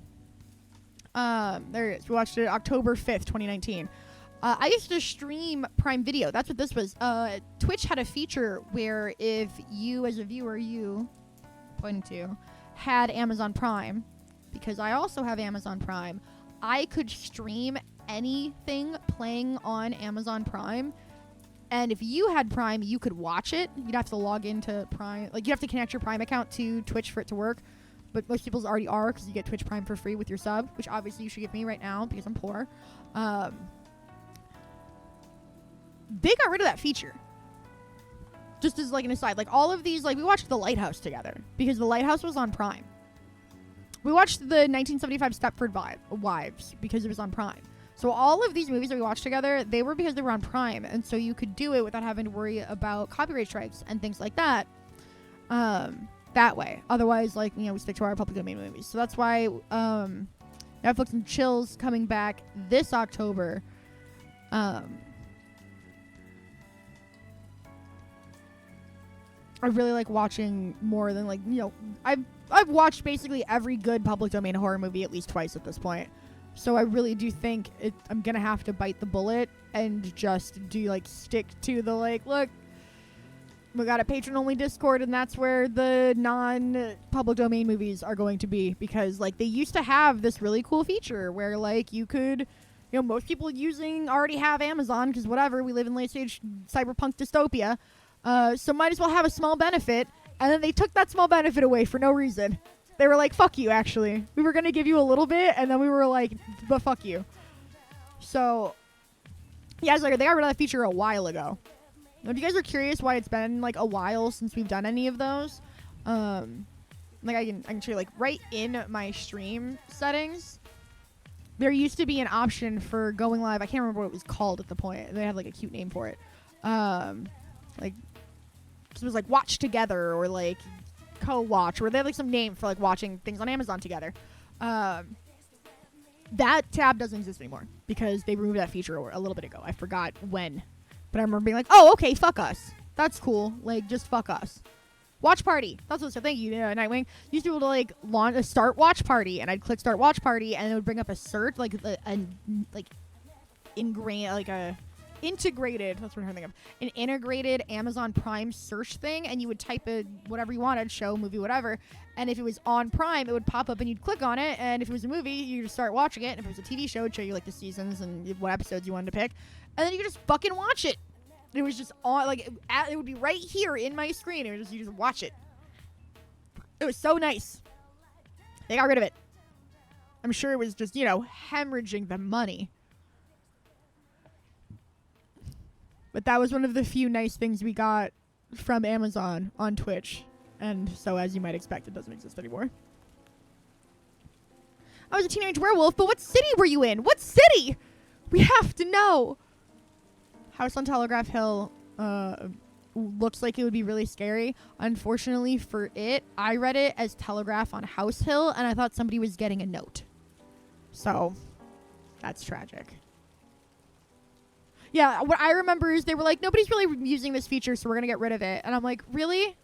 There it is. We watched it October 5th, 2019. I used to stream Prime Video. That's what this was. Twitch had a feature where if you, as a viewer, had Amazon Prime, because I also have Amazon Prime, I could stream anything playing on Amazon Prime And if you had Prime, you could watch it. You'd have to log into Prime. Like, you have to connect your Prime account to Twitch for it to work. But most people's already are, because you get Twitch Prime for free with your sub, which obviously you should give me right now because I'm poor. They got rid of that feature. Just as like an aside, like all of these, like we watched The Lighthouse together because The Lighthouse was on Prime. We watched the 1975 Stepford Wives because it was on Prime. So all of these movies that we watched together, they were because they were on Prime, and so you could do it without having to worry about copyright strikes and things like that. That way. Otherwise, like, you know, we stick to our public domain movies. So that's why Netflix and Chill's coming back this October. I really like watching more than, like, you know, I've watched basically every good public domain horror movie at least twice at this point. So I really do think I'm going to have to bite the bullet and just do, like, stick to the, like, look, we got a patron-only Discord, and that's where the non-public domain movies are going to be. Because, like, they used to have this really cool feature where, like, you could, you know, most people already have Amazon, because whatever, we live in late-stage cyberpunk dystopia. So might as well have a small benefit. And then they took that small benefit away for no reason. They were like, fuck you, actually. We were going to give you a little bit, and then we were like, but fuck you. So, yeah, it's like they got rid of that feature a while ago. If you guys are curious why it's been, like, a while since we've done any of those, like, I can show you, like, right in my stream settings, there used to be an option for going live. I can't remember what it was called at the point. They had, like, a cute name for it. Like, it was, like, watch together or, like, co-watch, or they have, like, some name for, like, watching things on Amazon together. That tab doesn't exist anymore because they removed that feature a little bit ago. I forgot when. But I remember being like, oh, okay, fuck us. That's cool. Like, just fuck us. Watch party. That's what it said. Thank you, Nightwing. Used to be able to, like, launch a start watch party, and I'd click start watch party, and it would bring up a search, like, integrated, that's what I'm thinking of, an integrated Amazon Prime search thing, and you would type in whatever you wanted, show, movie, whatever, and if it was on Prime, it would pop up, and you'd click on it, and if it was a movie, you just start watching it, and if it was a TV show, it'd show you, like, the seasons and what episodes you wanted to pick, and then you could just fucking watch it. It was just on, like, it would be right here in my screen. It was just, you just watch it. It was so nice. They got rid of it. I'm sure it was just, you know, hemorrhaging the money. But that was one of the few nice things we got from Amazon on Twitch. And so, as you might expect, it doesn't exist anymore. I was a teenage werewolf, but what city were you in? What city? We have to know. House on Telegraph Hill looks like it would be really scary. Unfortunately for it, I read it as Telegraph on House Hill, and I thought somebody was getting a note. So, that's tragic. Yeah, what I remember is they were like, nobody's really using this feature, so we're going to get rid of it. And I'm like, really?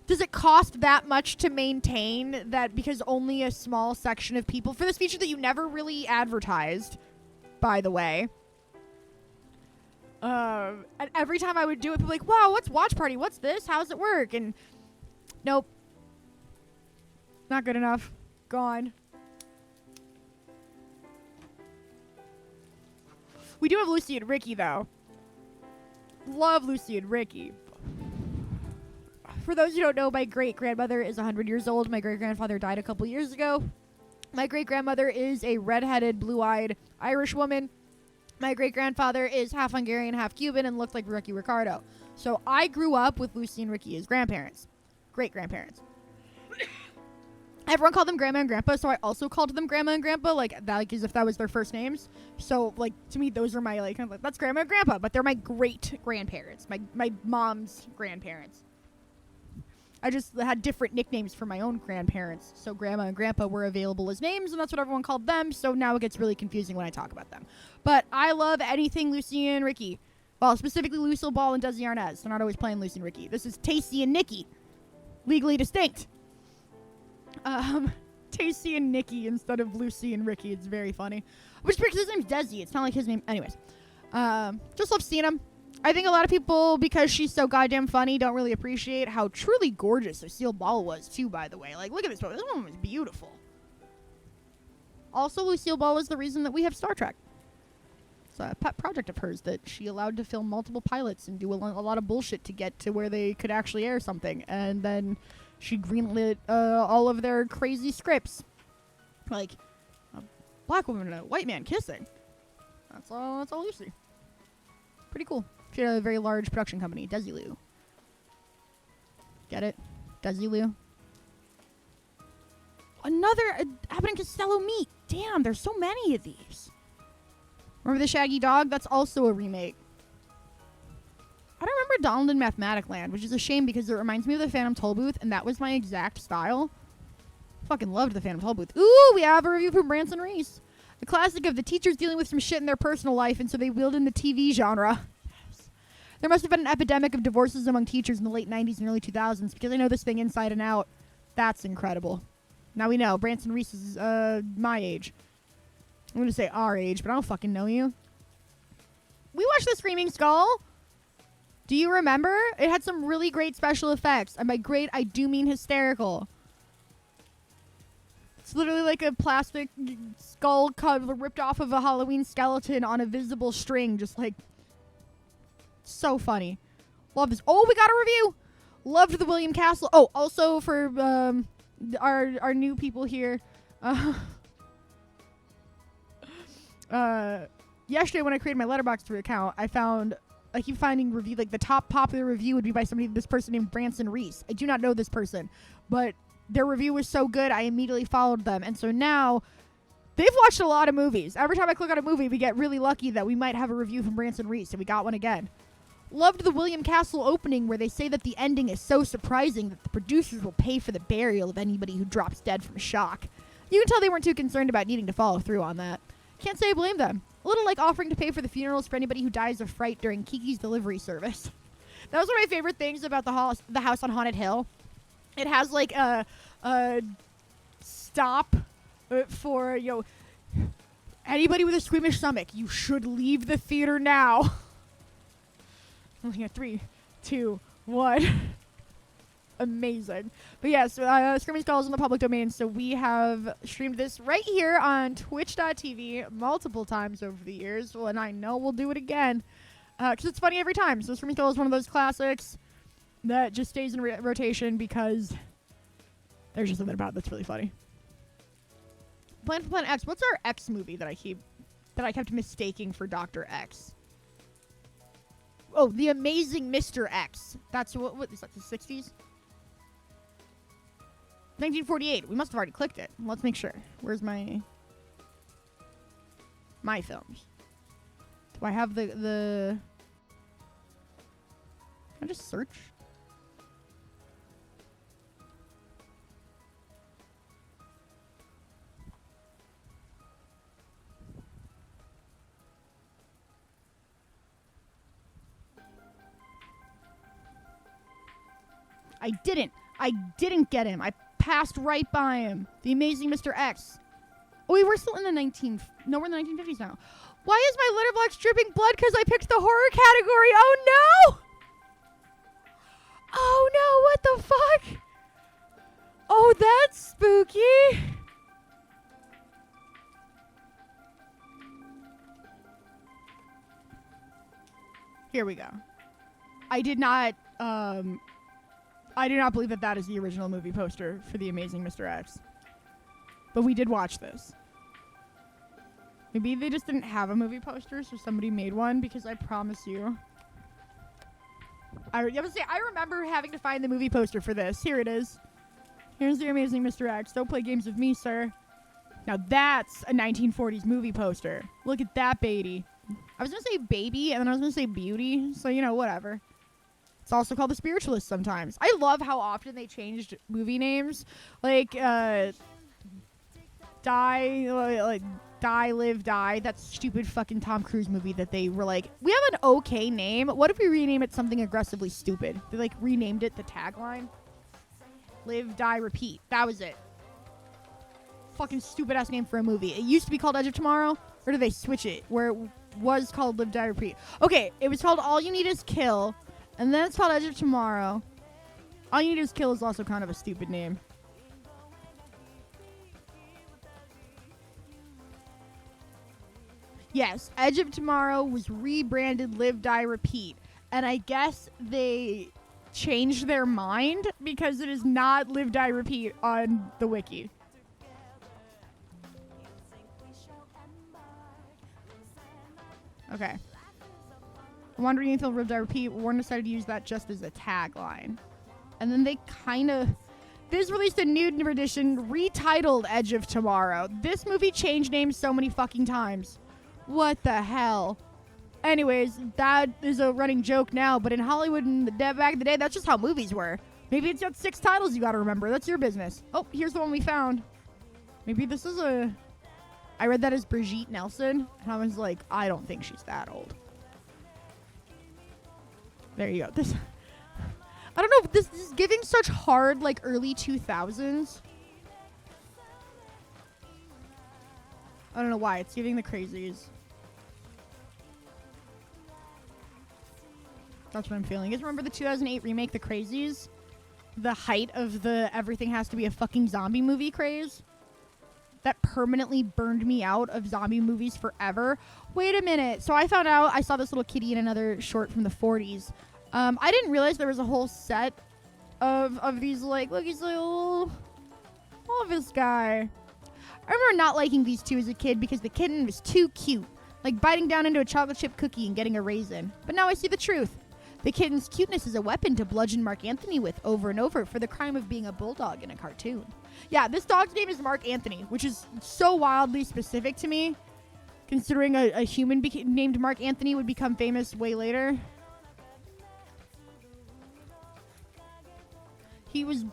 Does it cost that much to maintain that because only a small section of people, for this feature that you never really advertised, by the way. And every time I would do it, people were like, wow, what's Watch Party? What's this? How does it work? And nope. Not good enough. Gone. We do have Lucy and Ricky, though. Love Lucy and Ricky. For those who don't know, my great-grandmother is 100 years old. My great-grandfather died a couple years ago. My great-grandmother is a redheaded, blue-eyed Irish woman. My great-grandfather is half Hungarian, half Cuban, and looked like Ricky Ricardo. So I grew up with Lucy and Ricky as grandparents. Great-grandparents. Everyone called them Grandma and Grandpa, so I also called them Grandma and Grandpa, like as if that was their first names. So, like, to me, those are my, like, kind of like, that's Grandma and Grandpa, but they're my great-grandparents, my mom's grandparents. I just had different nicknames for my own grandparents, so Grandma and Grandpa were available as names, and that's what everyone called them, so now it gets really confusing when I talk about them. But I love anything Lucy and Ricky. Well, specifically Lucille Ball and Desi Arnaz. They're not always playing Lucy and Ricky. This is Tacy and Nikki. Legally distinct. Tacy and Nikki instead of Lucy and Ricky. It's very funny. Which because his name's Desi. It's not like his name. Anyways. Just love seeing him. I think a lot of people, because she's so goddamn funny, don't really appreciate how truly gorgeous Lucille Ball was, too, by the way. Like, look at this woman. This woman was beautiful. Also, Lucille Ball was the reason that we have Star Trek. It's a pet project of hers that she allowed to film multiple pilots and do a lot of bullshit to get to where they could actually air something. And then she greenlit all of their crazy scripts. Like, a black woman and a white man kissing. That's all you see. Pretty cool. She had a very large production company, Desilu. Get it? Desilu. Another Abbott and Costello meet. Damn, there's so many of these. Remember the Shaggy Dog? That's also a remake. I don't remember Donald in Mathematic Land, which is a shame because it reminds me of the Phantom Tollbooth, and that was my exact style. Fucking loved the Phantom Tollbooth. Ooh, we have a review from Branson Reese. A classic of the teachers dealing with some shit in their personal life, and so they wheeled in the TV genre. Yes. There must have been an epidemic of divorces among teachers in the late 90s and early 2000s, because I know this thing inside and out. That's incredible. Now we know. Branson Reese is my age. I'm going to say our age, but I don't fucking know you. We watched The Screaming Skull. Do you remember? It had some really great special effects. And by great, I do mean hysterical. It's literally like a plastic skull ripped off of a Halloween skeleton on a visible string. Just like, so funny. Love this. Oh, we got a review. Loved the William Castle. Oh, also for our new people here. Yesterday when I created my Letterboxd account, I keep finding review, like the top popular review would be by this person named Branson Reese. I do not know this person, but their review was so good, I immediately followed them. And so now, they've watched a lot of movies. Every time I click on a movie, we get really lucky that we might have a review from Branson Reese, and we got one again. Loved the William Castle opening where they say that the ending is so surprising that the producers will pay for the burial of anybody who drops dead from shock. You can tell they weren't too concerned about needing to follow through on that. Can't say I blame them. A little like offering to pay for the funerals for anybody who dies of fright during Kiki's delivery service. That was one of my favorite things about the house on Haunted Hill. It has like a stop for, anybody with a squeamish stomach. You should leave the theater now. I'm looking at 3, 2, 1. Amazing. But yes, Screaming Skull is in the public domain, so we have streamed this right here on twitch.tv multiple times over the years, and I know we'll do it again because it's funny every time. So Screaming Skull is one of those classics that just stays in rotation because there's just something about it that's really funny. Plan for Planet X. What's our X movie that I kept mistaking for Dr. X? Oh, The Amazing Mr. X. That's what is that, the 60s? 1948. We must have already clicked it. Let's make sure. Where's my films? Do I have the Can I just search? I didn't get him. I passed right by him. The Amazing Mr. X. Oh, we were still in the we're in the 1950s now. Why is my letterbox dripping blood because I picked the horror category? Oh, no! Oh, no, what the fuck? Oh, that's spooky. Here we go. I do not believe that is the original movie poster for The Amazing Mr. X. But we did watch this. Maybe they just didn't have a movie poster, so somebody made one, because I promise you. I remember having to find the movie poster for this. Here it is. Here's The Amazing Mr. X. Don't play games with me, sir. Now that's a 1940s movie poster. Look at that baby. I was going to say baby, and then I was going to say beauty, so, whatever. It's also called The Spiritualist sometimes. I love how often they changed movie names. Like, Die, Live, Die. That stupid fucking Tom Cruise movie that they were like, we have an okay name. What if we rename it something aggressively stupid? They, renamed it the tagline. Live, Die, Repeat. That was it. Fucking stupid-ass name for a movie. It used to be called Edge of Tomorrow, or did they switch it? Where it was called Live, Die, Repeat. Okay, it was called All You Need Is Kill. And then it's called Edge of Tomorrow. All You Need Is Kill is also kind of a stupid name. Yes, Edge of Tomorrow was rebranded Live, Die, Repeat. And I guess they changed their mind because it is not Live, Die, Repeat on the wiki. Okay. I'm wondering if they'll Live, Die, Repeat. Warren decided to use that just as a tagline. And then they kind of... This released a new edition retitled Edge of Tomorrow. This movie changed names so many fucking times. What the hell? Anyways, that is a running joke now, but in Hollywood back in the day, that's just how movies were. Maybe it's got 6 titles you gotta remember. That's your business. Oh, here's the one we found. Maybe this is a... I read that as Brigitte Nelson, and I was like, I don't think she's that old. There you go. This... I don't know, this is giving such hard, like, early 2000s. I don't know why. It's giving the crazies. That's what I'm feeling. You guys remember the 2008 remake, The Crazies? The height of the everything has to be a fucking zombie movie craze? That permanently burned me out of zombie movies forever. Wait a minute. So I found out, I saw this little kitty in another short from the 40s. I didn't realize there was a whole set of these, like, look, he's like, oh, love this guy. I remember not liking these two as a kid because the kitten was too cute, like biting down into a chocolate chip cookie and getting a raisin. But now I see the truth. The kitten's cuteness is a weapon to bludgeon Mark Anthony with over and over for the crime of being a bulldog in a cartoon. Yeah, this dog's name is Mark Anthony, which is so wildly specific to me, considering a human named Mark Anthony would become famous way later. He was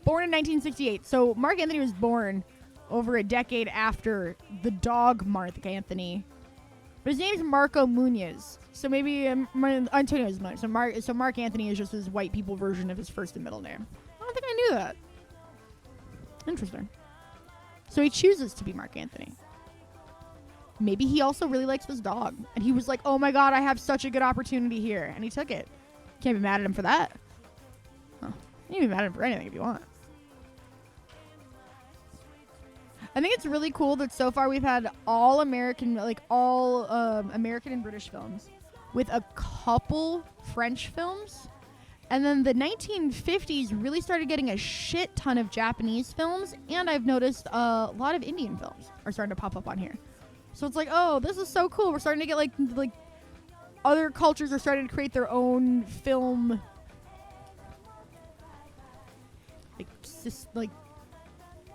born in 1968, so Mark Anthony was born over a decade after the dog Mark Anthony. But his name is Marco Munoz, so maybe Antonio's name. So Mark Anthony is just his white people version of his first and middle name. I don't think I knew that. Interesting. So he chooses to be Mark Anthony. Maybe he also really likes this dog, and he was like, "Oh my God, I have such a good opportunity here," and he took it. Can't be mad at him for that. Huh. You can be mad at him for anything if you want. I think it's really cool that so far we've had all American, American and British films with a couple French films. And then the 1950s really started getting a shit ton of Japanese films. And I've noticed a lot of Indian films are starting to pop up on here. So it's like, oh, this is so cool. We're starting to get like other cultures are starting to create their own film like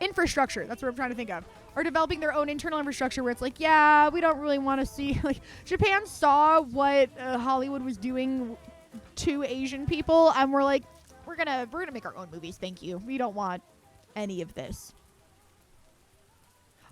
infrastructure. That's what I'm trying to think of. Are developing their own internal infrastructure where it's like, yeah, we don't really want to see, like, Japan saw what Hollywood was doing to Asian people, and we're like, we're gonna make our own movies. Thank you. We don't want any of this.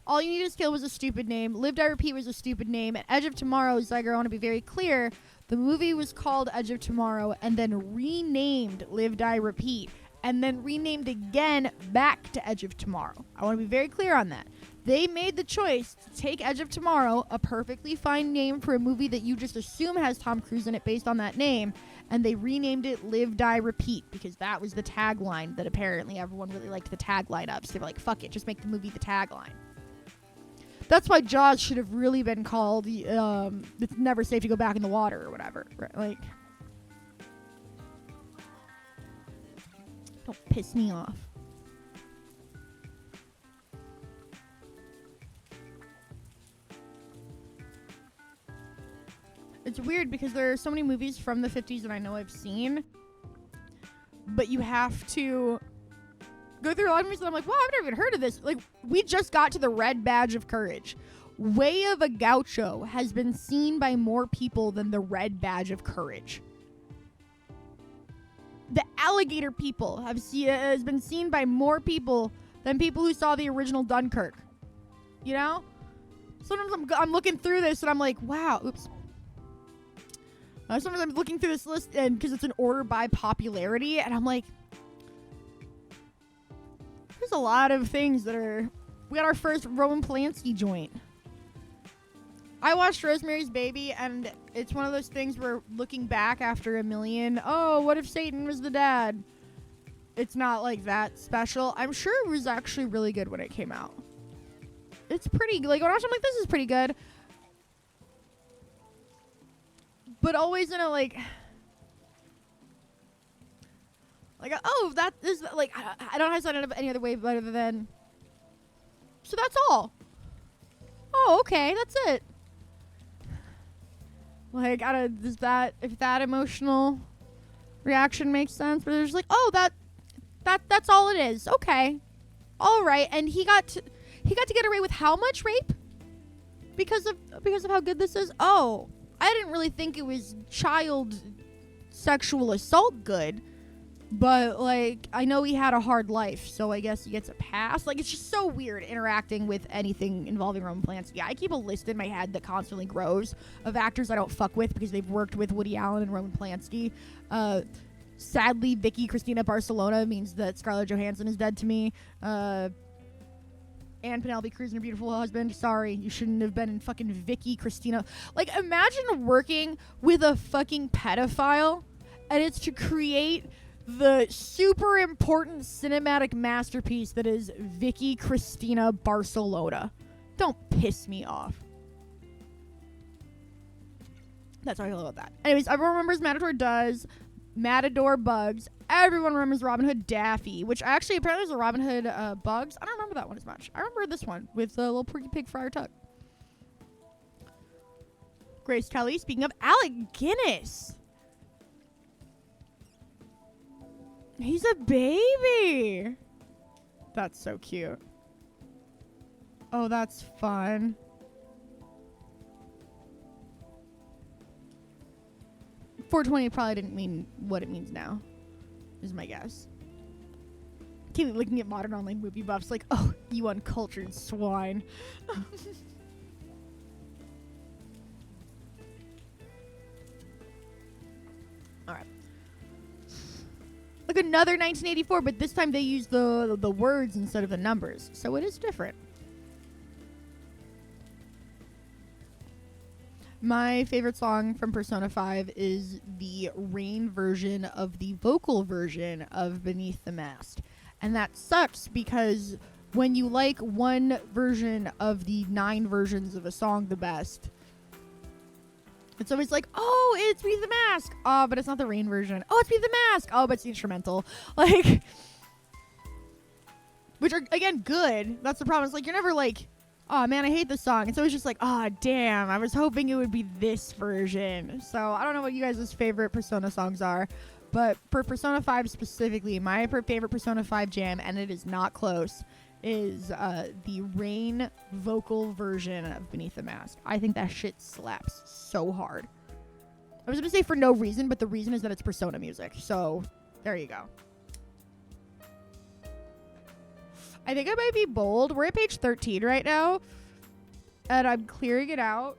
All You Need Is Kill was a stupid name. Live, Die, Repeat was a stupid name. And Edge of Tomorrow, Zyger, I want to be very clear. The movie was called Edge of Tomorrow and then renamed Live, Die, Repeat. And then renamed again back to Edge of Tomorrow. I want to be very clear on that. They made the choice to take Edge of Tomorrow, a perfectly fine name for a movie that you just assume has Tom Cruise in it based on that name, and they renamed it Live, Die, Repeat because that was the tagline that apparently everyone really liked the tagline of. So they were like, fuck it, just make the movie the tagline. That's why Jaws should have really been called It's Never Safe to Go Back in the Water or whatever. Right? Like, don't piss me off. It's weird because there are so many movies from the 50s that I know I've seen, but you have to go through a lot of movies that I'm like, wow, I've never even heard of this. Like, we just got to the Red Badge of Courage. Way of a Gaucho has been seen by more people than the Red Badge of Courage. The Alligator People has been seen by more people than people who saw the original Dunkirk. You know? Sometimes I'm looking through this and I'm like, wow, oops. Sometimes I'm looking through this list and because it's an order by popularity, and I'm like, there's a lot of things that are... We got our first Roman Polanski joint. I watched Rosemary's Baby, and it's one of those things where looking back after a million, oh, what if Satan was the dad? It's not like that special. I'm sure it was actually really good when it came out. It's pretty, like, when I watched it, I'm like, this is pretty good. but always in a like, oh, that is like, I don't have to any other way other than, so that's all. Oh, okay, that's it. Like, if that emotional reaction makes sense, but they're just like, oh, that's all it is. Okay. All right. And he got to get away with how much rape? Because of how good this is? Oh, I didn't really think it was child sexual assault good. But, like, I know he had a hard life, so I guess he gets a pass. Like, it's just so weird interacting with anything involving Roman Polanski. I keep a list in my head that constantly grows of actors I don't fuck with because they've worked with Woody Allen and Roman Polanski. Sadly, Vicky Cristina Barcelona means that Scarlett Johansson is dead to me. And Penelope Cruz and her beautiful husband. Sorry, you shouldn't have been in fucking Vicky Cristina. Like, imagine working with a fucking pedophile, and it's to create the super important cinematic masterpiece that is Vicky Cristina Barcelona. Don't piss me off. That's how I feel about that. Anyways, everyone remembers Matador Does, Matador Bugs. Everyone remembers Robin Hood Daffy, which actually apparently is a Robin Hood Bugs. I don't remember that one as much. I remember this one with the little Porky Pig Friar Tuck. Grace Kelly. Speaking of Alec Guinness. He's a baby. That's so cute. Oh, that's fun. .420 probably didn't mean what it means now, is my guess. Keep looking at modern online movie buffs like, oh, you uncultured swine. All right. Like another 1984, but this time they use the words instead of the numbers, so it is different. My favorite song from Persona 5 is the Rain version of the vocal version of Beneath the Mask. And that sucks because when you like one version of the 9 versions of a song the best, it's always like, oh, it's Beneath the Mask. Oh, but it's not the Rain version. Oh, it's Beneath the Mask. Oh, but it's the instrumental. Like, which are, again, good. That's the problem. It's like, you're never like, oh, man, I hate this song. It's always just like, oh, damn, I was hoping it would be this version. So I don't know what you guys' favorite Persona songs are, but for Persona 5 specifically, my favorite Persona 5 jam, and it is not close, is the Rain vocal version of Beneath the Mask. I think that shit slaps so hard. I was going to say for no reason, but the reason is that it's Persona music. So there you go. I think I might be bold. We're at page 13 right now, and I'm clearing it out.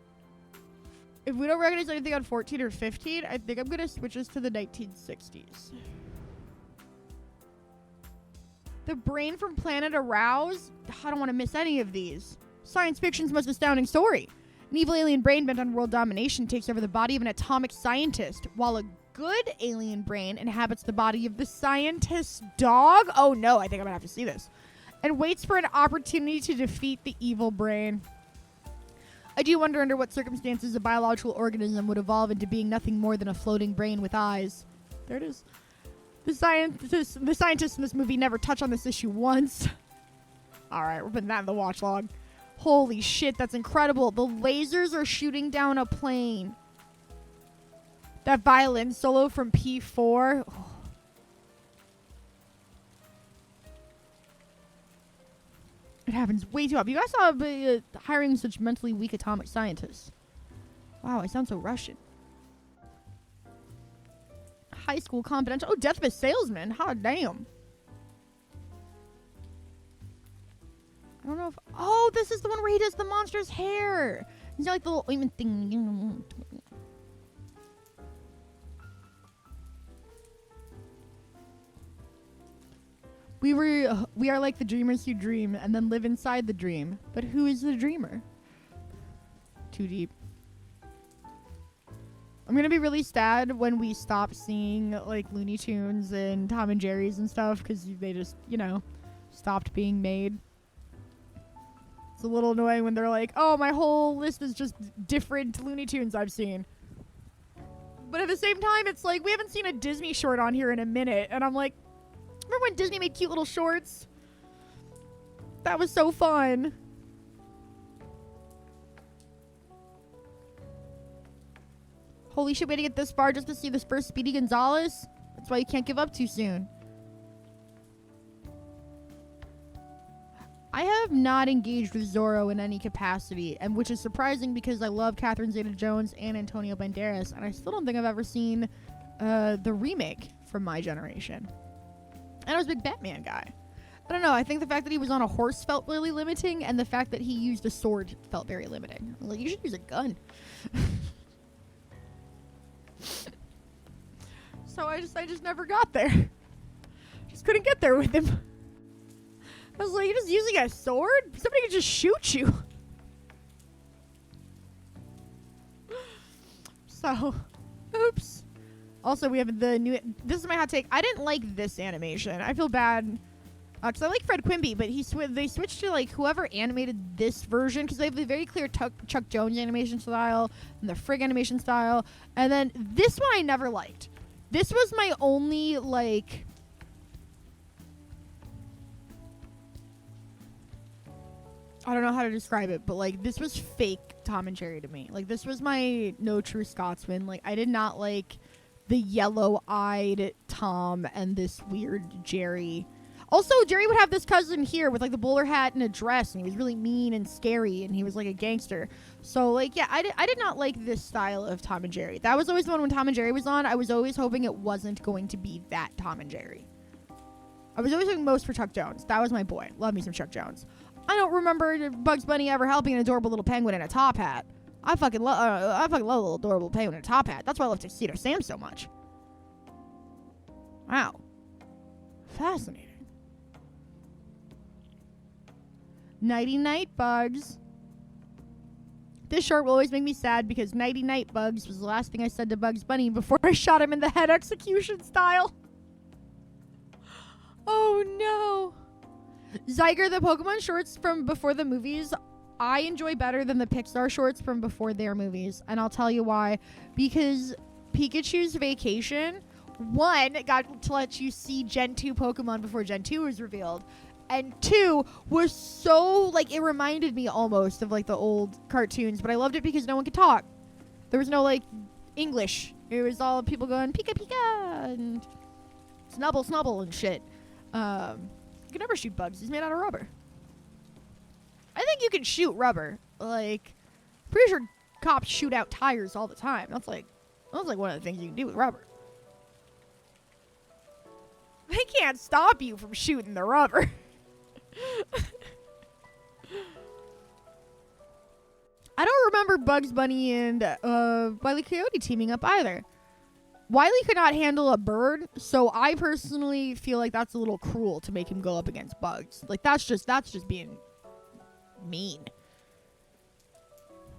If we don't recognize anything on 14 or 15, I think I'm going to switch us to the 1960s. The brain from Planet Arouse? I don't want to miss any of these. Science fiction's most astounding story. An evil alien brain bent on world domination takes over the body of an atomic scientist, while a good alien brain inhabits the body of the scientist's dog. Oh no, I think I'm going to have to see this. And waits for an opportunity to defeat the evil brain. I do wonder under what circumstances a biological organism would evolve into being nothing more than a floating brain with eyes. There it is. The scientists in this movie never touch on this issue once. Alright, we're putting that in the watch log. Holy shit, that's incredible. The lasers are shooting down a plane. That violin solo from P4. Oh. It happens way too often. You guys saw hiring such mentally weak atomic scientists. Wow, I sound so Russian. High School Confidential. Oh, Death of a Salesman. Hot damn. I don't know if... Oh, this is the one where he does the monster's hair. He's got like the little ointment thing. We are like the dreamers who dream and then live inside the dream. But who is the dreamer? Too deep. I'm gonna be really sad when we stop seeing like Looney Tunes and Tom and Jerry's and stuff because they just, you know, stopped being made. It's a little annoying when they're like, oh, my whole list is just different Looney Tunes I've seen. But at the same time, it's like, we haven't seen a Disney short on here in a minute. And I'm like, remember when Disney made cute little shorts? That was so fun. Holy shit, waiting to get this far just to see this first Speedy Gonzalez? That's why you can't give up too soon. I have not engaged with Zorro in any capacity, and which is surprising because I love Catherine Zeta-Jones and Antonio Banderas, and I still don't think I've ever seen the remake from my generation. And I was a big Batman guy. I don't know, I think the fact that he was on a horse felt really limiting, and the fact that he used a sword felt very limiting. I was like, you should use a gun. So I just never got there. Just couldn't get there with him. I was like, you're just using a sword? Somebody could just shoot you. So, oops. Also, we have the new... This is my hot take. I didn't like this animation. I feel bad. Because I like Fred Quimby, but they switched to, like, whoever animated this version. Because they have the very clear Chuck Jones animation style and the Frigg animation style. And then this one I never liked. This was my only, like... I don't know how to describe it, but, like, this was fake Tom and Jerry to me. Like, this was my No True Scotsman. Like, I did not like the yellow-eyed Tom and this weird Jerry. Also, Jerry would have this cousin here with, like, the bowler hat and a dress, and he was really mean and scary, and he was, like, a gangster. So, like, yeah, I did not like this style of Tom and Jerry. That was always the one when Tom and Jerry was on. I was always hoping it wasn't going to be that Tom and Jerry. I was always hoping most for Chuck Jones. That was my boy. Love me some Chuck Jones. I don't remember Bugs Bunny ever helping an adorable little penguin in a top hat. I fucking love a little adorable penguin in a top hat. That's why I love Tuxedo Sam so much. Wow. Fascinating. Nighty night, Bugs. This short will always make me sad because Nighty night, Bugs was the last thing I said to Bugs Bunny before I shot him in the head execution style. Oh no. Zyger, the Pokemon shorts from before the movies, I enjoy better than the Pixar shorts from before their movies. And I'll tell you why. Because Pikachu's Vacation, one, got to let you see Gen 2 Pokemon before Gen 2 was revealed. And two, was so, like, it reminded me almost of, like, the old cartoons. But I loved it because no one could talk. There was no, like, English. It was all people going, Pika Pika, and Snubble Snubble and shit. You can never shoot Bugs. He's made out of rubber. I think you can shoot rubber. Like, pretty sure cops shoot out tires all the time. That's like one of the things you can do with rubber. They can't stop you from shooting the rubber. I don't remember Bugs Bunny and Wile E. Coyote teaming up either. Wiley could not handle a bird, so I personally feel like that's a little cruel to make him go up against Bugs. Like, that's just being mean.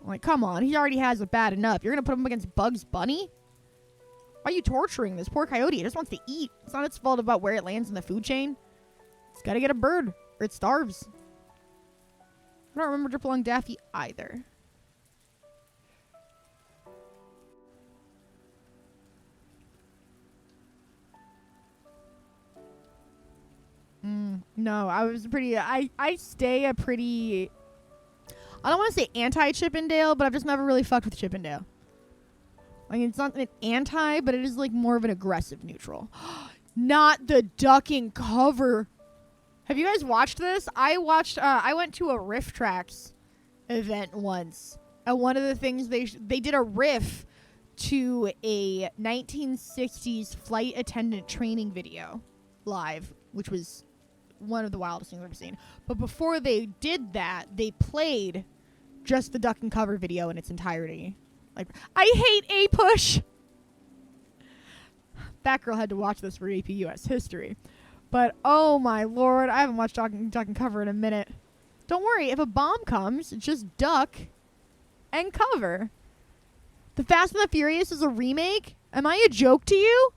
Like, come on, he already has it bad enough. You're gonna put him against Bugs Bunny? Why are you torturing this poor coyote? It just wants to eat. It's not its fault about where it lands in the food chain. It's gotta get a bird, or it starves. I don't remember Dripalong Daffy either. No, I was pretty... I stay a pretty... I don't want to say anti-Chippendale, but I've just never really fucked with Chippendale. Like, it's not an anti, but it is, like, more of an aggressive neutral. Not the ducking cover. Have you guys watched this? I went to a Riff Tracks event once. And one of the things they did a riff to a 1960s flight attendant training video live, which was one of the wildest things I've ever seen. But before they did that, they played just the duck and cover video in its entirety. Like, I hate A-Push! Batgirl had to watch this for AP US history. But, oh my lord, I haven't watched duck and cover in a minute. Don't worry, if a bomb comes, just duck and cover. The Fast and the Furious is a remake? Am I a joke to you?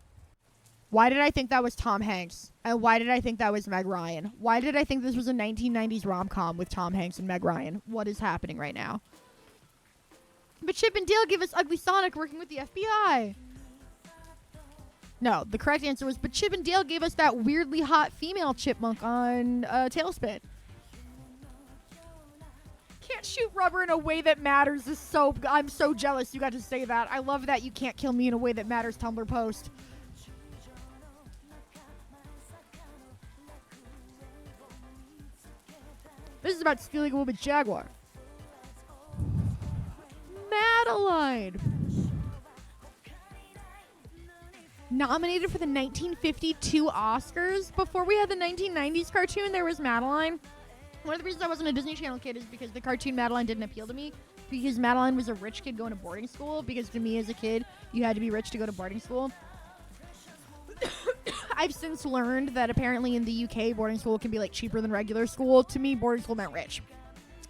Why did I think that was Tom Hanks? And why did I think that was Meg Ryan? Why did I think this was a 1990s rom-com with Tom Hanks and Meg Ryan? What is happening right now? But Chip and Dale give us Ugly Sonic working with the FBI. No, the correct answer was, but Chip and Dale gave us that weirdly hot female chipmunk on Tailspin. Can't shoot rubber in a way that matters is so... I'm so jealous you got to say that. I love that you can't kill me in a way that matters, Tumblr post. This is about stealing a woman's Jaguar. Madeline. Nominated for the 1952 Oscars. Before we had the 1990s cartoon, there was Madeline. One of the reasons I wasn't a Disney Channel kid is because the cartoon Madeline didn't appeal to me. Because Madeline was a rich kid going to boarding school. Because to me as a kid, you had to be rich to go to boarding school. I've since learned that apparently in the UK, boarding school can be like cheaper than regular school. To me, boarding school meant rich.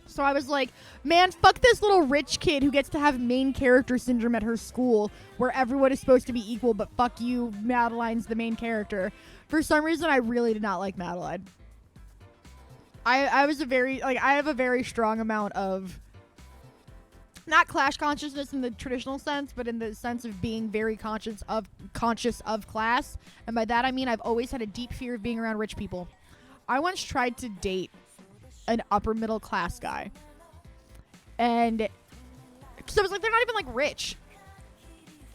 So I was like, man, fuck this little rich kid who gets to have main character syndrome at her school where everyone is supposed to be equal, but fuck you, Madeline's the main character. For some reason, I really did not like Madeline. I have a very strong amount of, not class consciousness in the traditional sense, but in the sense of being very conscious of class. And by that, I mean I've always had a deep fear of being around rich people. I once tried to date an upper middle class guy. And because I was like, they're not even like rich.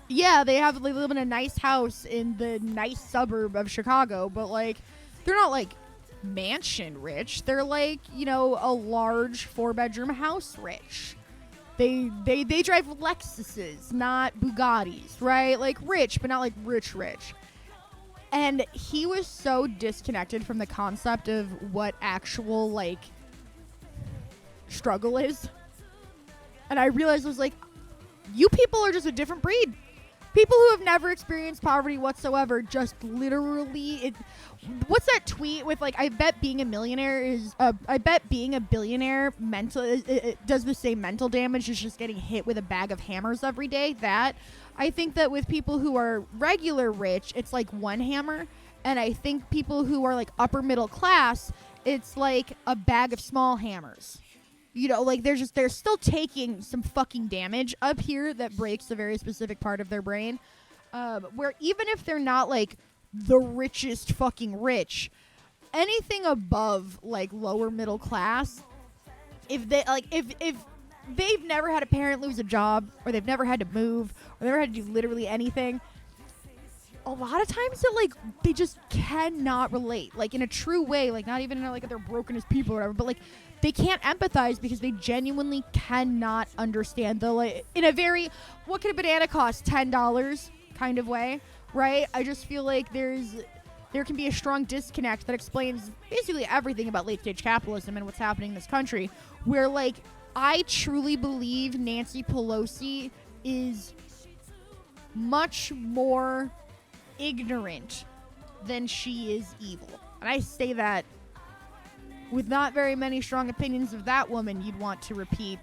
Yeah, they live in a nice house in the nice suburb of Chicago, but like, they're not like mansion rich. They're like, you know, a large 4-bedroom house rich. They drive Lexuses, not Bugattis, right? Like rich, but not like rich. And he was so disconnected from the concept of what actual like struggle is. And I realized I was like, you people are just a different breed. People who have never experienced poverty whatsoever, just literally, what's that tweet with like, I bet being a billionaire mental, it does the same mental damage as just getting hit with a bag of hammers every day. That, I think that with people who are regular rich, it's like one hammer. And I think people who are like upper middle class, it's like a bag of small hammers. You know, like they're still taking some fucking damage up here that breaks a very specific part of their brain. Where even if they're not like the richest fucking rich, anything above like lower middle class, if they've never had a parent lose a job, or they've never had to move, or never had to do literally anything, a lot of times they just cannot relate, like in a true way, like not even in like they're broken as people or whatever, but like they can't empathize because they genuinely cannot understand the, like, in a very, what could a banana cost, $10 kind of way, right? I just feel like there can be a strong disconnect that explains basically everything about late stage capitalism and what's happening in this country, where like I truly believe Nancy Pelosi is much more ignorant than she is evil. And I say that with not very many strong opinions of that woman you'd want to repeat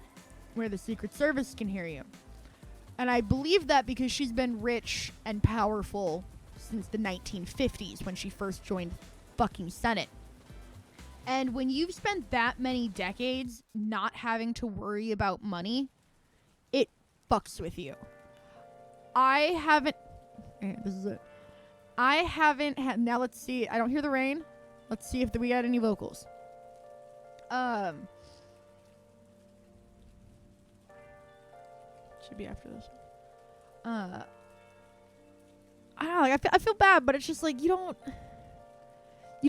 where the Secret Service can hear you. And I believe that because she's been rich and powerful since the 1950s when she first joined fucking Senate. And when you've spent that many decades not having to worry about money, it fucks with you. This is it. I haven't had, now let's see, I don't hear the rain. Let's see if we got any vocals. Should be after this. I don't know, like I feel bad, but it's just like you don't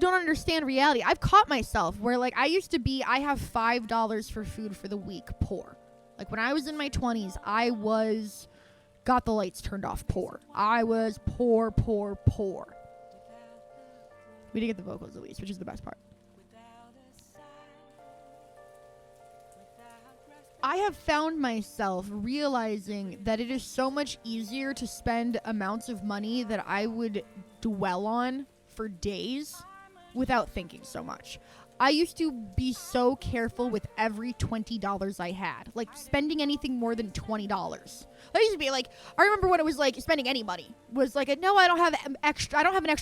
understand reality. I've caught myself where like I have $5 for food for the week poor. Like when I was in my 20s, I was got the lights turned off poor. I was poor. We did get the vocals at least, which is the best part. I have found myself realizing that it is so much easier to spend amounts of money that I would dwell on for days without thinking so much. I used to be so careful with every $20 I had, like spending anything more than $20. I used to be like, I remember when it was like spending any money was like, no, I don't have an extra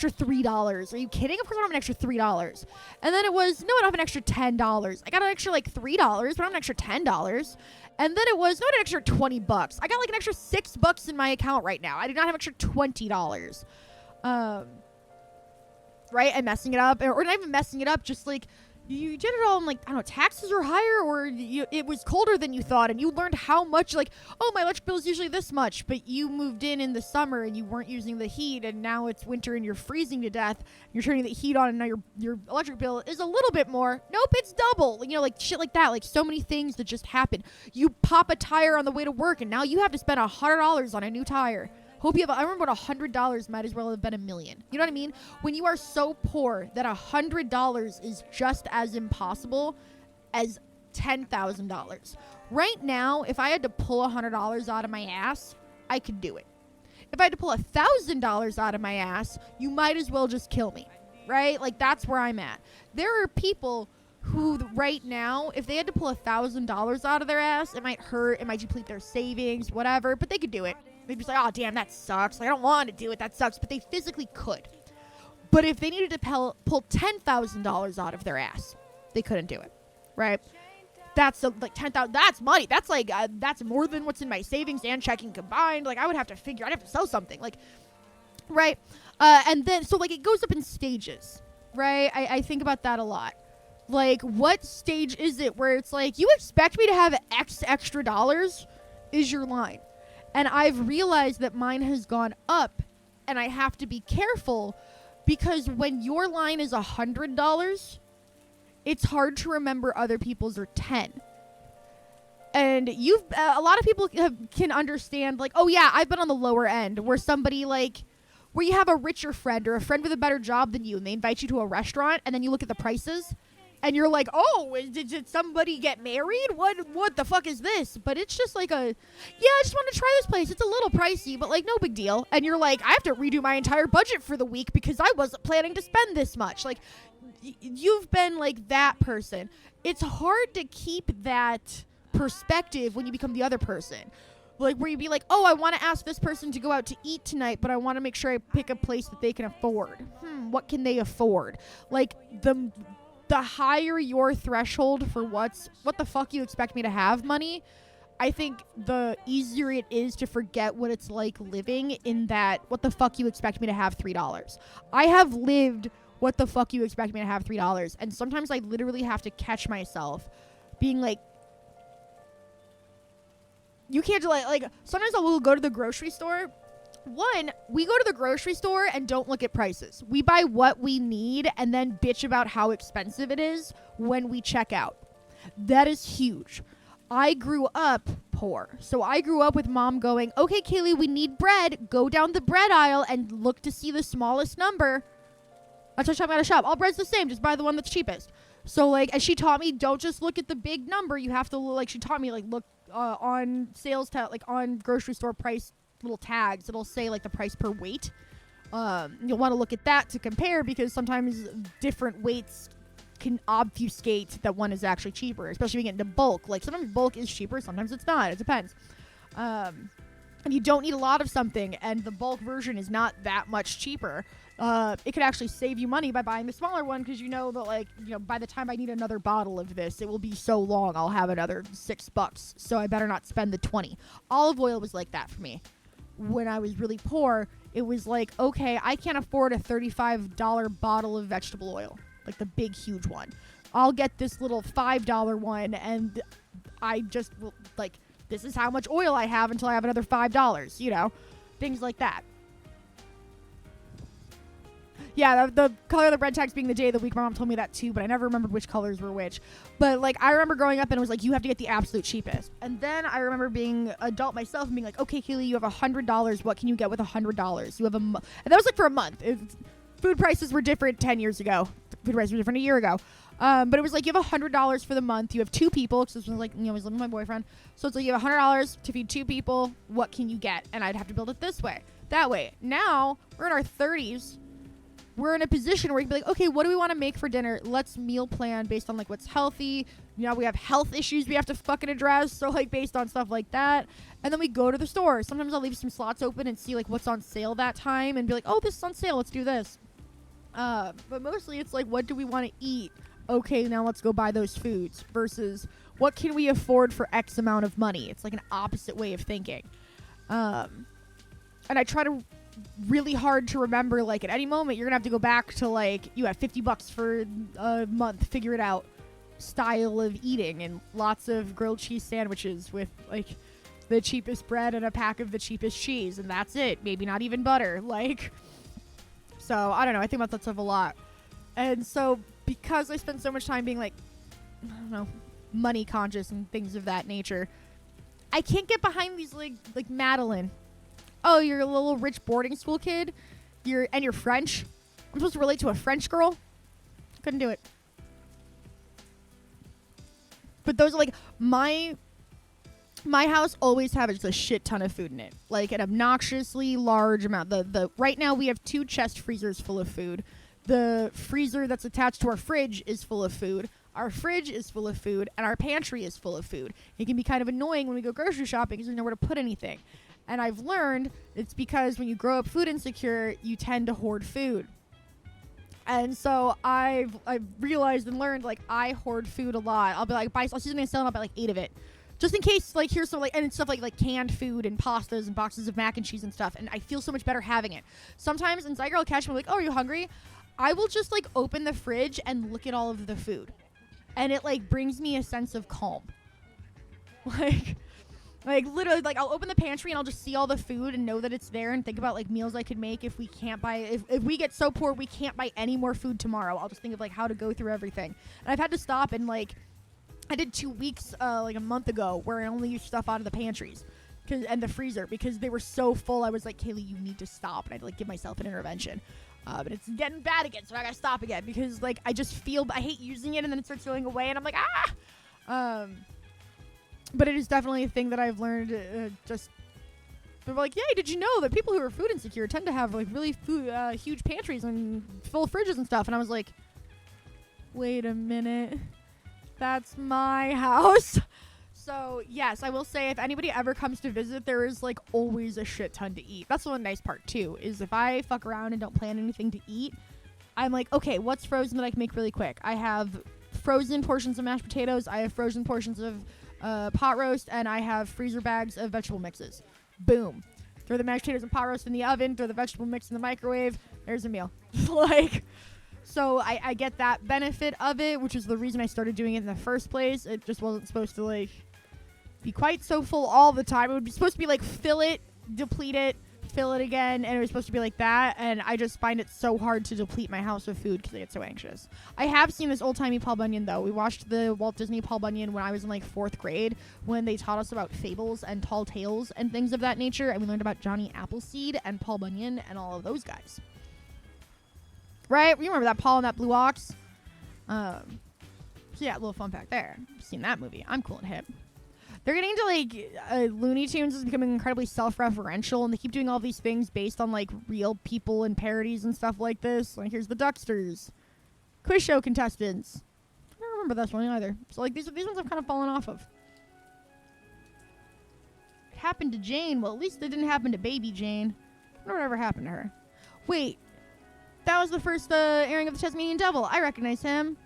$3. Are you kidding? Of course I don't have an extra $3. And then it was, no, I don't have an extra $10. I got an extra like $3, but I don't have an extra $10. And then it was, no, I had an extra $20. I got like an extra $6 in my account right now. I do not have an extra $20. Right? And messing it up, or not even messing it up, just like you did it all and like, I don't know, taxes are higher, or it was colder than you thought, and you learned how much, like, oh, my electric bill is usually this much, but you moved in the summer and you weren't using the heat, and now it's winter and you're freezing to death, you're turning the heat on, and now your electric bill is a little bit more. Nope, it's double. You know, like shit like that. Like so many things that just happen. You pop a tire on the way to work, and now you have to spend $100 on a new tire. Hope you have. I remember $100 might as well have been $1 million. You know what I mean? When you are so poor that $100 is just as impossible as $10,000. Right now, if I had to pull $100 out of my ass, I could do it. If I had to pull $1,000 out of my ass, you might as well just kill me, right? Like that's where I'm at. There are people who right now, if they had to pull $1,000 out of their ass, it might hurt, it might deplete their savings, whatever, but they could do it. They'd be like, oh, damn, that sucks. Like, I don't want to do it. That sucks. But they physically could. But if they needed to pull $10,000 out of their ass, they couldn't do it, right? That's like $10,000. That's money. That's like that's more than what's in my savings and checking combined. Like, I would have to figure. I'd have to sell something. Like, right? And then so like it goes up in stages, right? I think about that a lot. Like, what stage is it where it's like, you expect me to have X extra dollars? Is your line? And I've realized that mine has gone up, and I have to be careful because when your line is $100, it's hard to remember other people's are 10. And a lot of people can understand, like, oh yeah, I've been on the lower end where somebody like, where you have a richer friend or a friend with a better job than you, and they invite you to a restaurant, and then you look at the prices. And you're like, oh, did somebody get married? What the fuck is this? But it's just like I just want to try this place. It's a little pricey, but like no big deal. And you're like, I have to redo my entire budget for the week because I wasn't planning to spend this much. Like, you've been like that person. It's hard to keep that perspective when you become the other person. Like, where you'd be like, oh, I want to ask this person to go out to eat tonight, but I want to make sure I pick a place that they can afford. What can they afford? Like, the higher your threshold for what the fuck you expect me to have money, I think the easier it is to forget what it's like living in that what the fuck you expect me to have $3. I have lived what the fuck you expect me to have $3, and sometimes I literally have to catch myself being like, you can't do like sometimes I will go to the grocery store. One, we go to the grocery store and don't look at prices. We buy what we need and then bitch about how expensive it is when we check out. That is huge. I grew up poor. So I grew up with mom going, okay, Kaylee, we need bread. Go down the bread aisle and look to see the smallest number. That's what I'm at a shop. All bread's the same. Just buy the one that's cheapest. So, like, as she taught me, don't just look at the big number. You have to, like, she taught me, like, look on sales, like, on grocery store price little tags. It'll say like the price per weight. You'll want to look at that to compare because sometimes different weights can obfuscate that one is actually cheaper, especially when you get into bulk. Like sometimes bulk is cheaper, sometimes it's not. It depends. And you don't need a lot of something, and the bulk version is not that much cheaper. It could actually save you money by buying the smaller one because you know that, like, you know, by the time I need another bottle of this, it will be so long I'll have another $6, so I better not spend the 20. Olive oil was like that for me. When I was really poor, it was like, okay, I can't afford a $35 bottle of vegetable oil, like the big, huge one. I'll get this little $5 one, and I just, like, this is how much oil I have until I have another $5, you know? Things like that. Yeah, the color of the bread tags being the day of the week, my mom told me that too, but I never remembered which colors were which. But, like, I remember growing up and it was like, you have to get the absolute cheapest. And then I remember being adult myself and being like, okay, Kaylee, you have $100. What can you get with $100? You have and that was like for a month. Food prices were different 10 years ago. Food prices were different a year ago. But it was like, you have $100 for the month. You have 2 people, because this was like, you know, I was living with my boyfriend. So it's like, you have $100 to feed 2 people. What can you get? And I'd have to build it this way, that way. Now we're in our 30s. We're in a position where you can be like, okay, what do we want to make for dinner? Let's meal plan based on like what's healthy. You know, we have health issues we have to fucking address. So like based on stuff like that. And then we go to the store. Sometimes I'll leave some slots open and see like what's on sale that time and be like, oh, this is on sale. Let's do this. But mostly it's like, what do we want to eat? Okay, now let's go buy those foods versus what can we afford for X amount of money? It's like an opposite way of thinking. And I try to really hard to remember. Like at any moment, you're gonna have to go back to like you have $50 for a month, figure it out. Style of eating, and lots of grilled cheese sandwiches with like the cheapest bread and a pack of the cheapest cheese, and that's it. Maybe not even butter. Like, so I don't know. I think about that stuff a lot, and so because I spend so much time being like, I don't know, money conscious and things of that nature, I can't get behind these like Madeline. Oh, you're a little rich boarding school kid. You're French. I'm supposed to relate to a French girl. Couldn't do it. But those are like my house always has just a shit ton of food in it, like an obnoxiously large amount. The right now we have 2 chest freezers full of food. The freezer that's attached to our fridge is full of food. Our fridge is full of food, and our pantry is full of food. It can be kind of annoying when we go grocery shopping because there's nowhere to put anything. And I've learned it's because when you grow up food insecure, you tend to hoard food. And so I've realized and learned, like, I hoard food a lot. I'll be like, I'll see something selling, I'll buy like 8 of it. Just in case, like, here's some, like, and it's stuff like canned food and pastas and boxes of mac and cheese and stuff. And I feel so much better having it. Sometimes, and Zyger will catch me like, oh, are you hungry? I will just, like, open the fridge and look at all of the food. And it, like, brings me a sense of calm. Like, literally, like, I'll open the pantry and I'll just see all the food and know that it's there and think about, like, meals I could make if we can't buy, if we get so poor we can't buy any more food tomorrow. I'll just think of, like, how to go through everything. And I've had to stop and, like, I did 2 weeks, like, a month ago where I only used stuff out of the pantries and the freezer because they were so full. I was like, Kaylee, you need to stop. And I'd, like, give myself an intervention. But it's getting bad again, so I gotta stop again because, like, I just feel, I hate using it and then it starts going away and I'm like, ah! But it is definitely a thing that I've learned. They're like, "Yay! Did you know that people who are food insecure tend to have like really huge pantries and full fridges and stuff?" And I was like, "Wait a minute, that's my house." So yes, I will say if anybody ever comes to visit, there is like always a shit ton to eat. That's the one nice part too. Is if I fuck around and don't plan anything to eat, I'm like, okay, what's frozen that I can make really quick? I have frozen portions of mashed potatoes. I have frozen portions of pot roast, and I have freezer bags of vegetable mixes. Boom. Throw the mashed potatoes and pot roast in the oven, throw the vegetable mix in the microwave. There's a meal. Like, so I get that benefit of it, which is the reason I started doing it in the first place. It just wasn't supposed to, like, be quite so full all the time. It would be supposed to be, like, fill it, deplete it, fill it again, and it was supposed to be like that, and I just find it so hard to deplete my house with food because I get so anxious. I have seen this old-timey Paul Bunyan, though. We watched the Walt Disney Paul Bunyan when I was in, like, 4th grade, when they taught us about fables and tall tales and things of that nature, and we learned about Johnny Appleseed and Paul Bunyan and all of those guys. Right? You remember that Paul and that Blue Ox? So yeah, a little fun fact there. I've seen that movie. I'm cool and hip. They're getting into, like, Looney Tunes is becoming incredibly self-referential, and they keep doing all these things based on, like, real people and parodies and stuff like this. Like, here's the Ducksters. Quiz show contestants. I don't remember this one either. So, like, these ones I've kind of fallen off of. It happened to Jane. Well, at least it didn't happen to baby Jane. I wonder whatever happened to her. Wait. That was the first airing of the Tasmanian Devil. I recognize him.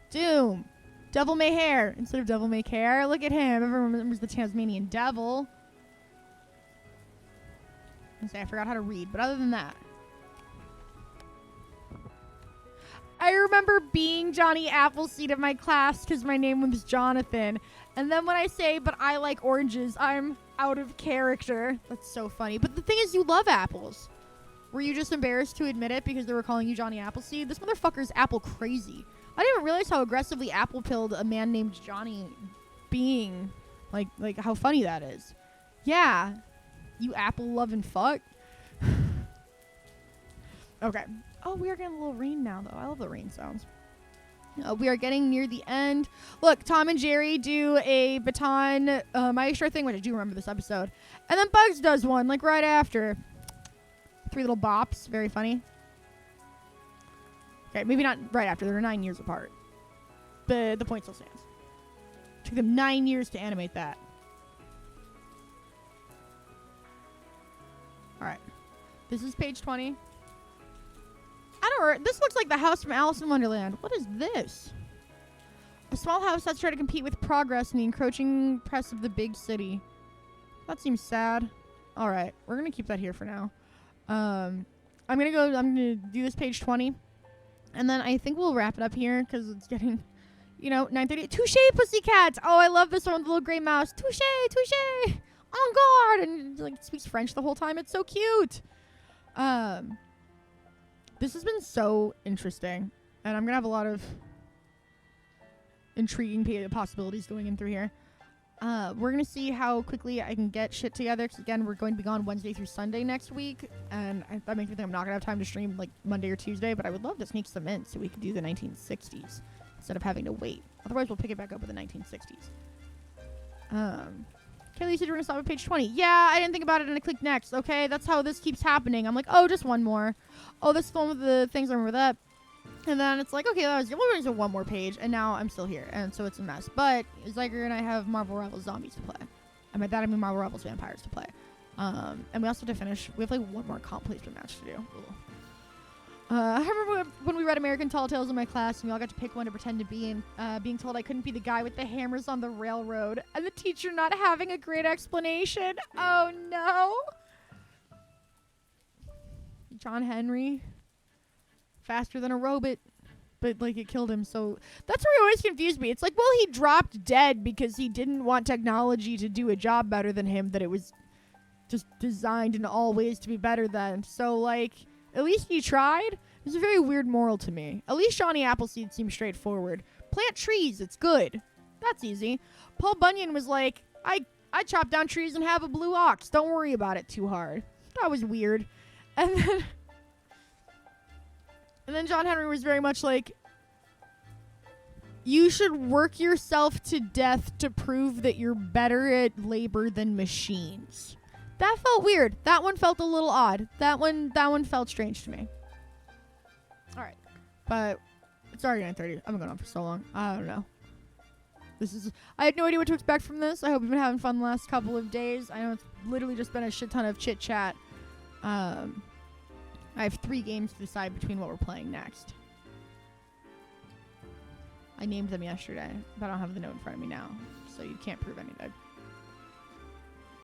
Doom. Devil May Hair instead of Devil May Care. Look at him. Everyone remembers the Tasmanian Devil. I forgot how to read, but other than that, I remember being Johnny Appleseed in my class because my name was Jonathan. And then when I say, but I like oranges, I'm out of character. That's so funny. But the thing is, you love apples. Were you just embarrassed to admit it because they were calling you Johnny Appleseed? This motherfucker's apple crazy. I didn't even realize how aggressively apple pilled a man named Johnny being. Like how funny that is. Yeah. You apple loving fuck. Okay. Oh, we are getting a little rain now, though. I love the rain sounds. We are getting near the end. Look, Tom and Jerry do a baton maestro thing, which I do remember this episode. And then Bugs does one, like, right after. 3 little bops. Very funny. Okay, maybe not right after. They're 9 years apart. But the point still stands. Took them 9 years to animate that. Alright. This is page 20. This looks like the house from Alice in Wonderland. What is this? A small house that's trying to compete with progress in the encroaching press of the big city. That seems sad. Alright, we're going to keep that here for now. I'm gonna do this page 20, and then I think we'll wrap it up here because it's getting, 9:30. Touche, pussycats. Oh, I love this one with the little gray mouse. Touche, touche. En garde, and like speaks French the whole time. It's so cute. This has been so interesting, and I'm gonna have a lot of intriguing possibilities going in through here. We're gonna see how quickly I can get shit together, because again, we're going to be gone Wednesday through Sunday next week, and that makes me think I'm not gonna have time to stream like Monday or Tuesday, but I would love to sneak some in so we could do the 1960s instead of having to wait. Otherwise, we'll pick it back up with the 1960s. Kelly, you said you were gonna stop at page 20. Yeah, I didn't think about it and I clicked next. Okay, that's how this keeps happening. I'm like, oh, just one more. Oh, this is the one with the things. I remember that. And then it's like, okay, that was one more page, and now I'm still here, and so it's a mess. But Zyger and I have Marvel Rivals Zombies to play. And by that I mean Marvel Rivals Vampires to play. And we also have to finish. We have like one more comp placement match to do. I remember when we read American Tall Tales in my class, and we all got to pick one to pretend to be, and being told I couldn't be the guy with the hammers on the railroad, and the teacher not having a great explanation. Oh no! John Henry. Faster than a robot, but like it killed him. So that's where he always confused me. It's like, well, he dropped dead because he didn't want technology to do a job better than him, that it was just designed in all ways to be better than. So like, at least he tried. It's a very weird moral to me. At least Johnny Appleseed seems straightforward. Plant trees, it's good. That's easy. Paul Bunyan was like, I chop down trees and have a blue ox. Don't worry about it too hard. That was weird. And then John Henry was very much like, you should work yourself to death to prove that you're better at labor than machines. That felt weird. That one felt a little odd. That one felt strange to me. All right. But it's already 9:30. I've been going on for so long. I don't know. I had no idea what to expect from this. I hope you've been having fun the last couple of days. I know it's literally just been a shit ton of chit chat. I have 3 games to decide between what we're playing next. I named them yesterday, but I don't have the note in front of me now, so you can't prove anything.